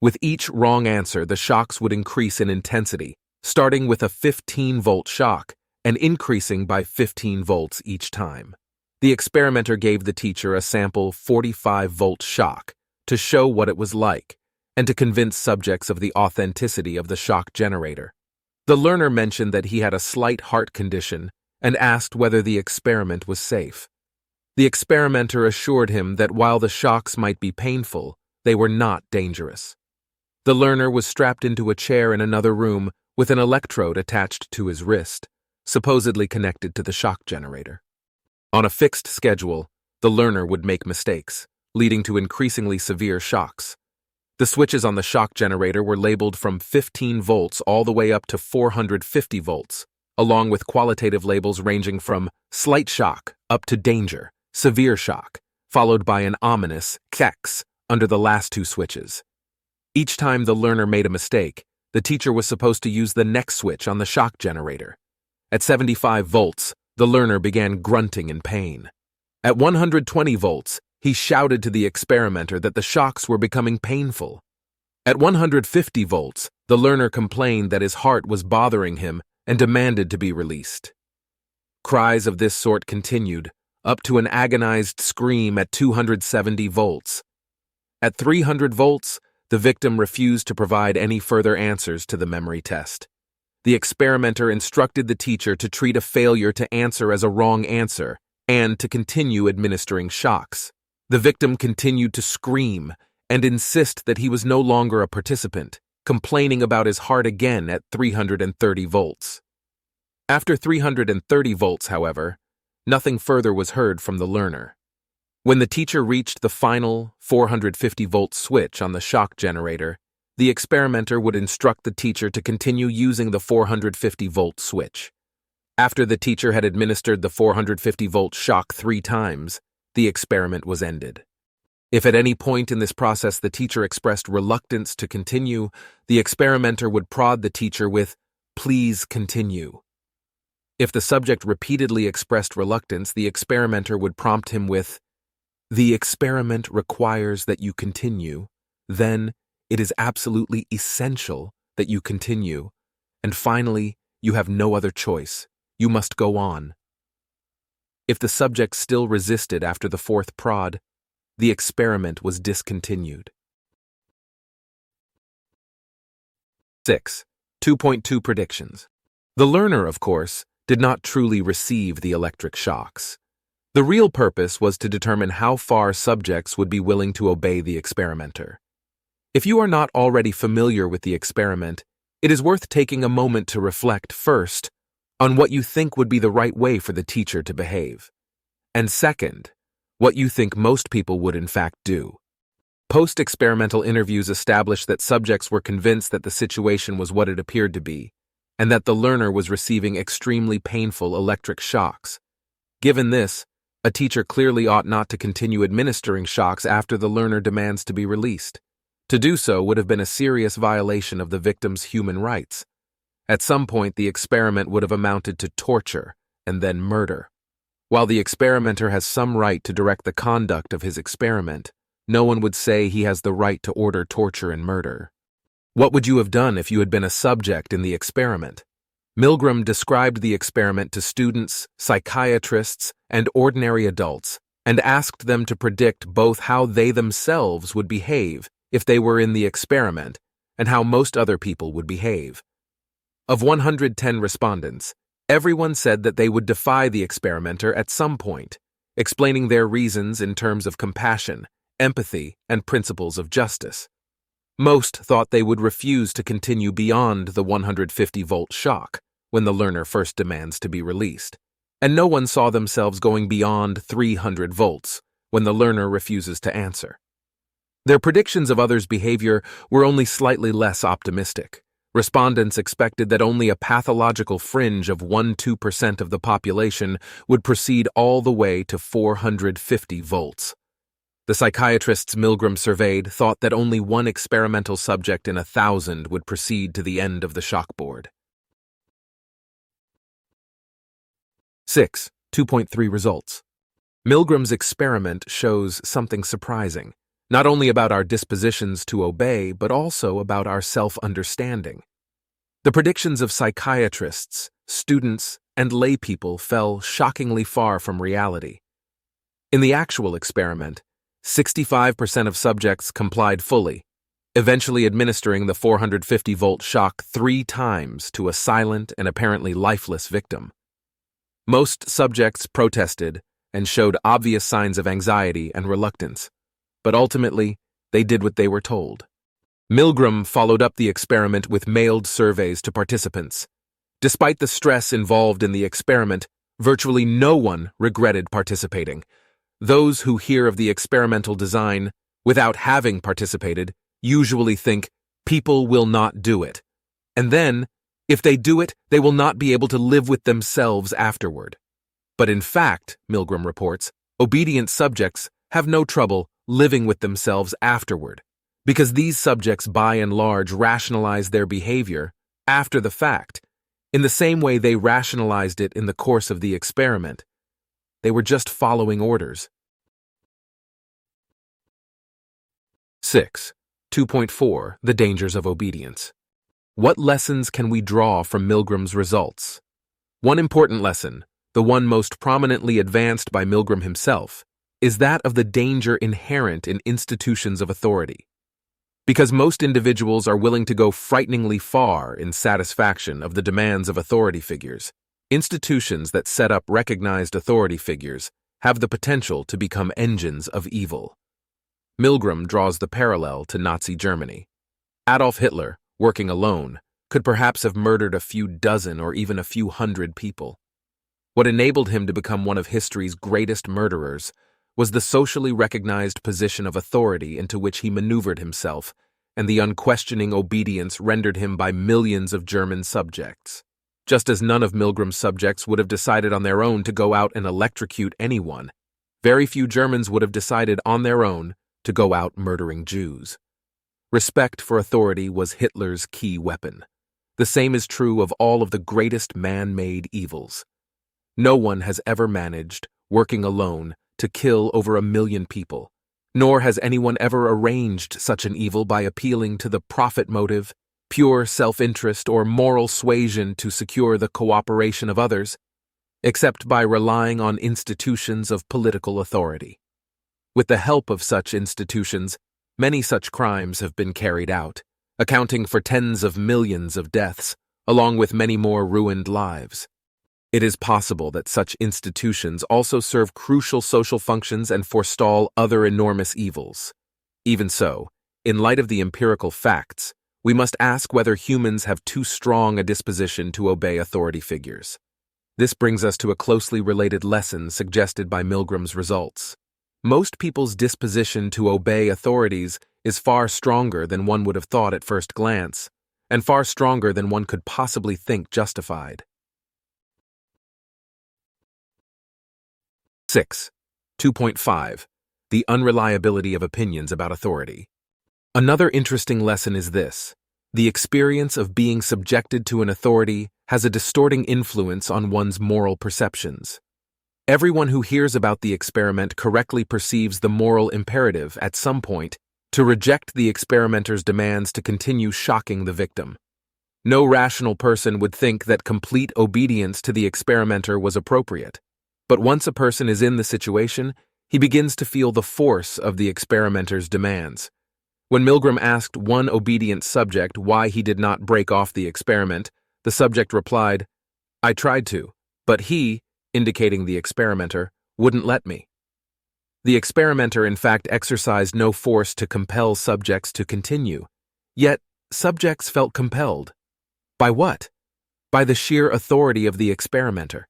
With each wrong answer, the shocks would increase in intensity, starting with a 15-volt shock and increasing by 15 volts each time. The experimenter gave the teacher a sample 45-volt shock to show what it was like and to convince subjects of the authenticity of the shock generator. The learner mentioned that he had a slight heart condition and asked whether the experiment was safe. The experimenter assured him that while the shocks might be painful, they were not dangerous. The learner was strapped into a chair in another room with an electrode attached to his wrist, supposedly connected to the shock generator. On a fixed schedule, the learner would make mistakes, leading to increasingly severe shocks. The switches on the shock generator were labeled from 15 volts all the way up to 450 volts, along with qualitative labels ranging from slight shock up to danger, severe shock, followed by an ominous X under the last two switches. Each time the learner made a mistake, the teacher was supposed to use the next switch on the shock generator. At 75 volts, the learner began grunting in pain. At 120 volts, he shouted to the experimenter that the shocks were becoming painful. At 150 volts, the learner complained that his heart was bothering him and demanded to be released. Cries of this sort continued, up to an agonized scream at 270 volts. At 300 volts, the victim refused to provide any further answers to the memory test. The experimenter instructed the teacher to treat a failure to answer as a wrong answer and to continue administering shocks. The victim continued to scream and insist that he was no longer a participant, complaining about his heart again at 330 volts. After 330 volts, however, nothing further was heard from the learner. When the teacher reached the final 450-volt switch on the shock generator, the experimenter would instruct the teacher to continue using the 450-volt switch. After the teacher had administered the 450-volt shock 3 times, the experiment was ended. If at any point in this process the teacher expressed reluctance to continue, the experimenter would prod the teacher with, "Please continue." If the subject repeatedly expressed reluctance, the experimenter would prompt him with, "The experiment requires that you continue, then it is absolutely essential that you continue, and finally, you have no other choice. You must go on." If the subject still resisted after the 4th prod, the experiment was discontinued. 6. 2.2 Predictions. The learner, of course, did not truly receive the electric shocks. The real purpose was to determine how far subjects would be willing to obey the experimenter. If you are not already familiar with the experiment, it is worth taking a moment to reflect, first, on what you think would be the right way for the teacher to behave, and second, what you think most people would in fact do. Post-experimental interviews established that subjects were convinced that the situation was what it appeared to be, and that the learner was receiving extremely painful electric shocks. Given this, a teacher clearly ought not to continue administering shocks after the learner demands to be released. To do so would have been a serious violation of the victim's human rights. At some point, the experiment would have amounted to torture and then murder. While the experimenter has some right to direct the conduct of his experiment, no one would say he has the right to order torture and murder. What would you have done if you had been a subject in the experiment? Milgram described the experiment to students, psychiatrists, and ordinary adults, and asked them to predict both how they themselves would behave if they were in the experiment and how most other people would behave. Of 110 respondents, everyone said that they would defy the experimenter at some point, explaining their reasons in terms of compassion, empathy, and principles of justice. Most thought they would refuse to continue beyond the 150-volt shock when the learner first demands to be released, and no one saw themselves going beyond 300 volts when the learner refuses to answer. Their predictions of others' behavior were only slightly less optimistic. Respondents expected that only a pathological fringe of 1–2% of the population would proceed all the way to 450 volts. The psychiatrists Milgram surveyed thought that only one experimental subject in 1,000 would proceed to the end of the shockboard. 6. 2.3 Results. Milgram's experiment shows something surprising, not only about our dispositions to obey, but also about our self-understanding. The predictions of psychiatrists, students, and laypeople fell shockingly far from reality. In the actual experiment, 65% of subjects complied fully, eventually administering the 450-volt shock 3 times to a silent and apparently lifeless victim. Most subjects protested and showed obvious signs of anxiety and reluctance, but ultimately, they did what they were told. Milgram followed up the experiment with mailed surveys to participants. Despite the stress involved in the experiment, virtually no one regretted participating. Those who hear of the experimental design without having participated usually think people will not do it. And then, if they do it, they will not be able to live with themselves afterward. But in fact, Milgram reports, obedient subjects have no trouble living with themselves afterward, because these subjects by and large rationalize their behavior after the fact, in the same way they rationalized it in the course of the experiment. They were just following orders. 6. 2.4 The Dangers of Obedience. What lessons can we draw from Milgram's results? One important lesson, the one most prominently advanced by Milgram himself, is that of the danger inherent in institutions of authority. Because most individuals are willing to go frighteningly far in satisfaction of the demands of authority figures, institutions that set up recognized authority figures have the potential to become engines of evil. Milgram draws the parallel to Nazi Germany. Adolf Hitler, working alone, could perhaps have murdered a few dozen or even a few hundred people. What enabled him to become one of history's greatest murderers was the socially recognized position of authority into which he maneuvered himself, and the unquestioning obedience rendered him by millions of German subjects. Just as none of Milgram's subjects would have decided on their own to go out and electrocute anyone, very few Germans would have decided on their own to go out murdering Jews. Respect for authority was Hitler's key weapon. The same is true of all of the greatest man-made evils. No one has ever managed, working alone, to kill over 1 million people, nor has anyone ever arranged such an evil by appealing to the profit motive, pure self-interest, or moral suasion to secure the cooperation of others, except by relying on institutions of political authority. With the help of such institutions, many such crimes have been carried out, accounting for tens of millions of deaths, along with many more ruined lives. It is possible that such institutions also serve crucial social functions and forestall other enormous evils. Even so, in light of the empirical facts, we must ask whether humans have too strong a disposition to obey authority figures. This brings us to a closely related lesson suggested by Milgram's results. Most people's disposition to obey authorities is far stronger than one would have thought at first glance, and far stronger than one could possibly think justified. 6. 2.5 The Unreliability of Opinions about Authority. Another interesting lesson is this: the experience of being subjected to an authority has a distorting influence on one's moral perceptions. Everyone who hears about the experiment correctly perceives the moral imperative, at some point, to reject the experimenter's demands to continue shocking the victim. No rational person would think that complete obedience to the experimenter was appropriate. But once a person is in the situation, he begins to feel the force of the experimenter's demands. When Milgram asked one obedient subject why he did not break off the experiment, the subject replied, "I tried to, but he," indicating the experimenter, "wouldn't let me." The experimenter in fact exercised no force to compel subjects to continue. Yet, subjects felt compelled. By what? By the sheer authority of the experimenter.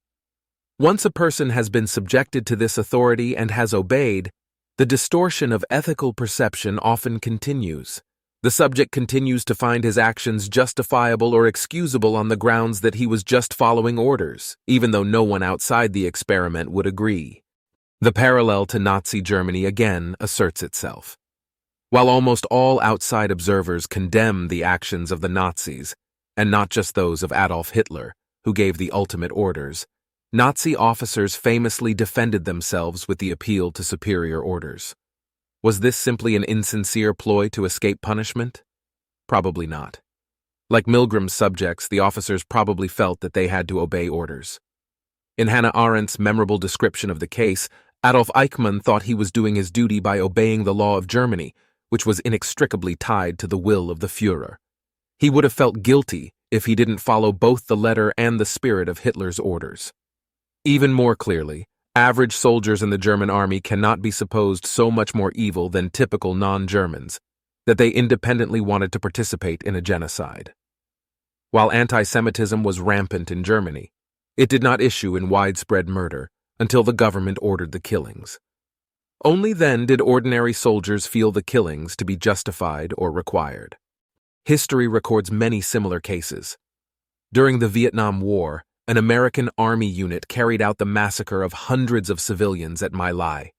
Once a person has been subjected to this authority and has obeyed, the distortion of ethical perception often continues. The subject continues to find his actions justifiable or excusable on the grounds that he was just following orders, even though no one outside the experiment would agree. The parallel to Nazi Germany again asserts itself. While almost all outside observers condemn the actions of the Nazis, and not just those of Adolf Hitler, who gave the ultimate orders, Nazi officers famously defended themselves with the appeal to superior orders. Was this simply an insincere ploy to escape punishment? Probably not. Like Milgram's subjects, the officers probably felt that they had to obey orders. In Hannah Arendt's memorable description of the case, Adolf Eichmann thought he was doing his duty by obeying the law of Germany, which was inextricably tied to the will of the Führer. He would have felt guilty if he didn't follow both the letter and the spirit of Hitler's orders. Even more clearly, average soldiers in the German army cannot be supposed so much more evil than typical non-Germans. that they independently wanted to participate in a genocide. While anti-Semitism was rampant in Germany, it did not issue in widespread murder until the government ordered the killings. Only then did ordinary soldiers feel the killings to be justified or required. History records many similar cases. During the Vietnam War, an American Army unit carried out the massacre of hundreds of civilians at My Lai.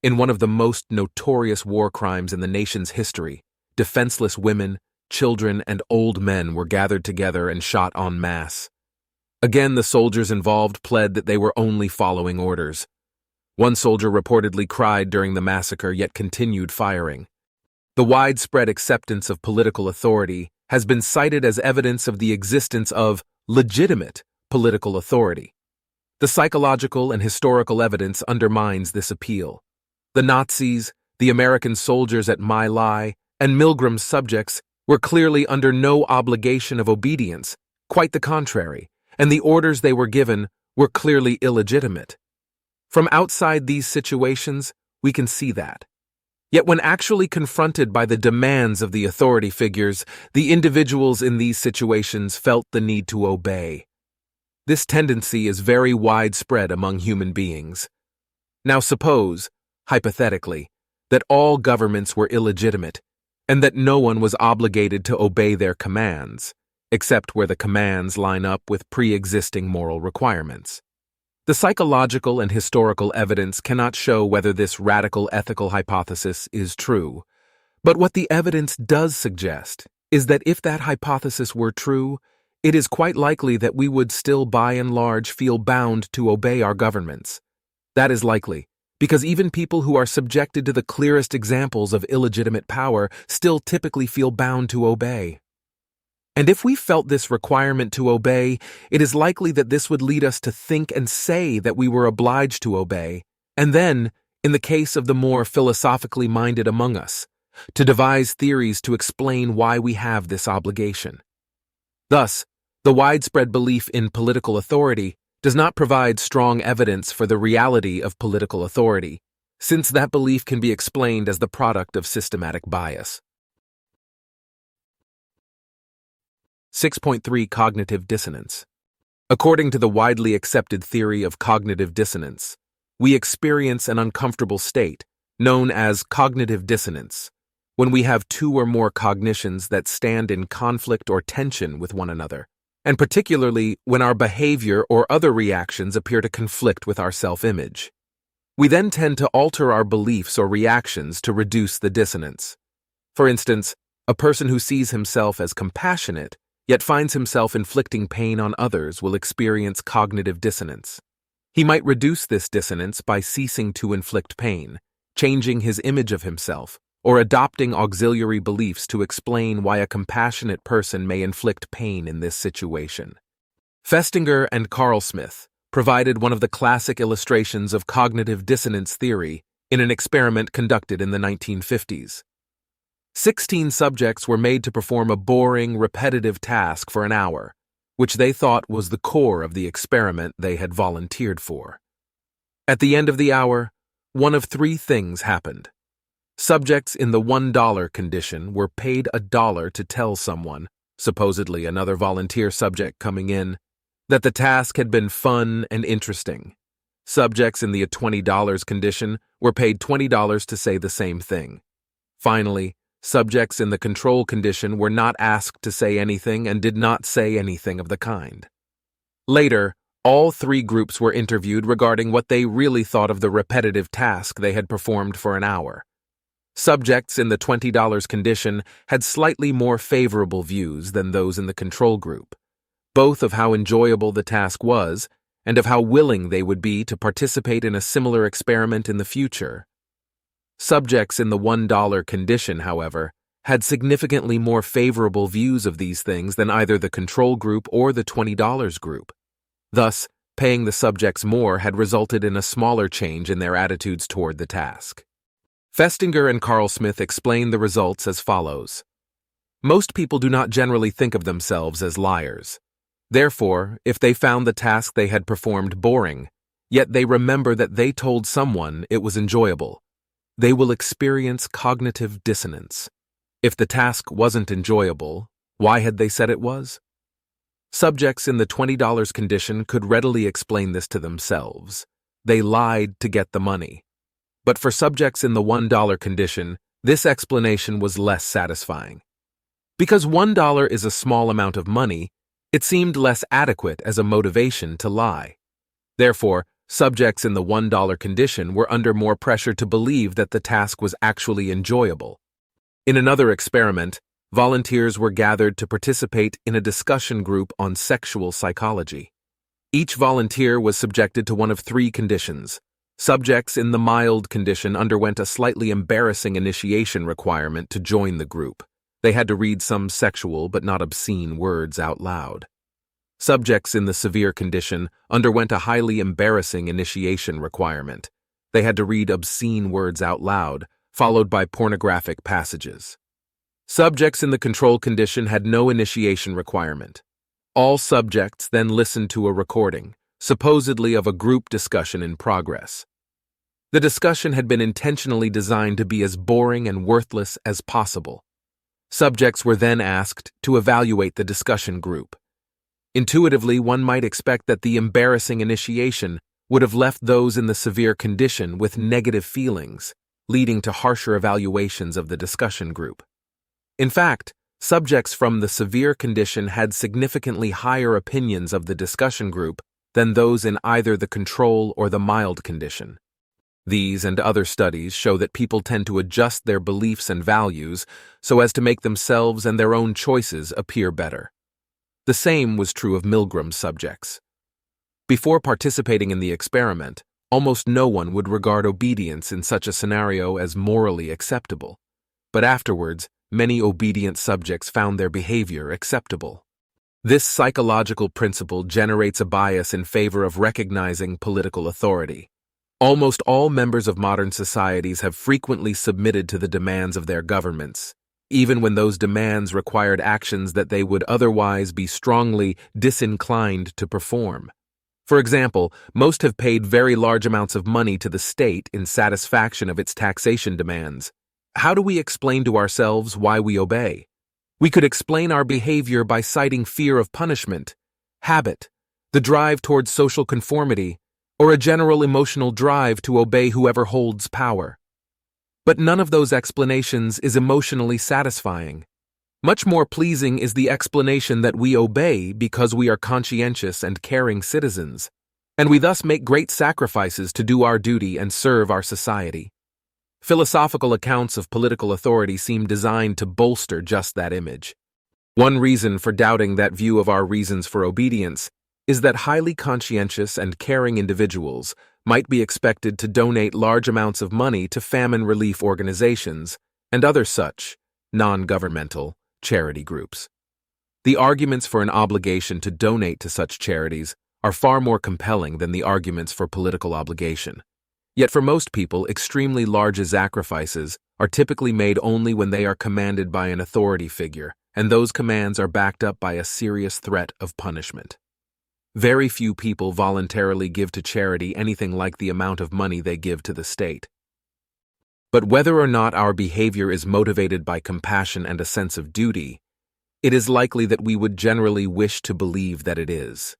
In one of the most notorious war crimes in the nation's history, defenseless women, children, and old men were gathered together and shot en masse. Again, the soldiers involved pled that they were only following orders. One soldier reportedly cried during the massacre yet continued firing. The widespread acceptance of political authority has been cited as evidence of the existence of legitimate political authority. The psychological and historical evidence undermines this appeal. The Nazis, the American soldiers at My Lai, and Milgram's subjects were clearly under no obligation of obedience, quite the contrary, and the orders they were given were clearly illegitimate. From outside these situations, we can see that. Yet when actually confronted by the demands of the authority figures, the individuals in these situations felt the need to obey. This tendency is very widespread among human beings. Now suppose, hypothetically, that all governments were illegitimate, and that no one was obligated to obey their commands, except where the commands line up with pre-existing moral requirements. The psychological and historical evidence cannot show whether this radical ethical hypothesis is true, but what the evidence does suggest is that if that hypothesis were true, it is quite likely that we would still by and large feel bound to obey our governments. That is likely, because even people who are subjected to the clearest examples of illegitimate power still typically feel bound to obey. And if we felt this requirement to obey, it is likely that this would lead us to think and say that we were obliged to obey, and then, in the case of the more philosophically minded among us, to devise theories to explain why we have this obligation. Thus, the widespread belief in political authority does not provide strong evidence for the reality of political authority, since that belief can be explained as the product of systematic bias. 6.3 Cognitive Dissonance. According to the widely accepted theory of cognitive dissonance, we experience an uncomfortable state, known as cognitive dissonance, when we have two or more cognitions that stand in conflict or tension with one another, and particularly when our behavior or other reactions appear to conflict with our self-image. We then tend to alter our beliefs or reactions to reduce the dissonance. For instance, a person who sees himself as compassionate yet finds himself inflicting pain on others will experience cognitive dissonance. He might reduce this dissonance by ceasing to inflict pain, changing his image of himself, or adopting auxiliary beliefs to explain why a compassionate person may inflict pain in this situation. Festinger and Carl Smith provided one of the classic illustrations of cognitive dissonance theory in an experiment conducted in the 1950s. 16 subjects were made to perform a boring, repetitive task for an hour, which they thought was the core of the experiment they had volunteered for. At the end of the hour, one of three things happened. Subjects in the $1 condition were paid $1 to tell someone, supposedly another volunteer subject coming in, that the task had been fun and interesting. Subjects in the $20 condition were paid $20 to say the same thing. Finally, subjects in the control condition were not asked to say anything and did not say anything of the kind. Later, all three groups were interviewed regarding what they really thought of the repetitive task they had performed for an hour. Subjects in the $20 condition had slightly more favorable views than those in the control group, both of how enjoyable the task was and of how willing they would be to participate in a similar experiment in the future. Subjects in the $1 condition, however, had significantly more favorable views of these things than either the control group or the $20 group. Thus, paying the subjects more had resulted in a smaller change in their attitudes toward the task. Festinger and Carl Smith explain the results as follows. Most people do not generally think of themselves as liars. Therefore, if they found the task they had performed boring, yet they remember that they told someone it was enjoyable, they will experience cognitive dissonance. If the task wasn't enjoyable, why had they said it was? Subjects in the $20 condition could readily explain this to themselves. They lied to get the money. But for subjects in the $1 condition, this explanation was less satisfying. Because $1 is a small amount of money, it seemed less adequate as a motivation to lie. Therefore, subjects in the $1 condition were under more pressure to believe that the task was actually enjoyable. In another experiment, volunteers were gathered to participate in a discussion group on sexual psychology. Each volunteer was subjected to one of three conditions. Subjects in the mild condition underwent a slightly embarrassing initiation requirement to join the group. They had to read some sexual but not obscene words out loud. Subjects in the severe condition underwent a highly embarrassing initiation requirement. They had to read obscene words out loud, followed by pornographic passages. Subjects in the control condition had no initiation requirement. All subjects then listened to a recording, supposedly of a group discussion in progress. The discussion had been intentionally designed to be as boring and worthless as possible. Subjects were then asked to evaluate the discussion group. Intuitively, one might expect that the embarrassing initiation would have left those in the severe condition with negative feelings, leading to harsher evaluations of the discussion group. In fact, subjects from the severe condition had significantly higher opinions of the discussion group than those in either the control or the mild condition. These and other studies show that people tend to adjust their beliefs and values so as to make themselves and their own choices appear better. The same was true of Milgram's subjects. Before participating in the experiment, almost no one would regard obedience in such a scenario as morally acceptable. But afterwards, many obedient subjects found their behavior acceptable. This psychological principle generates a bias in favor of recognizing political authority. Almost all members of modern societies have frequently submitted to the demands of their governments, even when those demands required actions that they would otherwise be strongly disinclined to perform. For example, most have paid very large amounts of money to the state in satisfaction of its taxation demands. How do we explain to ourselves why we obey? We could explain our behavior by citing fear of punishment, habit, the drive towards social conformity, or a general emotional drive to obey whoever holds power. But none of those explanations is emotionally satisfying. Much more pleasing is the explanation that we obey because we are conscientious and caring citizens, and we thus make great sacrifices to do our duty and serve our society. Philosophical accounts of political authority seem designed to bolster just that image. One reason for doubting that view of our reasons for obedience is that highly conscientious and caring individuals might be expected to donate large amounts of money to famine relief organizations and other such non-governmental charity groups. The arguments for an obligation to donate to such charities are far more compelling than the arguments for political obligation. Yet for most people, extremely large sacrifices are typically made only when they are commanded by an authority figure, and those commands are backed up by a serious threat of punishment. Very few people voluntarily give to charity anything like the amount of money they give to the state. But whether or not our behavior is motivated by compassion and a sense of duty, it is likely that we would generally wish to believe that it is.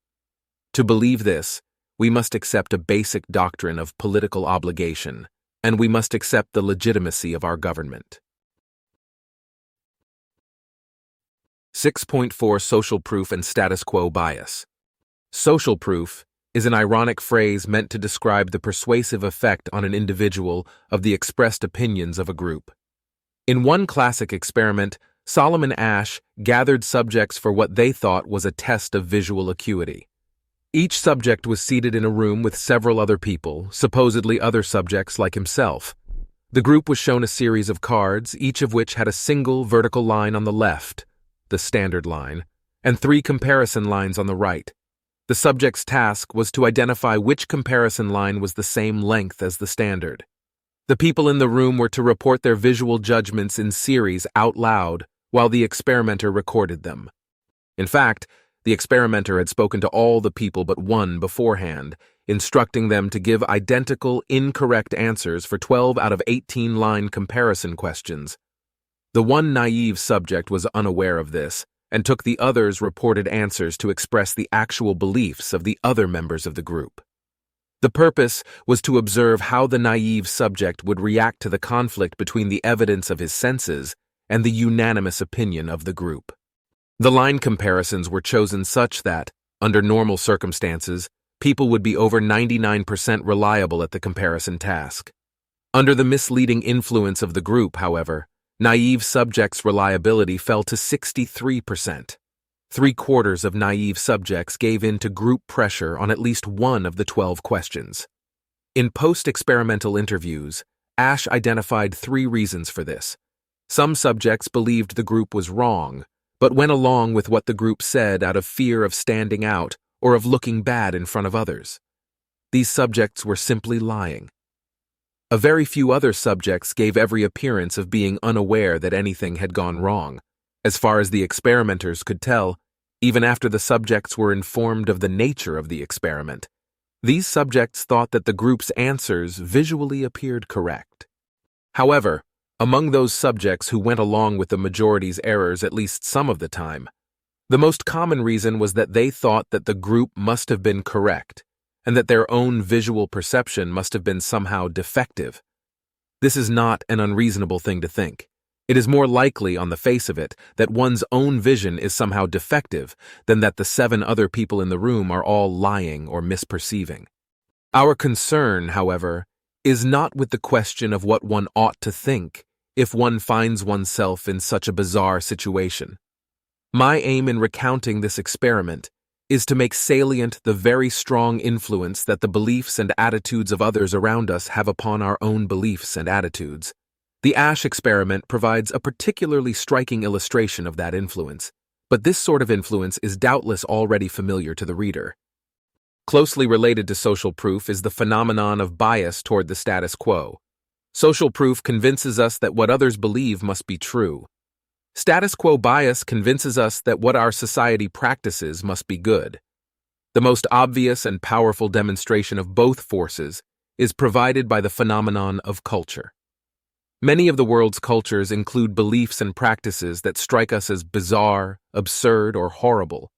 To believe this, we must accept a basic doctrine of political obligation, and we must accept the legitimacy of our government. 6.4 Social Proof and Status Quo Bias. Social proof is an ironic phrase meant to describe the persuasive effect on an individual of the expressed opinions of a group. In one classic experiment, Solomon Asch gathered subjects for what they thought was a test of visual acuity. Each subject was seated in a room with several other people, supposedly other subjects like himself. The group was shown a series of cards, each of which had a single vertical line on the left, the standard line, and 3 comparison lines on the right. The subject's task was to identify which comparison line was the same length as the standard. The people in the room were to report their visual judgments in series out loud while the experimenter recorded them. In fact, the experimenter had spoken to all the people but one beforehand, instructing them to give identical, incorrect answers for 12 out of 18 line comparison questions. The one naive subject was unaware of this and took the other's reported answers to express the actual beliefs of the other members of the group. The purpose was to observe how the naive subject would react to the conflict between the evidence of his senses and the unanimous opinion of the group. The line comparisons were chosen such that, under normal circumstances, people would be over 99% reliable at the comparison task. Under the misleading influence of the group, however, naive subjects' reliability fell to 63%. 3/4 of naive subjects gave in to group pressure on at least one of the 12 questions. In post-experimental interviews, Ash identified 3 reasons for this. Some subjects believed the group was wrong, but went along with what the group said out of fear of standing out or of looking bad in front of others. These subjects were simply lying. A very few other subjects gave every appearance of being unaware that anything had gone wrong. As far as the experimenters could tell, even after the subjects were informed of the nature of the experiment, these subjects thought that the group's answers visually appeared correct. However, among those subjects who went along with the majority's errors at least some of the time, the most common reason was that they thought that the group must have been correct, and that their own visual perception must have been somehow defective. This is not an unreasonable thing to think. It is more likely, on the face of it, that one's own vision is somehow defective than that the 7 other people in the room are all lying or misperceiving. Our concern, however, is not with the question of what one ought to think if one finds oneself in such a bizarre situation. My aim in recounting this experiment is to make salient the very strong influence that the beliefs and attitudes of others around us have upon our own beliefs and attitudes. The Ash experiment provides a particularly striking illustration of that influence, but this sort of influence is doubtless already familiar to the reader. Closely related to social proof is the phenomenon of bias toward the status quo. Social proof convinces us that what others believe must be true. Status quo bias convinces us that what our society practices must be good. The most obvious and powerful demonstration of both forces is provided by the phenomenon of culture. Many of the world's cultures include beliefs and practices that strike us as bizarre, absurd, or horrible,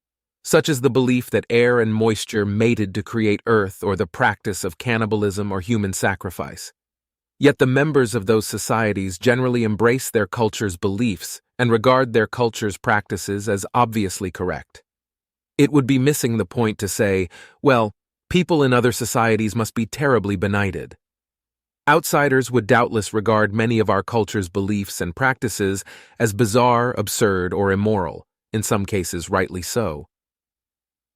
such as the belief that air and moisture mated to create Earth or the practice of cannibalism or human sacrifice. Yet the members of those societies generally embrace their culture's beliefs and regard their culture's practices as obviously correct. It would be missing the point to say, well, people in other societies must be terribly benighted. Outsiders would doubtless regard many of our culture's beliefs and practices as bizarre, absurd, or immoral, in some cases rightly so.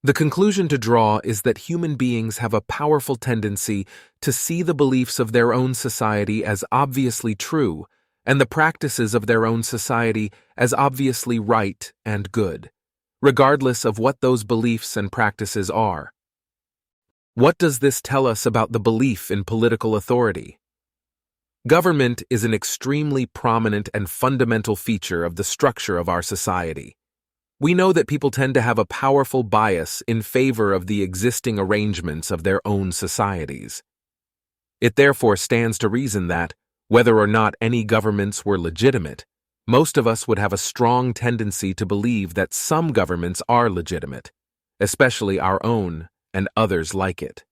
The conclusion to draw is that human beings have a powerful tendency to see the beliefs of their own society as obviously true, and the practices of their own society as obviously right and good, regardless of what those beliefs and practices are. What does this tell us about the belief in political authority? Government is an extremely prominent and fundamental feature of the structure of our society. We know that people tend to have a powerful bias in favor of the existing arrangements of their own societies. It therefore stands to reason that, whether or not any governments were legitimate, most of us would have a strong tendency to believe that some governments are legitimate, especially our own and others like it.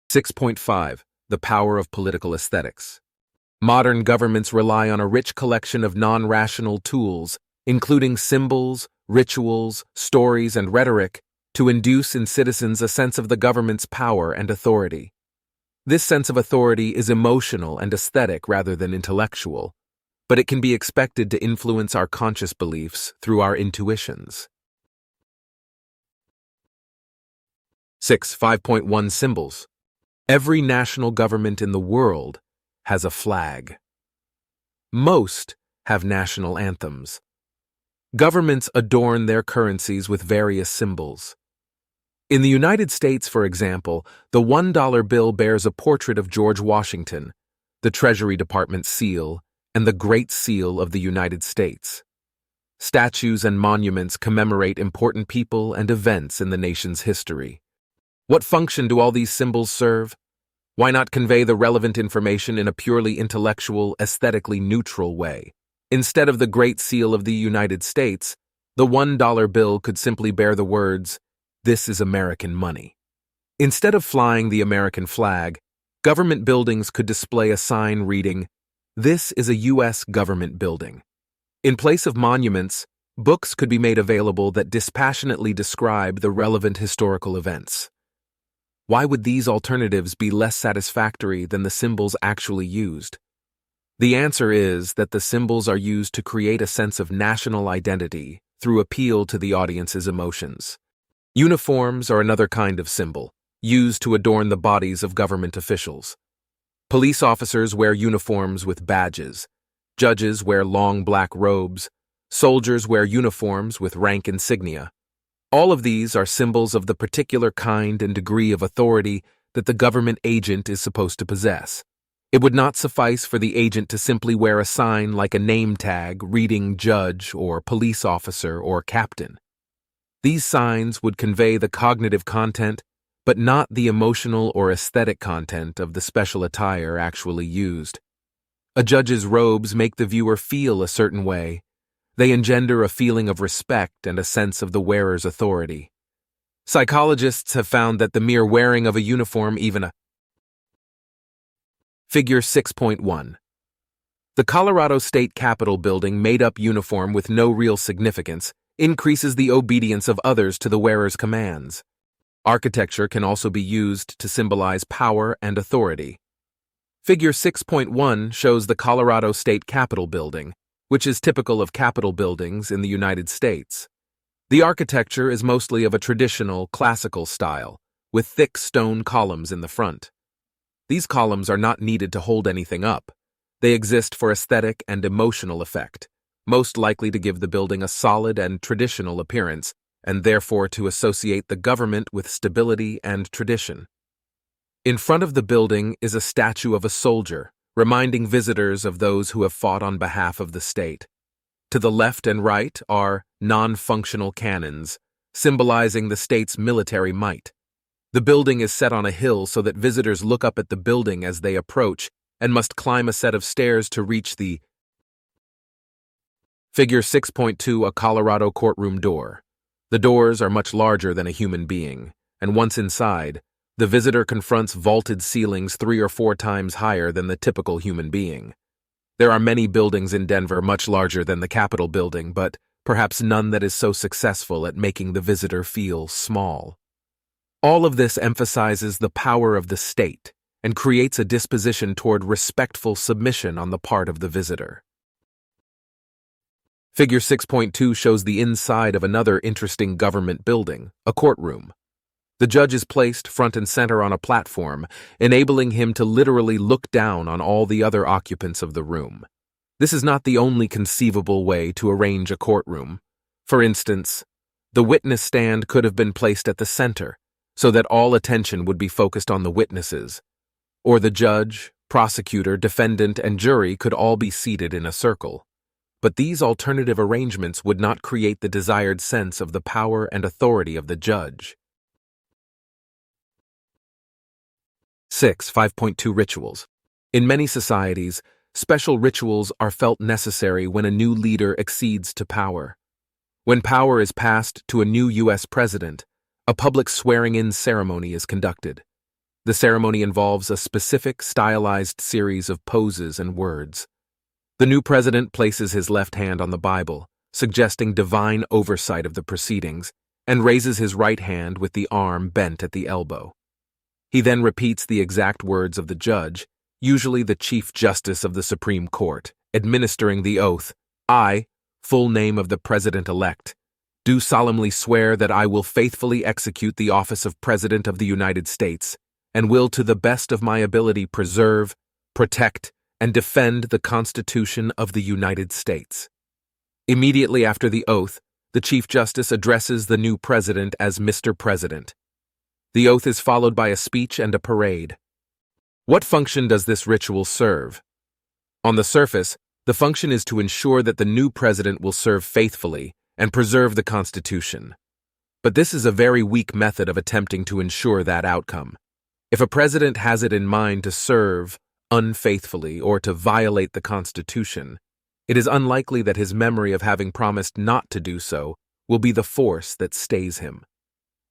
6.5. The Power of Political Aesthetics. Modern governments rely on a rich collection of non-rational tools, including symbols, rituals, stories, and rhetoric, to induce in citizens a sense of the government's power and authority. This sense of authority is emotional and aesthetic rather than intellectual, but it can be expected to influence our conscious beliefs through our intuitions. 5.1 Symbols. Every national government in the world has a flag. Most have national anthems. Governments adorn their currencies with various symbols. In the United States, for example, the $1 bill bears a portrait of George Washington, the Treasury Department seal, and the Great Seal of the United States. Statues and monuments commemorate important people and events in the nation's history. What function do all these symbols serve? Why not convey the relevant information in a purely intellectual, aesthetically neutral way? Instead of the Great Seal of the United States, the $1 bill could simply bear the words, "This is American money." Instead of flying the American flag, government buildings could display a sign reading, "This is a U.S. government building." In place of monuments, books could be made available that dispassionately describe the relevant historical events. Why would these alternatives be less satisfactory than the symbols actually used? The answer is that the symbols are used to create a sense of national identity through appeal to the audience's emotions. Uniforms are another kind of symbol, used to adorn the bodies of government officials. Police officers wear uniforms with badges. Judges wear long black robes. Soldiers wear uniforms with rank insignia. All of these are symbols of the particular kind and degree of authority that the government agent is supposed to possess. It would not suffice for the agent to simply wear a sign like a name tag reading judge or police officer or captain. These signs would convey the cognitive content, but not the emotional or aesthetic content of the special attire actually used. A judge's robes make the viewer feel a certain way. They engender a feeling of respect and a sense of the wearer's authority. Psychologists have found that the mere wearing of a uniform, even a Figure 6.1. The Colorado State Capitol building made-up uniform with no real significance increases the obedience of others to the wearer's commands. Architecture can also be used to symbolize power and authority. Figure 6.1 shows the Colorado State Capitol building, which is typical of Capitol buildings in the United States. The architecture is mostly of a traditional, classical style, with thick stone columns in the front. These columns are not needed to hold anything up. They exist for aesthetic and emotional effect, most likely to give the building a solid and traditional appearance, and therefore to associate the government with stability and tradition. In front of the building is a statue of a soldier, reminding visitors of those who have fought on behalf of the state. To the left and right are non-functional cannons, symbolizing the state's military might. The building is set on a hill so that visitors look up at the building as they approach and must climb a set of stairs to reach the Figure 6.2, a Colorado courtroom door. The doors are much larger than a human being, and once inside, the visitor confronts vaulted ceilings 3 or 4 times higher than the typical human being. There are many buildings in Denver much larger than the Capitol building, but perhaps none that is so successful at making the visitor feel small. All of this emphasizes the power of the state and creates a disposition toward respectful submission on the part of the visitor. Figure 6.2 shows the inside of another interesting government building, a courtroom. The judge is placed front and center on a platform, enabling him to literally look down on all the other occupants of the room. This is not the only conceivable way to arrange a courtroom. For instance, the witness stand could have been placed at the center, so that all attention would be focused on the witnesses. Or the judge, prosecutor, defendant, and jury could all be seated in a circle. But these alternative arrangements would not create the desired sense of the power and authority of the judge. 5.2 Rituals. In many societies, special rituals are felt necessary when a new leader accedes to power. When power is passed to a new U.S. president, a public swearing-in ceremony is conducted. The ceremony involves a specific, stylized series of poses and words. The new president places his left hand on the Bible, suggesting divine oversight of the proceedings, and raises his right hand with the arm bent at the elbow. He then repeats the exact words of the judge, usually the Chief Justice of the Supreme Court, administering the oath, "I, full name of the President-elect, do solemnly swear that I will faithfully execute the office of President of the United States, and will to the best of my ability preserve, protect, and defend the Constitution of the United States." Immediately after the oath, the Chief Justice addresses the new president as Mr. President. The oath is followed by a speech and a parade. What function does this ritual serve? On the surface, the function is to ensure that the new president will serve faithfully and preserve the Constitution. But this is a very weak method of attempting to ensure that outcome. If a president has it in mind to serve unfaithfully or to violate the Constitution, it is unlikely that his memory of having promised not to do so will be the force that stays him.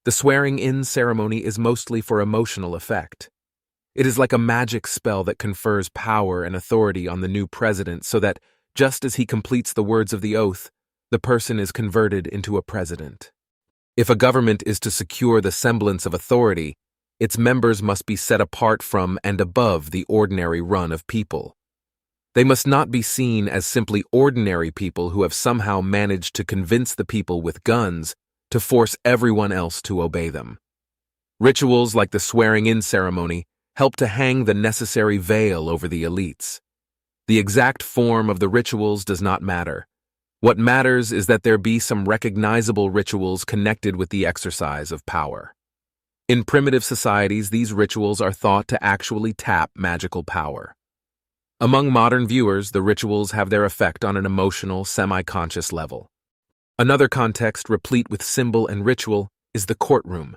The swearing-in ceremony is mostly for emotional effect. It is like a magic spell that confers power and authority on the new president so that, just as he completes the words of the oath, the person is converted into a president. If a government is to secure the semblance of authority, its members must be set apart from and above the ordinary run of people. They must not be seen as simply ordinary people who have somehow managed to convince the people with guns to force everyone else to obey them. Rituals like the swearing-in ceremony help to hang the necessary veil over the elites. The exact form of the rituals does not matter. What matters is that there be some recognizable rituals connected with the exercise of power. In primitive societies, these rituals are thought to actually tap magical power. Among modern viewers, the rituals have their effect on an emotional, semi-conscious level. Another context replete with symbol and ritual is the courtroom.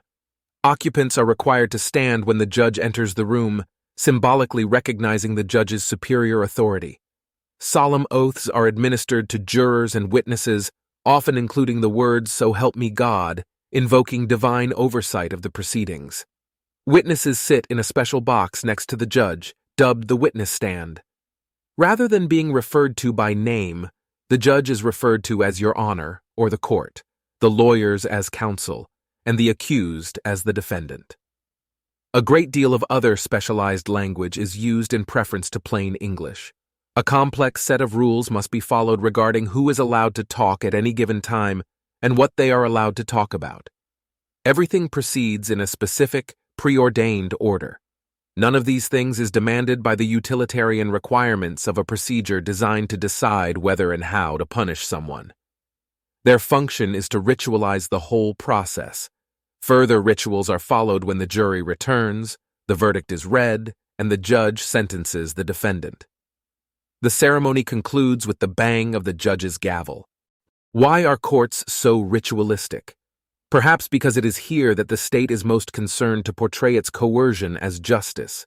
Occupants are required to stand when the judge enters the room, symbolically recognizing the judge's superior authority. Solemn oaths are administered to jurors and witnesses, often including the words, "So help me God," invoking divine oversight of the proceedings. Witnesses sit in a special box next to the judge, dubbed the witness stand. Rather than being referred to by name, the judge is referred to as Your Honor or the court, the lawyers as counsel, and the accused as the defendant. A great deal of other specialized language is used in preference to plain English. A complex set of rules must be followed regarding who is allowed to talk at any given time and what they are allowed to talk about. Everything proceeds in a specific, preordained order. None of these things is demanded by the utilitarian requirements of a procedure designed to decide whether and how to punish someone. Their function is to ritualize the whole process. Further rituals are followed when the jury returns, the verdict is read, and the judge sentences the defendant. The ceremony concludes with the bang of the judge's gavel. Why are courts so ritualistic? Perhaps because it is here that the state is most concerned to portray its coercion as justice.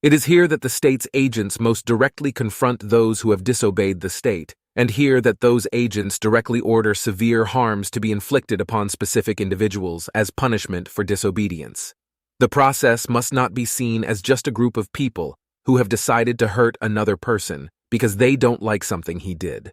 It is here that the state's agents most directly confront those who have disobeyed the state, and here that those agents directly order severe harms to be inflicted upon specific individuals as punishment for disobedience. The process must not be seen as just a group of people who have decided to hurt another person because they don't like something he did.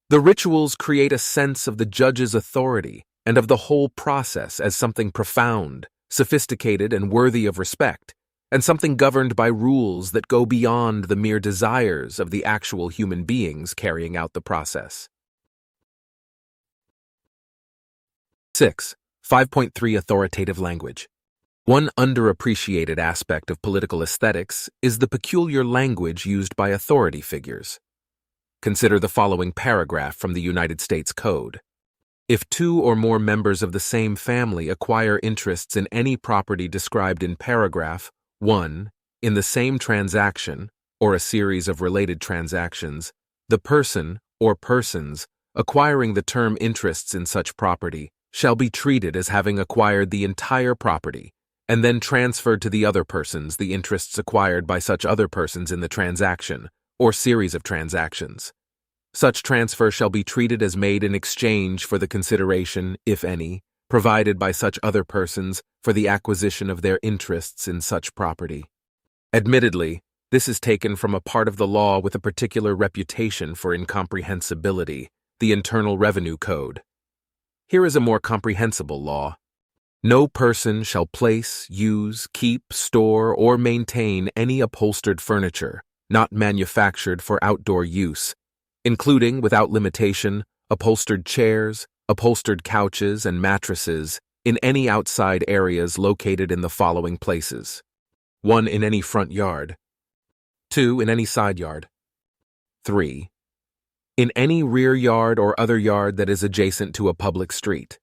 The rituals create a sense of the judge's authority and of the whole process as something profound, sophisticated, and worthy of respect, and something governed by rules that go beyond the mere desires of the actual human beings carrying out the process. 6. 5.3 Authoritative language. One underappreciated aspect of political aesthetics is the peculiar language used by authority figures. Consider the following paragraph from the United States Code. If two or more members of the same family acquire interests in any property described in paragraph 1, in the same transaction, or a series of related transactions, the person or persons acquiring the term interests in such property shall be treated as having acquired the entire property, and then transferred to the other persons the interests acquired by such other persons in the transaction, or series of transactions. Such transfer shall be treated as made in exchange for the consideration, if any, provided by such other persons for the acquisition of their interests in such property. Admittedly, this is taken from a part of the law with a particular reputation for incomprehensibility, the Internal Revenue Code. Here is a more comprehensible law. No person shall place, use, keep, store, or maintain any upholstered furniture, not manufactured for outdoor use, including, without limitation, upholstered chairs, upholstered couches, and mattresses in any outside areas located in the following places. 1. In any front yard. 2. In any side yard. 3. In any rear yard or other yard that is adjacent to a public street.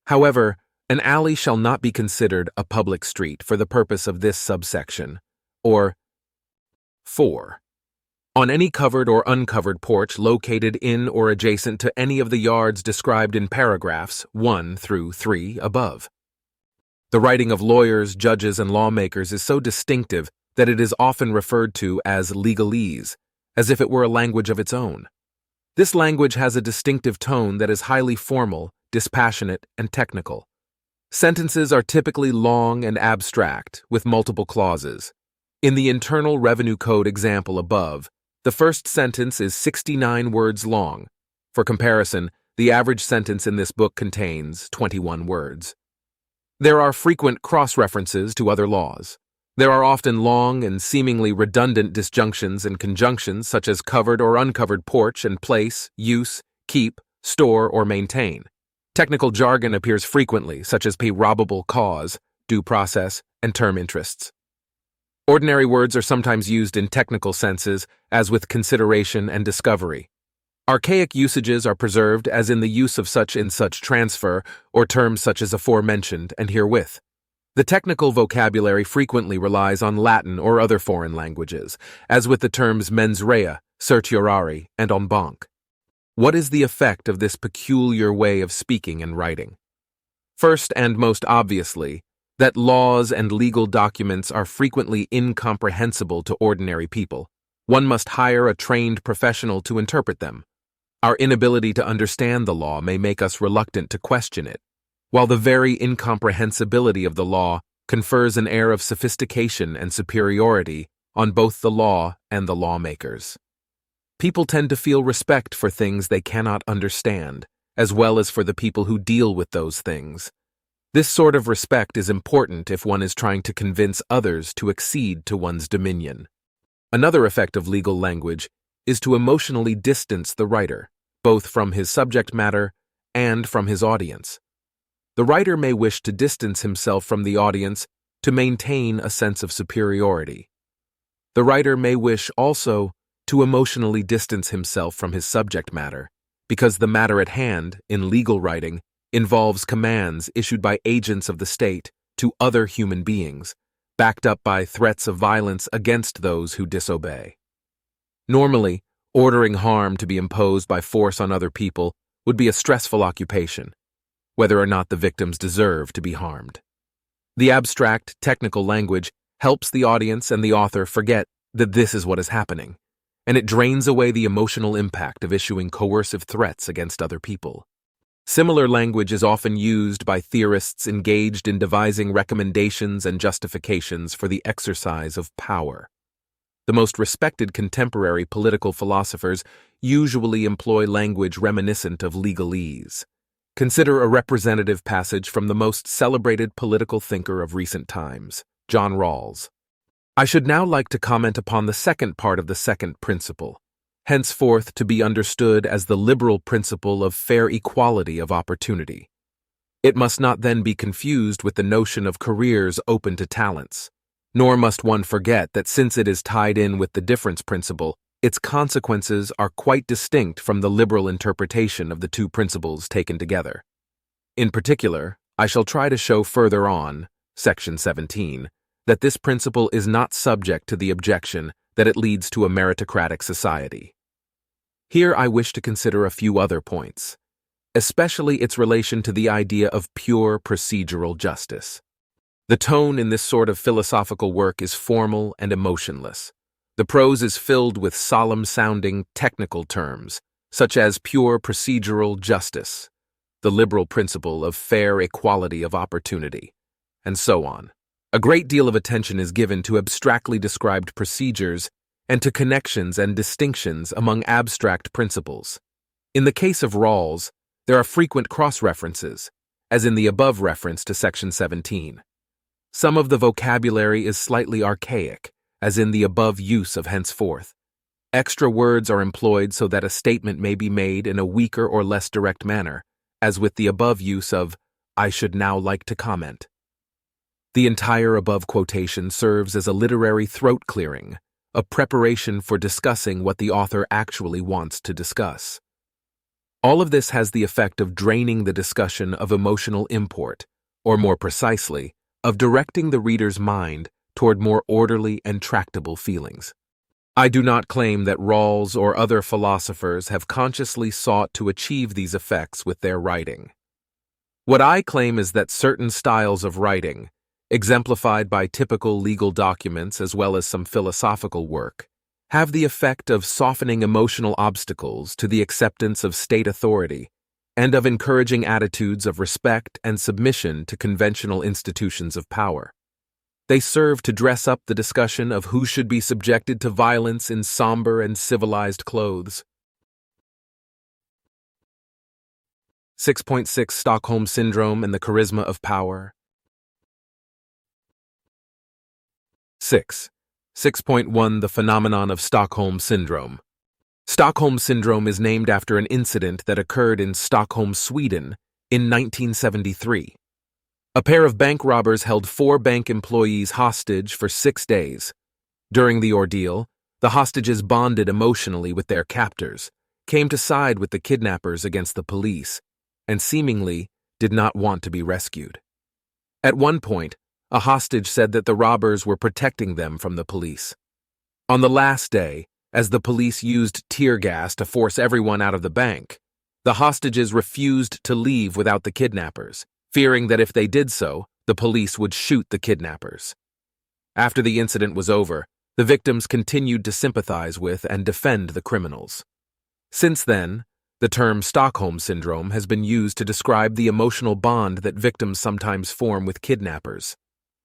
However, an alley shall not be considered a public street for the purpose of this subsection. Or 4. On any covered or uncovered porch located in or adjacent to any of the yards described in paragraphs 1 through 3 above. The writing of lawyers, judges, and lawmakers is so distinctive that it is often referred to as legalese, as if it were a language of its own. This language has a distinctive tone that is highly formal, dispassionate, and technical. Sentences are typically long and abstract, with multiple clauses. In the Internal Revenue Code example above, the first sentence is 69 words long. For comparison, the average sentence in this book contains 21 words. There are frequent cross-references to other laws. There are often long and seemingly redundant disjunctions and conjunctions such as covered or uncovered porch and place, use, keep, store, or maintain. Technical jargon appears frequently, such as probable cause, due process, and term interests. Ordinary words are sometimes used in technical senses, as with consideration and discovery. Archaic usages are preserved, as in the use of such in such transfer, or terms such as aforementioned and herewith. The technical vocabulary frequently relies on Latin or other foreign languages, as with the terms mens rea, certiorari, and en banc. What is the effect of this peculiar way of speaking and writing? First and most obviously, that laws and legal documents are frequently incomprehensible to ordinary people. One must hire a trained professional to interpret them. Our inability to understand the law may make us reluctant to question it, while the very incomprehensibility of the law confers an air of sophistication and superiority on both the law and the lawmakers. People tend to feel respect for things they cannot understand, as well as for the people who deal with those things. This sort of respect is important if one is trying to convince others to accede to one's dominion. Another effect of legal language is to emotionally distance the writer, both from his subject matter and from his audience. The writer may wish to distance himself from the audience to maintain a sense of superiority. The writer may wish also to emotionally distance himself from his subject matter, because the matter at hand, in legal writing, involves commands issued by agents of the state to other human beings, backed up by threats of violence against those who disobey. Normally, ordering harm to be imposed by force on other people would be a stressful occupation, whether or not the victims deserve to be harmed. The abstract, technical language helps the audience and the author forget that this is what is happening, and it drains away the emotional impact of issuing coercive threats against other people. Similar language is often used by theorists engaged in devising recommendations and justifications for the exercise of power. The most respected contemporary political philosophers usually employ language reminiscent of legalese. Consider a representative passage from the most celebrated political thinker of recent times, John Rawls. I should now like to comment upon the second part of the second principle, henceforth to be understood as the liberal principle of fair equality of opportunity. It must not then be confused with the notion of careers open to talents, nor must one forget that since it is tied in with the difference principle, its consequences are quite distinct from the liberal interpretation of the two principles taken together. In particular, I shall try to show further on, section 17, that this principle is not subject to the objection that it leads to a meritocratic society. Here I wish to consider a few other points, especially its relation to the idea of pure procedural justice. The tone in this sort of philosophical work is formal and emotionless. The prose is filled with solemn-sounding technical terms, such as pure procedural justice, the liberal principle of fair equality of opportunity, and so on. A great deal of attention is given to abstractly described procedures and to connections and distinctions among abstract principles. In the case of Rawls, there are frequent cross-references, as in the above reference to section 17. Some of the vocabulary is slightly archaic, as in the above use of henceforth. Extra words are employed so that a statement may be made in a weaker or less direct manner, as with the above use of I should now like to comment. The entire above quotation serves as a literary throat-clearing, a preparation for discussing what the author actually wants to discuss. All of this has the effect of draining the discussion of emotional import, or more precisely, of directing the reader's mind toward more orderly and tractable feelings. I do not claim that Rawls or other philosophers have consciously sought to achieve these effects with their writing. What I claim is that certain styles of writing, exemplified by typical legal documents as well as some philosophical work, have the effect of softening emotional obstacles to the acceptance of state authority and of encouraging attitudes of respect and submission to conventional institutions of power. They serve to dress up the discussion of who should be subjected to violence in somber and civilized clothes. 6.6 Stockholm Syndrome and the Charisma of Power. 6.1 The Phenomenon of Stockholm Syndrome. Stockholm Syndrome is named after an incident that occurred in Stockholm, Sweden, in 1973. A pair of bank robbers held 4 bank employees hostage for 6 days. During the ordeal, the hostages bonded emotionally with their captors, came to side with the kidnappers against the police, and seemingly did not want to be rescued. At one point, a hostage said that the robbers were protecting them from the police. On the last day, as the police used tear gas to force everyone out of the bank, the hostages refused to leave without the kidnappers, fearing that if they did so, the police would shoot the kidnappers. After the incident was over, the victims continued to sympathize with and defend the criminals. Since then, the term Stockholm Syndrome has been used to describe the emotional bond that victims sometimes form with kidnappers.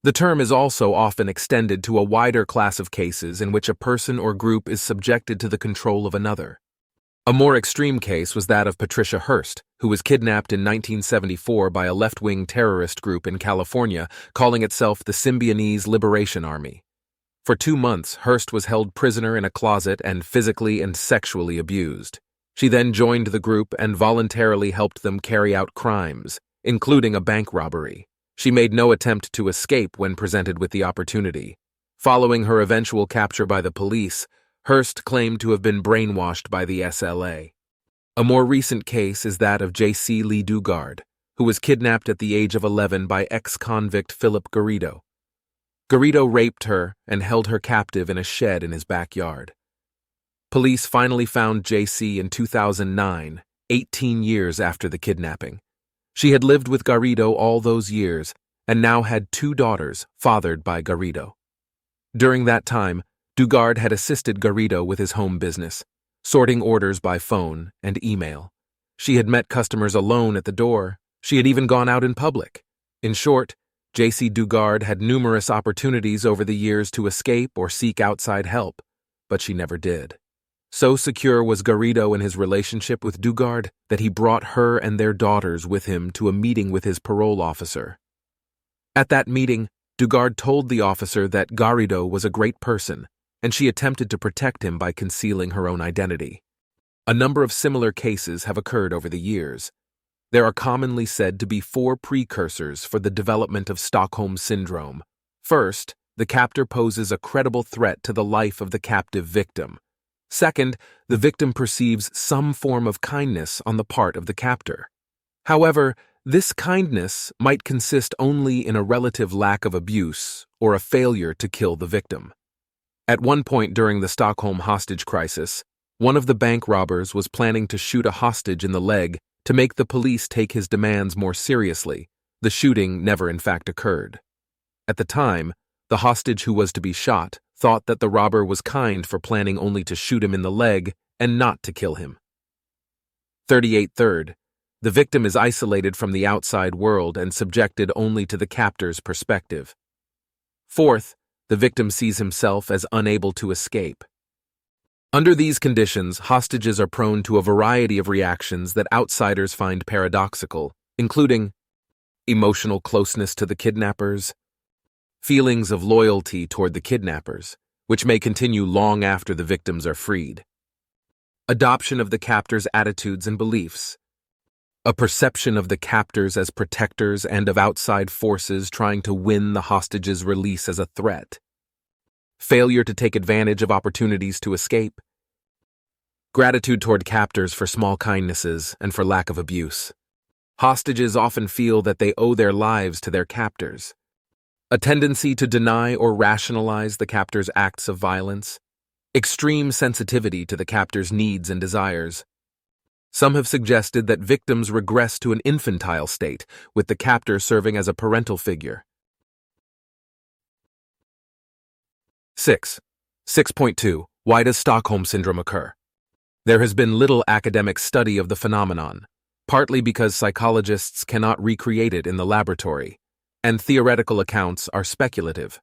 The term is also often extended to a wider class of cases in which a person or group is subjected to the control of another. A more extreme case was that of Patricia Hearst, who was kidnapped in 1974 by a left-wing terrorist group in California calling itself the Symbionese Liberation Army. For 2 months, Hearst was held prisoner in a closet and physically and sexually abused. She then joined the group and voluntarily helped them carry out crimes, including a bank robbery. She made no attempt to escape when presented with the opportunity. Following her eventual capture by the police, Hearst claimed to have been brainwashed by the SLA. A more recent case is that of J.C. Lee Dugard, who was kidnapped at the age of 11 by ex-convict Philip Garrido. Garrido raped her and held her captive in a shed in his backyard. Police finally found J.C. in 2009, 18 years after the kidnapping. She had lived with Garrido all those years and now had 2 daughters fathered by Garrido. During that time, Dugard had assisted Garrido with his home business, sorting orders by phone and email. She had met customers alone at the door. She had even gone out in public. In short, J.C. Dugard had numerous opportunities over the years to escape or seek outside help, but she never did. So secure was Garrido in his relationship with Dugard that he brought her and their daughters with him to a meeting with his parole officer. At that meeting, Dugard told the officer that Garrido was a great person, and she attempted to protect him by concealing her own identity. A number of similar cases have occurred over the years. There are commonly said to be 4 precursors for the development of Stockholm Syndrome. First, the captor poses a credible threat to the life of the captive victim. Second, the victim perceives some form of kindness on the part of the captor. However, this kindness might consist only in a relative lack of abuse or a failure to kill the victim. At one point during the Stockholm hostage crisis, one of the bank robbers was planning to shoot a hostage in the leg to make the police take his demands more seriously. The shooting never in fact occurred. At the time, the hostage who was to be shot thought that the robber was kind for planning only to shoot him in the leg and not to kill him. 38 The victim is isolated from the outside world and subjected only to the captor's perspective. Fourth, the victim sees himself as unable to escape. Under these conditions, hostages are prone to a variety of reactions that outsiders find paradoxical, including emotional closeness to the kidnappers, feelings of loyalty toward the kidnappers, which may continue long after the victims are freed, adoption of the captors' attitudes and beliefs, a perception of the captors as protectors and of outside forces trying to win the hostages' release as a threat, failure to take advantage of opportunities to escape, gratitude toward captors for small kindnesses and for lack of abuse. Hostages often feel that they owe their lives to their captors, a tendency to deny or rationalize the captor's acts of violence, extreme sensitivity to the captor's needs and desires, Some have suggested that victims regress to an infantile state, with the captor serving as a parental figure. 6.2. Why does Stockholm Syndrome occur? There has been little academic study of the phenomenon, partly because psychologists cannot recreate it in the laboratory, and theoretical accounts are speculative.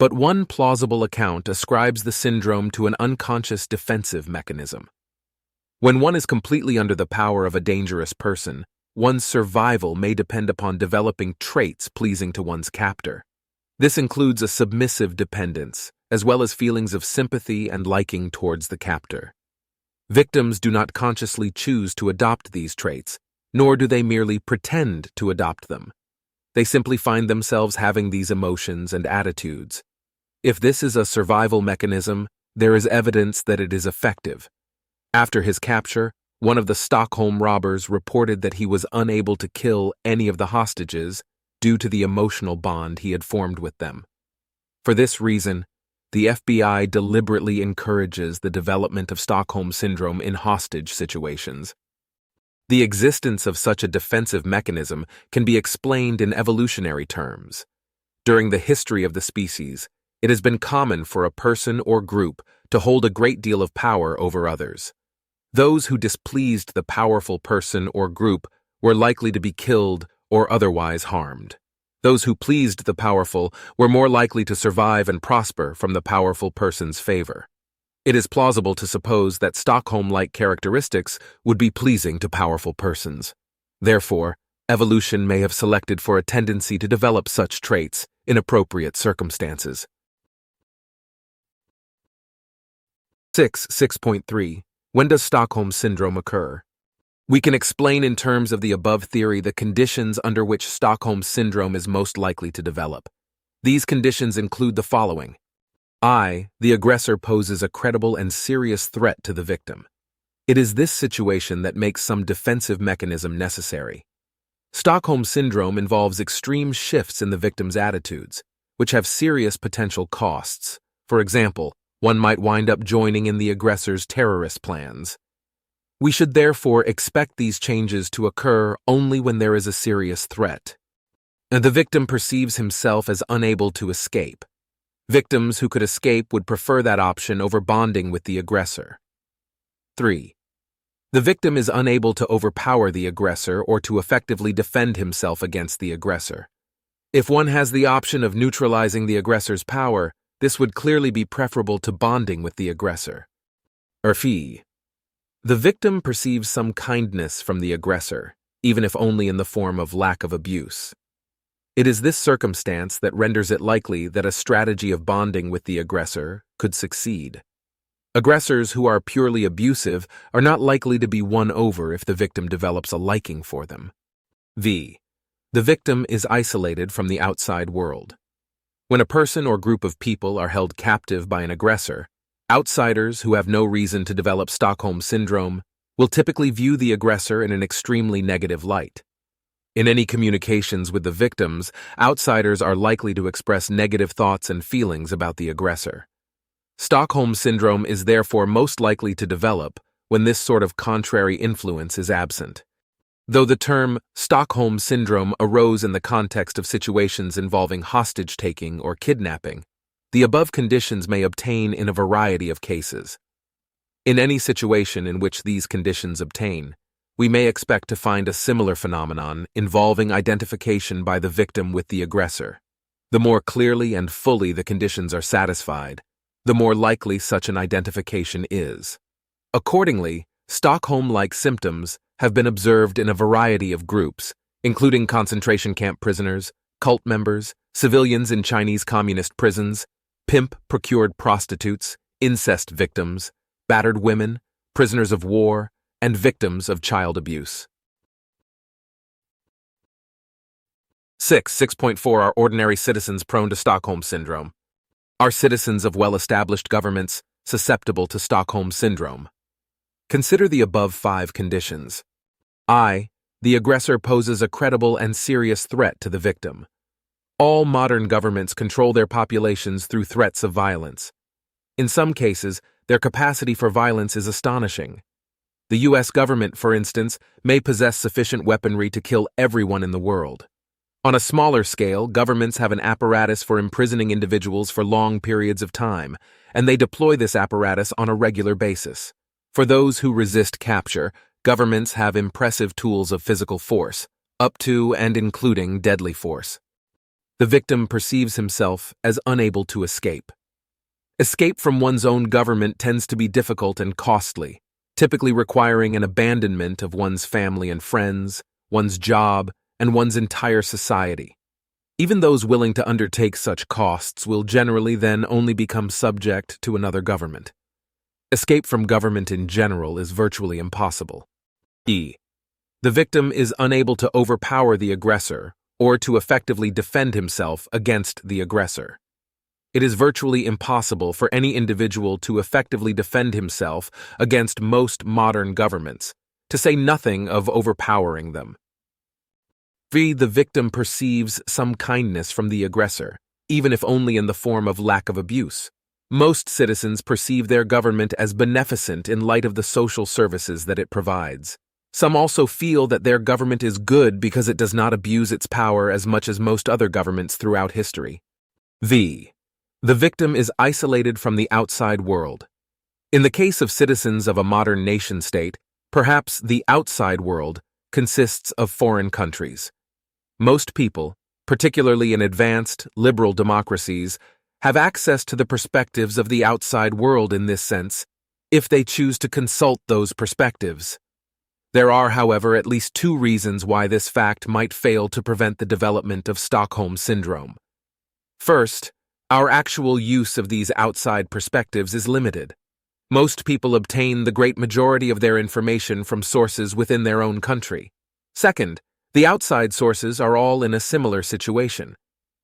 But one plausible account ascribes the syndrome to an unconscious defensive mechanism. When one is completely under the power of a dangerous person, one's survival may depend upon developing traits pleasing to one's captor. This includes a submissive dependence, as well as feelings of sympathy and liking towards the captor. Victims do not consciously choose to adopt these traits, nor do they merely pretend to adopt them. They simply find themselves having these emotions and attitudes. If this is a survival mechanism, there is evidence that it is effective. After his capture, one of the Stockholm robbers reported that he was unable to kill any of the hostages due to the emotional bond he had formed with them. For this reason, the FBI deliberately encourages the development of Stockholm Syndrome in hostage situations. The existence of such a defensive mechanism can be explained in evolutionary terms. During the history of the species, it has been common for a person or group to hold a great deal of power over others. Those who displeased the powerful person or group were likely to be killed or otherwise harmed. Those who pleased the powerful were more likely to survive and prosper from the powerful person's favor. It is plausible to suppose that Stockholm-like characteristics would be pleasing to powerful persons. Therefore, evolution may have selected for a tendency to develop such traits in appropriate circumstances. 6.3. When does Stockholm Syndrome occur? We can explain in terms of the above theory the conditions under which Stockholm Syndrome is most likely to develop. These conditions include the following. The aggressor poses a credible and serious threat to the victim. It is this situation that makes some defensive mechanism necessary. Stockholm Syndrome involves extreme shifts in the victim's attitudes, which have serious potential costs. For example, one might wind up joining in the aggressor's terrorist plans. We should therefore expect these changes to occur only when there is a serious threat. The victim perceives himself as unable to escape. Victims who could escape would prefer that option over bonding with the aggressor. 3. The victim is unable to overpower the aggressor or to effectively defend himself against the aggressor. If one has the option of neutralizing the aggressor's power, this would clearly be preferable to bonding with the aggressor. 4. The victim perceives some kindness from the aggressor, even if only in the form of lack of abuse. It is this circumstance that renders it likely that a strategy of bonding with the aggressor could succeed. Aggressors who are purely abusive are not likely to be won over if the victim develops a liking for them. The victim is isolated from the outside world. When a person or group of people are held captive by an aggressor, outsiders who have no reason to develop Stockholm Syndrome will typically view the aggressor in an extremely negative light. In any communications with the victims, outsiders are likely to express negative thoughts and feelings about the aggressor. Stockholm Syndrome is therefore most likely to develop when this sort of contrary influence is absent. Though the term Stockholm Syndrome arose in the context of situations involving hostage-taking or kidnapping, the above conditions may obtain in a variety of cases. In any situation in which these conditions obtain, we may expect to find a similar phenomenon involving identification by the victim with the aggressor. The more clearly and fully the conditions are satisfied, the more likely such an identification is. Accordingly, Stockholm-like symptoms have been observed in a variety of groups, including concentration camp prisoners, cult members, civilians in Chinese communist prisons, pimp-procured prostitutes, incest victims, battered women, prisoners of war, and victims of child abuse. 6.4 Are ordinary citizens prone to Stockholm Syndrome? Are citizens of well-established governments susceptible to Stockholm Syndrome? Consider the above 5 conditions. The aggressor poses a credible and serious threat to the victim. All modern governments control their populations through threats of violence. In some cases, their capacity for violence is astonishing. The U.S. government, for instance, may possess sufficient weaponry to kill everyone in the world. On a smaller scale, governments have an apparatus for imprisoning individuals for long periods of time, and they deploy this apparatus on a regular basis. For those who resist capture, governments have impressive tools of physical force, up to and including deadly force. The victim perceives himself as unable to escape. Escape from one's own government tends to be difficult and costly, typically requiring an abandonment of one's family and friends, one's job, and one's entire society. Even those willing to undertake such costs will generally then only become subject to another government. Escape from government in general is virtually impossible. The victim is unable to overpower the aggressor or to effectively defend himself against the aggressor. It is virtually impossible for any individual to effectively defend himself against most modern governments, to say nothing of overpowering them. The victim perceives some kindness from the aggressor, even if only in the form of lack of abuse. Most citizens perceive their government as beneficent in light of the social services that it provides. Some also feel that their government is good because it does not abuse its power as much as most other governments throughout history. The victim is isolated from the outside world. In the case of citizens of a modern nation-state, perhaps the outside world consists of foreign countries. Most people, particularly in advanced, liberal democracies, have access to the perspectives of the outside world in this sense, if they choose to consult those perspectives. There are, however, at least two reasons why this fact might fail to prevent the development of Stockholm Syndrome. First, our actual use of these outside perspectives is limited. Most people obtain the great majority of their information from sources within their own country. Second, the outside sources are all in a similar situation.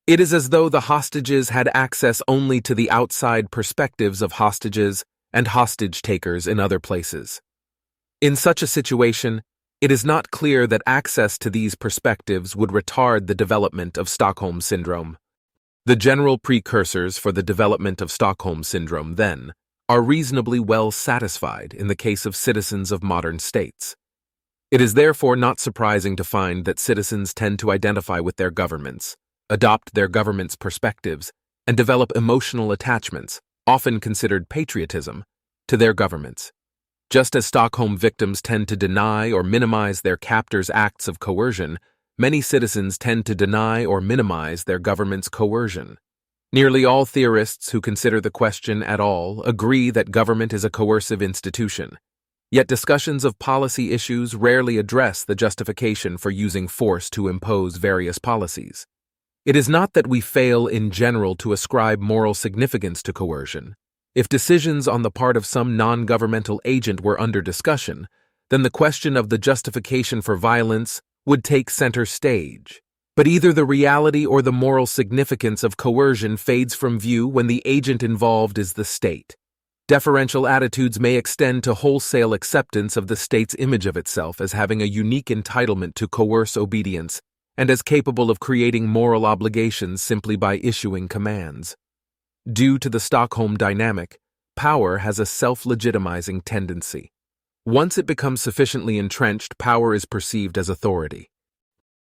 It is as though the hostages had access only to the outside perspectives of hostages and hostage-takers in other places. In such a situation, it is not clear that access to these perspectives would retard the development of Stockholm Syndrome. The general precursors for the development of Stockholm Syndrome, then, are reasonably well satisfied in the case of citizens of modern states. It is therefore not surprising to find that citizens tend to identify with their governments, adopt their government's perspectives, and develop emotional attachments, often considered patriotism, to their governments. Just as Stockholm victims tend to deny or minimize their captors' acts of coercion, many citizens tend to deny or minimize their government's coercion. Nearly all theorists who consider the question at all agree that government is a coercive institution. Yet discussions of policy issues rarely address the justification for using force to impose various policies. It is not that we fail in general to ascribe moral significance to coercion. If decisions on the part of some non-governmental agent were under discussion, then the question of the justification for violence would take center stage. But either the reality or the moral significance of coercion fades from view when the agent involved is the state. Deferential attitudes may extend to wholesale acceptance of the state's image of itself as having a unique entitlement to coerce obedience and as capable of creating moral obligations simply by issuing commands. Due to the Stockholm dynamic, power has a self-legitimizing tendency. Once it becomes sufficiently entrenched, power is perceived as authority.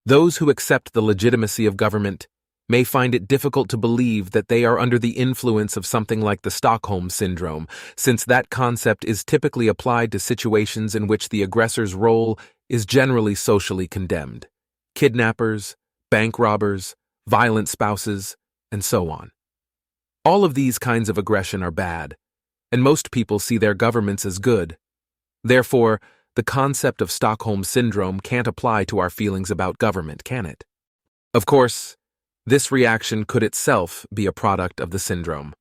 Those who accept the legitimacy of government may find it difficult to believe that they are under the influence of something like the Stockholm Syndrome, since that concept is typically applied to situations in which the aggressor's role is generally socially condemned. Kidnappers, bank robbers, violent spouses, and so on. All of these kinds of aggression are bad, and most people see their governments as good. Therefore, the concept of Stockholm Syndrome can't apply to our feelings about government, can it? Of course, this reaction could itself be a product of the syndrome.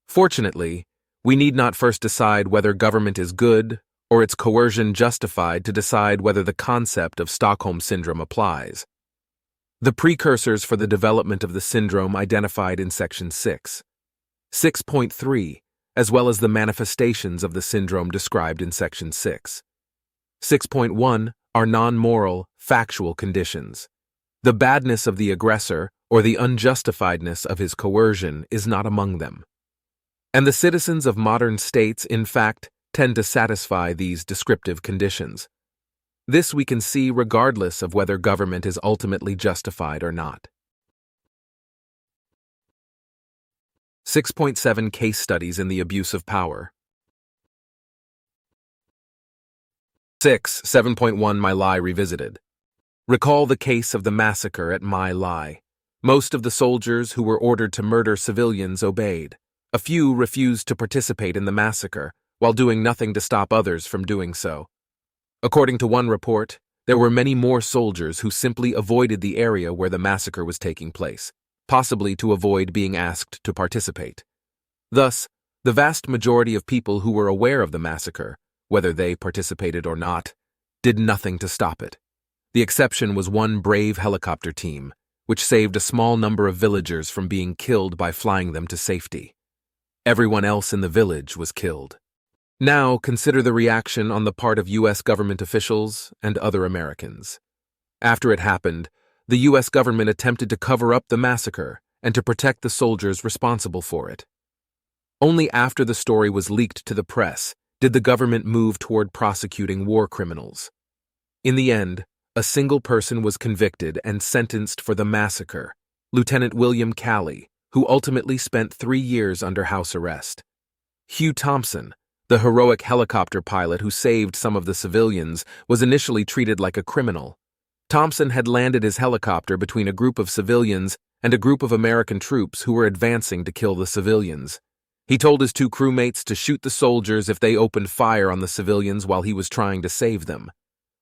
Fortunately, we need not first decide whether government is good or its coercion justified to decide whether the concept of Stockholm Syndrome applies. The precursors for the development of the syndrome identified in Section 6. 6.3, as well as the manifestations of the syndrome described in Section 6. 6.1 are non-moral, factual conditions. The badness of the aggressor or the unjustifiedness of his coercion is not among them. And the citizens of modern states, in fact, tend to satisfy these descriptive conditions. This we can see regardless of whether government is ultimately justified or not. 6.7 Case Studies in the Abuse of Power. 7.1 My Lai Revisited. Recall the case of the massacre at My Lai. Most of the soldiers who were ordered to murder civilians obeyed. A few refused to participate in the massacre, while doing nothing to stop others from doing so. According to one report, there were many more soldiers who simply avoided the area where the massacre was taking place, possibly to avoid being asked to participate. Thus, the vast majority of people who were aware of the massacre, whether they participated or not, did nothing to stop it. The exception was one brave helicopter team, which saved a small number of villagers from being killed by flying them to safety. Everyone else in the village was killed. Now consider the reaction on the part of U.S. government officials and other Americans. After it happened, the U.S. government attempted to cover up the massacre and to protect the soldiers responsible for it. Only after the story was leaked to the press did the government move toward prosecuting war criminals. In the end, a single person was convicted and sentenced for the massacre, Lieutenant William Calley, who ultimately spent 3 years under house arrest. Hugh Thompson, the heroic helicopter pilot who saved some of the civilians, was initially treated like a criminal. Thompson had landed his helicopter between a group of civilians and a group of American troops who were advancing to kill the civilians. He told his 2 crewmates to shoot the soldiers if they opened fire on the civilians while he was trying to save them.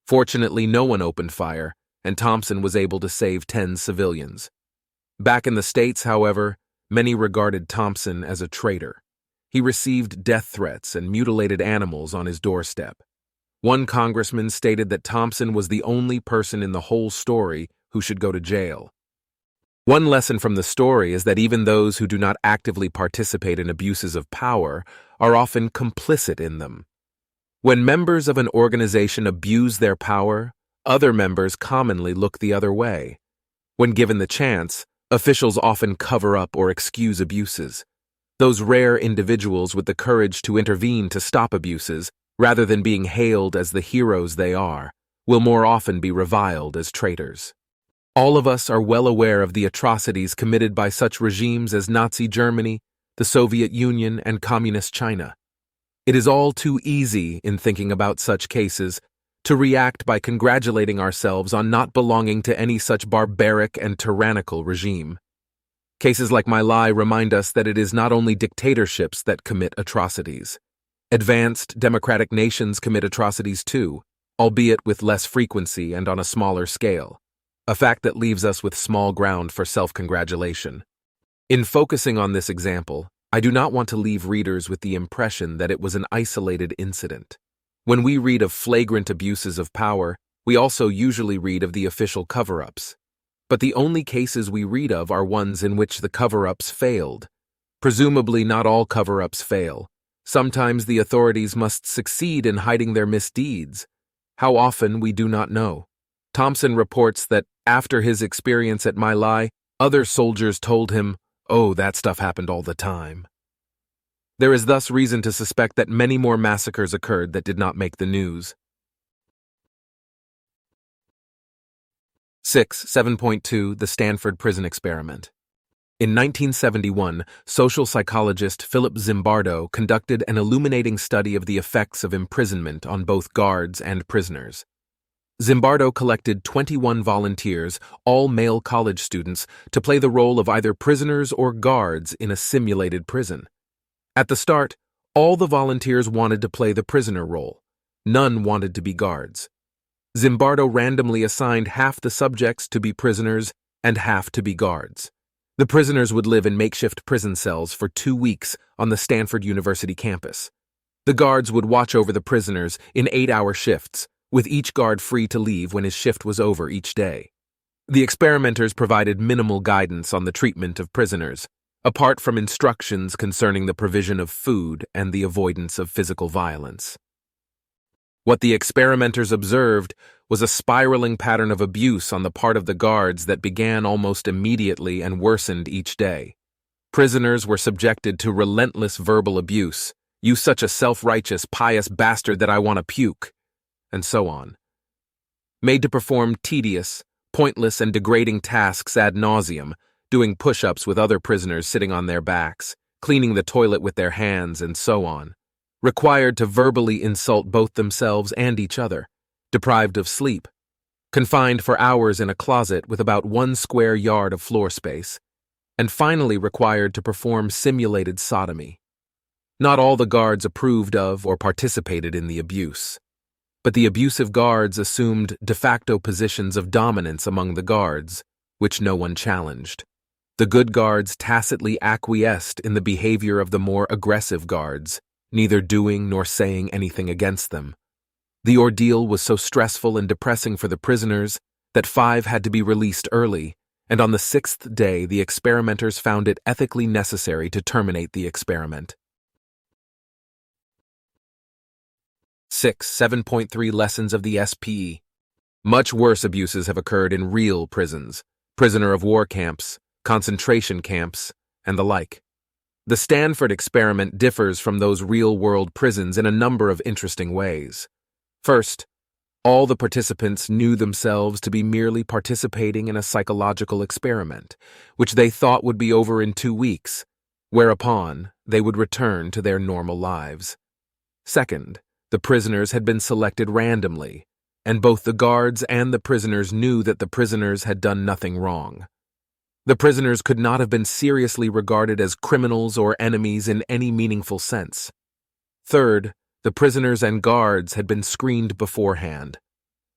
Fortunately, no one opened fire, and Thompson was able to save 10 civilians. Back in the States, however, many regarded Thompson as a traitor. He received death threats and mutilated animals on his doorstep. One congressman stated that Thompson was the only person in the whole story who should go to jail. One lesson from the story is that even those who do not actively participate in abuses of power are often complicit in them. When members of an organization abuse their power, other members commonly look the other way. When given the chance, officials often cover up or excuse abuses. Those rare individuals with the courage to intervene to stop abuses, rather than being hailed as the heroes they are, will more often be reviled as traitors. All of us are well aware of the atrocities committed by such regimes as Nazi Germany, the Soviet Union, and Communist China. It is all too easy, in thinking about such cases, to react by congratulating ourselves on not belonging to any such barbaric and tyrannical regime. Cases like My Lai remind us that it is not only dictatorships that commit atrocities. Advanced democratic nations commit atrocities too, albeit with less frequency and on a smaller scale, a fact that leaves us with small ground for self-congratulation. In focusing on this example, I do not want to leave readers with the impression that it was an isolated incident. When we read of flagrant abuses of power, we also usually read of the official cover-ups. But the only cases we read of are ones in which the cover-ups failed. Presumably not all cover-ups fail. Sometimes the authorities must succeed in hiding their misdeeds. How often, we do not know. Thompson reports that after his experience at My Lai, other soldiers told him, "Oh, that stuff happened all the time." There is thus reason to suspect that many more massacres occurred that did not make the news. 7.2 The Stanford Prison Experiment. In 1971, social psychologist Philip Zimbardo conducted an illuminating study of the effects of imprisonment on both guards and prisoners. Zimbardo collected 21 volunteers, all male college students, to play the role of either prisoners or guards in a simulated prison. At the start, all the volunteers wanted to play the prisoner role. None wanted to be guards. Zimbardo randomly assigned half the subjects to be prisoners and half to be guards. The prisoners would live in makeshift prison cells for 2 weeks on the Stanford University campus. The guards would watch over the prisoners in 8-hour shifts, with each guard free to leave when his shift was over each day. The experimenters provided minimal guidance on the treatment of prisoners, apart from instructions concerning the provision of food and the avoidance of physical violence. What the experimenters observed was a spiraling pattern of abuse on the part of the guards that began almost immediately and worsened each day. Prisoners were subjected to relentless verbal abuse, "You such a self-righteous, pious bastard that I want to puke," and so on. Made to perform tedious, pointless, and degrading tasks ad nauseum, doing push-ups with other prisoners sitting on their backs, cleaning the toilet with their hands, and so on. Required to verbally insult both themselves and each other, deprived of sleep, confined for hours in a closet with about 1 square yard of floor space, and finally required to perform simulated sodomy. Not all the guards approved of or participated in the abuse, but the abusive guards assumed de facto positions of dominance among the guards, which no one challenged. The good guards tacitly acquiesced in the behavior of the more aggressive guards, neither doing nor saying anything against them. The ordeal was so stressful and depressing for the prisoners that 5 had to be released early, and on the 6th day the experimenters found it ethically necessary to terminate the experiment. 7.3 Lessons of the SPE. Much worse abuses have occurred in real prisons, prisoner of war camps, concentration camps, and the like. The Stanford experiment differs from those real-world prisons in a number of interesting ways. First, all the participants knew themselves to be merely participating in a psychological experiment, which they thought would be over in 2 weeks, whereupon they would return to their normal lives. Second, the prisoners had been selected randomly, and both the guards and the prisoners knew that the prisoners had done nothing wrong. The prisoners could not have been seriously regarded as criminals or enemies in any meaningful sense. Third, the prisoners and guards had been screened beforehand.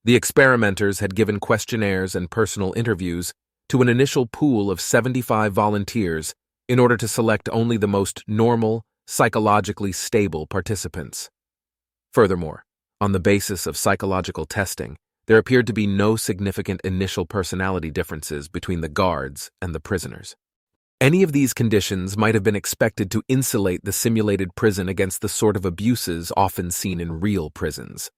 The experimenters had given questionnaires and personal interviews to an initial pool of 75 volunteers in order to select only the most normal, psychologically stable participants. Furthermore, on the basis of psychological testing, there appeared to be no significant initial personality differences between the guards and the prisoners. Any of these conditions might have been expected to insulate the simulated prison against the sort of abuses often seen in real prisons.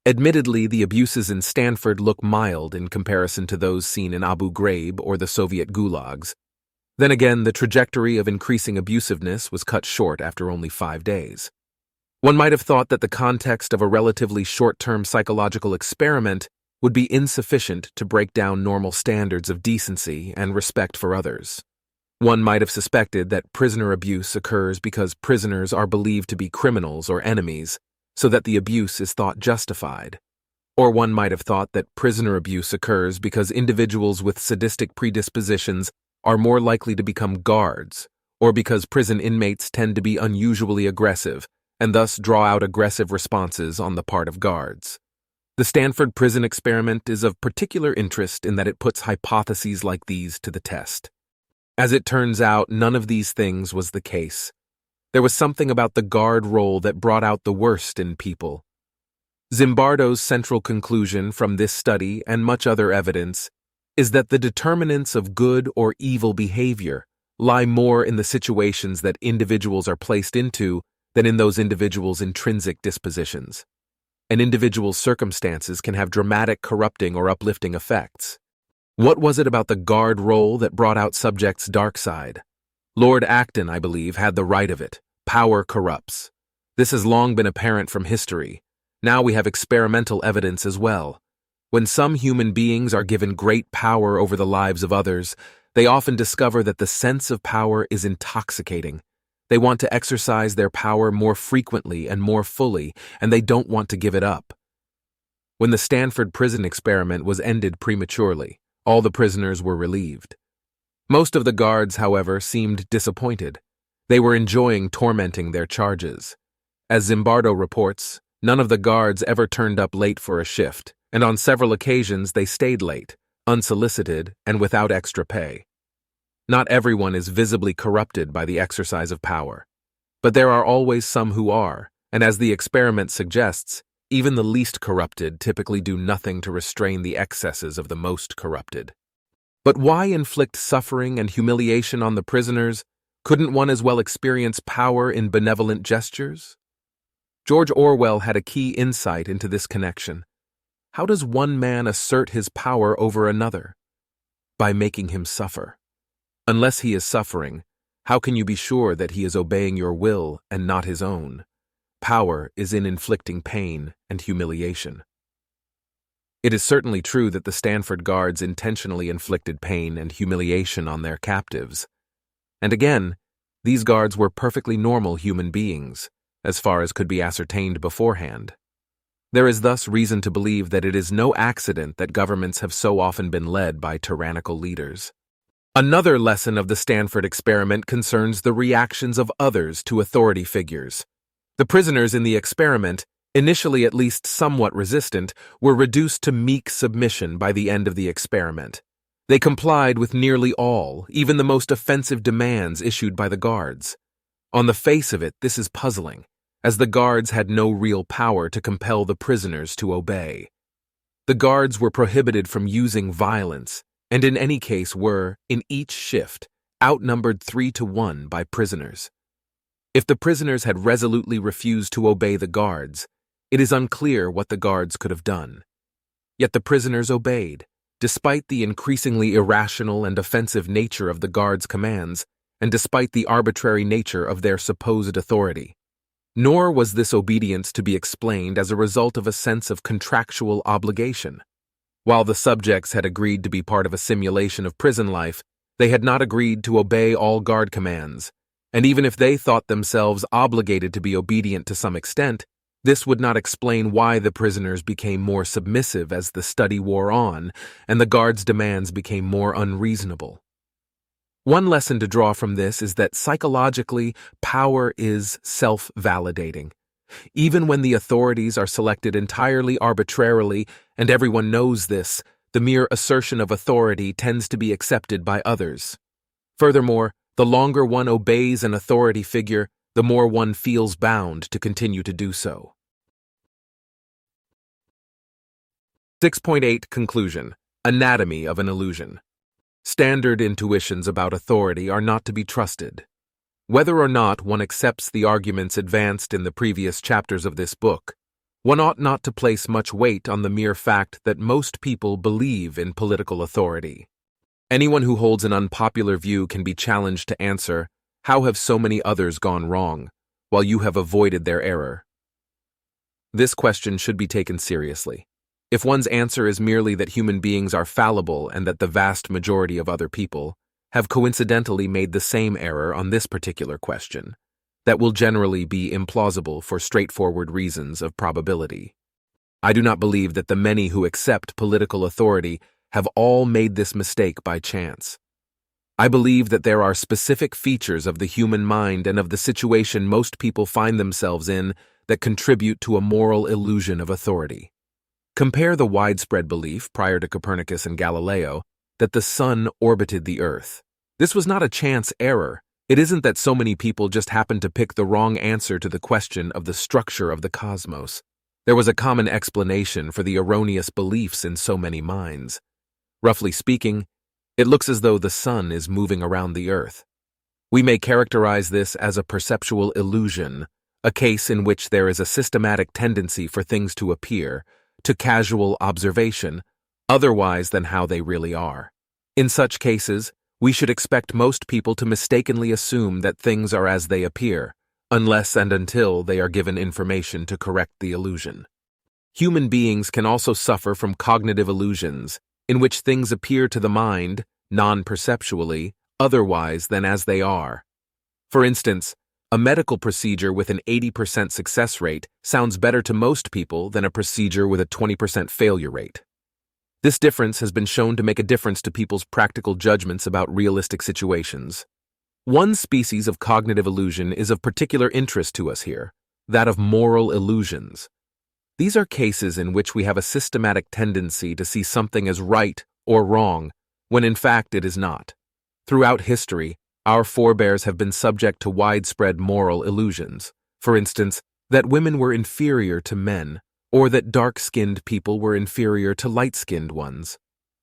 Admittedly, the abuses in Stanford look mild in comparison to those seen in Abu Ghraib or the Soviet gulags. Then again, the trajectory of increasing abusiveness was cut short after only 5 days. One might have thought that the context of a relatively short-term psychological experiment would be insufficient to break down normal standards of decency and respect for others. One might have suspected that prisoner abuse occurs because prisoners are believed to be criminals or enemies, so that the abuse is thought justified. Or one might have thought that prisoner abuse occurs because individuals with sadistic predispositions are more likely to become guards, or because prison inmates tend to be unusually aggressive and thus draw out aggressive responses on the part of guards. The Stanford prison experiment is of particular interest in that it puts hypotheses like these to the test. As it turns out, none of these things was the case. There was something about the guard role that brought out the worst in people. Zimbardo's central conclusion from this study and much other evidence is that the determinants of good or evil behavior lie more in the situations that individuals are placed into than in those individuals' intrinsic dispositions. An individual's circumstances can have dramatic corrupting or uplifting effects. What was it about the guard role that brought out subjects' dark side? Lord Acton, I believe, had the right of it. Power corrupts. This has long been apparent from history. Now we have experimental evidence as well. When some human beings are given great power over the lives of others, they often discover that the sense of power is intoxicating. They want to exercise their power more frequently and more fully, and they don't want to give it up. When the Stanford prison experiment was ended prematurely, all the prisoners were relieved. Most of the guards, however, seemed disappointed. They were enjoying tormenting their charges. As Zimbardo reports, none of the guards ever turned up late for a shift, and on several occasions they stayed late, unsolicited and without extra pay. Not everyone is visibly corrupted by the exercise of power, but there are always some who are, and as the experiment suggests, even the least corrupted typically do nothing to restrain the excesses of the most corrupted. But why inflict suffering and humiliation on the prisoners? Couldn't one as well experience power in benevolent gestures? George Orwell had a key insight into this connection. How does one man assert his power over another? By making him suffer. Unless he is suffering, How can you be sure that he is obeying your will and not his own? Power is in inflicting pain and humiliation. It is certainly true that the Stanford guards intentionally inflicted pain and humiliation on their captives. And again, these guards were perfectly normal human beings, as far as could be ascertained beforehand. There is thus reason to believe that it is no accident that governments have so often been led by tyrannical leaders. Another lesson of the Stanford experiment concerns the reactions of others to authority figures. The prisoners in the experiment, initially at least somewhat resistant, were reduced to meek submission by the end of the experiment. They complied with nearly all, even the most offensive demands issued by the guards. On the face of it, this is puzzling, as the guards had no real power to compel the prisoners to obey. The guards were prohibited from using violence, and in any case were, in each shift, outnumbered 3-1 by prisoners. If the prisoners had resolutely refused to obey the guards, it is unclear what the guards could have done. Yet the prisoners obeyed, despite the increasingly irrational and offensive nature of the guards' commands, and despite the arbitrary nature of their supposed authority. Nor was this obedience to be explained as a result of a sense of contractual obligation. While the subjects had agreed to be part of a simulation of prison life, they had not agreed to obey all guard commands, and even if they thought themselves obligated to be obedient to some extent, this would not explain why the prisoners became more submissive as the study wore on and the guards' demands became more unreasonable. One lesson to draw from this is that psychologically, power is self-validating. Even when the authorities are selected entirely arbitrarily, and everyone knows this, the mere assertion of authority tends to be accepted by others. Furthermore, the longer one obeys an authority figure, the more one feels bound to continue to do so. 6.8 Conclusion: Anatomy of an Illusion. Standard intuitions about authority are not to be trusted. Whether or not one accepts the arguments advanced in the previous chapters of this book, one ought not to place much weight on the mere fact that most people believe in political authority. Anyone who holds an unpopular view can be challenged to answer, "How have so many others gone wrong, while you have avoided their error?" This question should be taken seriously. If one's answer is merely that human beings are fallible and that the vast majority of other people have coincidentally made the same error on this particular question, that will generally be implausible for straightforward reasons of probability. I do not believe that the many who accept political authority have all made this mistake by chance. I believe that there are specific features of the human mind and of the situation most people find themselves in that contribute to a moral illusion of authority. Compare the widespread belief, prior to Copernicus and Galileo, that the sun orbited the Earth. This was not a chance error. It isn't that so many people just happened to pick the wrong answer to the question of the structure of the cosmos. There was a common explanation for the erroneous beliefs in so many minds. Roughly speaking, it looks as though the sun is moving around the Earth. We may characterize this as a perceptual illusion, a case in which there is a systematic tendency for things to appear, to casual observation, otherwise than how they really are. In such cases, we should expect most people to mistakenly assume that things are as they appear, unless and until they are given information to correct the illusion. Human beings can also suffer from cognitive illusions, in which things appear to the mind, non-perceptually, otherwise than as they are. For instance, a medical procedure with an 80% success rate sounds better to most people than a procedure with a 20% failure rate. This difference has been shown to make a difference to people's practical judgments about realistic situations. One species of cognitive illusion is of particular interest to us here, that of moral illusions. These are cases in which we have a systematic tendency to see something as right or wrong, when in fact it is not. Throughout history, our forebears have been subject to widespread moral illusions. For instance, that women were inferior to men, or that dark-skinned people were inferior to light-skinned ones.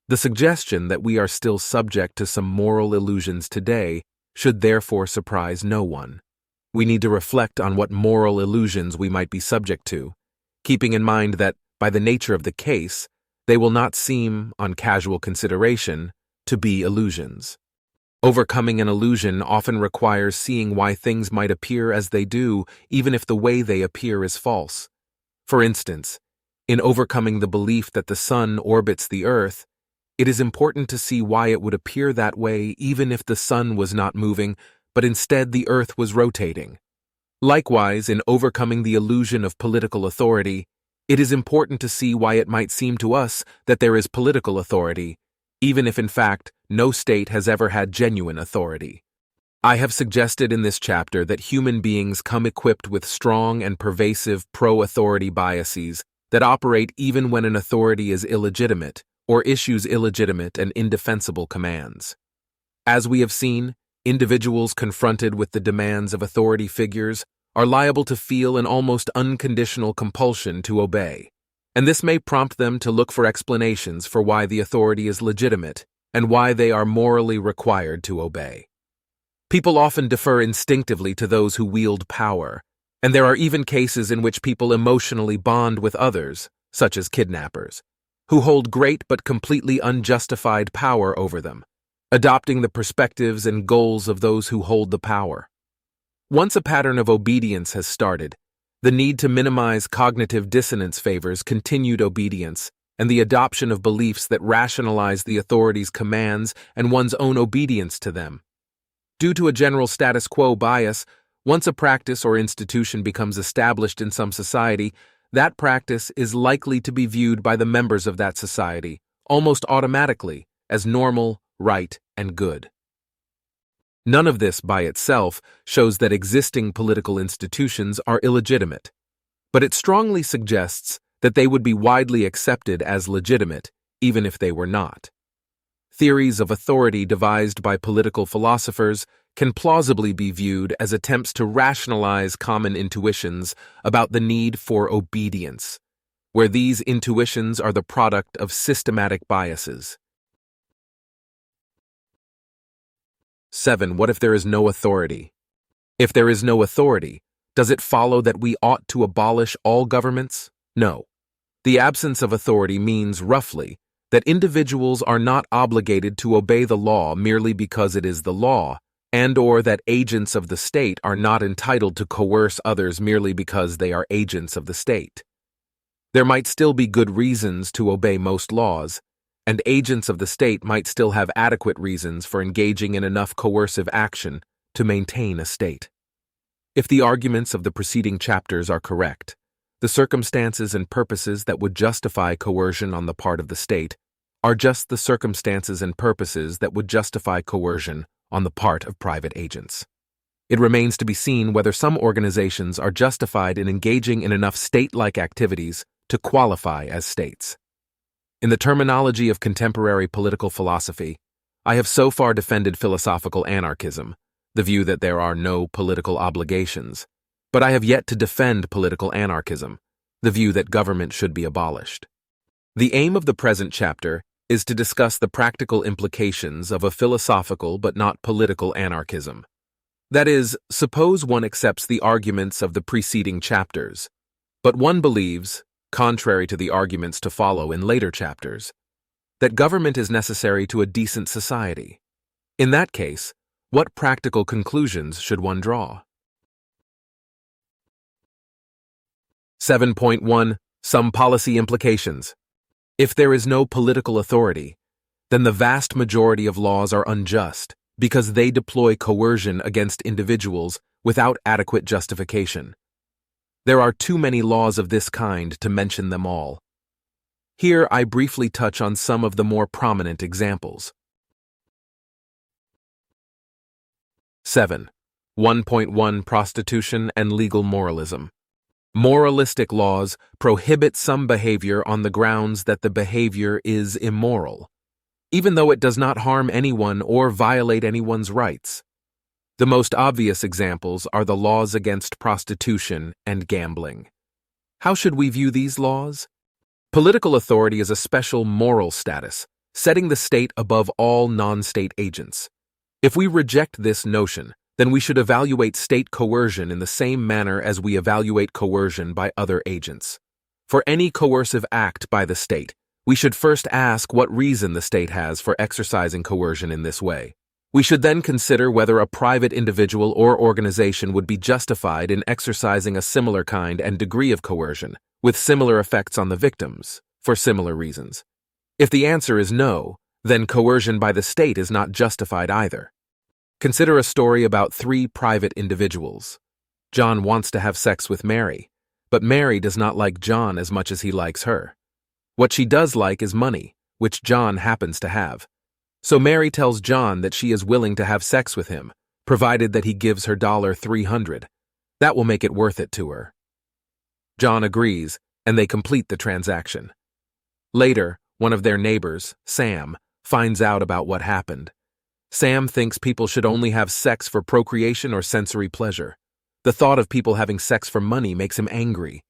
The suggestion that we are still subject to some moral illusions today should therefore surprise no one. We need to reflect on what moral illusions we might be subject to, keeping in mind that, by the nature of the case, they will not seem, on casual consideration, to be illusions. Overcoming an illusion often requires seeing why things might appear as they do, even if the way they appear is false. For instance, in overcoming the belief that the sun orbits the Earth, it is important to see why it would appear that way even if the sun was not moving, but instead the Earth was rotating. Likewise, in overcoming the illusion of political authority, it is important to see why it might seem to us that there is political authority, even if in fact no state has ever had genuine authority. I have suggested in this chapter that human beings come equipped with strong and pervasive pro-authority biases that operate even when an authority is illegitimate or issues illegitimate and indefensible commands. As we have seen, individuals confronted with the demands of authority figures are liable to feel an almost unconditional compulsion to obey, and this may prompt them to look for explanations for why the authority is legitimate and why they are morally required to obey. People often defer instinctively to those who wield power, and there are even cases in which people emotionally bond with others, such as kidnappers, who hold great but completely unjustified power over them, adopting the perspectives and goals of those who hold the power. Once a pattern of obedience has started, the need to minimize cognitive dissonance favors continued obedience and the adoption of beliefs that rationalize the authority's commands and one's own obedience to them. Due to a general status quo bias, once a practice or institution becomes established in some society, that practice is likely to be viewed by the members of that society, almost automatically, as normal, right, and good. None of this by itself shows that existing political institutions are illegitimate, but it strongly suggests that they would be widely accepted as legitimate, even if they were not. Theories of authority devised by political philosophers can plausibly be viewed as attempts to rationalize common intuitions about the need for obedience, where these intuitions are the product of systematic biases. 7. What if there is no authority? If there is no authority, does it follow that we ought to abolish all governments? No. The absence of authority means, roughly, that individuals are not obligated to obey the law merely because it is the law, and/or that agents of the state are not entitled to coerce others merely because they are agents of the state. There might still be good reasons to obey most laws, and agents of the state might still have adequate reasons for engaging in enough coercive action to maintain a state. If the arguments of the preceding chapters are correct, the circumstances and purposes that would justify coercion on the part of the state are just the circumstances and purposes that would justify coercion on the part of private agents. It remains to be seen whether some organizations are justified in engaging in enough state-like activities to qualify as states. In the terminology of contemporary political philosophy, I have so far defended philosophical anarchism, the view that there are no political obligations, but I have yet to defend political anarchism, the view that government should be abolished. The aim of the present chapter is to discuss the practical implications of a philosophical but not political anarchism. That is, suppose one accepts the arguments of the preceding chapters, but one believes, contrary to the arguments to follow in later chapters, that government is necessary to a decent society. In that case, what practical conclusions should one draw? 7.1 Some policy implications. If there is no political authority, then the vast majority of laws are unjust because they deploy coercion against individuals without adequate justification. There are too many laws of this kind to mention them all. Here I briefly touch on some of the more prominent examples. 7. 1.1 Prostitution and legal moralism. Moralistic laws prohibit some behavior on the grounds that the behavior is immoral, even though it does not harm anyone or violate anyone's rights. The most obvious examples are the laws against prostitution and gambling. How should we view these laws? Political authority is a special moral status, setting the state above all non-state agents. If we reject this notion, then we should evaluate state coercion in the same manner as we evaluate coercion by other agents. For any coercive act by the state, we should first ask what reason the state has for exercising coercion in this way. We should then consider whether a private individual or organization would be justified in exercising a similar kind and degree of coercion, with similar effects on the victims, for similar reasons. If the answer is no, then coercion by the state is not justified either. Consider a story about three private individuals. John wants to have sex with Mary, but Mary does not like John as much as he likes her. What she does like is money, which John happens to have. So Mary tells John that she is willing to have sex with him, provided that he gives her $300. That will make it worth it to her. John agrees, and they complete the transaction. Later, one of their neighbors, Sam, finds out about what happened. Sam thinks people should only have sex for procreation or sensory pleasure. The thought of people having sex for money makes him angry.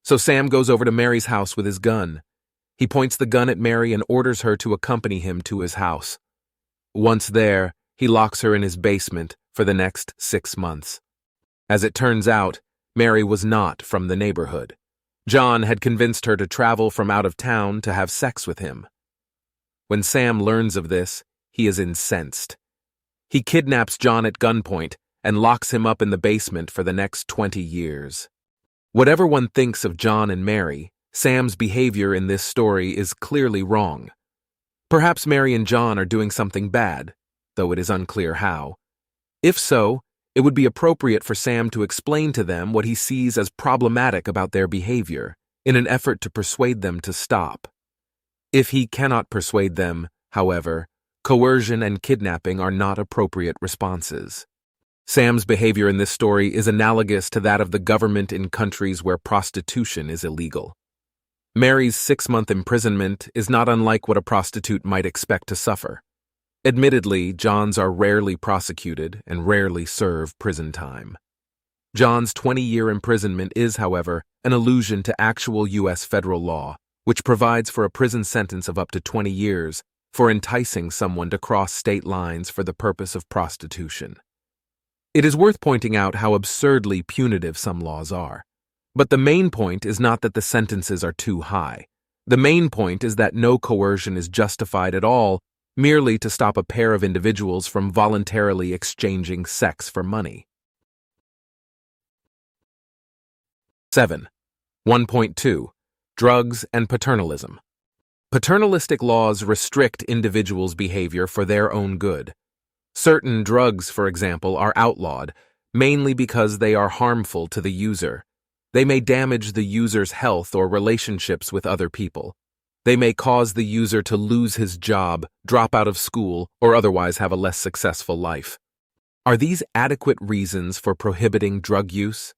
So Sam goes over to Mary's house with his gun. He points the gun at Mary and orders her to accompany him to his house. Once there, he locks her in his basement for the next 6 months. As it turns out, Mary was not from the neighborhood. John had convinced her to travel from out of town to have sex with him. When Sam learns of this, he is incensed. He kidnaps John at gunpoint and locks him up in the basement for the next 20 years. Whatever one thinks of John and Mary, Sam's behavior in this story is clearly wrong. Perhaps Mary and John are doing something bad, though it is unclear how. If so, it would be appropriate for Sam to explain to them what he sees as problematic about their behavior, in an effort to persuade them to stop. If he cannot persuade them, however, coercion and kidnapping are not appropriate responses. Sam's behavior in this story is analogous to that of the government in countries where prostitution is illegal. Mary's 6-month imprisonment is not unlike what a prostitute might expect to suffer. Admittedly, John's are rarely prosecuted and rarely serve prison time. John's 20-year imprisonment is, however, an allusion to actual U.S. federal law, which provides for a prison sentence of up to 20 years for enticing someone to cross state lines for the purpose of prostitution. It is worth pointing out how absurdly punitive some laws are. But the main point is not that the sentences are too high. The main point is that no coercion is justified at all, merely to stop a pair of individuals from voluntarily exchanging sex for money. 7. 1.2. Drugs and paternalism. Paternalistic laws restrict individuals' behavior for their own good. Certain drugs, for example, are outlawed, mainly because they are harmful to the user. They may damage the user's health or relationships with other people. They may cause the user to lose his job, drop out of school, or otherwise have a less successful life. Are these adequate reasons for prohibiting drug use?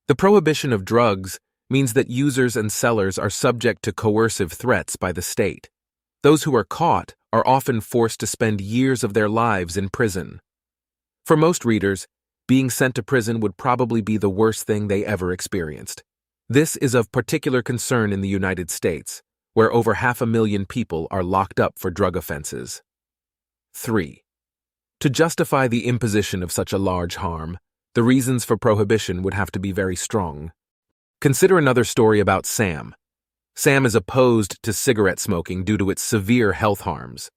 The prohibition of drugs means that users and sellers are subject to coercive threats by the state. Those who are caught are often forced to spend years of their lives in prison. For most readers, being sent to prison would probably be the worst thing they ever experienced. This is of particular concern in the United States, where over 500,000 people are locked up for drug offenses. 3. To justify the imposition of such a large harm, the reasons for prohibition would have to be very strong. Consider another story about Sam. Sam is opposed to cigarette smoking due to its severe health harms.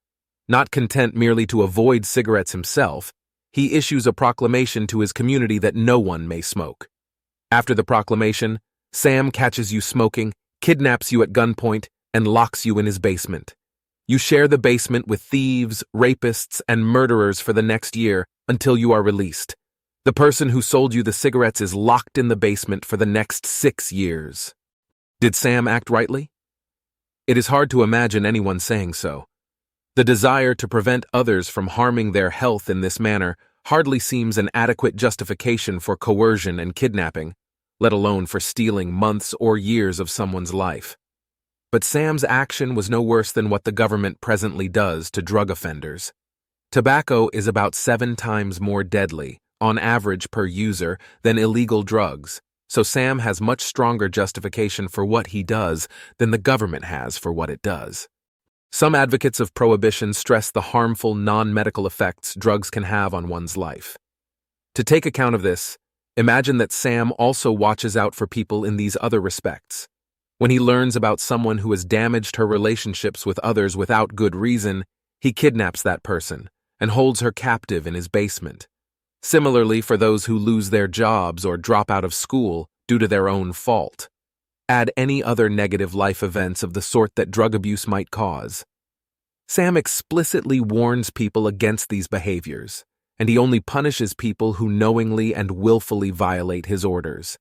Not content merely to avoid cigarettes himself, he issues a proclamation to his community that no one may smoke. After the proclamation, Sam catches you smoking, kidnaps you at gunpoint, and locks you in his basement. You share the basement with thieves, rapists, and murderers for the next year until you are released. The person who sold you the cigarettes is locked in the basement for the next 6 years. Did Sam act rightly? It is hard to imagine anyone saying so. The desire to prevent others from harming their health in this manner hardly seems an adequate justification for coercion and kidnapping, let alone for stealing months or years of someone's life. But Sam's action was no worse than what the government presently does to drug offenders. Tobacco is about 7 times more deadly, on average per user, than illegal drugs, so Sam has much stronger justification for what he does than the government has for what it does. Some advocates of prohibition stress the harmful non-medical effects drugs can have on one's life. To take account of this, imagine that Sam also watches out for people in these other respects. When he learns about someone who has damaged her relationships with others without good reason, he kidnaps that person, and holds her captive in his basement. Similarly for those who lose their jobs or drop out of school due to their own fault. Add any other negative life events of the sort that drug abuse might cause. Sam explicitly warns people against these behaviors, and he only punishes people who knowingly and willfully violate his orders.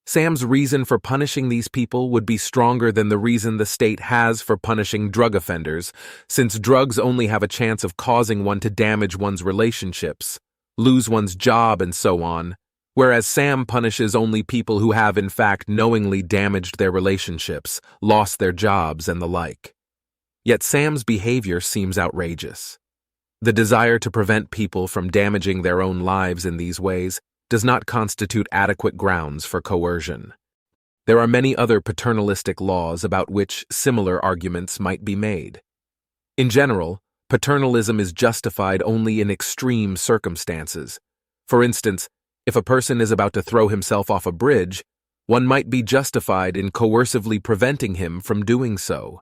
Sam's reason for punishing these people would be stronger than the reason the state has for punishing drug offenders, since drugs only have a chance of causing one to damage one's relationships, lose one's job, and so on, whereas Sam punishes only people who have in fact knowingly damaged their relationships, lost their jobs, and the like. Yet Sam's behavior seems outrageous. The desire to prevent people from damaging their own lives in these ways does not constitute adequate grounds for coercion. There are many other paternalistic laws about which similar arguments might be made. In general, paternalism is justified only in extreme circumstances. For instance, if a person is about to throw himself off a bridge, one might be justified in coercively preventing him from doing so,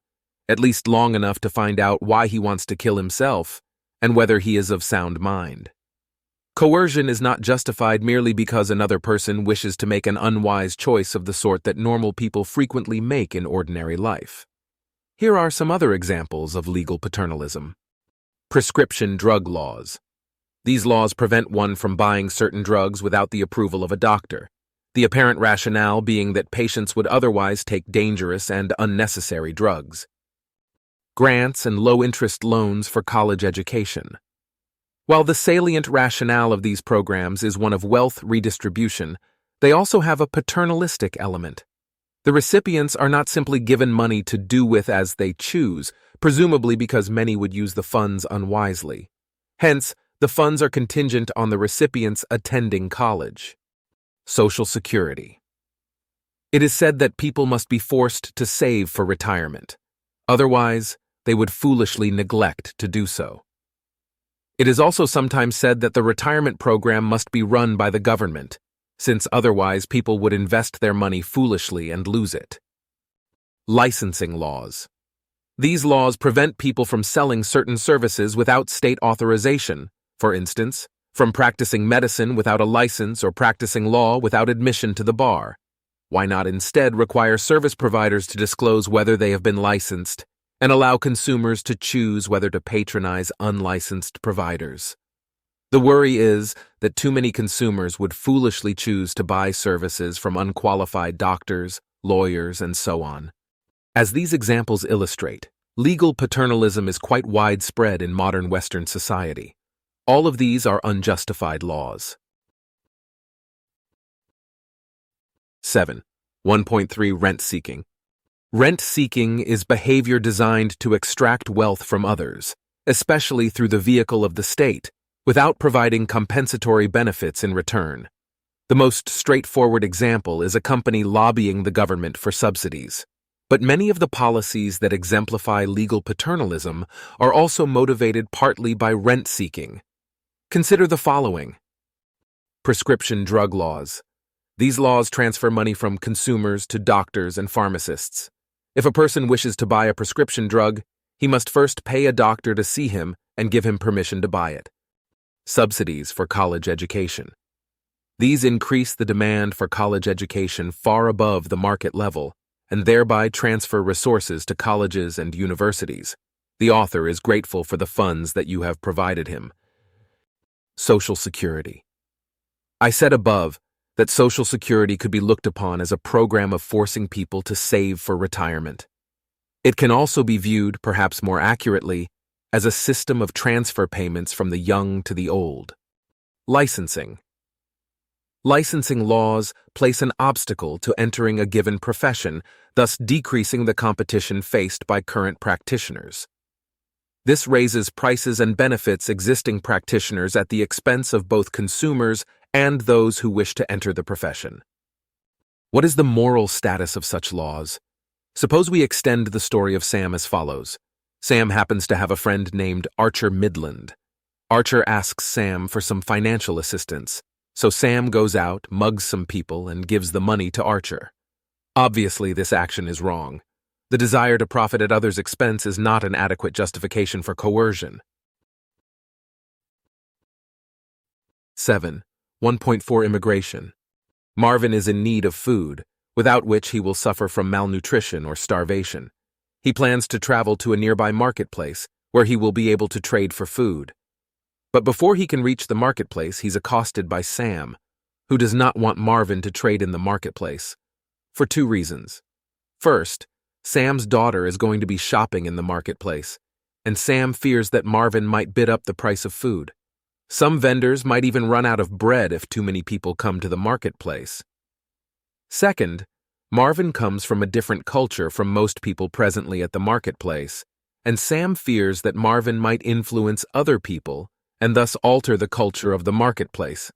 at least long enough to find out why he wants to kill himself and whether he is of sound mind. Coercion is not justified merely because another person wishes to make an unwise choice of the sort that normal people frequently make in ordinary life. Here are some other examples of legal paternalism. Prescription drug laws. These laws prevent one from buying certain drugs without the approval of a doctor, the apparent rationale being that patients would otherwise take dangerous and unnecessary drugs. Grants and low-interest loans for college education. While the salient rationale of these programs is one of wealth redistribution, they also have a paternalistic element. The recipients are not simply given money to do with as they choose, presumably because many would use the funds unwisely. Hence, the funds are contingent on the recipients attending college. Social Security. It is said that people must be forced to save for retirement. Otherwise, they would foolishly neglect to do so. It is also sometimes said that the retirement program must be run by the government, since otherwise people would invest their money foolishly and lose it. Licensing laws. These laws prevent people from selling certain services without state authorization, for instance, from practicing medicine without a license or practicing law without admission to the bar. Why not instead require service providers to disclose whether they have been licensed and allow consumers to choose whether to patronize unlicensed providers? The worry is that too many consumers would foolishly choose to buy services from unqualified doctors, lawyers, and so on. As these examples illustrate, legal paternalism is quite widespread in modern Western society. All of these are unjustified laws. 7. 1.3 Rent-seeking. Rent-seeking is behavior designed to extract wealth from others, especially through the vehicle of the state, without providing compensatory benefits in return. The most straightforward example is a company lobbying the government for subsidies. But many of the policies that exemplify legal paternalism are also motivated partly by rent-seeking. Consider the following. Prescription drug laws. These laws transfer money from consumers to doctors and pharmacists. If a person wishes to buy a prescription drug, he must first pay a doctor to see him and give him permission to buy it. Subsidies for college education. These increase the demand for college education far above the market level and thereby transfer resources to colleges and universities. The author is grateful for the funds that you have provided him. Social Security. I said above that Social Security could be looked upon as a program of forcing people to save for retirement. It can also be viewed, perhaps more accurately, as a system of transfer payments from the young to the old. Licensing. Licensing laws place an obstacle to entering a given profession, thus decreasing the competition faced by current practitioners. This raises prices and benefits existing practitioners at the expense of both consumers and those who wish to enter the profession. What is the moral status of such laws? Suppose we extend the story of Sam as follows. Sam happens to have a friend named Archer Midland. Archer asks Sam for some financial assistance, so Sam goes out, mugs some people, and gives the money to Archer. Obviously, this action is wrong. The desire to profit at others' expense is not an adequate justification for coercion. 7. 1.4 Immigration. Marvin is in need of food, without which he will suffer from malnutrition or starvation. He plans to travel to a nearby marketplace, where he will be able to trade for food. But before he can reach the marketplace, he's accosted by Sam, who does not want Marvin to trade in the marketplace, for two reasons. First, Sam's daughter is going to be shopping in the marketplace, and Sam fears that Marvin might bid up the price of food. Some vendors might even run out of bread if too many people come to the marketplace. Second, Marvin comes from a different culture from most people presently at the marketplace, and Sam fears that Marvin might influence other people and thus alter the culture of the marketplace.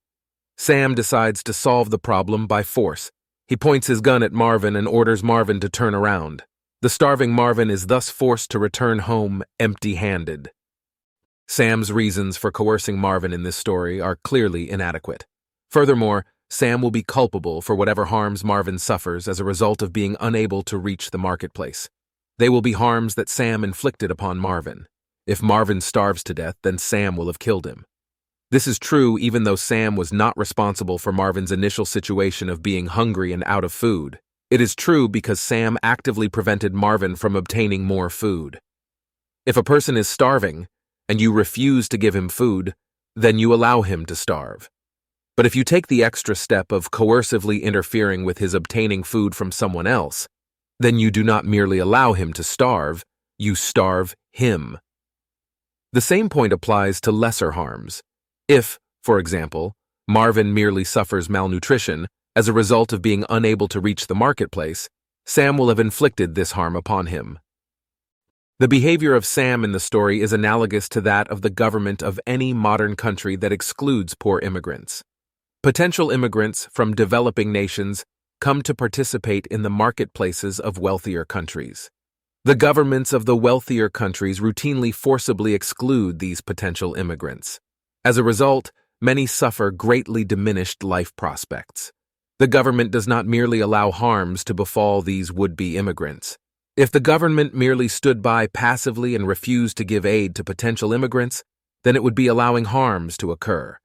Sam decides to solve the problem by force. He points his gun at Marvin and orders Marvin to turn around. The starving Marvin is thus forced to return home empty-handed. Sam's reasons for coercing Marvin in this story are clearly inadequate. Furthermore, Sam will be culpable for whatever harms Marvin suffers as a result of being unable to reach the marketplace. They will be harms that Sam inflicted upon Marvin. If Marvin starves to death, then Sam will have killed him. This is true even though Sam was not responsible for Marvin's initial situation of being hungry and out of food. It is true because Sam actively prevented Marvin from obtaining more food. If a person is starving, and you refuse to give him food, then you allow him to starve. But if you take the extra step of coercively interfering with his obtaining food from someone else, then you do not merely allow him to starve, you starve him. The same point applies to lesser harms. If, for example, Marvin merely suffers malnutrition as a result of being unable to reach the marketplace, Sam will have inflicted this harm upon him. The behavior of Sam in the story is analogous to that of the government of any modern country that excludes poor immigrants. Potential immigrants from developing nations come to participate in the marketplaces of wealthier countries. The governments of the wealthier countries routinely forcibly exclude these potential immigrants. As a result, many suffer greatly diminished life prospects. The government does not merely allow harms to befall these would-be immigrants. If the government merely stood by passively and refused to give aid to potential immigrants, then it would be allowing harms to occur.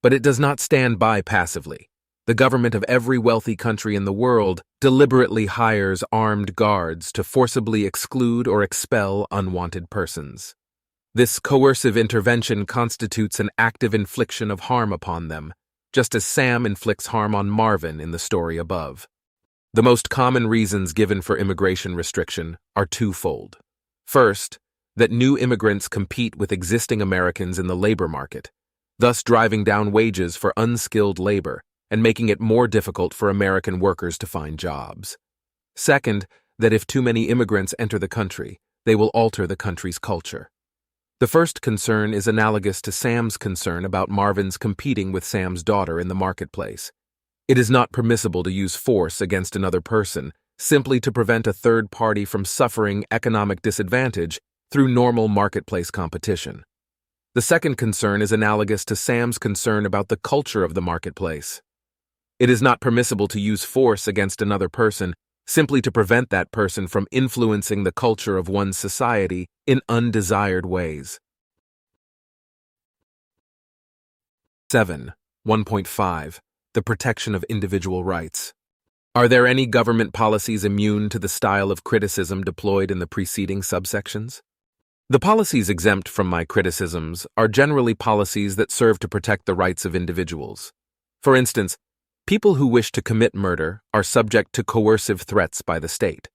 But it does not stand by passively. The government of every wealthy country in the world deliberately hires armed guards to forcibly exclude or expel unwanted persons. This coercive intervention constitutes an active infliction of harm upon them, just as Sam inflicts harm on Marvin in the story above. The most common reasons given for immigration restriction are twofold. First, that new immigrants compete with existing Americans in the labor market, thus driving down wages for unskilled labor and making it more difficult for American workers to find jobs. Second, that if too many immigrants enter the country, they will alter the country's culture. The first concern is analogous to Sam's concern about Marvin's competing with Sam's daughter in the marketplace. It is not permissible to use force against another person simply to prevent a third party from suffering economic disadvantage through normal marketplace competition. The second concern is analogous to Sam's concern about the culture of the marketplace. It is not permissible to use force against another person simply to prevent that person from influencing the culture of one's society in undesired ways. 7. 1.5. The protection of individual rights. Are there any government policies immune to the style of criticism deployed in the preceding subsections? The policies exempt from my criticisms are generally policies that serve to protect the rights of individuals. For instance, people who wish to commit murder are subject to coercive threats by the state.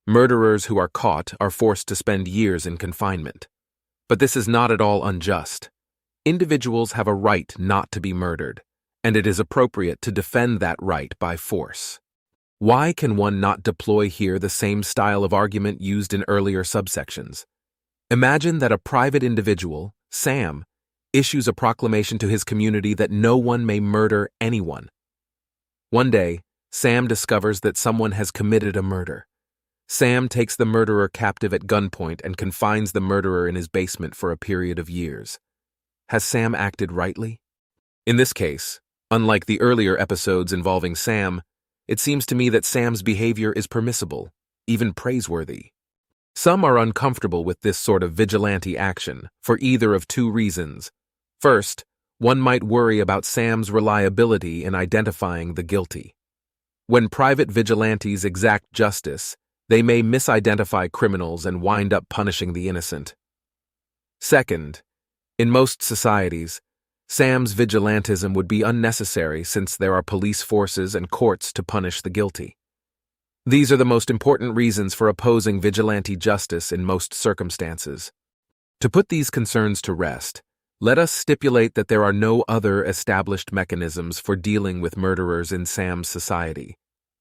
Murderers who are caught are forced to spend years in confinement. But this is not at all unjust. Individuals have a right not to be murdered, and it is appropriate to defend that right by force. Why can one not deploy here the same style of argument used in earlier subsections? Imagine that a private individual, Sam, issues a proclamation to his community that no one may murder anyone. One day, Sam discovers that someone has committed a murder. Sam takes the murderer captive at gunpoint and confines the murderer in his basement for a period of years. Has Sam acted rightly? In this case, unlike the earlier episodes involving Sam, it seems to me that Sam's behavior is permissible, even praiseworthy. Some are uncomfortable with this sort of vigilante action for either of two reasons. First, one might worry about Sam's reliability in identifying the guilty. When private vigilantes exact justice, they may misidentify criminals and wind up punishing the innocent. Second, in most societies, Sam's vigilantism would be unnecessary since there are police forces and courts to punish the guilty. These are the most important reasons for opposing vigilante justice in most circumstances. To put these concerns to rest, let us stipulate that there are no other established mechanisms for dealing with murderers in Sam's society.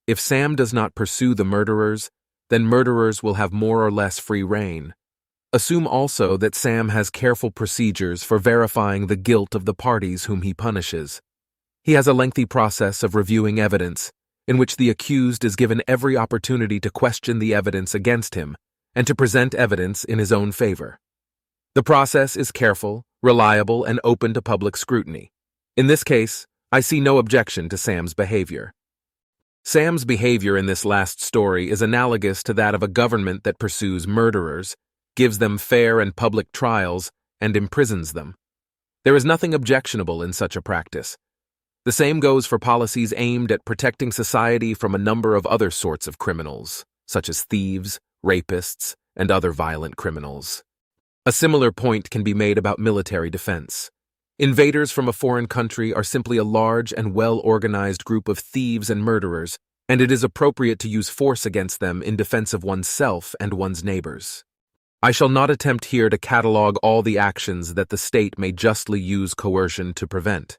If Sam does not pursue the murderers, then murderers will have more or less free rein. Assume also that Sam has careful procedures for verifying the guilt of the parties whom he punishes. He has a lengthy process of reviewing evidence, in which the accused is given every opportunity to question the evidence against him and to present evidence in his own favor. The process is careful, reliable, and open to public scrutiny. In this case, I see no objection to Sam's behavior. Sam's behavior in this last story is analogous to that of a government that pursues murderers, gives them fair and public trials, and imprisons them. There is nothing objectionable in such a practice. The same goes for policies aimed at protecting society from a number of other sorts of criminals, such as thieves, rapists, and other violent criminals. A similar point can be made about military defense. Invaders from a foreign country are simply a large and well-organized group of thieves and murderers, and it is appropriate to use force against them in defense of oneself and one's neighbors. I shall not attempt here to catalog all the actions that the state may justly use coercion to prevent.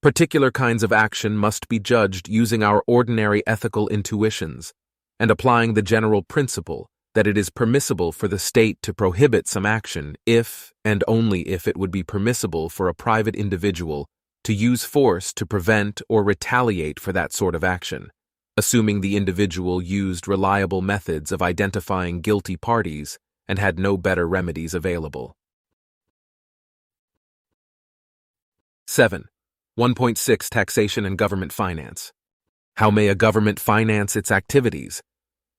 Particular kinds of action must be judged using our ordinary ethical intuitions and applying the general principle that it is permissible for the state to prohibit some action if and only if it would be permissible for a private individual to use force to prevent or retaliate for that sort of action, assuming the individual used reliable methods of identifying guilty parties and had no better remedies available. 7. 1.6 Taxation and Government Finance. How may a government finance its activities?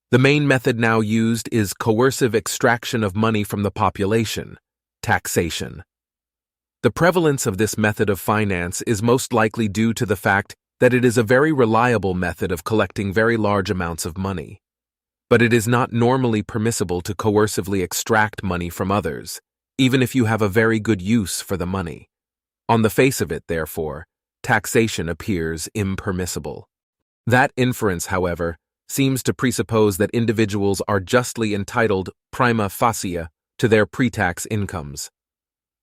The main method now used is coercive extraction of money from the population, taxation. The prevalence of this method of finance is most likely due to the fact that it is a very reliable method of collecting very large amounts of money. But it is not normally permissible to coercively extract money from others, even if you have a very good use for the money. On the face of it, therefore, taxation appears impermissible. That inference, however, seems to presuppose that individuals are justly entitled prima facie to their pre-tax incomes.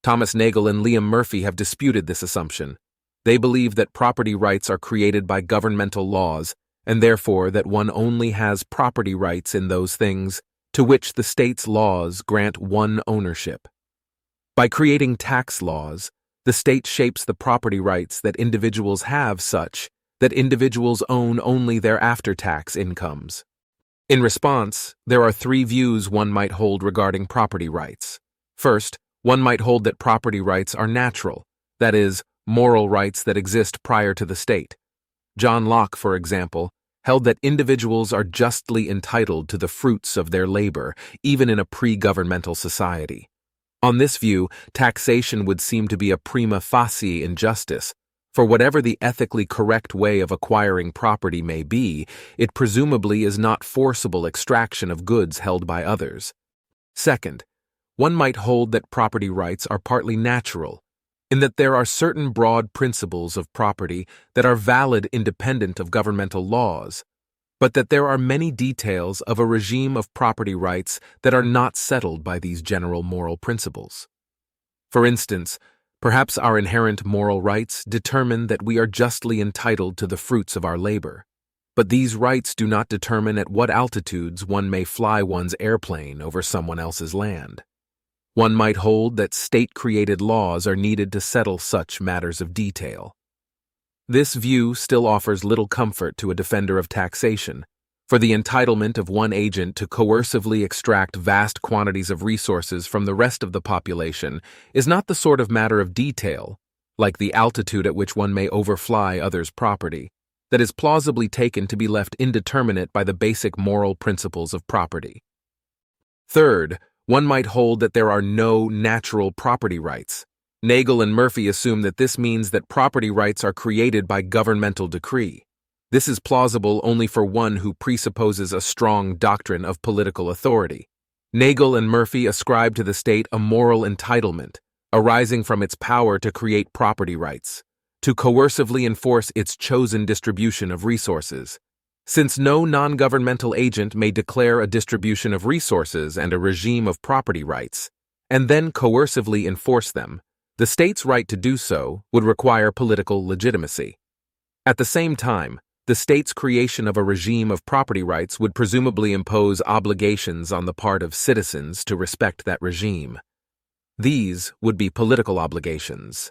Thomas Nagel and Liam Murphy have disputed this assumption. They believe that property rights are created by governmental laws, and therefore that one only has property rights in those things to which the state's laws grant one ownership. By creating tax laws, the state shapes the property rights that individuals have such that individuals own only their after-tax incomes. In response, there are three views one might hold regarding property rights. First, one might hold that property rights are natural, that is, moral rights that exist prior to the state. John Locke, for example, held that individuals are justly entitled to the fruits of their labor, even in a pre-governmental society. On this view, taxation would seem to be a prima facie injustice. For whatever the ethically correct way of acquiring property may be, it presumably is not forcible extraction of goods held by others. Second, one might hold that property rights are partly natural, in that there are certain broad principles of property that are valid independent of governmental laws, but that there are many details of a regime of property rights that are not settled by these general moral principles. For instance, perhaps our inherent moral rights determine that we are justly entitled to the fruits of our labor, but these rights do not determine at what altitudes one may fly one's airplane over someone else's land. One might hold that state-created laws are needed to settle such matters of detail. This view still offers little comfort to a defender of taxation, for the entitlement of one agent to coercively extract vast quantities of resources from the rest of the population is not the sort of matter of detail, like the altitude at which one may overfly others' property, that is plausibly taken to be left indeterminate by the basic moral principles of property. Third, one might hold that there are no natural property rights, Nagel and Murphy assume that this means that property rights are created by governmental decree. This is plausible only for one who presupposes a strong doctrine of political authority. Nagel and Murphy ascribe to the state a moral entitlement, arising from its power to create property rights, to coercively enforce its chosen distribution of resources. Since no non-governmental agent may declare a distribution of resources and a regime of property rights, and then coercively enforce them, the state's right to do so would require political legitimacy. At the same time, the state's creation of a regime of property rights would presumably impose obligations on the part of citizens to respect that regime. These would be political obligations.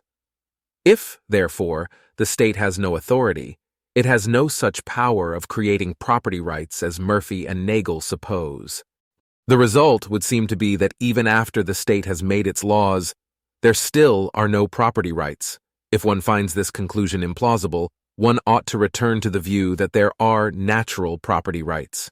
If, therefore, the state has no authority, it has no such power of creating property rights as Murphy and Nagel suppose. The result would seem to be that even after the state has made its laws, there still are no property rights. If one finds this conclusion implausible, one ought to return to the view that there are natural property rights.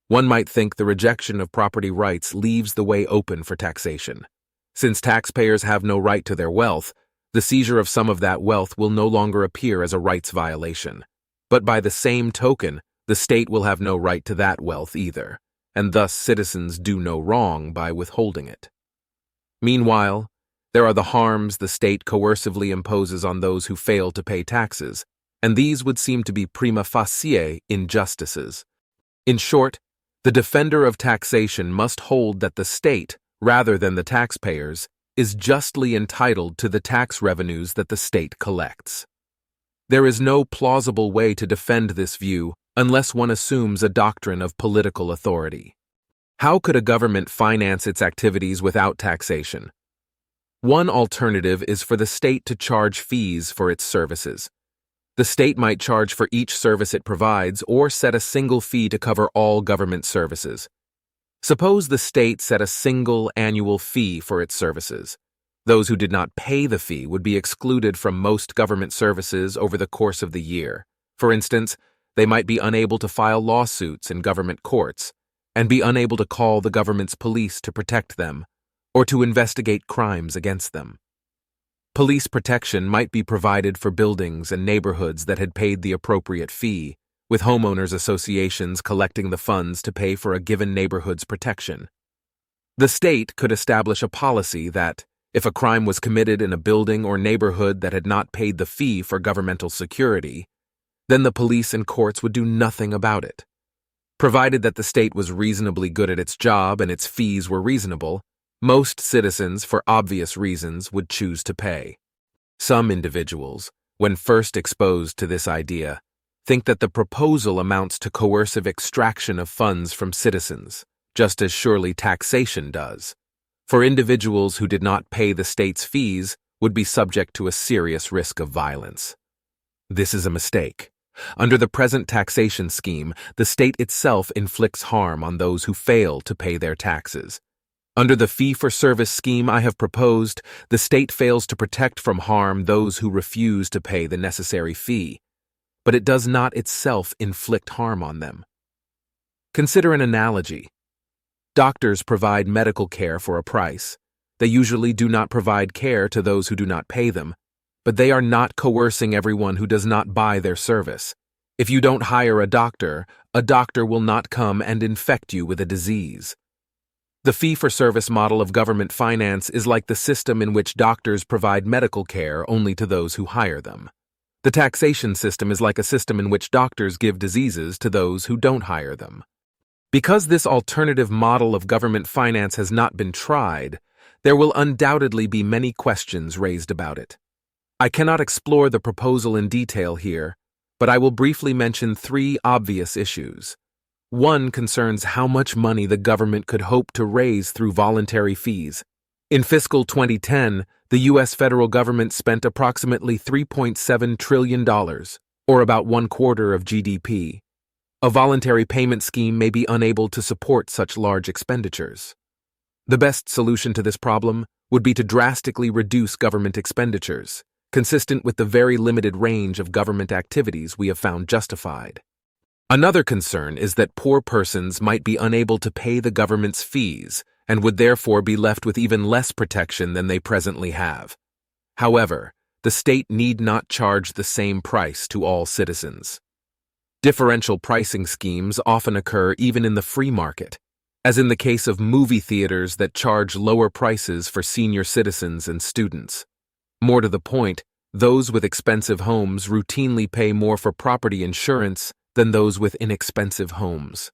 One might think the rejection of property rights leaves the way open for taxation. Since taxpayers have no right to their wealth, the seizure of some of that wealth will no longer appear as a rights violation. But by the same token, the state will have no right to that wealth either, and thus citizens do no wrong by withholding it. Meanwhile, there are the harms the state coercively imposes on those who fail to pay taxes, and these would seem to be prima facie injustices. In short, the defender of taxation must hold that the state, rather than the taxpayers, is justly entitled to the tax revenues that the state collects. There is no plausible way to defend this view unless one assumes a doctrine of political authority. How could a government finance its activities without taxation? One alternative is for the state to charge fees for its services. The state might charge for each service it provides or set a single fee to cover all government services. Suppose the state set a single annual fee for its services. Those who did not pay the fee would be excluded from most government services over the course of the year. For instance, they might be unable to file lawsuits in government courts, and be unable to call the government's police to protect them, or to investigate crimes against them. Police protection might be provided for buildings and neighborhoods that had paid the appropriate fee, with homeowners associations collecting the funds to pay for a given neighborhood's protection. The state could establish a policy that, if a crime was committed in a building or neighborhood that had not paid the fee for governmental security, then the police and courts would do nothing about it. Provided that the state was reasonably good at its job and its fees were reasonable, most citizens, for obvious reasons, would choose to pay. Some individuals, when first exposed to this idea, think that the proposal amounts to coercive extraction of funds from citizens, just as surely taxation does. For individuals who did not pay the state's fees would be subject to a serious risk of violence. This is a mistake. Under the present taxation scheme, the state itself inflicts harm on those who fail to pay their taxes. Under the fee-for-service scheme I have proposed, the state fails to protect from harm those who refuse to pay the necessary fee, but it does not itself inflict harm on them. Consider an analogy. Doctors provide medical care for a price. They usually do not provide care to those who do not pay them, but they are not coercing everyone who does not buy their service. If you don't hire a doctor will not come and infect you with a disease. The fee-for-service model of government finance is like the system in which doctors provide medical care only to those who hire them. The taxation system is like a system in which doctors give diseases to those who don't hire them. Because this alternative model of government finance has not been tried, there will undoubtedly be many questions raised about it. I cannot explore the proposal in detail here, but I will briefly mention three obvious issues. One concerns how much money the government could hope to raise through voluntary fees. In fiscal 2010, the U.S. federal government spent approximately $3.7 trillion, or about 1/4 of GDP. A voluntary payment scheme may be unable to support such large expenditures. The best solution to this problem would be to drastically reduce government expenditures, consistent with the very limited range of government activities we have found justified. Another concern is that poor persons might be unable to pay the government's fees and would therefore be left with even less protection than they presently have. However, the state need not charge the same price to all citizens. Differential pricing schemes often occur even in the free market, as in the case of movie theaters that charge lower prices for senior citizens and students. More to the point, those with expensive homes routinely pay more for property insurance than those with inexpensive homes.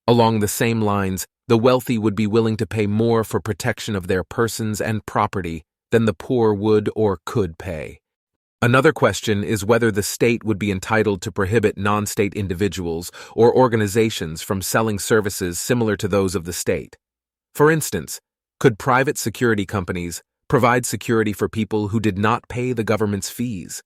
Along the same lines, the wealthy would be willing to pay more for protection of their persons and property than the poor would or could pay. Another question is whether the state would be entitled to prohibit non-state individuals or organizations from selling services similar to those of the state. For instance, could private security companies provide security for people who did not pay the government's fees?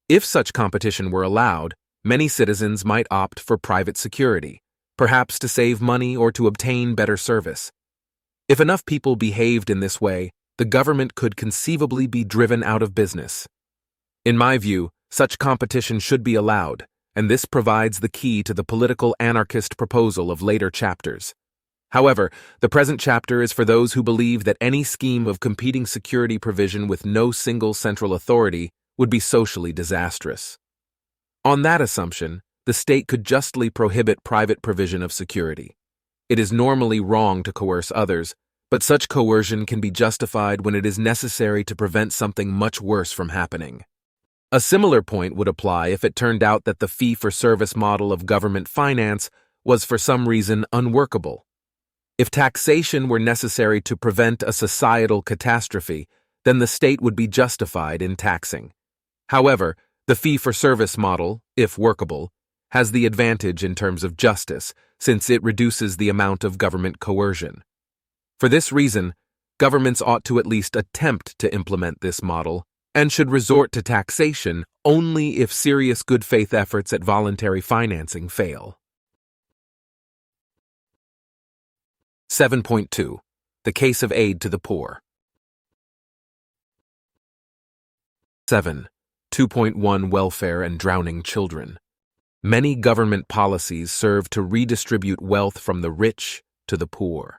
If such competition were allowed, many citizens might opt for private security, perhaps to save money or to obtain better service. If enough people behaved in this way, the government could conceivably be driven out of business. In my view, such competition should be allowed, and this provides the key to the political anarchist proposal of later chapters. However, the present chapter is for those who believe that any scheme of competing security provision with no single central authority would be socially disastrous. On that assumption, the state could justly prohibit private provision of security. It is normally wrong to coerce others, but such coercion can be justified when it is necessary to prevent something much worse from happening. A similar point would apply if it turned out that the fee-for-service model of government finance was for some reason unworkable. If taxation were necessary to prevent a societal catastrophe, then the state would be justified in taxing. However, the fee-for-service model, if workable, has the advantage in terms of justice, since it reduces the amount of government coercion. For this reason, governments ought to at least attempt to implement this model, and should resort to taxation only if serious good faith efforts at voluntary financing fail. 7.2. The case of aid to the poor. 7. 2.1 Welfare and drowning children. Many government policies serve to redistribute wealth from the rich to the poor.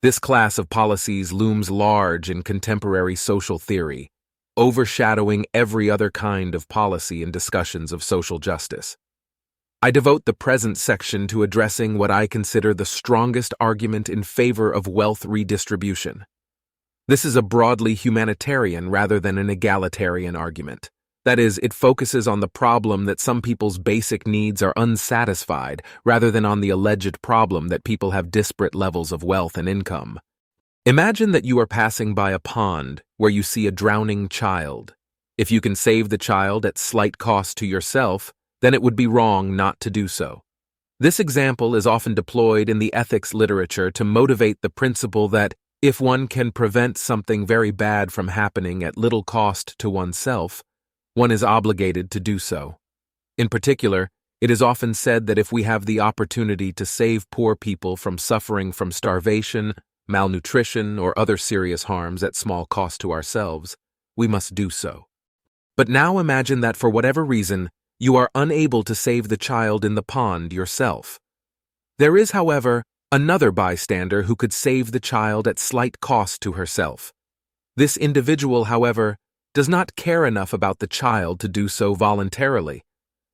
This class of policies looms large in contemporary social theory, overshadowing every other kind of policy in discussions of social justice. I devote the present section to addressing what I consider the strongest argument in favor of wealth redistribution. This is a broadly humanitarian rather than an egalitarian argument. That is, it focuses on the problem that some people's basic needs are unsatisfied rather than on the alleged problem that people have disparate levels of wealth and income. Imagine that you are passing by a pond where you see a drowning child. If you can save the child at slight cost to yourself, then it would be wrong not to do so. This example is often deployed in the ethics literature to motivate the principle that if one can prevent something very bad from happening at little cost to oneself, one is obligated to do so. In particular, it is often said that if we have the opportunity to save poor people from suffering from starvation, malnutrition, or other serious harms at small cost to ourselves, we must do so. But now imagine that for whatever reason, you are unable to save the child in the pond yourself. There is, however, another bystander who could save the child at slight cost to herself. This individual, however, does not care enough about the child to do so voluntarily.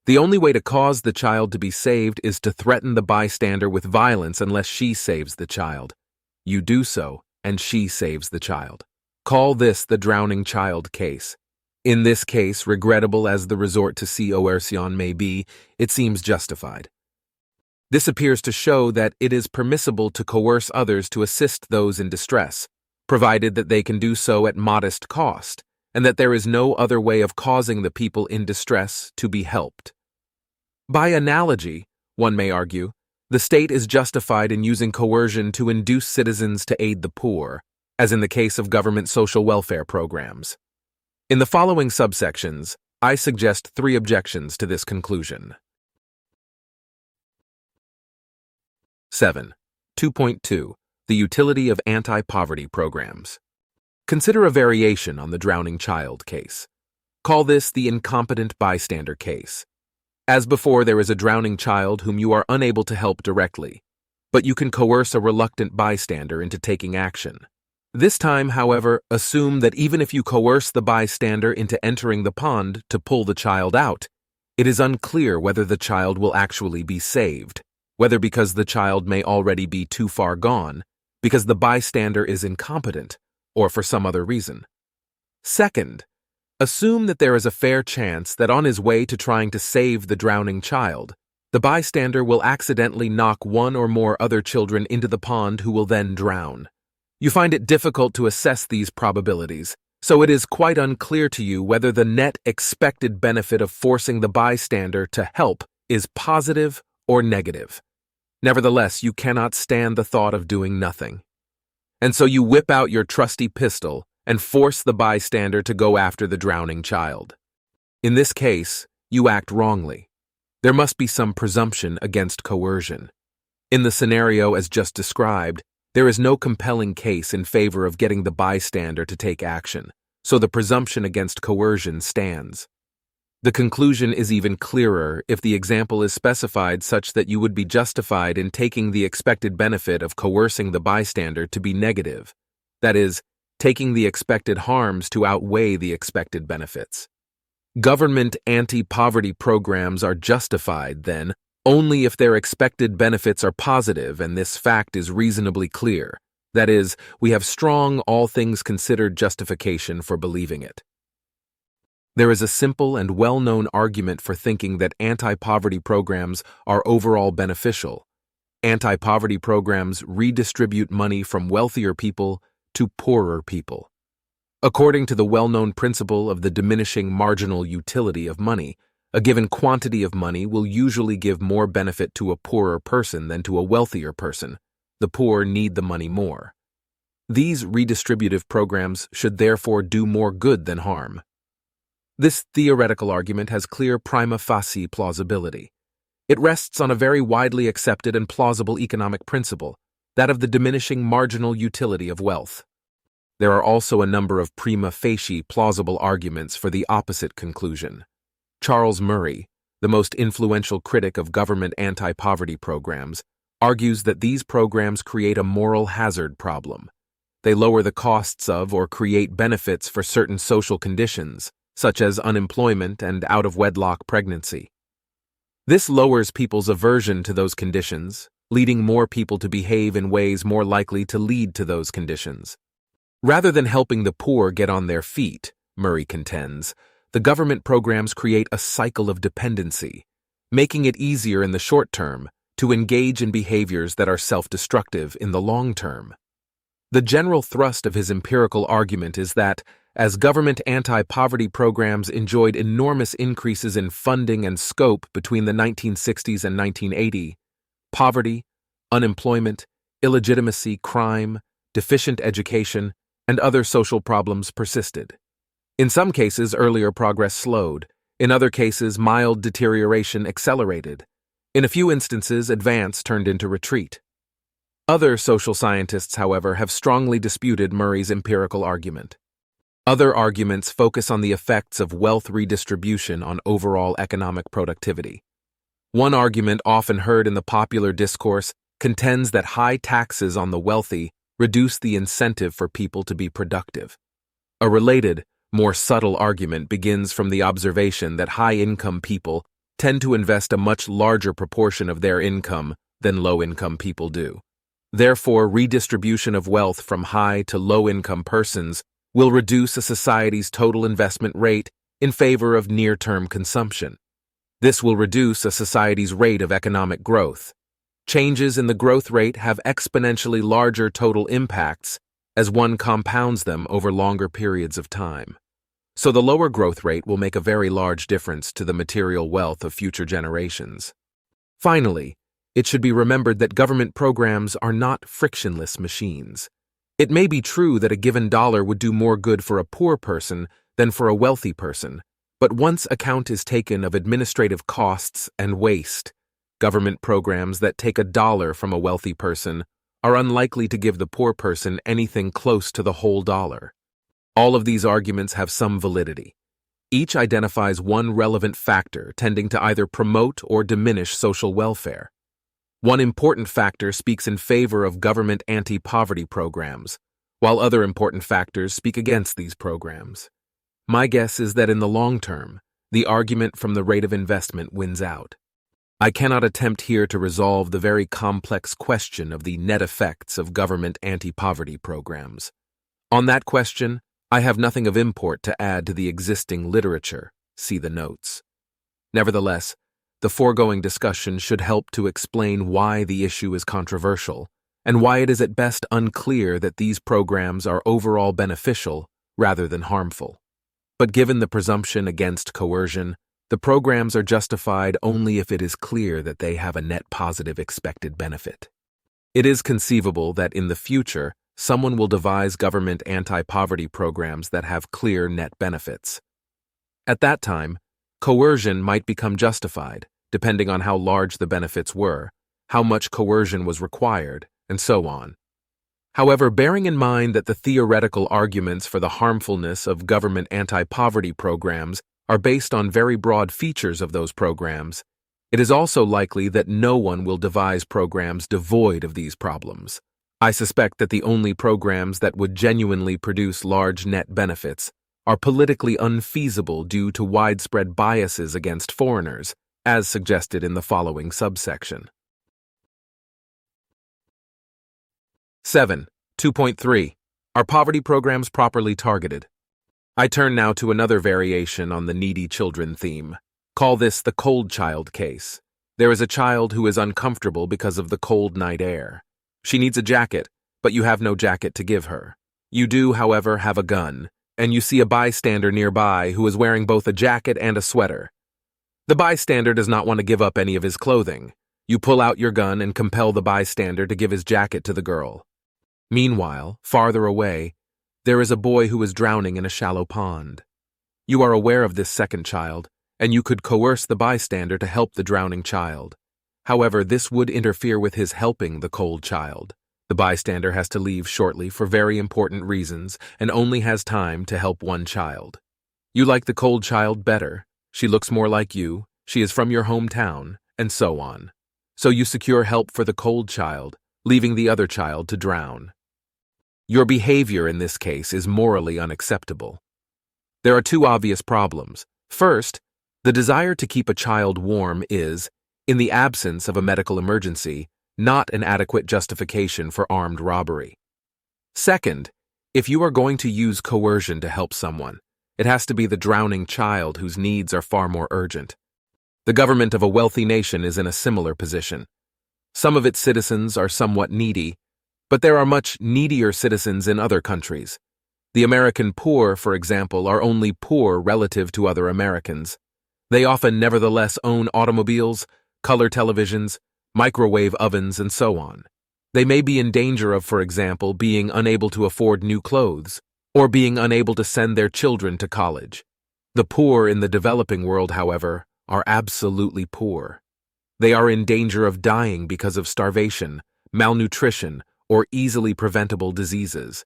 The only way to cause the child to be saved is to threaten the bystander with violence unless she saves the child. You do so, and she saves the child. Call this the drowning child case. In this case, regrettable as the resort to coercion may be, it seems justified. This appears to show that it is permissible to coerce others to assist those in distress, provided that they can do so at modest cost, and that there is no other way of causing the people in distress to be helped. By analogy, one may argue, the state is justified in using coercion to induce citizens to aid the poor, as in the case of government social welfare programs. In the following subsections, I suggest 3 objections to this conclusion. 7. 2.2. The utility of anti-poverty programs. Consider a variation on the drowning child case. Call this the incompetent bystander case. As before, there is a drowning child whom you are unable to help directly, but you can coerce a reluctant bystander into taking action. This time, however, assume that even if you coerce the bystander into entering the pond to pull the child out, it is unclear whether the child will actually be saved, whether because the child may already be too far gone, because the bystander is incompetent, or for some other reason. Second, assume that there is a fair chance that on his way to trying to save the drowning child, the bystander will accidentally knock one or more other children into the pond who will then drown. You find it difficult to assess these probabilities, so it is quite unclear to you whether the net expected benefit of forcing the bystander to help is positive or negative. Nevertheless, you cannot stand the thought of doing nothing. And so you whip out your trusty pistol and force the bystander to go after the drowning child. In this case, you act wrongly. There must be some presumption against coercion. In the scenario as just described, there is no compelling case in favor of getting the bystander to take action, so the presumption against coercion stands. The conclusion is even clearer if the example is specified such that you would be justified in taking the expected benefit of coercing the bystander to be negative, that is, taking the expected harms to outweigh the expected benefits. Government anti-poverty programs are justified, then, only if their expected benefits are positive and this fact is reasonably clear. That is, we have strong, all things considered justification for believing it. There is a simple and well-known argument for thinking that anti-poverty programs are overall beneficial. Anti-poverty programs redistribute money from wealthier people to poorer people. According to the well-known principle of the diminishing marginal utility of money, a given quantity of money will usually give more benefit to a poorer person than to a wealthier person. The poor need the money more. These redistributive programs should therefore do more good than harm. This theoretical argument has clear prima facie plausibility. It rests on a very widely accepted and plausible economic principle, that of the diminishing marginal utility of wealth. There are also a number of prima facie plausible arguments for the opposite conclusion. Charles Murray, the most influential critic of government anti-poverty programs, argues that these programs create a moral hazard problem. They lower the costs of or create benefits for certain social conditions, such as unemployment and out-of-wedlock pregnancy. This lowers people's aversion to those conditions, leading more people to behave in ways more likely to lead to those conditions. Rather than helping the poor get on their feet, Murray contends, the government programs create a cycle of dependency, making it easier in the short term to engage in behaviors that are self-destructive in the long term. The general thrust of his empirical argument is that, as government anti-poverty programs enjoyed enormous increases in funding and scope between the 1960s and 1980, poverty, unemployment, illegitimacy, crime, deficient education, and other social problems persisted. In some cases, earlier progress slowed. In other cases, mild deterioration accelerated. In a few instances, advance turned into retreat. Other social scientists, however, have strongly disputed Murray's empirical argument. Other arguments focus on the effects of wealth redistribution on overall economic productivity. One argument often heard in the popular discourse contends that high taxes on the wealthy reduce the incentive for people to be productive. A related, more subtle argument begins from the observation that high-income people tend to invest a much larger proportion of their income than low-income people do. Therefore, redistribution of wealth from high to low-income persons will reduce a society's total investment rate in favor of near-term consumption. This will reduce a society's rate of economic growth. Changes in the growth rate have exponentially larger total impacts as one compounds them over longer periods of time. So the lower growth rate will make a very large difference to the material wealth of future generations. Finally, it should be remembered that government programs are not frictionless machines. It may be true that a given dollar would do more good for a poor person than for a wealthy person, but once account is taken of administrative costs and waste, government programs that take $1 from a wealthy person are unlikely to give the poor person anything close to the whole dollar. All of these arguments have some validity. Each identifies one relevant factor tending to either promote or diminish social welfare. One important factor speaks in favor of government anti-poverty programs, while other important factors speak against these programs. My guess is that in the long term, the argument from the rate of investment wins out. I cannot attempt here to resolve the very complex question of the net effects of government anti-poverty programs. On that question, I have nothing of import to add to the existing literature. See the notes. Nevertheless, the foregoing discussion should help to explain why the issue is controversial and why it is at best unclear that these programs are overall beneficial rather than harmful. But given the presumption against coercion, the programs are justified only if it is clear that they have a net positive expected benefit. It is conceivable that in the future, someone will devise government anti-poverty programs that have clear net benefits. At that time, coercion might become justified, depending on how large the benefits were, how much coercion was required, and so on. However, bearing in mind that the theoretical arguments for the harmfulness of government anti-poverty programs are based on very broad features of those programs, it is also likely that no one will devise programs devoid of these problems. I suspect that the only programs that would genuinely produce large net benefits are politically unfeasible due to widespread biases against foreigners, as suggested in the following subsection. 7. 2.3. Are poverty programs properly targeted? I turn now to another variation on the needy children theme. Call this the cold child case. There is a child who is uncomfortable because of the cold night air. She needs a jacket, but you have no jacket to give her. You do, however, have a gun, and you see a bystander nearby who is wearing both a jacket and a sweater. The bystander does not want to give up any of his clothing. You pull out your gun and compel the bystander to give his jacket to the girl. Meanwhile, farther away, there is a boy who is drowning in a shallow pond. You are aware of this second child, and you could coerce the bystander to help the drowning child. However, this would interfere with his helping the cold child. The bystander has to leave shortly for very important reasons and only has time to help one child. You like the cold child better, she looks more like you, she is from your hometown, and so on. So you secure help for the cold child, leaving the other child to drown. Your behavior in this case is morally unacceptable. There are two obvious problems. First, the desire to keep a child warm is, in the absence of a medical emergency, not an adequate justification for armed robbery. Second, if you are going to use coercion to help someone, it has to be the drowning child whose needs are far more urgent. The government of a wealthy nation is in a similar position. Some of its citizens are somewhat needy, but there are much needier citizens in other countries. The American poor, for example, are only poor relative to other Americans. They often nevertheless own automobiles, color televisions, microwave ovens, and so on. They may be in danger of, for example, being unable to afford new clothes, or being unable to send their children to college. The poor in the developing world, however, are absolutely poor. They are in danger of dying because of starvation, malnutrition, or easily preventable diseases.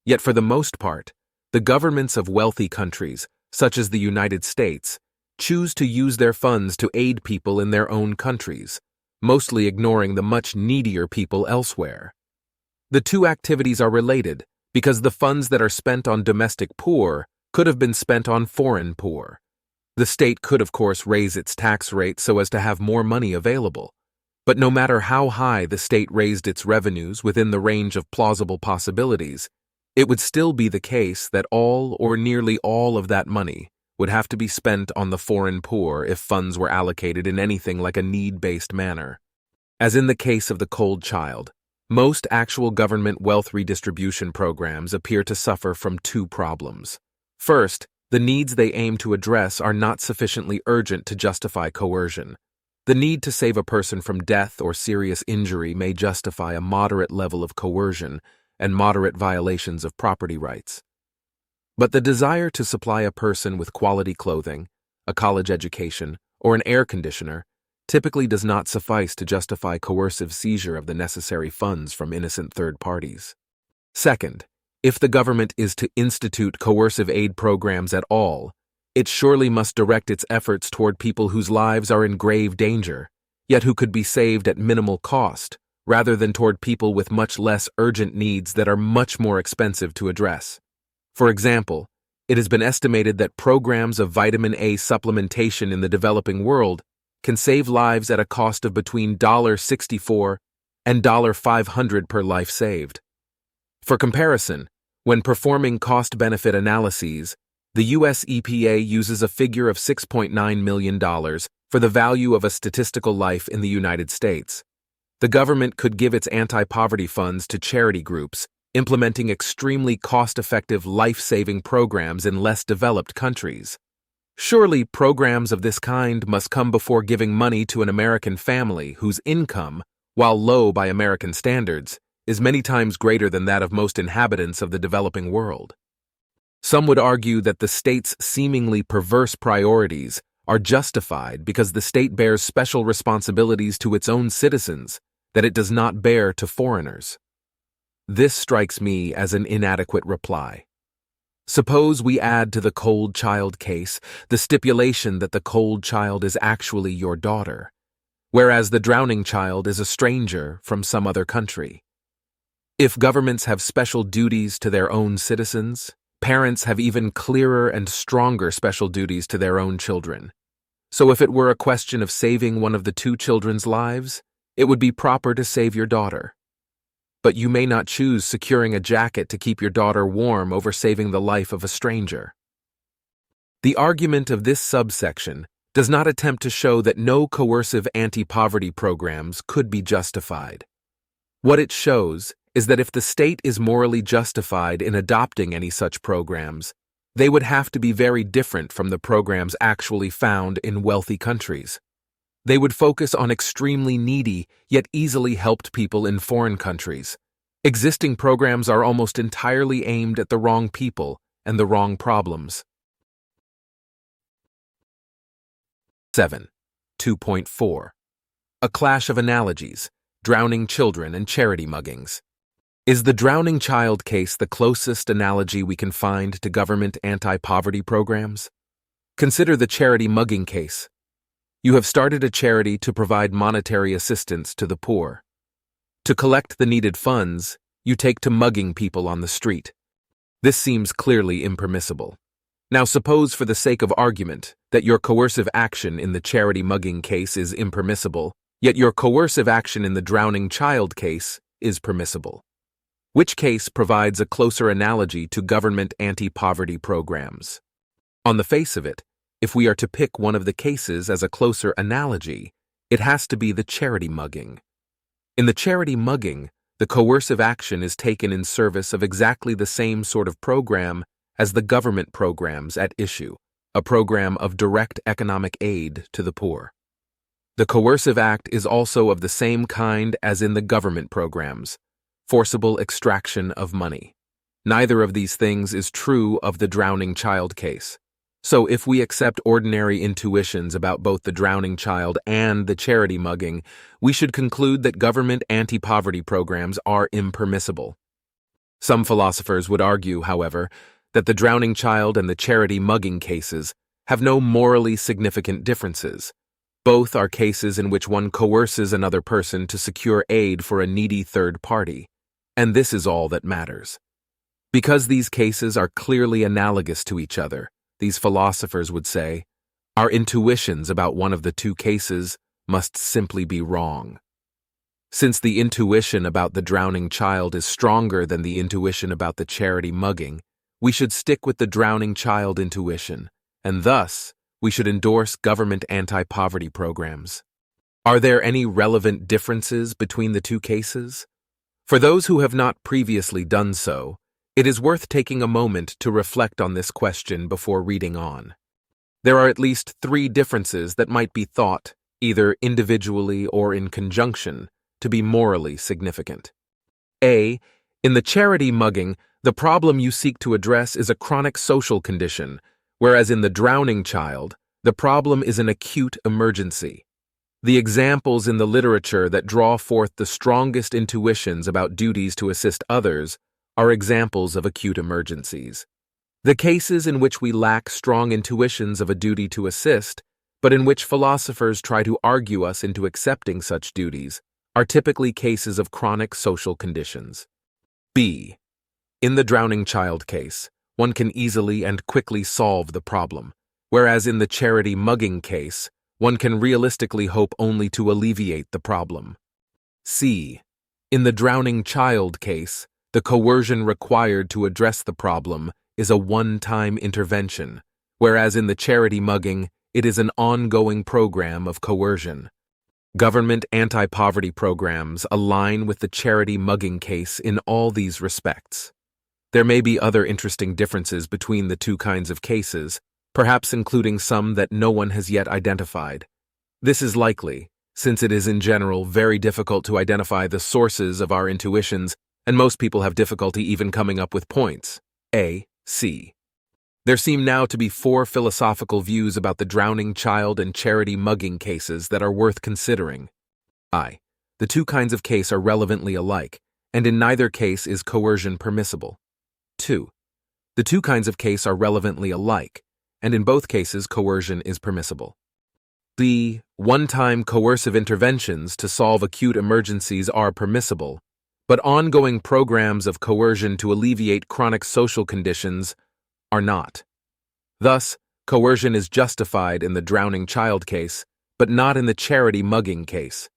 Yet for the most part, the governments of wealthy countries, such as the United States, choose to use their funds to aid people in their own countries, mostly ignoring the much needier people elsewhere. The two activities are related because the funds that are spent on domestic poor could have been spent on foreign poor. The state could, of course, raise its tax rate so as to have more money available. But no matter how high the state raised its revenues within the range of plausible possibilities, it would still be the case that all or nearly all of that money would have to be spent on the foreign poor if funds were allocated in anything like a need-based manner. As in the case of the cold child, most actual government wealth redistribution programs appear to suffer from two problems. First, the needs they aim to address are not sufficiently urgent to justify coercion. The need to save a person from death or serious injury may justify a moderate level of coercion and moderate violations of property rights. But the desire to supply a person with quality clothing, a college education, or an air conditioner typically does not suffice to justify coercive seizure of the necessary funds from innocent third parties. Second, if the government is to institute coercive aid programs at all, it surely must direct its efforts toward people whose lives are in grave danger, yet who could be saved at minimal cost, rather than toward people with much less urgent needs that are much more expensive to address. For example, it has been estimated that programs of vitamin A supplementation in the developing world can save lives at a cost of between $64 and $500 per life saved. For comparison, when performing cost-benefit analyses, the U.S. EPA uses a figure of $6.9 million for the value of a statistical life in the United States. The government could give its anti-poverty funds to charity groups, implementing extremely cost-effective life-saving programs in less developed countries. Surely programs of this kind must come before giving money to an American family whose income, while low by American standards, is many times greater than that of most inhabitants of the developing world. Some would argue that the state's seemingly perverse priorities are justified because the state bears special responsibilities to its own citizens that it does not bear to foreigners. This strikes me as an inadequate reply. Suppose we add to the cold child case the stipulation that the cold child is actually your daughter, whereas the drowning child is a stranger from some other country. If governments have special duties to their own citizens, parents have even clearer and stronger special duties to their own children. So if it were a question of saving one of the two children's lives, it would be proper to save your daughter. But you may not choose securing a jacket to keep your daughter warm over saving the life of a stranger. The argument of this subsection does not attempt to show that no coercive anti-poverty programs could be justified. What it shows is that if the state is morally justified in adopting any such programs, they would have to be very different from the programs actually found in wealthy countries. They would focus on extremely needy yet easily helped people in foreign countries. Existing programs are almost entirely aimed at the wrong people and the wrong problems. 7. 2.4. A clash of analogies, drowning children and charity muggings. Is the drowning child case the closest analogy we can find to government anti-poverty programs? Consider the charity mugging case. You have started a charity to provide monetary assistance to the poor. To collect the needed funds, you take to mugging people on the street. This seems clearly impermissible. Now suppose for the sake of argument that your coercive action in the charity mugging case is impermissible, yet your coercive action in the drowning child case is permissible. Which case provides a closer analogy to government anti-poverty programs? On the face of it, if we are to pick one of the cases as a closer analogy, it has to be the charity mugging. In the charity mugging, the coercive action is taken in service of exactly the same sort of program as the government programs at issue, a program of direct economic aid to the poor. The coercive act is also of the same kind as in the government programs, forcible extraction of money. Neither of these things is true of the drowning child case. So if we accept ordinary intuitions about both the drowning child and the charity mugging, we should conclude that government anti-poverty programs are impermissible. Some philosophers would argue, however, that the drowning child and the charity mugging cases have no morally significant differences. Both are cases in which one coerces another person to secure aid for a needy third party, and this is all that matters. Because these cases are clearly analogous to each other, these philosophers would say, our intuitions about one of the two cases must simply be wrong. Since the intuition about the drowning child is stronger than the intuition about the charity mugging, we should stick with the drowning child intuition, and thus we should endorse government anti-poverty programs. Are there any relevant differences between the two cases? For those who have not previously done so, it is worth taking a moment to reflect on this question before reading on. There are at least 3 differences that might be thought, either individually or in conjunction, to be morally significant. A. In the charity mugging, the problem you seek to address is a chronic social condition, whereas in the drowning child, the problem is an acute emergency. The examples in the literature that draw forth the strongest intuitions about duties to assist others are examples of acute emergencies. The cases in which we lack strong intuitions of a duty to assist, but in which philosophers try to argue us into accepting such duties, are typically cases of chronic social conditions. B. In the drowning child case, one can easily and quickly solve the problem, whereas in the charity mugging case, one can realistically hope only to alleviate the problem. C. In the drowning child case, the coercion required to address the problem is a one-time intervention, whereas in the charity mugging, it is an ongoing program of coercion. Government anti-poverty programs align with the charity mugging case in all these respects. There may be other interesting differences between the two kinds of cases, perhaps including some that no one has yet identified. This is likely, since it is in general very difficult to identify the sources of our intuitions, and most people have difficulty even coming up with points. A. C. There seem now to be 4 philosophical views about the drowning child and charity mugging cases that are worth considering. I. The two kinds of case are relevantly alike, and in neither case is coercion permissible. 2. The two kinds of case are relevantly alike, and in both cases coercion is permissible. The one-time coercive interventions to solve acute emergencies are permissible, but ongoing programs of coercion to alleviate chronic social conditions are not. Thus, coercion is justified in the drowning child case, but not in the charity mugging case.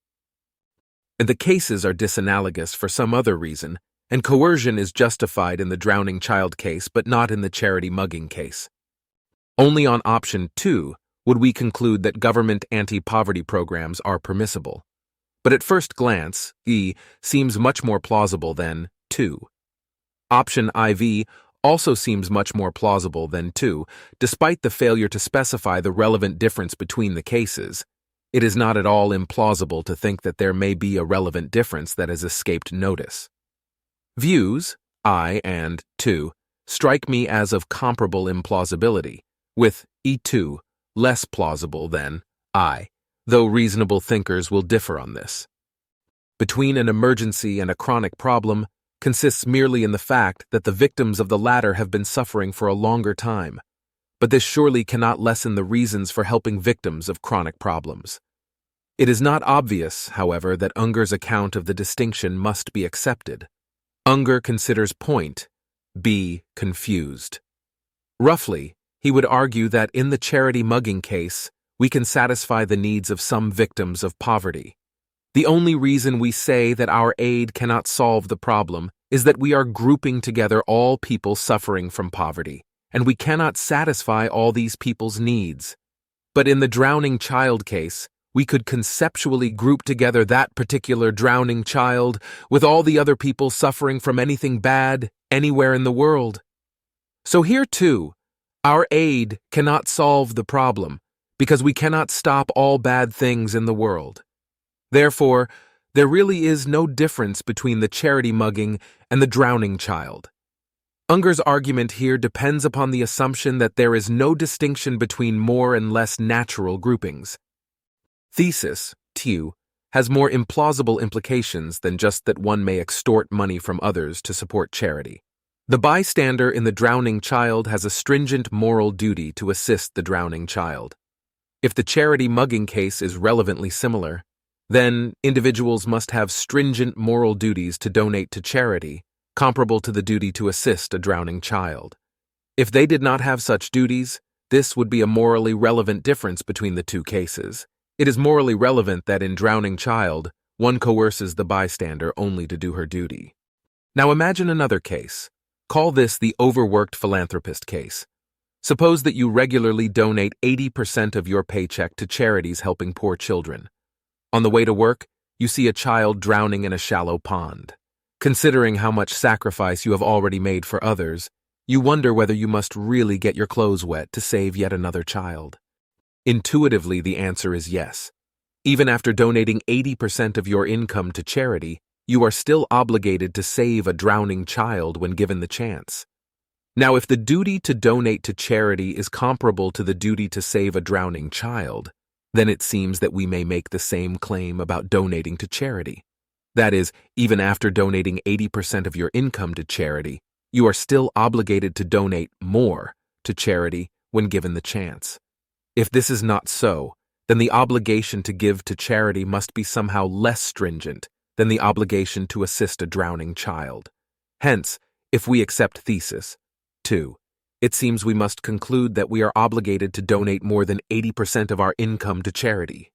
And the cases are disanalogous for some other reason, and coercion is justified in the drowning child case, but not in the charity mugging case. Only on option 2 would we conclude that government anti-poverty programs are permissible. But at first glance, E seems much more plausible than 2. Option IV also seems much more plausible than 2, despite the failure to specify the relevant difference between the cases. It is not at all implausible to think that there may be a relevant difference that has escaped notice. Views, I and 2, strike me as of comparable implausibility, with E2 less plausible than I, though reasonable thinkers will differ on this. Between an emergency and a chronic problem consists merely in the fact that the victims of the latter have been suffering for a longer time, but this surely cannot lessen the reasons for helping victims of chronic problems. It is not obvious, however, that Unger's account of the distinction must be accepted. Unger considers point B confused. Roughly, he would argue that in the charity mugging case, we can satisfy the needs of some victims of poverty. The only reason we say that our aid cannot solve the problem is that we are grouping together all people suffering from poverty, and we cannot satisfy all these people's needs. But in the drowning child case, we could conceptually group together that particular drowning child with all the other people suffering from anything bad anywhere in the world. So here too, our aid cannot solve the problem because we cannot stop all bad things in the world. Therefore, there really is no difference between the charity mugging and the drowning child. Unger's argument here depends upon the assumption that there is no distinction between more and less natural groupings. Thesis, TU, has more implausible implications than just that one may extort money from others to support charity. The bystander in the drowning child has a stringent moral duty to assist the drowning child. If the charity mugging case is relevantly similar, then individuals must have stringent moral duties to donate to charity, comparable to the duty to assist a drowning child. If they did not have such duties, this would be a morally relevant difference between the two cases. It is morally relevant that in drowning child, one coerces the bystander only to do her duty. Now imagine another case. Call this the overworked philanthropist case. Suppose that you regularly donate 80% of your paycheck to charities helping poor children. On the way to work, you see a child drowning in a shallow pond. Considering how much sacrifice you have already made for others, you wonder whether you must really get your clothes wet to save yet another child. Intuitively, the answer is yes. Even after donating 80% of your income to charity, you are still obligated to save a drowning child when given the chance. Now, if the duty to donate to charity is comparable to the duty to save a drowning child, then it seems that we may make the same claim about donating to charity. That is, even after donating 80% of your income to charity, you are still obligated to donate more to charity when given the chance. If this is not so, then the obligation to give to charity must be somehow less stringent than the obligation to assist a drowning child. Hence, if we accept thesis 2, it seems we must conclude that we are obligated to donate more than 80% of our income to charity.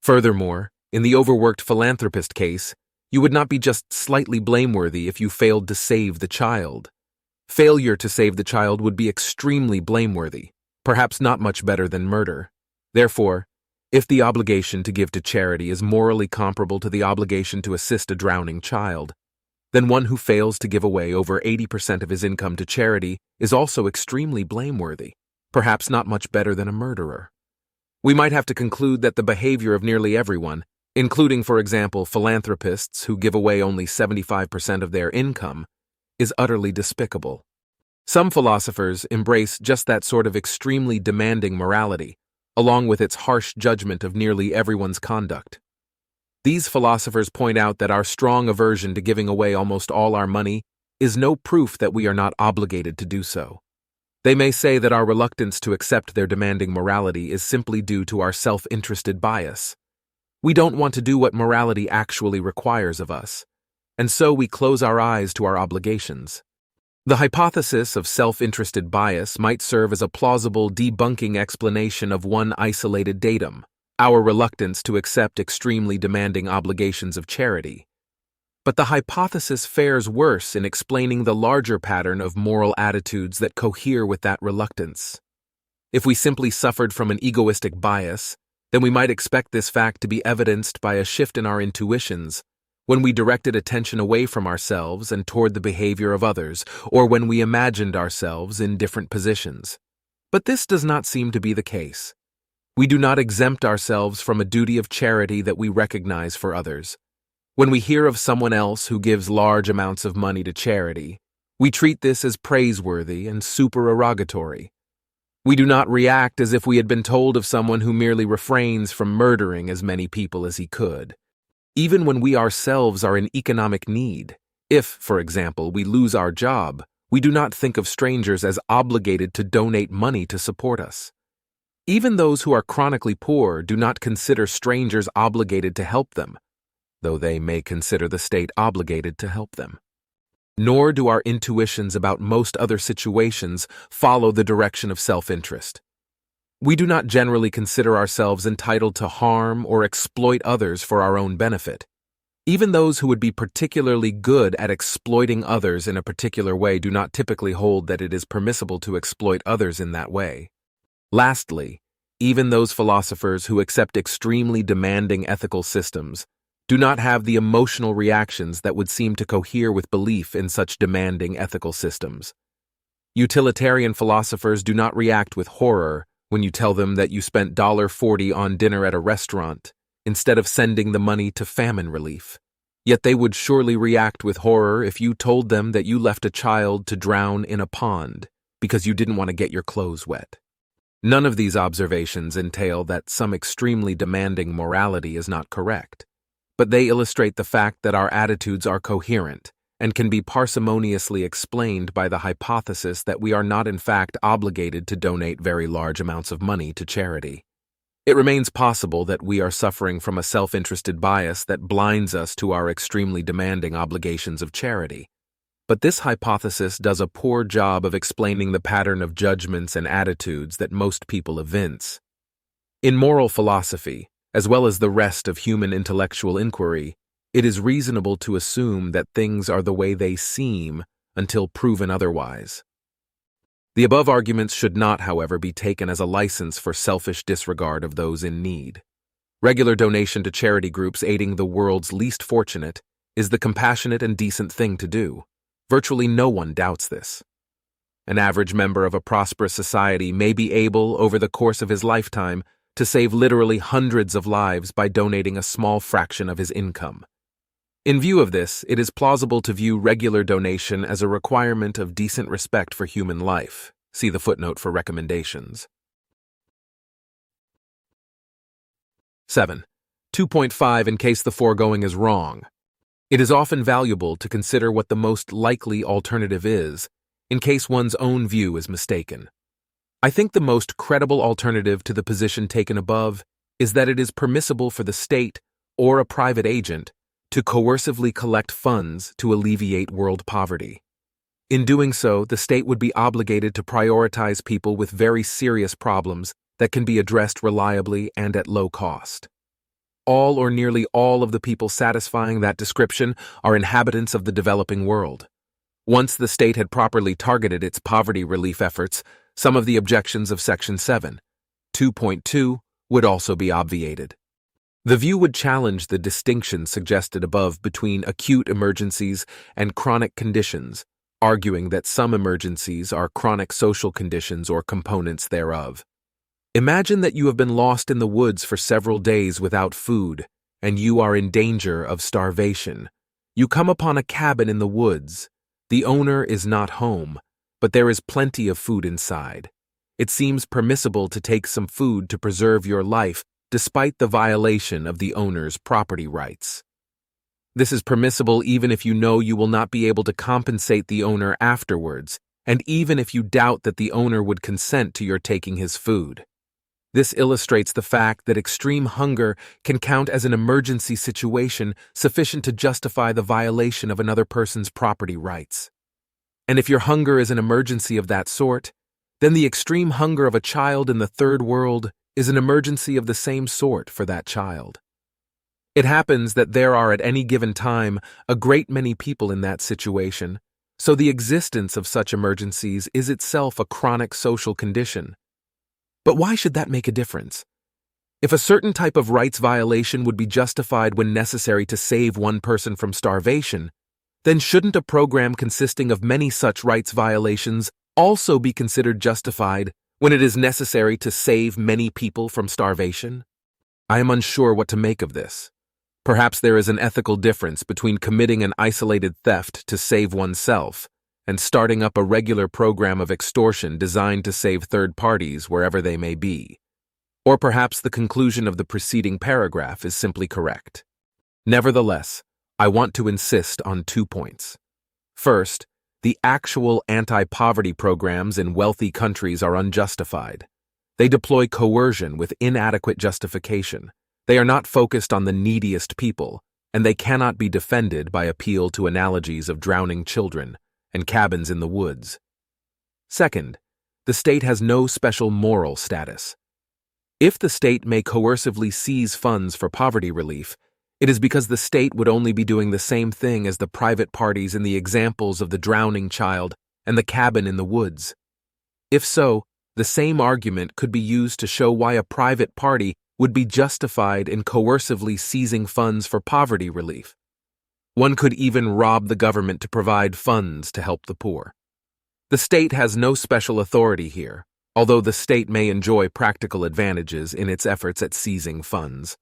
Furthermore, in the overworked philanthropist case, you would not be just slightly blameworthy if you failed to save the child. Failure to save the child would be extremely blameworthy, perhaps not much better than murder. Therefore, if the obligation to give to charity is morally comparable to the obligation to assist a drowning child, then one who fails to give away over 80% of his income to charity is also extremely blameworthy, perhaps not much better than a murderer. We might have to conclude that the behavior of nearly everyone, including, for example, philanthropists who give away only 75% of their income, is utterly despicable. Some philosophers embrace just that sort of extremely demanding morality, along with its harsh judgment of nearly everyone's conduct. These philosophers point out that our strong aversion to giving away almost all our money is no proof that we are not obligated to do so. They may say that our reluctance to accept their demanding morality is simply due to our self-interested bias. We don't want to do what morality actually requires of us, and so we close our eyes to our obligations. The hypothesis of self-interested bias might serve as a plausible debunking explanation of one isolated datum, our reluctance to accept extremely demanding obligations of charity. But the hypothesis fares worse in explaining the larger pattern of moral attitudes that cohere with that reluctance. If we simply suffered from an egoistic bias, then we might expect this fact to be evidenced by a shift in our intuitions, when we directed attention away from ourselves and toward the behavior of others, or when we imagined ourselves in different positions. But this does not seem to be the case. We do not exempt ourselves from a duty of charity that we recognize for others. When we hear of someone else who gives large amounts of money to charity, we treat this as praiseworthy and supererogatory. We do not react as if we had been told of someone who merely refrains from murdering as many people as he could. Even when we ourselves are in economic need, if, for example, we lose our job, we do not think of strangers as obligated to donate money to support us. Even those who are chronically poor do not consider strangers obligated to help them, though they may consider the state obligated to help them. Nor do our intuitions about most other situations follow the direction of self-interest. We do not generally consider ourselves entitled to harm or exploit others for our own benefit. Even those who would be particularly good at exploiting others in a particular way do not typically hold that it is permissible to exploit others in that way. Lastly, even those philosophers who accept extremely demanding ethical systems do not have the emotional reactions that would seem to cohere with belief in such demanding ethical systems. Utilitarian philosophers do not react with horror when you tell them that you spent $40 on dinner at a restaurant instead of sending the money to famine relief. Yet they would surely react with horror if you told them that you left a child to drown in a pond because you didn't want to get your clothes wet. None of these observations entail that some extremely demanding morality is not correct, but they illustrate the fact that our attitudes are coherent and can be parsimoniously explained by the hypothesis that we are not in fact obligated to donate very large amounts of money to charity. It remains possible that we are suffering from a self-interested bias that blinds us to our extremely demanding obligations of charity. But this hypothesis does a poor job of explaining the pattern of judgments and attitudes that most people evince. In moral philosophy, as well as the rest of human intellectual inquiry, it is reasonable to assume that things are the way they seem until proven otherwise. The above arguments should not, however, be taken as a license for selfish disregard of those in need. Regular donation to charity groups aiding the world's least fortunate is the compassionate and decent thing to do. Virtually no one doubts this. An average member of a prosperous society may be able, over the course of his lifetime, to save literally hundreds of lives by donating a small fraction of his income. In view of this, it is plausible to view regular donation as a requirement of decent respect for human life. See the footnote for recommendations. 7. 2.5 In case the foregoing is wrong. It is often valuable to consider what the most likely alternative is, in case one's own view is mistaken. I think the most credible alternative to the position taken above is that it is permissible for the state or a private agent to coercively collect funds to alleviate world poverty. In doing so, the state would be obligated to prioritize people with very serious problems that can be addressed reliably and at low cost. All or nearly all of the people satisfying that description are inhabitants of the developing world. Once the state had properly targeted its poverty relief efforts, some of the objections of Section 7, 2.2 would also be obviated. The view would challenge the distinction suggested above between acute emergencies and chronic conditions, arguing that some emergencies are chronic social conditions or components thereof. Imagine that you have been lost in the woods for several days without food, and you are in danger of starvation. You come upon a cabin in the woods. The owner is not home, but there is plenty of food inside. It seems permissible to take some food to preserve your life, despite the violation of the owner's property rights. This is permissible even if you know you will not be able to compensate the owner afterwards, and even if you doubt that the owner would consent to your taking his food. This illustrates the fact that extreme hunger can count as an emergency situation sufficient to justify the violation of another person's property rights. And if your hunger is an emergency of that sort, then the extreme hunger of a child in the third world is an emergency of the same sort for that child. It happens that there are at any given time a great many people in that situation, so the existence of such emergencies is itself a chronic social condition. But why should that make a difference? If a certain type of rights violation would be justified when necessary to save one person from starvation, then shouldn't a program consisting of many such rights violations also be considered justified when it is necessary to save many people from starvation? I am unsure what to make of this. Perhaps there is an ethical difference between committing an isolated theft to save oneself and starting up a regular program of extortion designed to save third parties wherever they may be. Or perhaps the conclusion of the preceding paragraph is simply correct. Nevertheless, I want to insist on 2 points. First, the actual anti-poverty programs in wealthy countries are unjustified. They deploy coercion with inadequate justification. They are not focused on the neediest people, and they cannot be defended by appeal to analogies of drowning children and cabins in the woods. Second, the state has no special moral status. If the state may coercively seize funds for poverty relief, it is because the state would only be doing the same thing as the private parties in the examples of the drowning child and the cabin in the woods. If so, the same argument could be used to show why a private party would be justified in coercively seizing funds for poverty relief. One could even rob the government to provide funds to help the poor. The state has no special authority here, although the state may enjoy practical advantages in its efforts at seizing funds.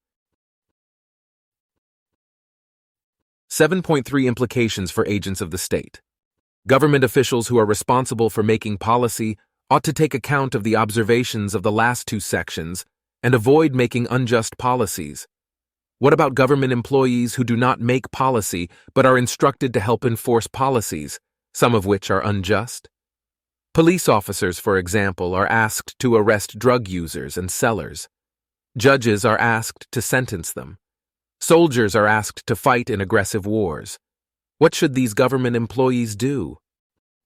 7.3 Implications for agents of the state. Government officials who are responsible for making policy ought to take account of the observations of the last 2 sections and avoid making unjust policies. What about government employees who do not make policy but are instructed to help enforce policies, some of which are unjust? Police officers, for example, are asked to arrest drug users and sellers. Judges are asked to sentence them. Soldiers are asked to fight in aggressive wars. What should these government employees do?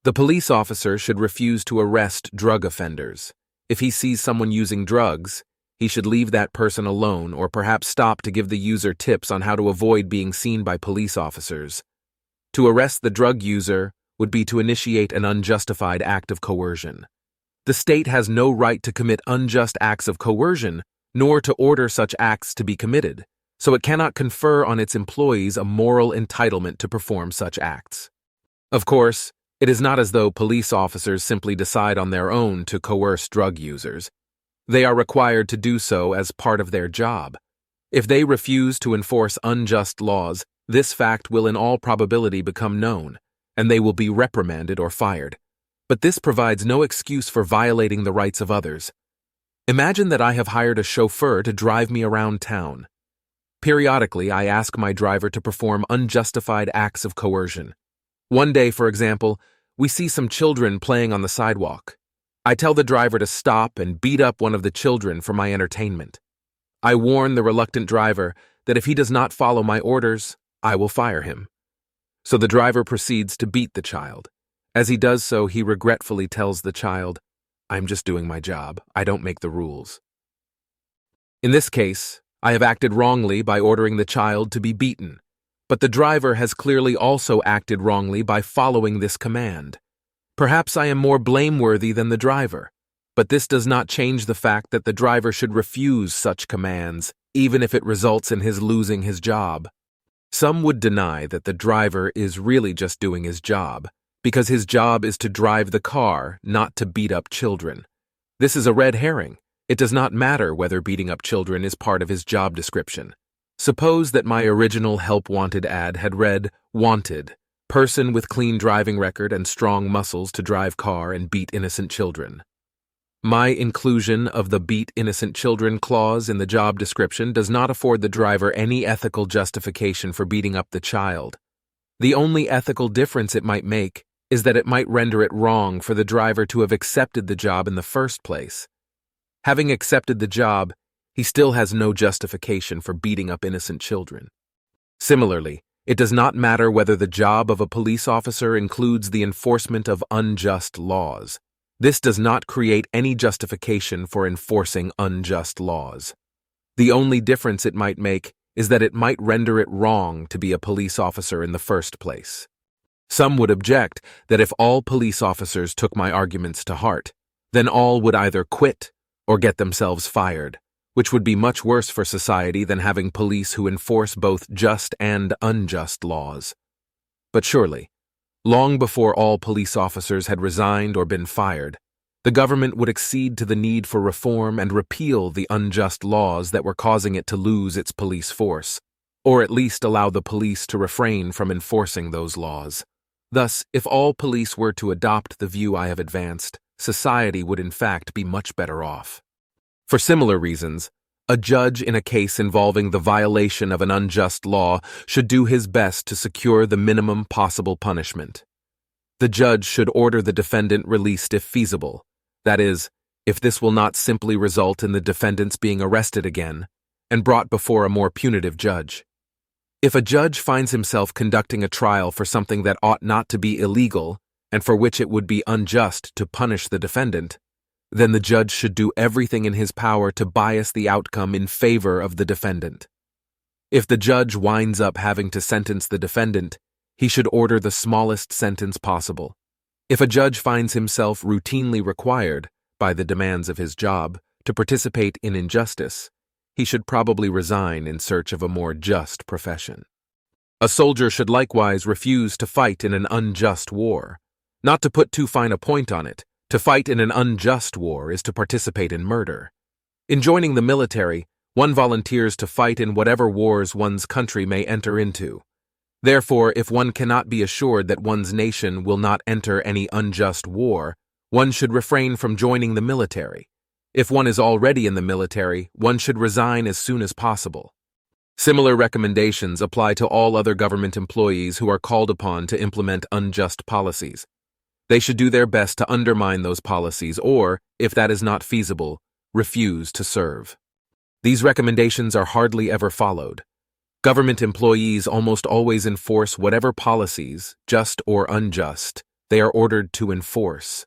The police officer should refuse to arrest drug offenders. If he sees someone using drugs, he should leave that person alone or perhaps stop to give the user tips on how to avoid being seen by police officers. To arrest the drug user would be to initiate an unjustified act of coercion. The state has no right to commit unjust acts of coercion, nor to order such acts to be committed, so it cannot confer on its employees a moral entitlement to perform such acts. Of course, it is not as though police officers simply decide on their own to coerce drug users. They are required to do so as part of their job. If they refuse to enforce unjust laws, this fact will in all probability become known, and they will be reprimanded or fired. But this provides no excuse for violating the rights of others. Imagine that I have hired a chauffeur to drive me around town. Periodically, I ask my driver to perform unjustified acts of coercion. One day, for example, we see some children playing on the sidewalk. I tell the driver to stop and beat up one of the children for my entertainment. I warn the reluctant driver that if he does not follow my orders, I will fire him. So the driver proceeds to beat the child. As he does so, he regretfully tells the child, "I'm just doing my job. I don't make the rules." In this case, I have acted wrongly by ordering the child to be beaten, but the driver has clearly also acted wrongly by following this command. Perhaps I am more blameworthy than the driver, but this does not change the fact that the driver should refuse such commands, even if it results in his losing his job. Some would deny that the driver is really just doing his job, because his job is to drive the car, not to beat up children. This is a red herring. It does not matter whether beating up children is part of his job description. Suppose that my original Help Wanted ad had read, "Wanted, person with clean driving record and strong muscles to drive car and beat innocent children." My inclusion of the beat innocent children clause in the job description does not afford the driver any ethical justification for beating up the child. The only ethical difference it might make is that it might render it wrong for the driver to have accepted the job in the first place. Having accepted the job, he still has no justification for beating up innocent children. Similarly, it does not matter whether the job of a police officer includes the enforcement of unjust laws. This does not create any justification for enforcing unjust laws. The only difference it might make is that it might render it wrong to be a police officer in the first place. Some would object that if all police officers took my arguments to heart, then all would either quit or get themselves fired, which would be much worse for society than having police who enforce both just and unjust laws. But surely, long before all police officers had resigned or been fired, the government would accede to the need for reform and repeal the unjust laws that were causing it to lose its police force, or at least allow the police to refrain from enforcing those laws. Thus, if all police were to adopt the view I have advanced, society would in fact be much better off. For similar reasons, a judge in a case involving the violation of an unjust law should do his best to secure the minimum possible punishment. The judge should order the defendant released if feasible, that is, if this will not simply result in the defendants being arrested again and brought before a more punitive judge. If a judge finds himself conducting a trial for something that ought not to be illegal and for which it would be unjust to punish the defendant, then the judge should do everything in his power to bias the outcome in favor of the defendant. If the judge winds up having to sentence the defendant, he should order the smallest sentence possible. If a judge finds himself routinely required, by the demands of his job, to participate in injustice, he should probably resign in search of a more just profession. A soldier should likewise refuse to fight in an unjust war. Not to put too fine a point on it, to fight in an unjust war is to participate in murder. In joining the military, one volunteers to fight in whatever wars one's country may enter into. Therefore, if one cannot be assured that one's nation will not enter any unjust war, one should refrain from joining the military. If one is already in the military, one should resign as soon as possible. Similar recommendations apply to all other government employees who are called upon to implement unjust policies. They should do their best to undermine those policies or, if that is not feasible, refuse to serve. These recommendations are hardly ever followed. Government employees almost always enforce whatever policies, just or unjust, they are ordered to enforce.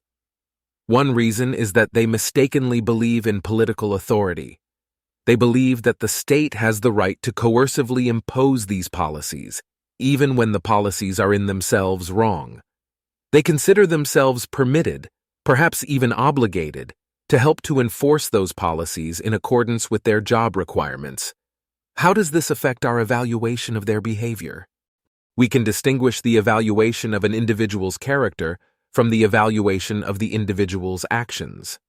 One reason is that they mistakenly believe in political authority. They believe that the state has the right to coercively impose these policies, even when the policies are in themselves wrong. They consider themselves permitted, perhaps even obligated, to help to enforce those policies in accordance with their job requirements. How does this affect our evaluation of their behavior? We can distinguish the evaluation of an individual's character from the evaluation of the individual's actions.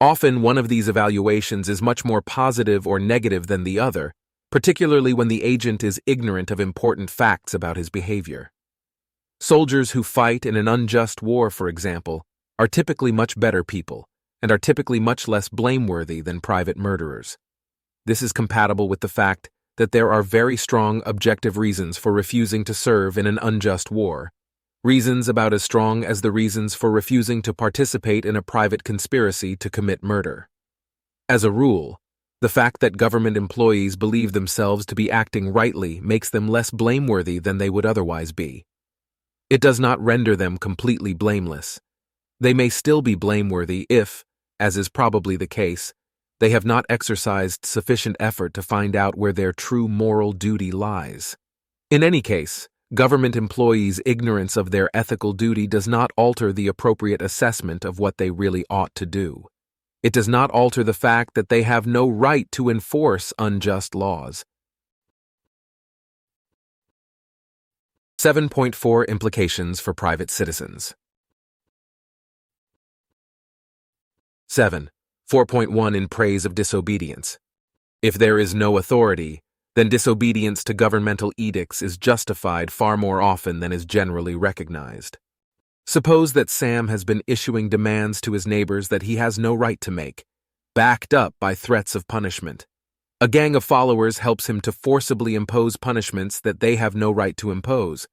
Often one of these evaluations is much more positive or negative than the other, particularly when the agent is ignorant of important facts about his behavior. Soldiers who fight in an unjust war, for example, are typically much better people and are typically much less blameworthy than private murderers. This is compatible with the fact that there are very strong objective reasons for refusing to serve in an unjust war, reasons about as strong as the reasons for refusing to participate in a private conspiracy to commit murder. As a rule, The fact that government employees believe themselves to be acting rightly makes them less blameworthy than they would otherwise be. It does not render them completely blameless. They may still be blameworthy if, as is probably the case, they have not exercised sufficient effort to find out where their true moral duty lies. In any case, government employees' ignorance of their ethical duty does not alter the appropriate assessment of what they really ought to do. It does not alter the fact that they have no right to enforce unjust laws. 7.4 Implications for private citizens. 7. 4.1 In praise of disobedience. If there is no authority, then disobedience to governmental edicts is justified far more often than is generally recognized. Suppose that Sam has been issuing demands to his neighbors that he has no right to make, backed up by threats of punishment. A gang of followers helps him to forcibly impose punishments that they have no right to impose.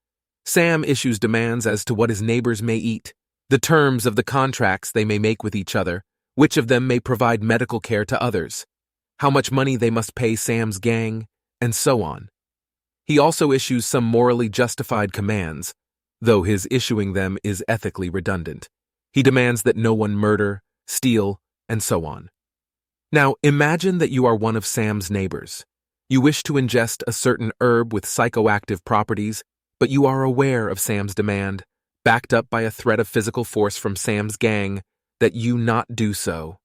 Sam issues demands as to what his neighbors may eat, the terms of the contracts they may make with each other, which of them may provide medical care to others, how much money they must pay Sam's gang, and so on. He also issues some morally justified commands, though his issuing them is ethically redundant. He demands that no one murder, steal, and so on. Now, imagine that you are one of Sam's neighbors. You wish to ingest a certain herb with psychoactive properties, but you are aware of Sam's demand, backed up by a threat of physical force from Sam's gang, that you not do so.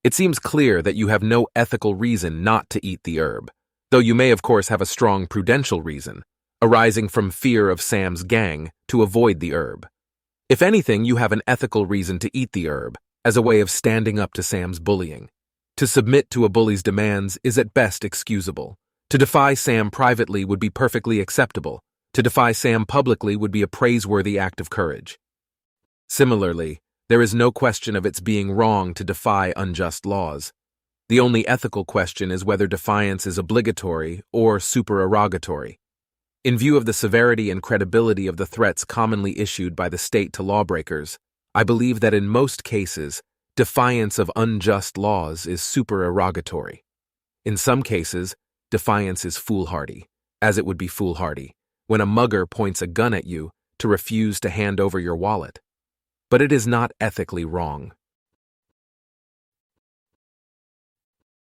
It seems clear that you have no ethical reason not to eat the herb, though you may of course have a strong prudential reason, arising from fear of Sam's gang, to avoid the herb. If anything, you have an ethical reason to eat the herb, as a way of standing up to Sam's bullying. To submit to a bully's demands is at best excusable. To defy Sam privately would be perfectly acceptable. To defy Sam publicly would be a praiseworthy act of courage. Similarly, there is no question of its being wrong to defy unjust laws. The only ethical question is whether defiance is obligatory or supererogatory. In view of the severity and credibility of the threats commonly issued by the state to lawbreakers, I believe that in most cases, defiance of unjust laws is supererogatory. In some cases, defiance is foolhardy, as it would be foolhardy when a mugger points a gun at you to refuse to hand over your wallet. But it is not ethically wrong.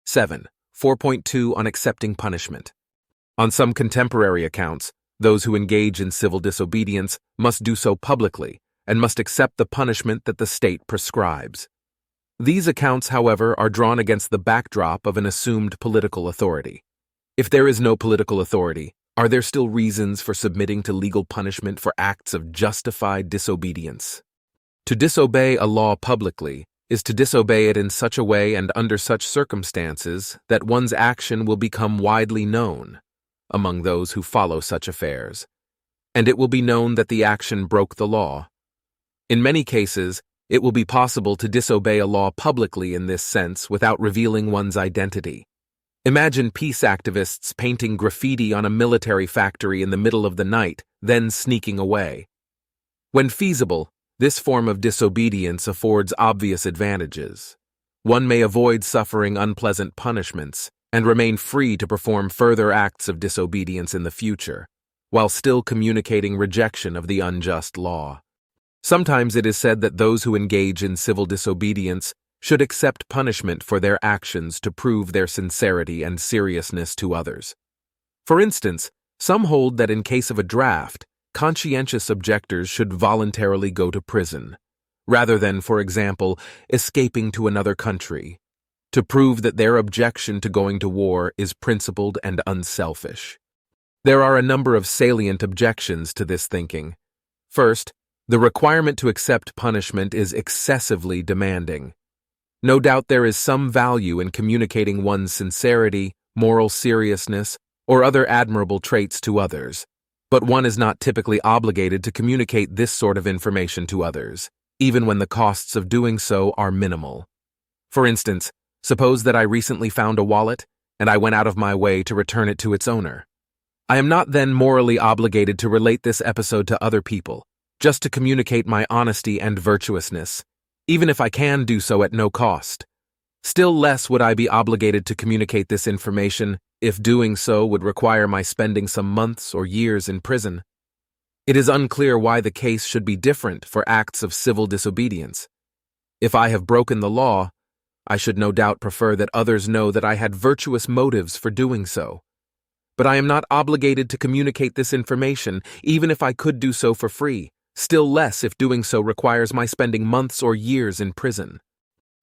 7. 4.2 On accepting punishment. On some contemporary accounts, those who engage in civil disobedience must do so publicly and must accept the punishment that the state prescribes. These accounts, however, are drawn against the backdrop of an assumed political authority. If there is no political authority, are there still reasons for submitting to legal punishment for acts of justified disobedience? To disobey a law publicly is to disobey it in such a way and under such circumstances that one's action will become widely known among those who follow such affairs, and it will be known that the action broke the law. In many cases, it will be possible to disobey a law publicly in this sense without revealing one's identity. Imagine peace activists painting graffiti on a military factory in the middle of the night, then sneaking away. When feasible, this form of disobedience affords obvious advantages. One may avoid suffering unpleasant punishments and remain free to perform further acts of disobedience in the future, while still communicating rejection of the unjust law. Sometimes it is said that those who engage in civil disobedience should accept punishment for their actions to prove their sincerity and seriousness to others. For instance, some hold that in case of a draft, conscientious objectors should voluntarily go to prison, rather than, for example, escaping to another country, to prove that their objection to going to war is principled and unselfish. There are a number of salient objections to this thinking. First, the requirement to accept punishment is excessively demanding. No doubt there is some value in communicating one's sincerity, moral seriousness, or other admirable traits to others, but one is not typically obligated to communicate this sort of information to others, even when the costs of doing so are minimal. For instance, suppose that I recently found a wallet, and I went out of my way to return it to its owner. I am not then morally obligated to relate this episode to other people, just to communicate my honesty and virtuousness, even if I can do so at no cost. Still less would I be obligated to communicate this information if doing so would require my spending some months or years in prison. It is unclear why the case should be different for acts of civil disobedience. If I have broken the law, I should no doubt prefer that others know that I had virtuous motives for doing so. But I am not obligated to communicate this information, even if I could do so for free, still less if doing so requires my spending months or years in prison.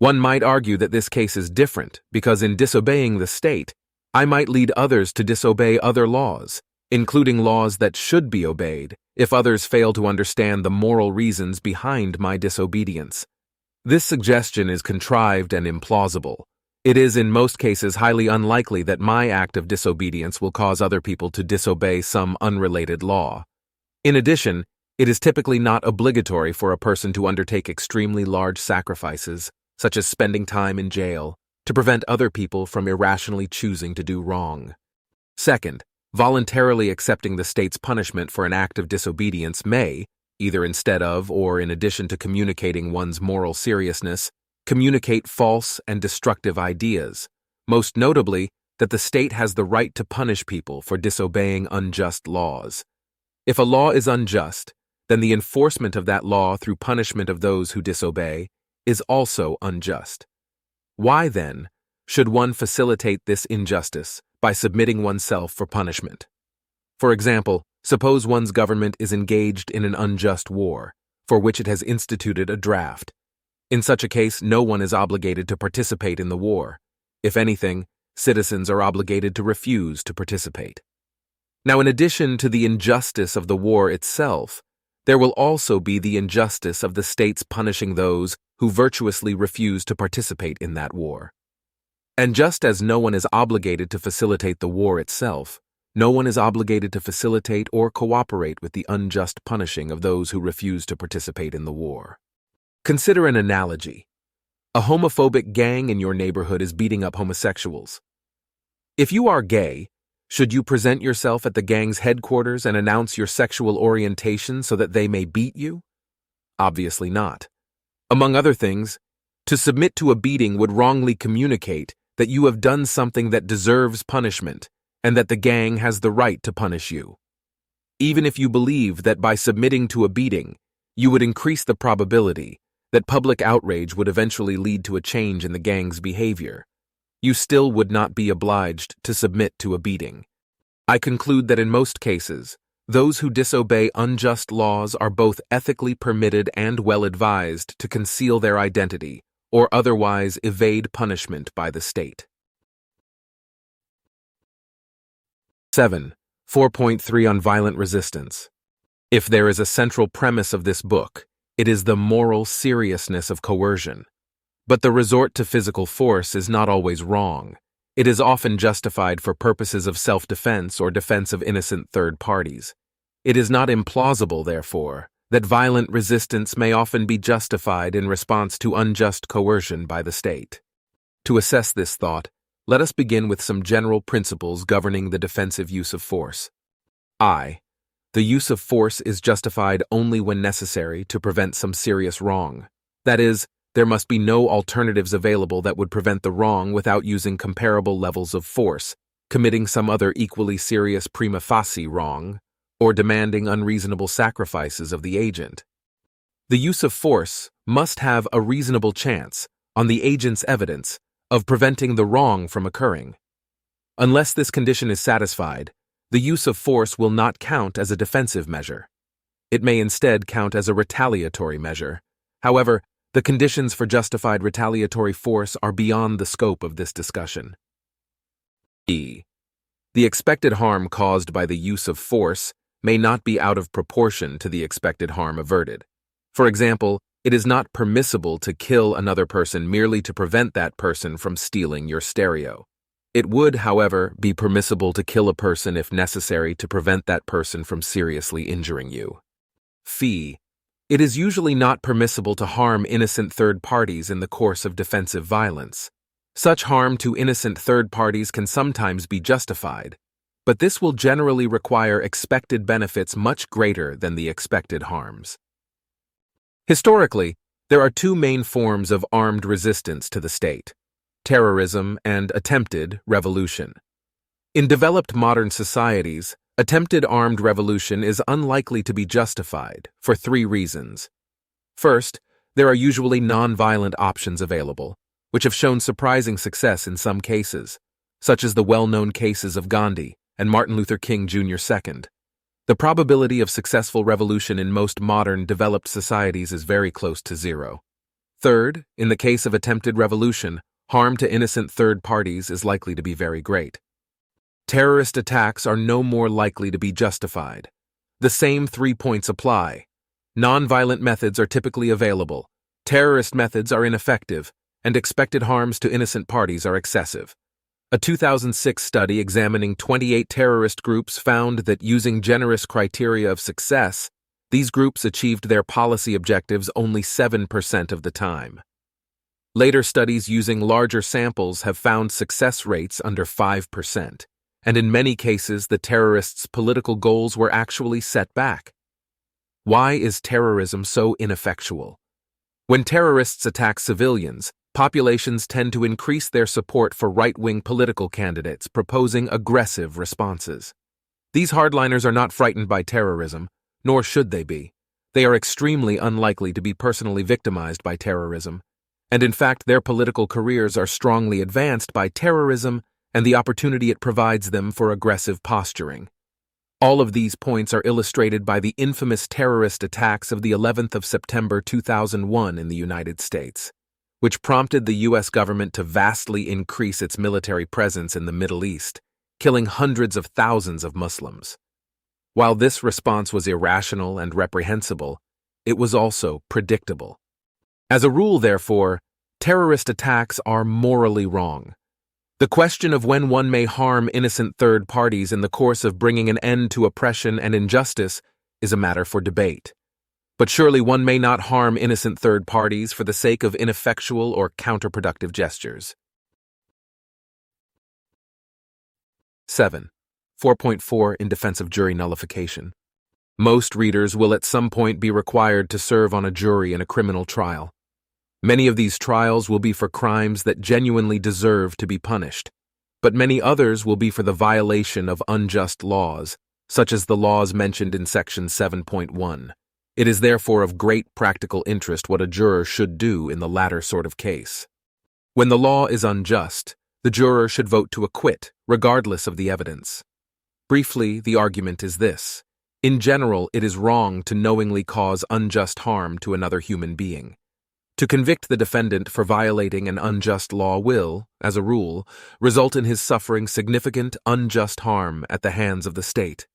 One might argue that this case is different because in disobeying the state, I might lead others to disobey other laws, including laws that should be obeyed, if others fail to understand the moral reasons behind my disobedience. This suggestion is contrived and implausible. It is in most cases highly unlikely that my act of disobedience will cause other people to disobey some unrelated law. In addition, it is typically not obligatory for a person to undertake extremely large sacrifices, such as spending time in jail, to prevent other people from irrationally choosing to do wrong. Second, voluntarily accepting the state's punishment for an act of disobedience may, either instead of or in addition to communicating one's moral seriousness, communicate false and destructive ideas, most notably that the state has the right to punish people for disobeying unjust laws. If a law is unjust, then the enforcement of that law through punishment of those who disobey is also unjust. Why, then, should one facilitate this injustice by submitting oneself for punishment? For example, suppose one's government is engaged in an unjust war, for which it has instituted a draft. In such a case, no one is obligated to participate in the war. If anything, citizens are obligated to refuse to participate. Now, in addition to the injustice of the war itself, there will also be the injustice of the states punishing those who virtuously refuse to participate in that war. And just as no one is obligated to facilitate the war itself, no one is obligated to facilitate or cooperate with the unjust punishing of those who refuse to participate in the war. Consider an analogy. A homophobic gang in your neighborhood is beating up homosexuals. If you are gay, should you present yourself at the gang's headquarters and announce your sexual orientation so that they may beat you? Obviously not. Among other things, to submit to a beating would wrongly communicate that you have done something that deserves punishment and that the gang has the right to punish you. Even if you believe that by submitting to a beating, you would increase the probability that public outrage would eventually lead to a change in the gang's behavior, you still would not be obliged to submit to a beating. I conclude that in most cases, those who disobey unjust laws are both ethically permitted and well advised to conceal their identity or otherwise evade punishment by the state. 7. 4.3 on violent resistance. If there is a central premise of this book, it is the moral seriousness of coercion. But the resort to physical force is not always wrong. It is often justified for purposes of self-defense or defense of innocent third parties. It is not implausible, therefore, that violent resistance may often be justified in response to unjust coercion by the state. To assess this thought, let us begin with some general principles governing the defensive use of force. I. The use of force is justified only when necessary to prevent some serious wrong. That is, there must be no alternatives available that would prevent the wrong without using comparable levels of force, committing some other equally serious prima facie wrong, or demanding unreasonable sacrifices of the agent. The use of force must have a reasonable chance, on the agent's evidence, of preventing the wrong from occurring. Unless this condition is satisfied, the use of force will not count as a defensive measure. It may instead count as a retaliatory measure. However, the conditions for justified retaliatory force are beyond the scope of this discussion. E. The expected harm caused by the use of force may not be out of proportion to the expected harm averted. For example, it is not permissible to kill another person merely to prevent that person from stealing your stereo. It would, however, be permissible to kill a person if necessary to prevent that person from seriously injuring you. Fee. It is usually not permissible to harm innocent third parties in the course of defensive violence. Such harm to innocent third parties can sometimes be justified, but this will generally require expected benefits much greater than the expected harms. Historically, there are two main forms of armed resistance to the state: terrorism, and attempted revolution. In developed modern societies, attempted armed revolution is unlikely to be justified for three reasons. First, there are usually non-violent options available, which have shown surprising success in some cases, such as the well-known cases of Gandhi and Martin Luther King Jr. II. The probability of successful revolution in most modern, developed societies is very close to zero. Third, in the case of attempted revolution, harm to innocent third parties is likely to be very great. Terrorist attacks are no more likely to be justified. The same 3 points apply. Non-violent methods are typically available, terrorist methods are ineffective, and expected harms to innocent parties are excessive. A 2006 study examining 28 terrorist groups found that using generous criteria of success, these groups achieved their policy objectives only 7% of the time. Later studies using larger samples have found success rates under 5%, and in many cases the terrorists' political goals were actually set back. Why is terrorism so ineffectual? When terrorists attack civilians, populations tend to increase their support for right-wing political candidates proposing aggressive responses. These hardliners are not frightened by terrorism, nor should they be. They are extremely unlikely to be personally victimized by terrorism, and in fact their political careers are strongly advanced by terrorism and the opportunity it provides them for aggressive posturing. All of these points are illustrated by the infamous terrorist attacks of the 11th of September 2001 in the United States, which prompted the U.S. government to vastly increase its military presence in the Middle East, killing hundreds of thousands of Muslims. While this response was irrational and reprehensible, it was also predictable. As a rule, therefore, terrorist attacks are morally wrong. The question of when one may harm innocent third parties in the course of bringing an end to oppression and injustice is a matter for debate. But surely one may not harm innocent third parties for the sake of ineffectual or counterproductive gestures. 7. 4.4 In defense of jury nullification. Most readers will at some point be required to serve on a jury in a criminal trial. Many of these trials will be for crimes that genuinely deserve to be punished, but many others will be for the violation of unjust laws, such as the laws mentioned in Section 7.1. It is therefore of great practical interest what a juror should do in the latter sort of case. When the law is unjust, the juror should vote to acquit, regardless of the evidence. Briefly, the argument is this. In general, it is wrong to knowingly cause unjust harm to another human being. To convict the defendant for violating an unjust law will, as a rule, result in his suffering significant unjust harm at the hands of the state.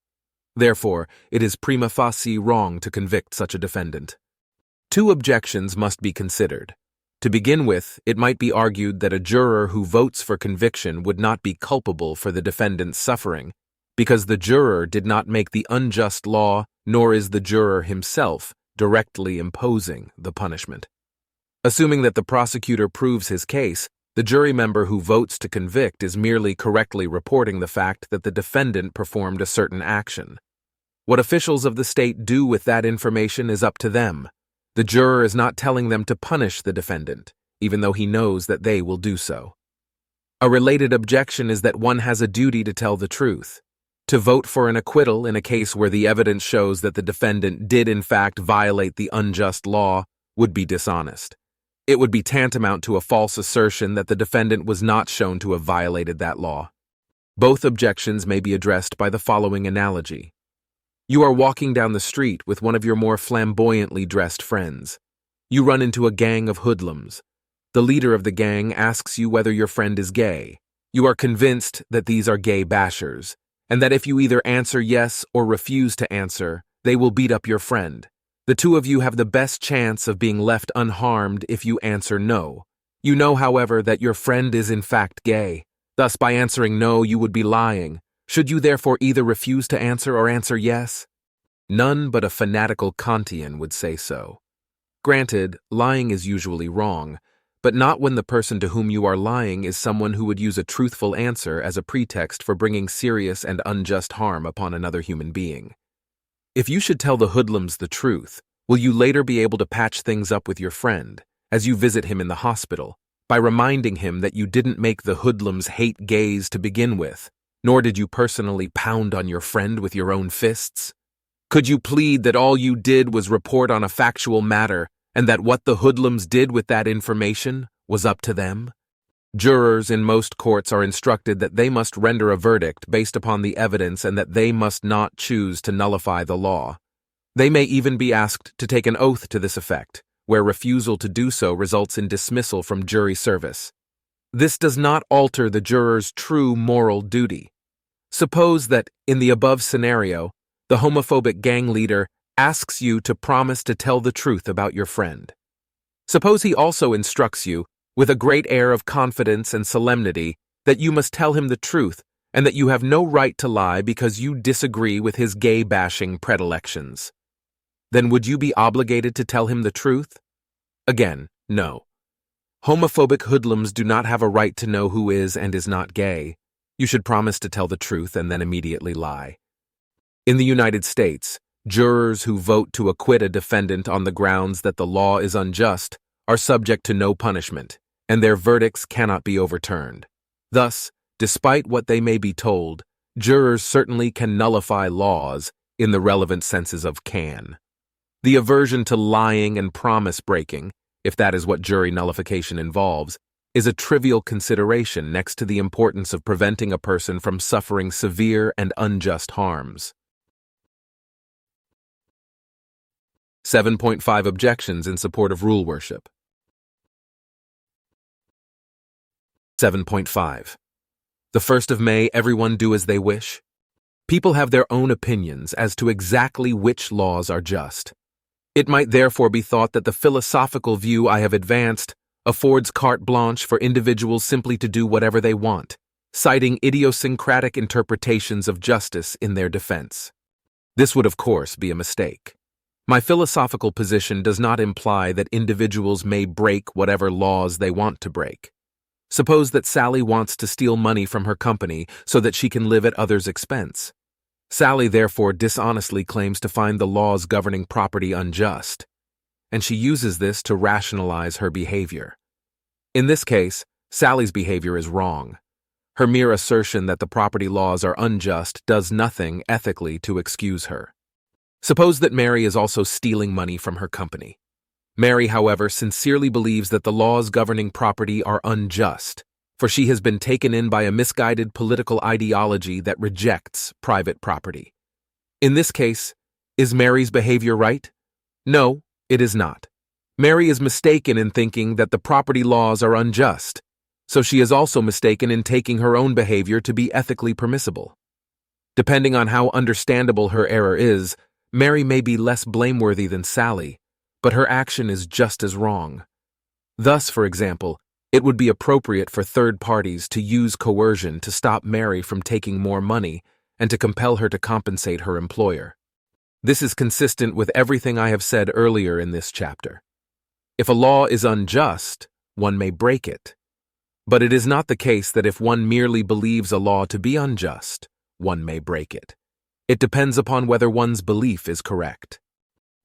Therefore, it is prima facie wrong to convict such a defendant. Two objections must be considered. To begin with, it might be argued that a juror who votes for conviction would not be culpable for the defendant's suffering, because the juror did not make the unjust law, nor is the juror himself directly imposing the punishment. Assuming that the prosecutor proves his case, the jury member who votes to convict is merely correctly reporting the fact that the defendant performed a certain action. What officials of the state do with that information is up to them. The juror is not telling them to punish the defendant, even though he knows that they will do so. A related objection is that one has a duty to tell the truth. To vote for an acquittal in a case where the evidence shows that the defendant did in fact violate the unjust law would be dishonest. It would be tantamount to a false assertion that the defendant was not shown to have violated that law. Both objections may be addressed by the following analogy. You are walking down the street with one of your more flamboyantly dressed friends. You run into a gang of hoodlums. The leader of the gang asks you whether your friend is gay. You are convinced that these are gay bashers, and that if you either answer yes or refuse to answer, they will beat up your friend. The two of you have the best chance of being left unharmed if you answer no. You know, however, that your friend is in fact gay. Thus, by answering no, you would be lying. Should you therefore either refuse to answer or answer yes? None but a fanatical Kantian would say so. Granted, lying is usually wrong, but not when the person to whom you are lying is someone who would use a truthful answer as a pretext for bringing serious and unjust harm upon another human being. If you should tell the hoodlums the truth, will you later be able to patch things up with your friend, as you visit him in the hospital, by reminding him that you didn't make the hoodlums hate gays to begin with, nor did you personally pound on your friend with your own fists? Could you plead that all you did was report on a factual matter, and that what the hoodlums did with that information was up to them? Jurors in most courts are instructed that they must render a verdict based upon the evidence and that they must not choose to nullify the law. They may even be asked to take an oath to this effect, where refusal to do so results in dismissal from jury service. This does not alter the juror's true moral duty. Suppose that, in the above scenario, the homophobic gang leader asks you to promise to tell the truth about your friend. Suppose he also instructs you, with a great air of confidence and solemnity, that you must tell him the truth and that you have no right to lie because you disagree with his gay-bashing predilections. Then would you be obligated to tell him the truth? Again, no. Homophobic hoodlums do not have a right to know who is and is not gay. You should promise to tell the truth and then immediately lie. In the United States, jurors who vote to acquit a defendant on the grounds that the law is unjust are subject to no punishment, and their verdicts cannot be overturned. Thus, despite what they may be told, jurors certainly can nullify laws in the relevant senses of can. The aversion to lying and promise breaking, if that is what jury nullification involves, is a trivial consideration next to the importance of preventing a person from suffering severe and unjust harms. 7.5 Objections in support of rule worship. 7.5. The 1st of May, everyone do as they wish. People have their own opinions as to exactly which laws are just. It might therefore be thought that the philosophical view I have advanced affords carte blanche for individuals simply to do whatever they want, citing idiosyncratic interpretations of justice in their defense. This would, of course, be a mistake. My philosophical position does not imply that individuals may break whatever laws they want to break. Suppose that Sally wants to steal money from her company so that she can live at others' expense. Sally therefore dishonestly claims to find the laws governing property unjust, and she uses this to rationalize her behavior. In this case, Sally's behavior is wrong. Her mere assertion that the property laws are unjust does nothing ethically to excuse her. Suppose that Mary is also stealing money from her company. Mary, however, sincerely believes that the laws governing property are unjust, for she has been taken in by a misguided political ideology that rejects private property. In this case, is Mary's behavior right? No, it is not. Mary is mistaken in thinking that the property laws are unjust, so she is also mistaken in taking her own behavior to be ethically permissible. Depending on how understandable her error is, Mary may be less blameworthy than Sally, but her action is just as wrong. Thus, for example, it would be appropriate for third parties to use coercion to stop Mary from taking more money and to compel her to compensate her employer. This is consistent with everything I have said earlier in this chapter. If a law is unjust, one may break it. But it is not the case that if one merely believes a law to be unjust, one may break it. It depends upon whether one's belief is correct.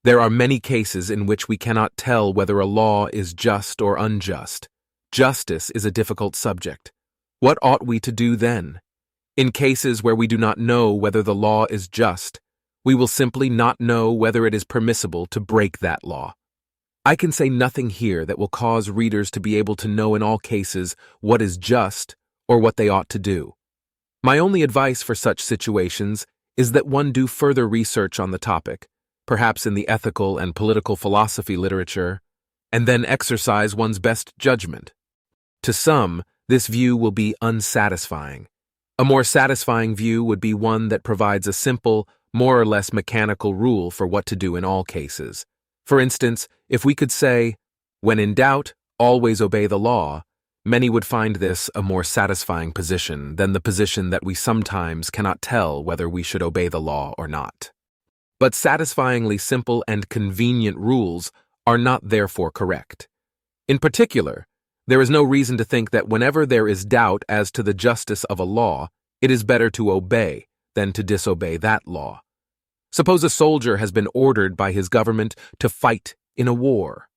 There are many cases in which we cannot tell whether a law is just or unjust. Justice is a difficult subject. What ought we to do then? In cases where we do not know whether the law is just, we will simply not know whether it is permissible to break that law. I can say nothing here that will cause readers to be able to know in all cases what is just or what they ought to do. My only advice for such situations is that one do further research on the topic, perhaps in the ethical and political philosophy literature, and then exercise one's best judgment. To some, this view will be unsatisfying. A more satisfying view would be one that provides a simple, more or less mechanical rule for what to do in all cases. For instance, if we could say, when in doubt, always obey the law, many would find this a more satisfying position than the position that we sometimes cannot tell whether we should obey the law or not. But satisfyingly simple and convenient rules are not therefore correct. In particular, there is no reason to think that whenever there is doubt as to the justice of a law, it is better to obey than to disobey that law. Suppose a soldier has been ordered by his government to fight in a war.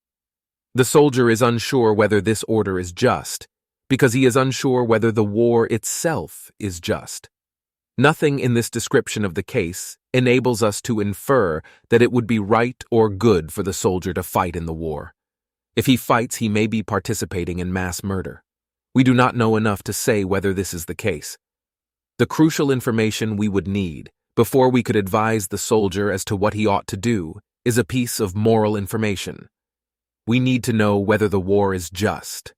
The soldier is unsure whether this order is just, because he is unsure whether the war itself is just. Nothing in this description of the case enables us to infer that it would be right or good for the soldier to fight in the war. If he fights, he may be participating in mass murder. We do not know enough to say whether this is the case. The crucial information we would need before we could advise the soldier as to what he ought to do is a piece of moral information. We need to know whether the war is just.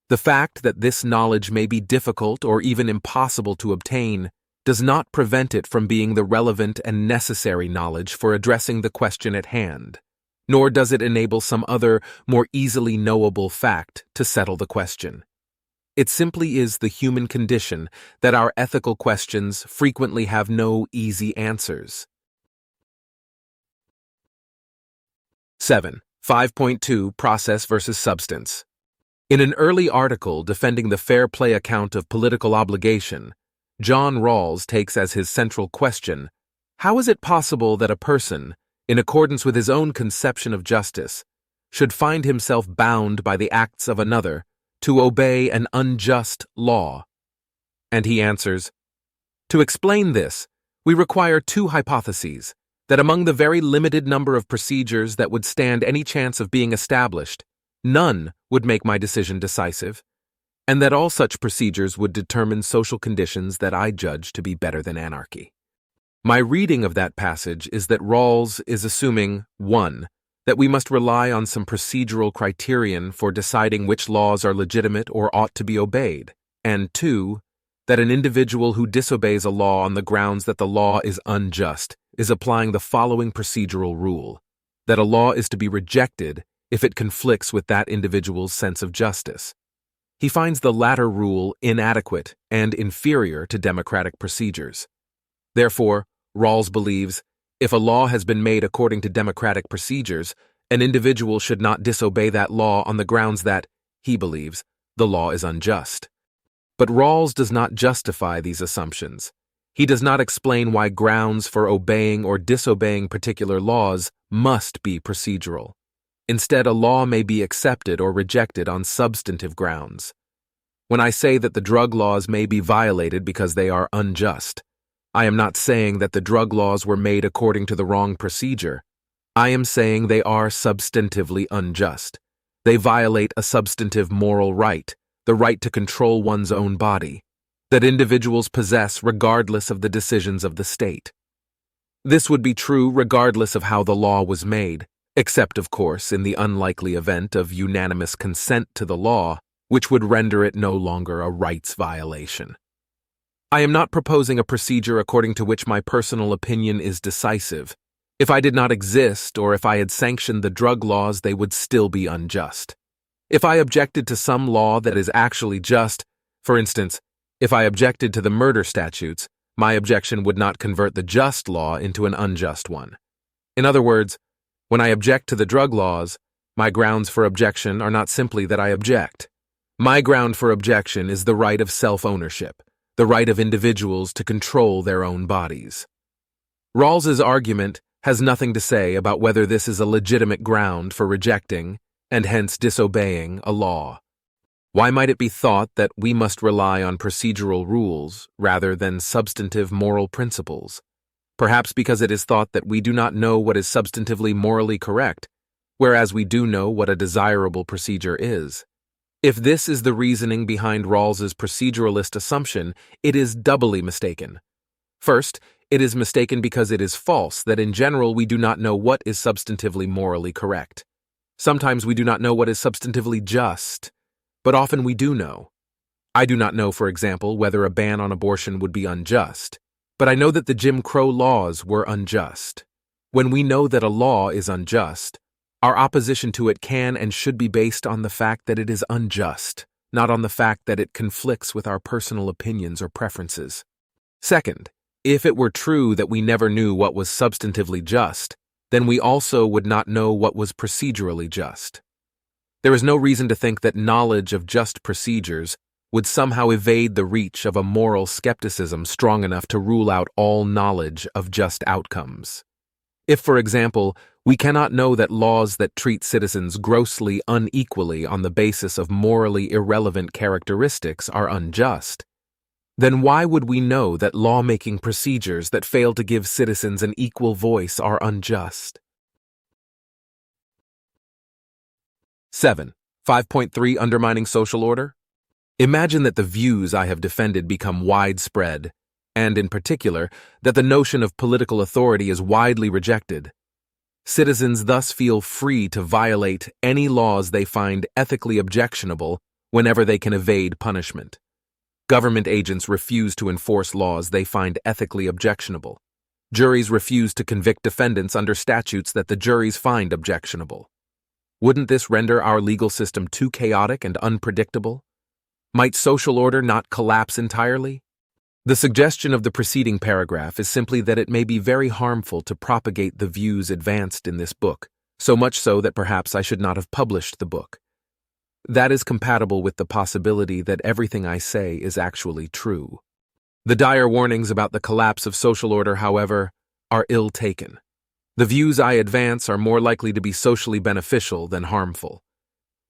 The fact that this knowledge may be difficult or even impossible to obtain does not prevent it from being the relevant and necessary knowledge for addressing the question at hand, nor does it enable some other, more easily knowable fact to settle the question. It simply is the human condition that our ethical questions frequently have no easy answers. 7. 5.2 Process versus Substance. In an early article defending the fair play account of political obligation, John Rawls takes as his central question, how is it possible that a person, in accordance with his own conception of justice, should find himself bound by the acts of another to obey an unjust law? And he answers, to explain this, we require two hypotheses, that among the very limited number of procedures that would stand any chance of being established, none would make my decision decisive, and that all such procedures would determine social conditions that I judge to be better than anarchy. My reading of that passage is that Rawls is assuming, 1, that we must rely on some procedural criterion for deciding which laws are legitimate or ought to be obeyed, and 2, that an individual who disobeys a law on the grounds that the law is unjust is applying the following procedural rule, that a law is to be rejected if it conflicts with that individual's sense of justice. He finds the latter rule inadequate and inferior to democratic procedures. Therefore, Rawls believes, if a law has been made according to democratic procedures, an individual should not disobey that law on the grounds that, he believes, the law is unjust. But Rawls does not justify these assumptions. He does not explain why grounds for obeying or disobeying particular laws must be procedural. Instead, a law may be accepted or rejected on substantive grounds. When I say that the drug laws may be violated because they are unjust, I am not saying that the drug laws were made according to the wrong procedure. I am saying they are substantively unjust. They violate a substantive moral right, the right to control one's own body, that individuals possess regardless of the decisions of the state. This would be true regardless of how the law was made, except, of course, in the unlikely event of unanimous consent to the law, which would render it no longer a rights violation. I am not proposing a procedure according to which my personal opinion is decisive. If I did not exist, or if I had sanctioned the drug laws, they would still be unjust. If I objected to some law that is actually just, for instance, if I objected to the murder statutes, my objection would not convert the just law into an unjust one. In other words, when I object to the drug laws, my grounds for objection are not simply that I object. My ground for objection is the right of self-ownership, the right of individuals to control their own bodies. Rawls's argument has nothing to say about whether this is a legitimate ground for rejecting, and hence disobeying, a law. Why might it be thought that we must rely on procedural rules rather than substantive moral principles? Perhaps because it is thought that we do not know what is substantively morally correct, whereas we do know what a desirable procedure is. If this is the reasoning behind Rawls's proceduralist assumption, it is doubly mistaken. First, it is mistaken because it is false that in general we do not know what is substantively morally correct. Sometimes we do not know what is substantively just, but often we do know. I do not know, for example, whether a ban on abortion would be unjust, but I know that the Jim Crow laws were unjust. When we know that a law is unjust, our opposition to it can and should be based on the fact that it is unjust, not on the fact that it conflicts with our personal opinions or preferences. Second, if it were true that we never knew what was substantively just, then we also would not know what was procedurally just. There is no reason to think that knowledge of just procedures would somehow evade the reach of a moral skepticism strong enough to rule out all knowledge of just outcomes. If, for example, we cannot know that laws that treat citizens grossly unequally on the basis of morally irrelevant characteristics are unjust, then why would we know that lawmaking procedures that fail to give citizens an equal voice are unjust? 7. 5.3 Undermining social order. Imagine that the views I have defended become widespread, and in particular, that the notion of political authority is widely rejected. Citizens thus feel free to violate any laws they find ethically objectionable whenever they can evade punishment. Government agents refuse to enforce laws they find ethically objectionable. Juries refuse to convict defendants under statutes that the juries find objectionable. Wouldn't this render our legal system too chaotic and unpredictable? Might social order not collapse entirely? The suggestion of the preceding paragraph is simply that it may be very harmful to propagate the views advanced in this book, so much so that perhaps I should not have published the book. That is compatible with the possibility that everything I say is actually true. The dire warnings about the collapse of social order, however, are ill taken. The views I advance are more likely to be socially beneficial than harmful.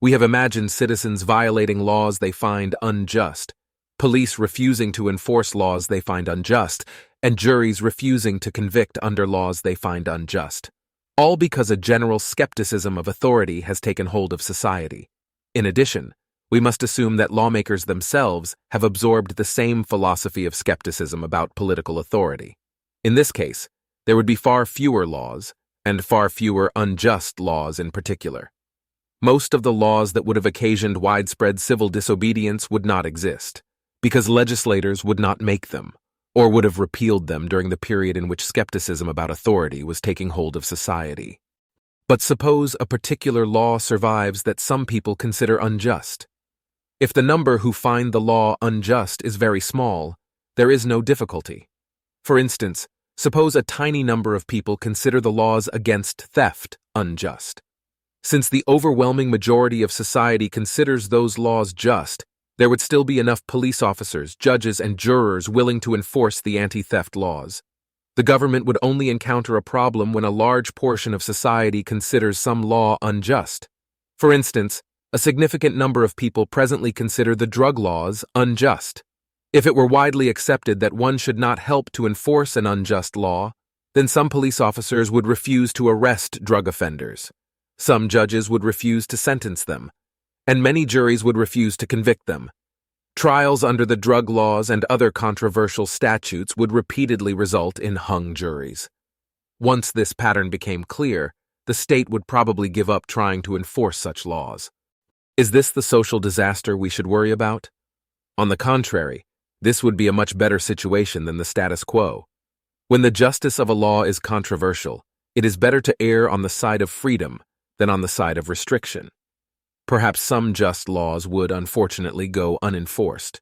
We have imagined citizens violating laws they find unjust, police refusing to enforce laws they find unjust, and juries refusing to convict under laws they find unjust, all because a general skepticism of authority has taken hold of society. In addition, we must assume that lawmakers themselves have absorbed the same philosophy of skepticism about political authority. In this case, there would be far fewer laws, and far fewer unjust laws in particular. Most of the laws that would have occasioned widespread civil disobedience would not exist, because legislators would not make them, or would have repealed them during the period in which skepticism about authority was taking hold of society. But suppose a particular law survives that some people consider unjust. If the number who find the law unjust is very small, there is no difficulty. For instance, suppose a tiny number of people consider the laws against theft unjust. Since the overwhelming majority of society considers those laws just, there would still be enough police officers, judges, and jurors willing to enforce the anti-theft laws. The government would only encounter a problem when a large portion of society considers some law unjust. For instance, a significant number of people presently consider the drug laws unjust. If it were widely accepted that one should not help to enforce an unjust law, then some police officers would refuse to arrest drug offenders. Some judges would refuse to sentence them, and many juries would refuse to convict them. Trials under the drug laws and other controversial statutes would repeatedly result in hung juries. Once this pattern became clear, the state would probably give up trying to enforce such laws. Is this the social disaster we should worry about? On the contrary, this would be a much better situation than the status quo. When the justice of a law is controversial, it is better to err on the side of freedom than on the side of restriction. Perhaps some just laws would, unfortunately, go unenforced,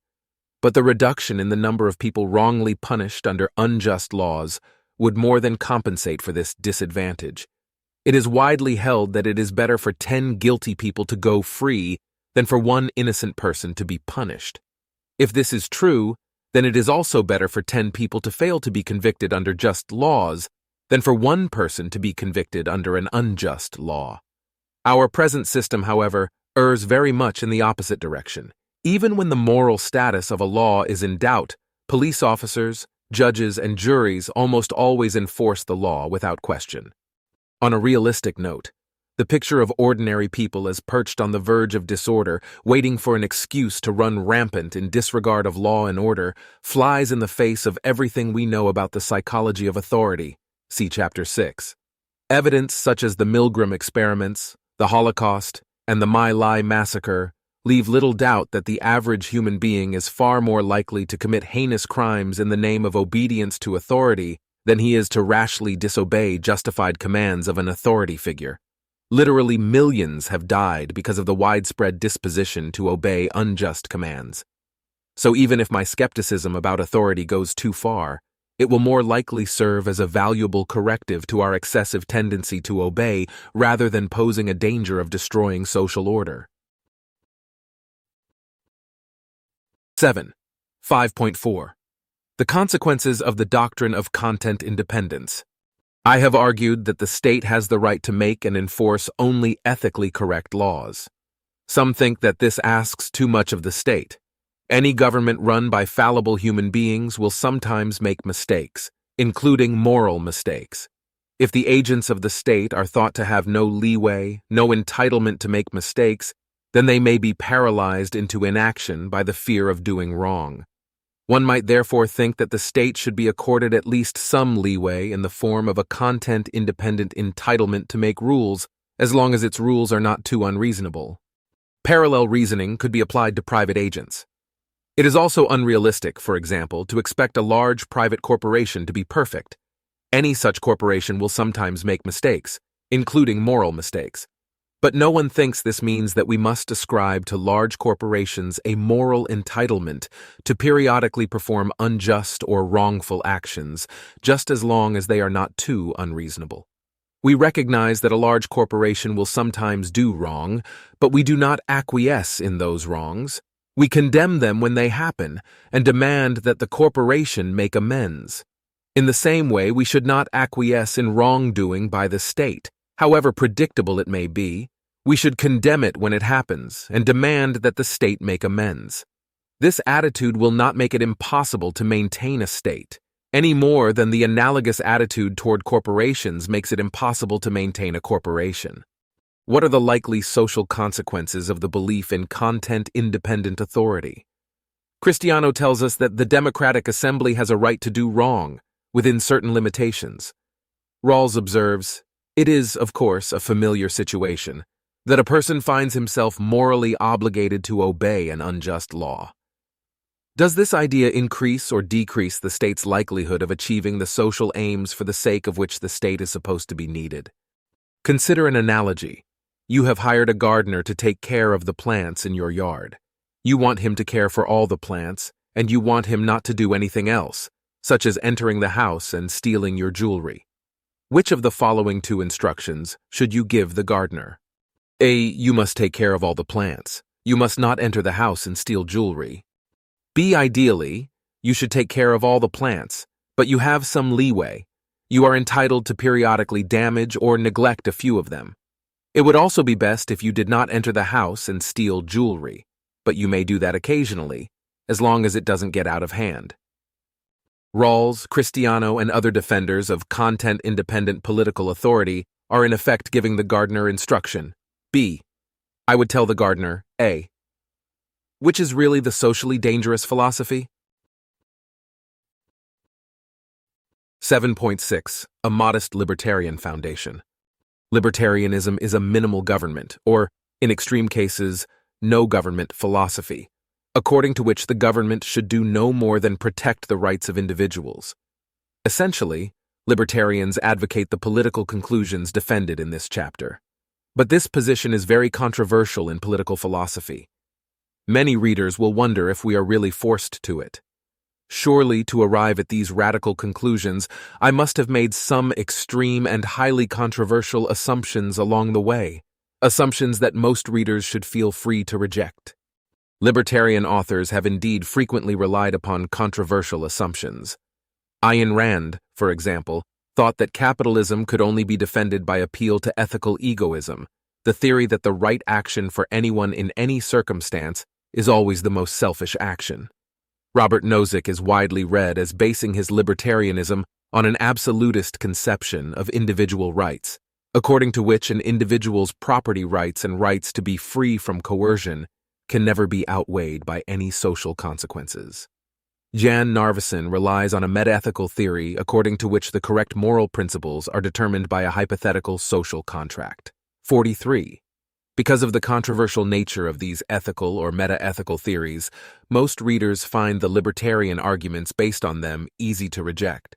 but the reduction in the number of people wrongly punished under unjust laws would more than compensate for this disadvantage. It is widely held that it is better for 10 guilty people to go free than for one innocent person to be punished. If this is true, then it is also better for 10 people to fail to be convicted under just laws than for one person to be convicted under an unjust law. Our present system, however, errs very much in the opposite direction. Even when the moral status of a law is in doubt, police officers, judges, and juries almost always enforce the law without question. On a realistic note, the picture of ordinary people as perched on the verge of disorder, waiting for an excuse to run rampant in disregard of law and order, flies in the face of everything we know about the psychology of authority. See Chapter 6. Evidence such as the Milgram experiments, the Holocaust, and the My Lai massacre leave little doubt that the average human being is far more likely to commit heinous crimes in the name of obedience to authority than he is to rashly disobey justified commands of an authority figure. Literally millions have died because of the widespread disposition to obey unjust commands. So even if my skepticism about authority goes too far, it will more likely serve as a valuable corrective to our excessive tendency to obey rather than posing a danger of destroying social order. 7. 5.4. The consequences of the doctrine of content independence. I have argued that the state has the right to make and enforce only ethically correct laws. Some think that this asks too much of the state. Any government run by fallible human beings will sometimes make mistakes, including moral mistakes. If the agents of the state are thought to have no leeway, no entitlement to make mistakes, then they may be paralyzed into inaction by the fear of doing wrong. One might therefore think that the state should be accorded at least some leeway in the form of a content-independent entitlement to make rules, as long as its rules are not too unreasonable. Parallel reasoning could be applied to private agents. It is also unrealistic, for example, to expect a large private corporation to be perfect. Any such corporation will sometimes make mistakes, including moral mistakes. But no one thinks this means that we must ascribe to large corporations a moral entitlement to periodically perform unjust or wrongful actions, just as long as they are not too unreasonable. We recognize that a large corporation will sometimes do wrong, but we do not acquiesce in those wrongs. We condemn them when they happen and demand that the corporation make amends. In the same way, we should not acquiesce in wrongdoing by the state, however predictable it may be. We should condemn it when it happens and demand that the state make amends. This attitude will not make it impossible to maintain a state, any more than the analogous attitude toward corporations makes it impossible to maintain a corporation. What are the likely social consequences of the belief in content-independent authority? Cristiano tells us that the democratic assembly has a right to do wrong, within certain limitations. Rawls observes, "It is, of course, a familiar situation, that a person finds himself morally obligated to obey an unjust law. Does this idea increase or decrease the state's likelihood of achieving the social aims for the sake of which the state is supposed to be needed? Consider an analogy. You have hired a gardener to take care of the plants in your yard. You want him to care for all the plants, and you want him not to do anything else, such as entering the house and stealing your jewelry. Which of the following two instructions should you give the gardener? A. You must take care of all the plants. You must not enter the house and steal jewelry. B. Ideally, you should take care of all the plants, but you have some leeway. You are entitled to periodically damage or neglect a few of them. It would also be best if you did not enter the house and steal jewelry, but you may do that occasionally, as long as it doesn't get out of hand. Rawls, Cristiano, and other defenders of content-independent political authority are in effect giving the gardener instruction. B. I would tell the gardener, A. Which is really the socially dangerous philosophy? 7.6. A modest libertarian foundation. Libertarianism is a minimal government, or, in extreme cases, no government philosophy, according to which the government should do no more than protect the rights of individuals. Essentially, libertarians advocate the political conclusions defended in this chapter. But this position is very controversial in political philosophy. Many readers will wonder if we are really forced to it. Surely, to arrive at these radical conclusions, I must have made some extreme and highly controversial assumptions along the way, assumptions that most readers should feel free to reject. Libertarian authors have indeed frequently relied upon controversial assumptions. Ayn Rand, for example, thought that capitalism could only be defended by appeal to ethical egoism, the theory that the right action for anyone in any circumstance is always the most selfish action. Robert Nozick is widely read as basing his libertarianism on an absolutist conception of individual rights, according to which an individual's property rights and rights to be free from coercion can never be outweighed by any social consequences. Jan Narveson relies on a metaethical theory according to which the correct moral principles are determined by a hypothetical social contract. 43. Because of the controversial nature of these ethical or metaethical theories, most readers find the libertarian arguments based on them easy to reject.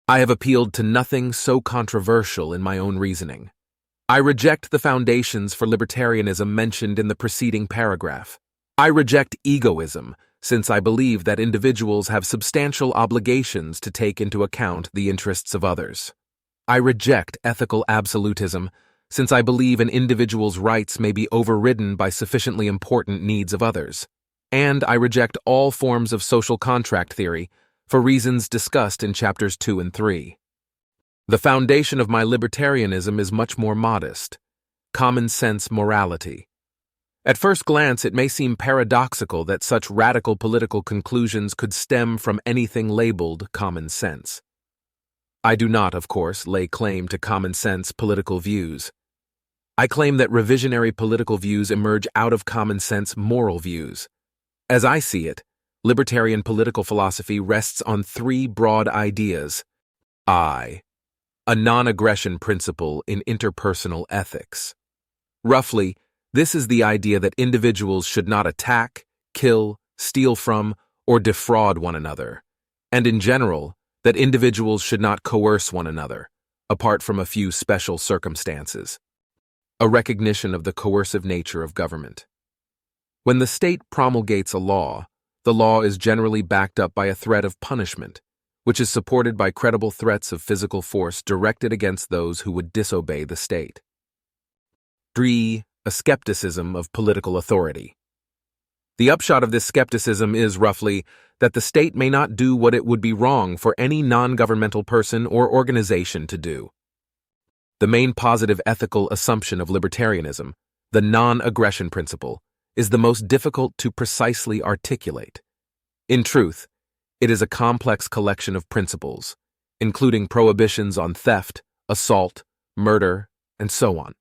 I have appealed to nothing so controversial in my own reasoning. I reject the foundations for libertarianism mentioned in the preceding paragraph. I reject egoism, since I believe that individuals have substantial obligations to take into account the interests of others. I reject ethical absolutism, since I believe an individual's rights may be overridden by sufficiently important needs of others. And I reject all forms of social contract theory, for reasons discussed in chapters 2 and 3. The foundation of my libertarianism is much more modest: common sense morality. At first glance, it may seem paradoxical that such radical political conclusions could stem from anything labeled common sense. I do not, of course, lay claim to common sense political views. I claim that revisionary political views emerge out of common sense moral views. As I see it, libertarian political philosophy rests on three broad ideas. A non-aggression principle in interpersonal ethics. Roughly, this is the idea that individuals should not attack, kill, steal from, or defraud one another, and in general, that individuals should not coerce one another, apart from a few special circumstances. A recognition of the coercive nature of government. When the state promulgates a law, the law is generally backed up by a threat of punishment, which is supported by credible threats of physical force directed against those who would disobey the state. 3. A skepticism of political authority. The upshot of this skepticism is, roughly, that the state may not do what it would be wrong for any non-governmental person or organization to do. The main positive ethical assumption of libertarianism, the non-aggression principle, is the most difficult to precisely articulate. In truth, it is a complex collection of principles, including prohibitions on theft, assault, murder, and so on.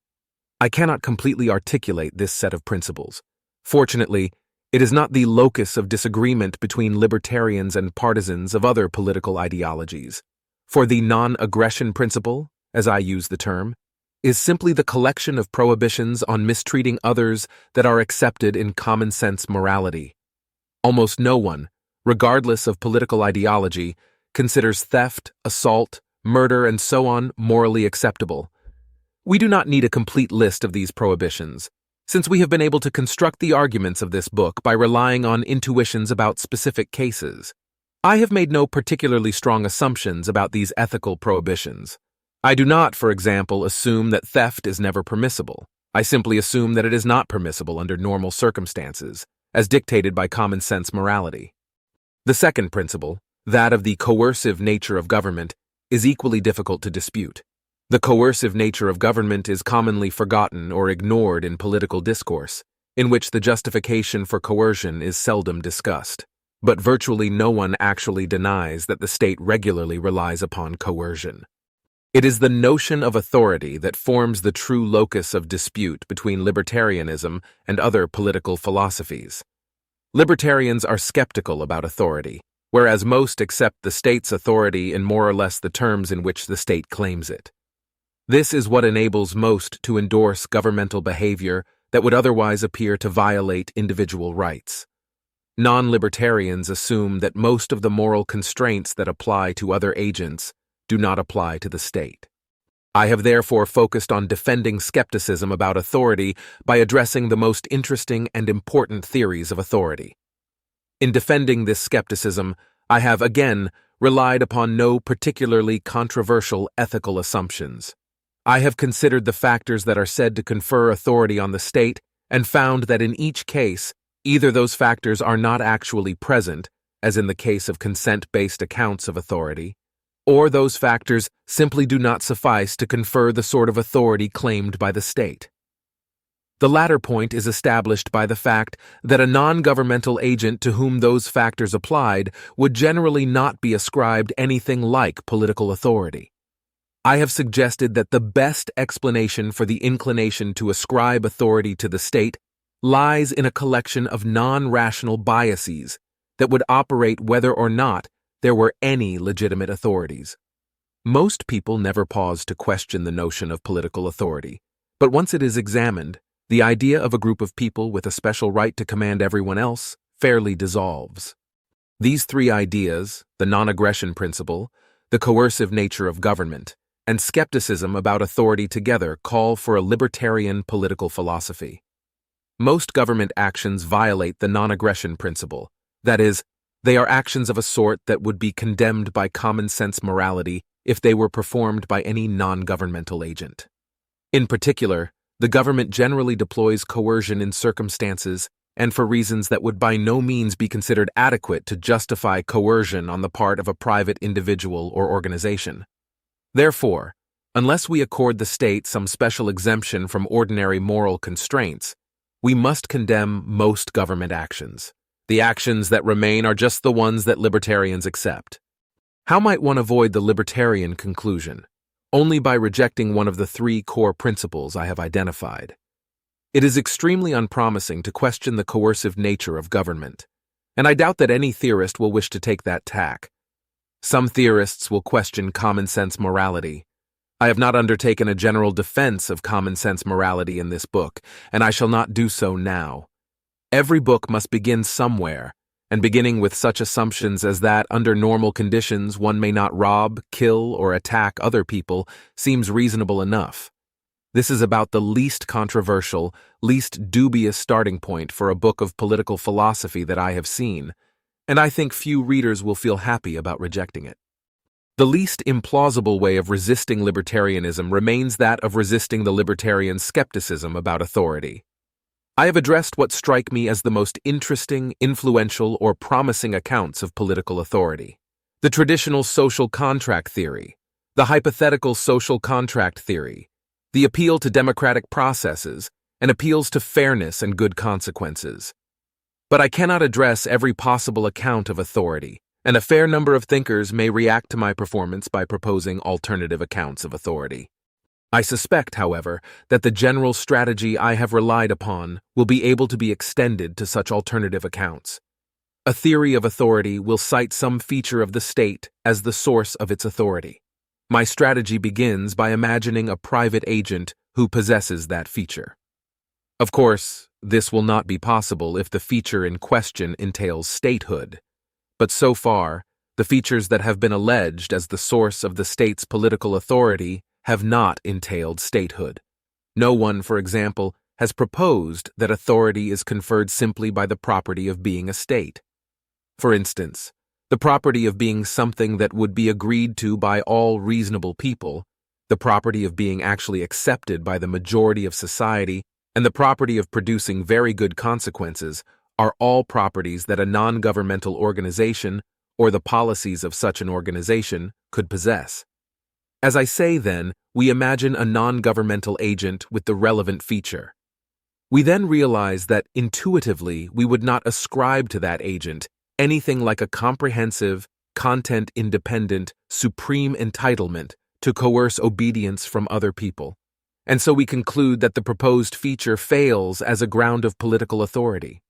I cannot completely articulate this set of principles. Fortunately, it is not the locus of disagreement between libertarians and partisans of other political ideologies. For the non-aggression principle, as I use the term, is simply the collection of prohibitions on mistreating others that are accepted in common sense morality. Almost no one, regardless of political ideology, considers theft, assault, murder, and so on morally acceptable. We do not need a complete list of these prohibitions, since we have been able to construct the arguments of this book by relying on intuitions about specific cases. I have made no particularly strong assumptions about these ethical prohibitions. I do not, for example, assume that theft is never permissible. I simply assume that it is not permissible under normal circumstances, as dictated by common sense morality. The second principle, that of the coercive nature of government, is equally difficult to dispute. The coercive nature of government is commonly forgotten or ignored in political discourse, in which the justification for coercion is seldom discussed. But virtually no one actually denies that the state regularly relies upon coercion. It is the notion of authority that forms the true locus of dispute between libertarianism and other political philosophies. Libertarians are skeptical about authority, whereas most accept the state's authority in more or less the terms in which the state claims it. This is what enables most to endorse governmental behavior that would otherwise appear to violate individual rights. Non-libertarians assume that most of the moral constraints that apply to other agents do not apply to the state. I have therefore focused on defending skepticism about authority by addressing the most interesting and important theories of authority. In defending this skepticism, I have again relied upon no particularly controversial ethical assumptions. I have considered the factors that are said to confer authority on the state and found that in each case, either those factors are not actually present, as in the case of consent-based accounts of authority, or those factors simply do not suffice to confer the sort of authority claimed by the state. The latter point is established by the fact that a non-governmental agent to whom those factors applied would generally not be ascribed anything like political authority. I have suggested that the best explanation for the inclination to ascribe authority to the state lies in a collection of non-rational biases that would operate whether or not there were any legitimate authorities. Most people never pause to question the notion of political authority, but once it is examined, the idea of a group of people with a special right to command everyone else fairly dissolves. These three ideas, the non-aggression principle, the coercive nature of government, and skepticism about authority together call for a libertarian political philosophy. Most government actions violate the non-aggression principle, that is, they are actions of a sort that would be condemned by common sense morality if they were performed by any non-governmental agent. In particular, the government generally deploys coercion in circumstances and for reasons that would by no means be considered adequate to justify coercion on the part of a private individual or organization. Therefore, unless we accord the state some special exemption from ordinary moral constraints, we must condemn most government actions. The actions that remain are just the ones that libertarians accept. How might one avoid the libertarian conclusion? Only by rejecting one of the three core principles I have identified. It is extremely unpromising to question the coercive nature of government, and I doubt that any theorist will wish to take that tack. Some theorists will question common-sense morality. I have not undertaken a general defense of common-sense morality in this book, and I shall not do so now. Every book must begin somewhere, and beginning with such assumptions as that under normal conditions one may not rob, kill, or attack other people seems reasonable enough. This is about the least controversial, least dubious starting point for a book of political philosophy that I have seen, and I think few readers will feel happy about rejecting it. The least implausible way of resisting libertarianism remains that of resisting the libertarian skepticism about authority. I have addressed what strike me as the most interesting, influential, or promising accounts of political authority. The traditional social contract theory, the hypothetical social contract theory, the appeal to democratic processes, and appeals to fairness and good consequences. But I cannot address every possible account of authority, and a fair number of thinkers may react to my performance by proposing alternative accounts of authority. I suspect, however, that the general strategy I have relied upon will be able to be extended to such alternative accounts. A theory of authority will cite some feature of the state as the source of its authority. My strategy begins by imagining a private agent who possesses that feature. Of course, this will not be possible if the feature in question entails statehood. But so far, the features that have been alleged as the source of the state's political authority have not entailed statehood. No one, for example, has proposed that authority is conferred simply by the property of being a state. For instance, the property of being something that would be agreed to by all reasonable people, the property of being actually accepted by the majority of society, and the property of producing very good consequences are all properties that a non-governmental organization or the policies of such an organization could possess. As I say, then, we imagine a non-governmental agent with the relevant feature. We then realize that intuitively we would not ascribe to that agent anything like a comprehensive, content-independent, supreme entitlement to coerce obedience from other people, and so we conclude that the proposed feature fails as a ground of political authority.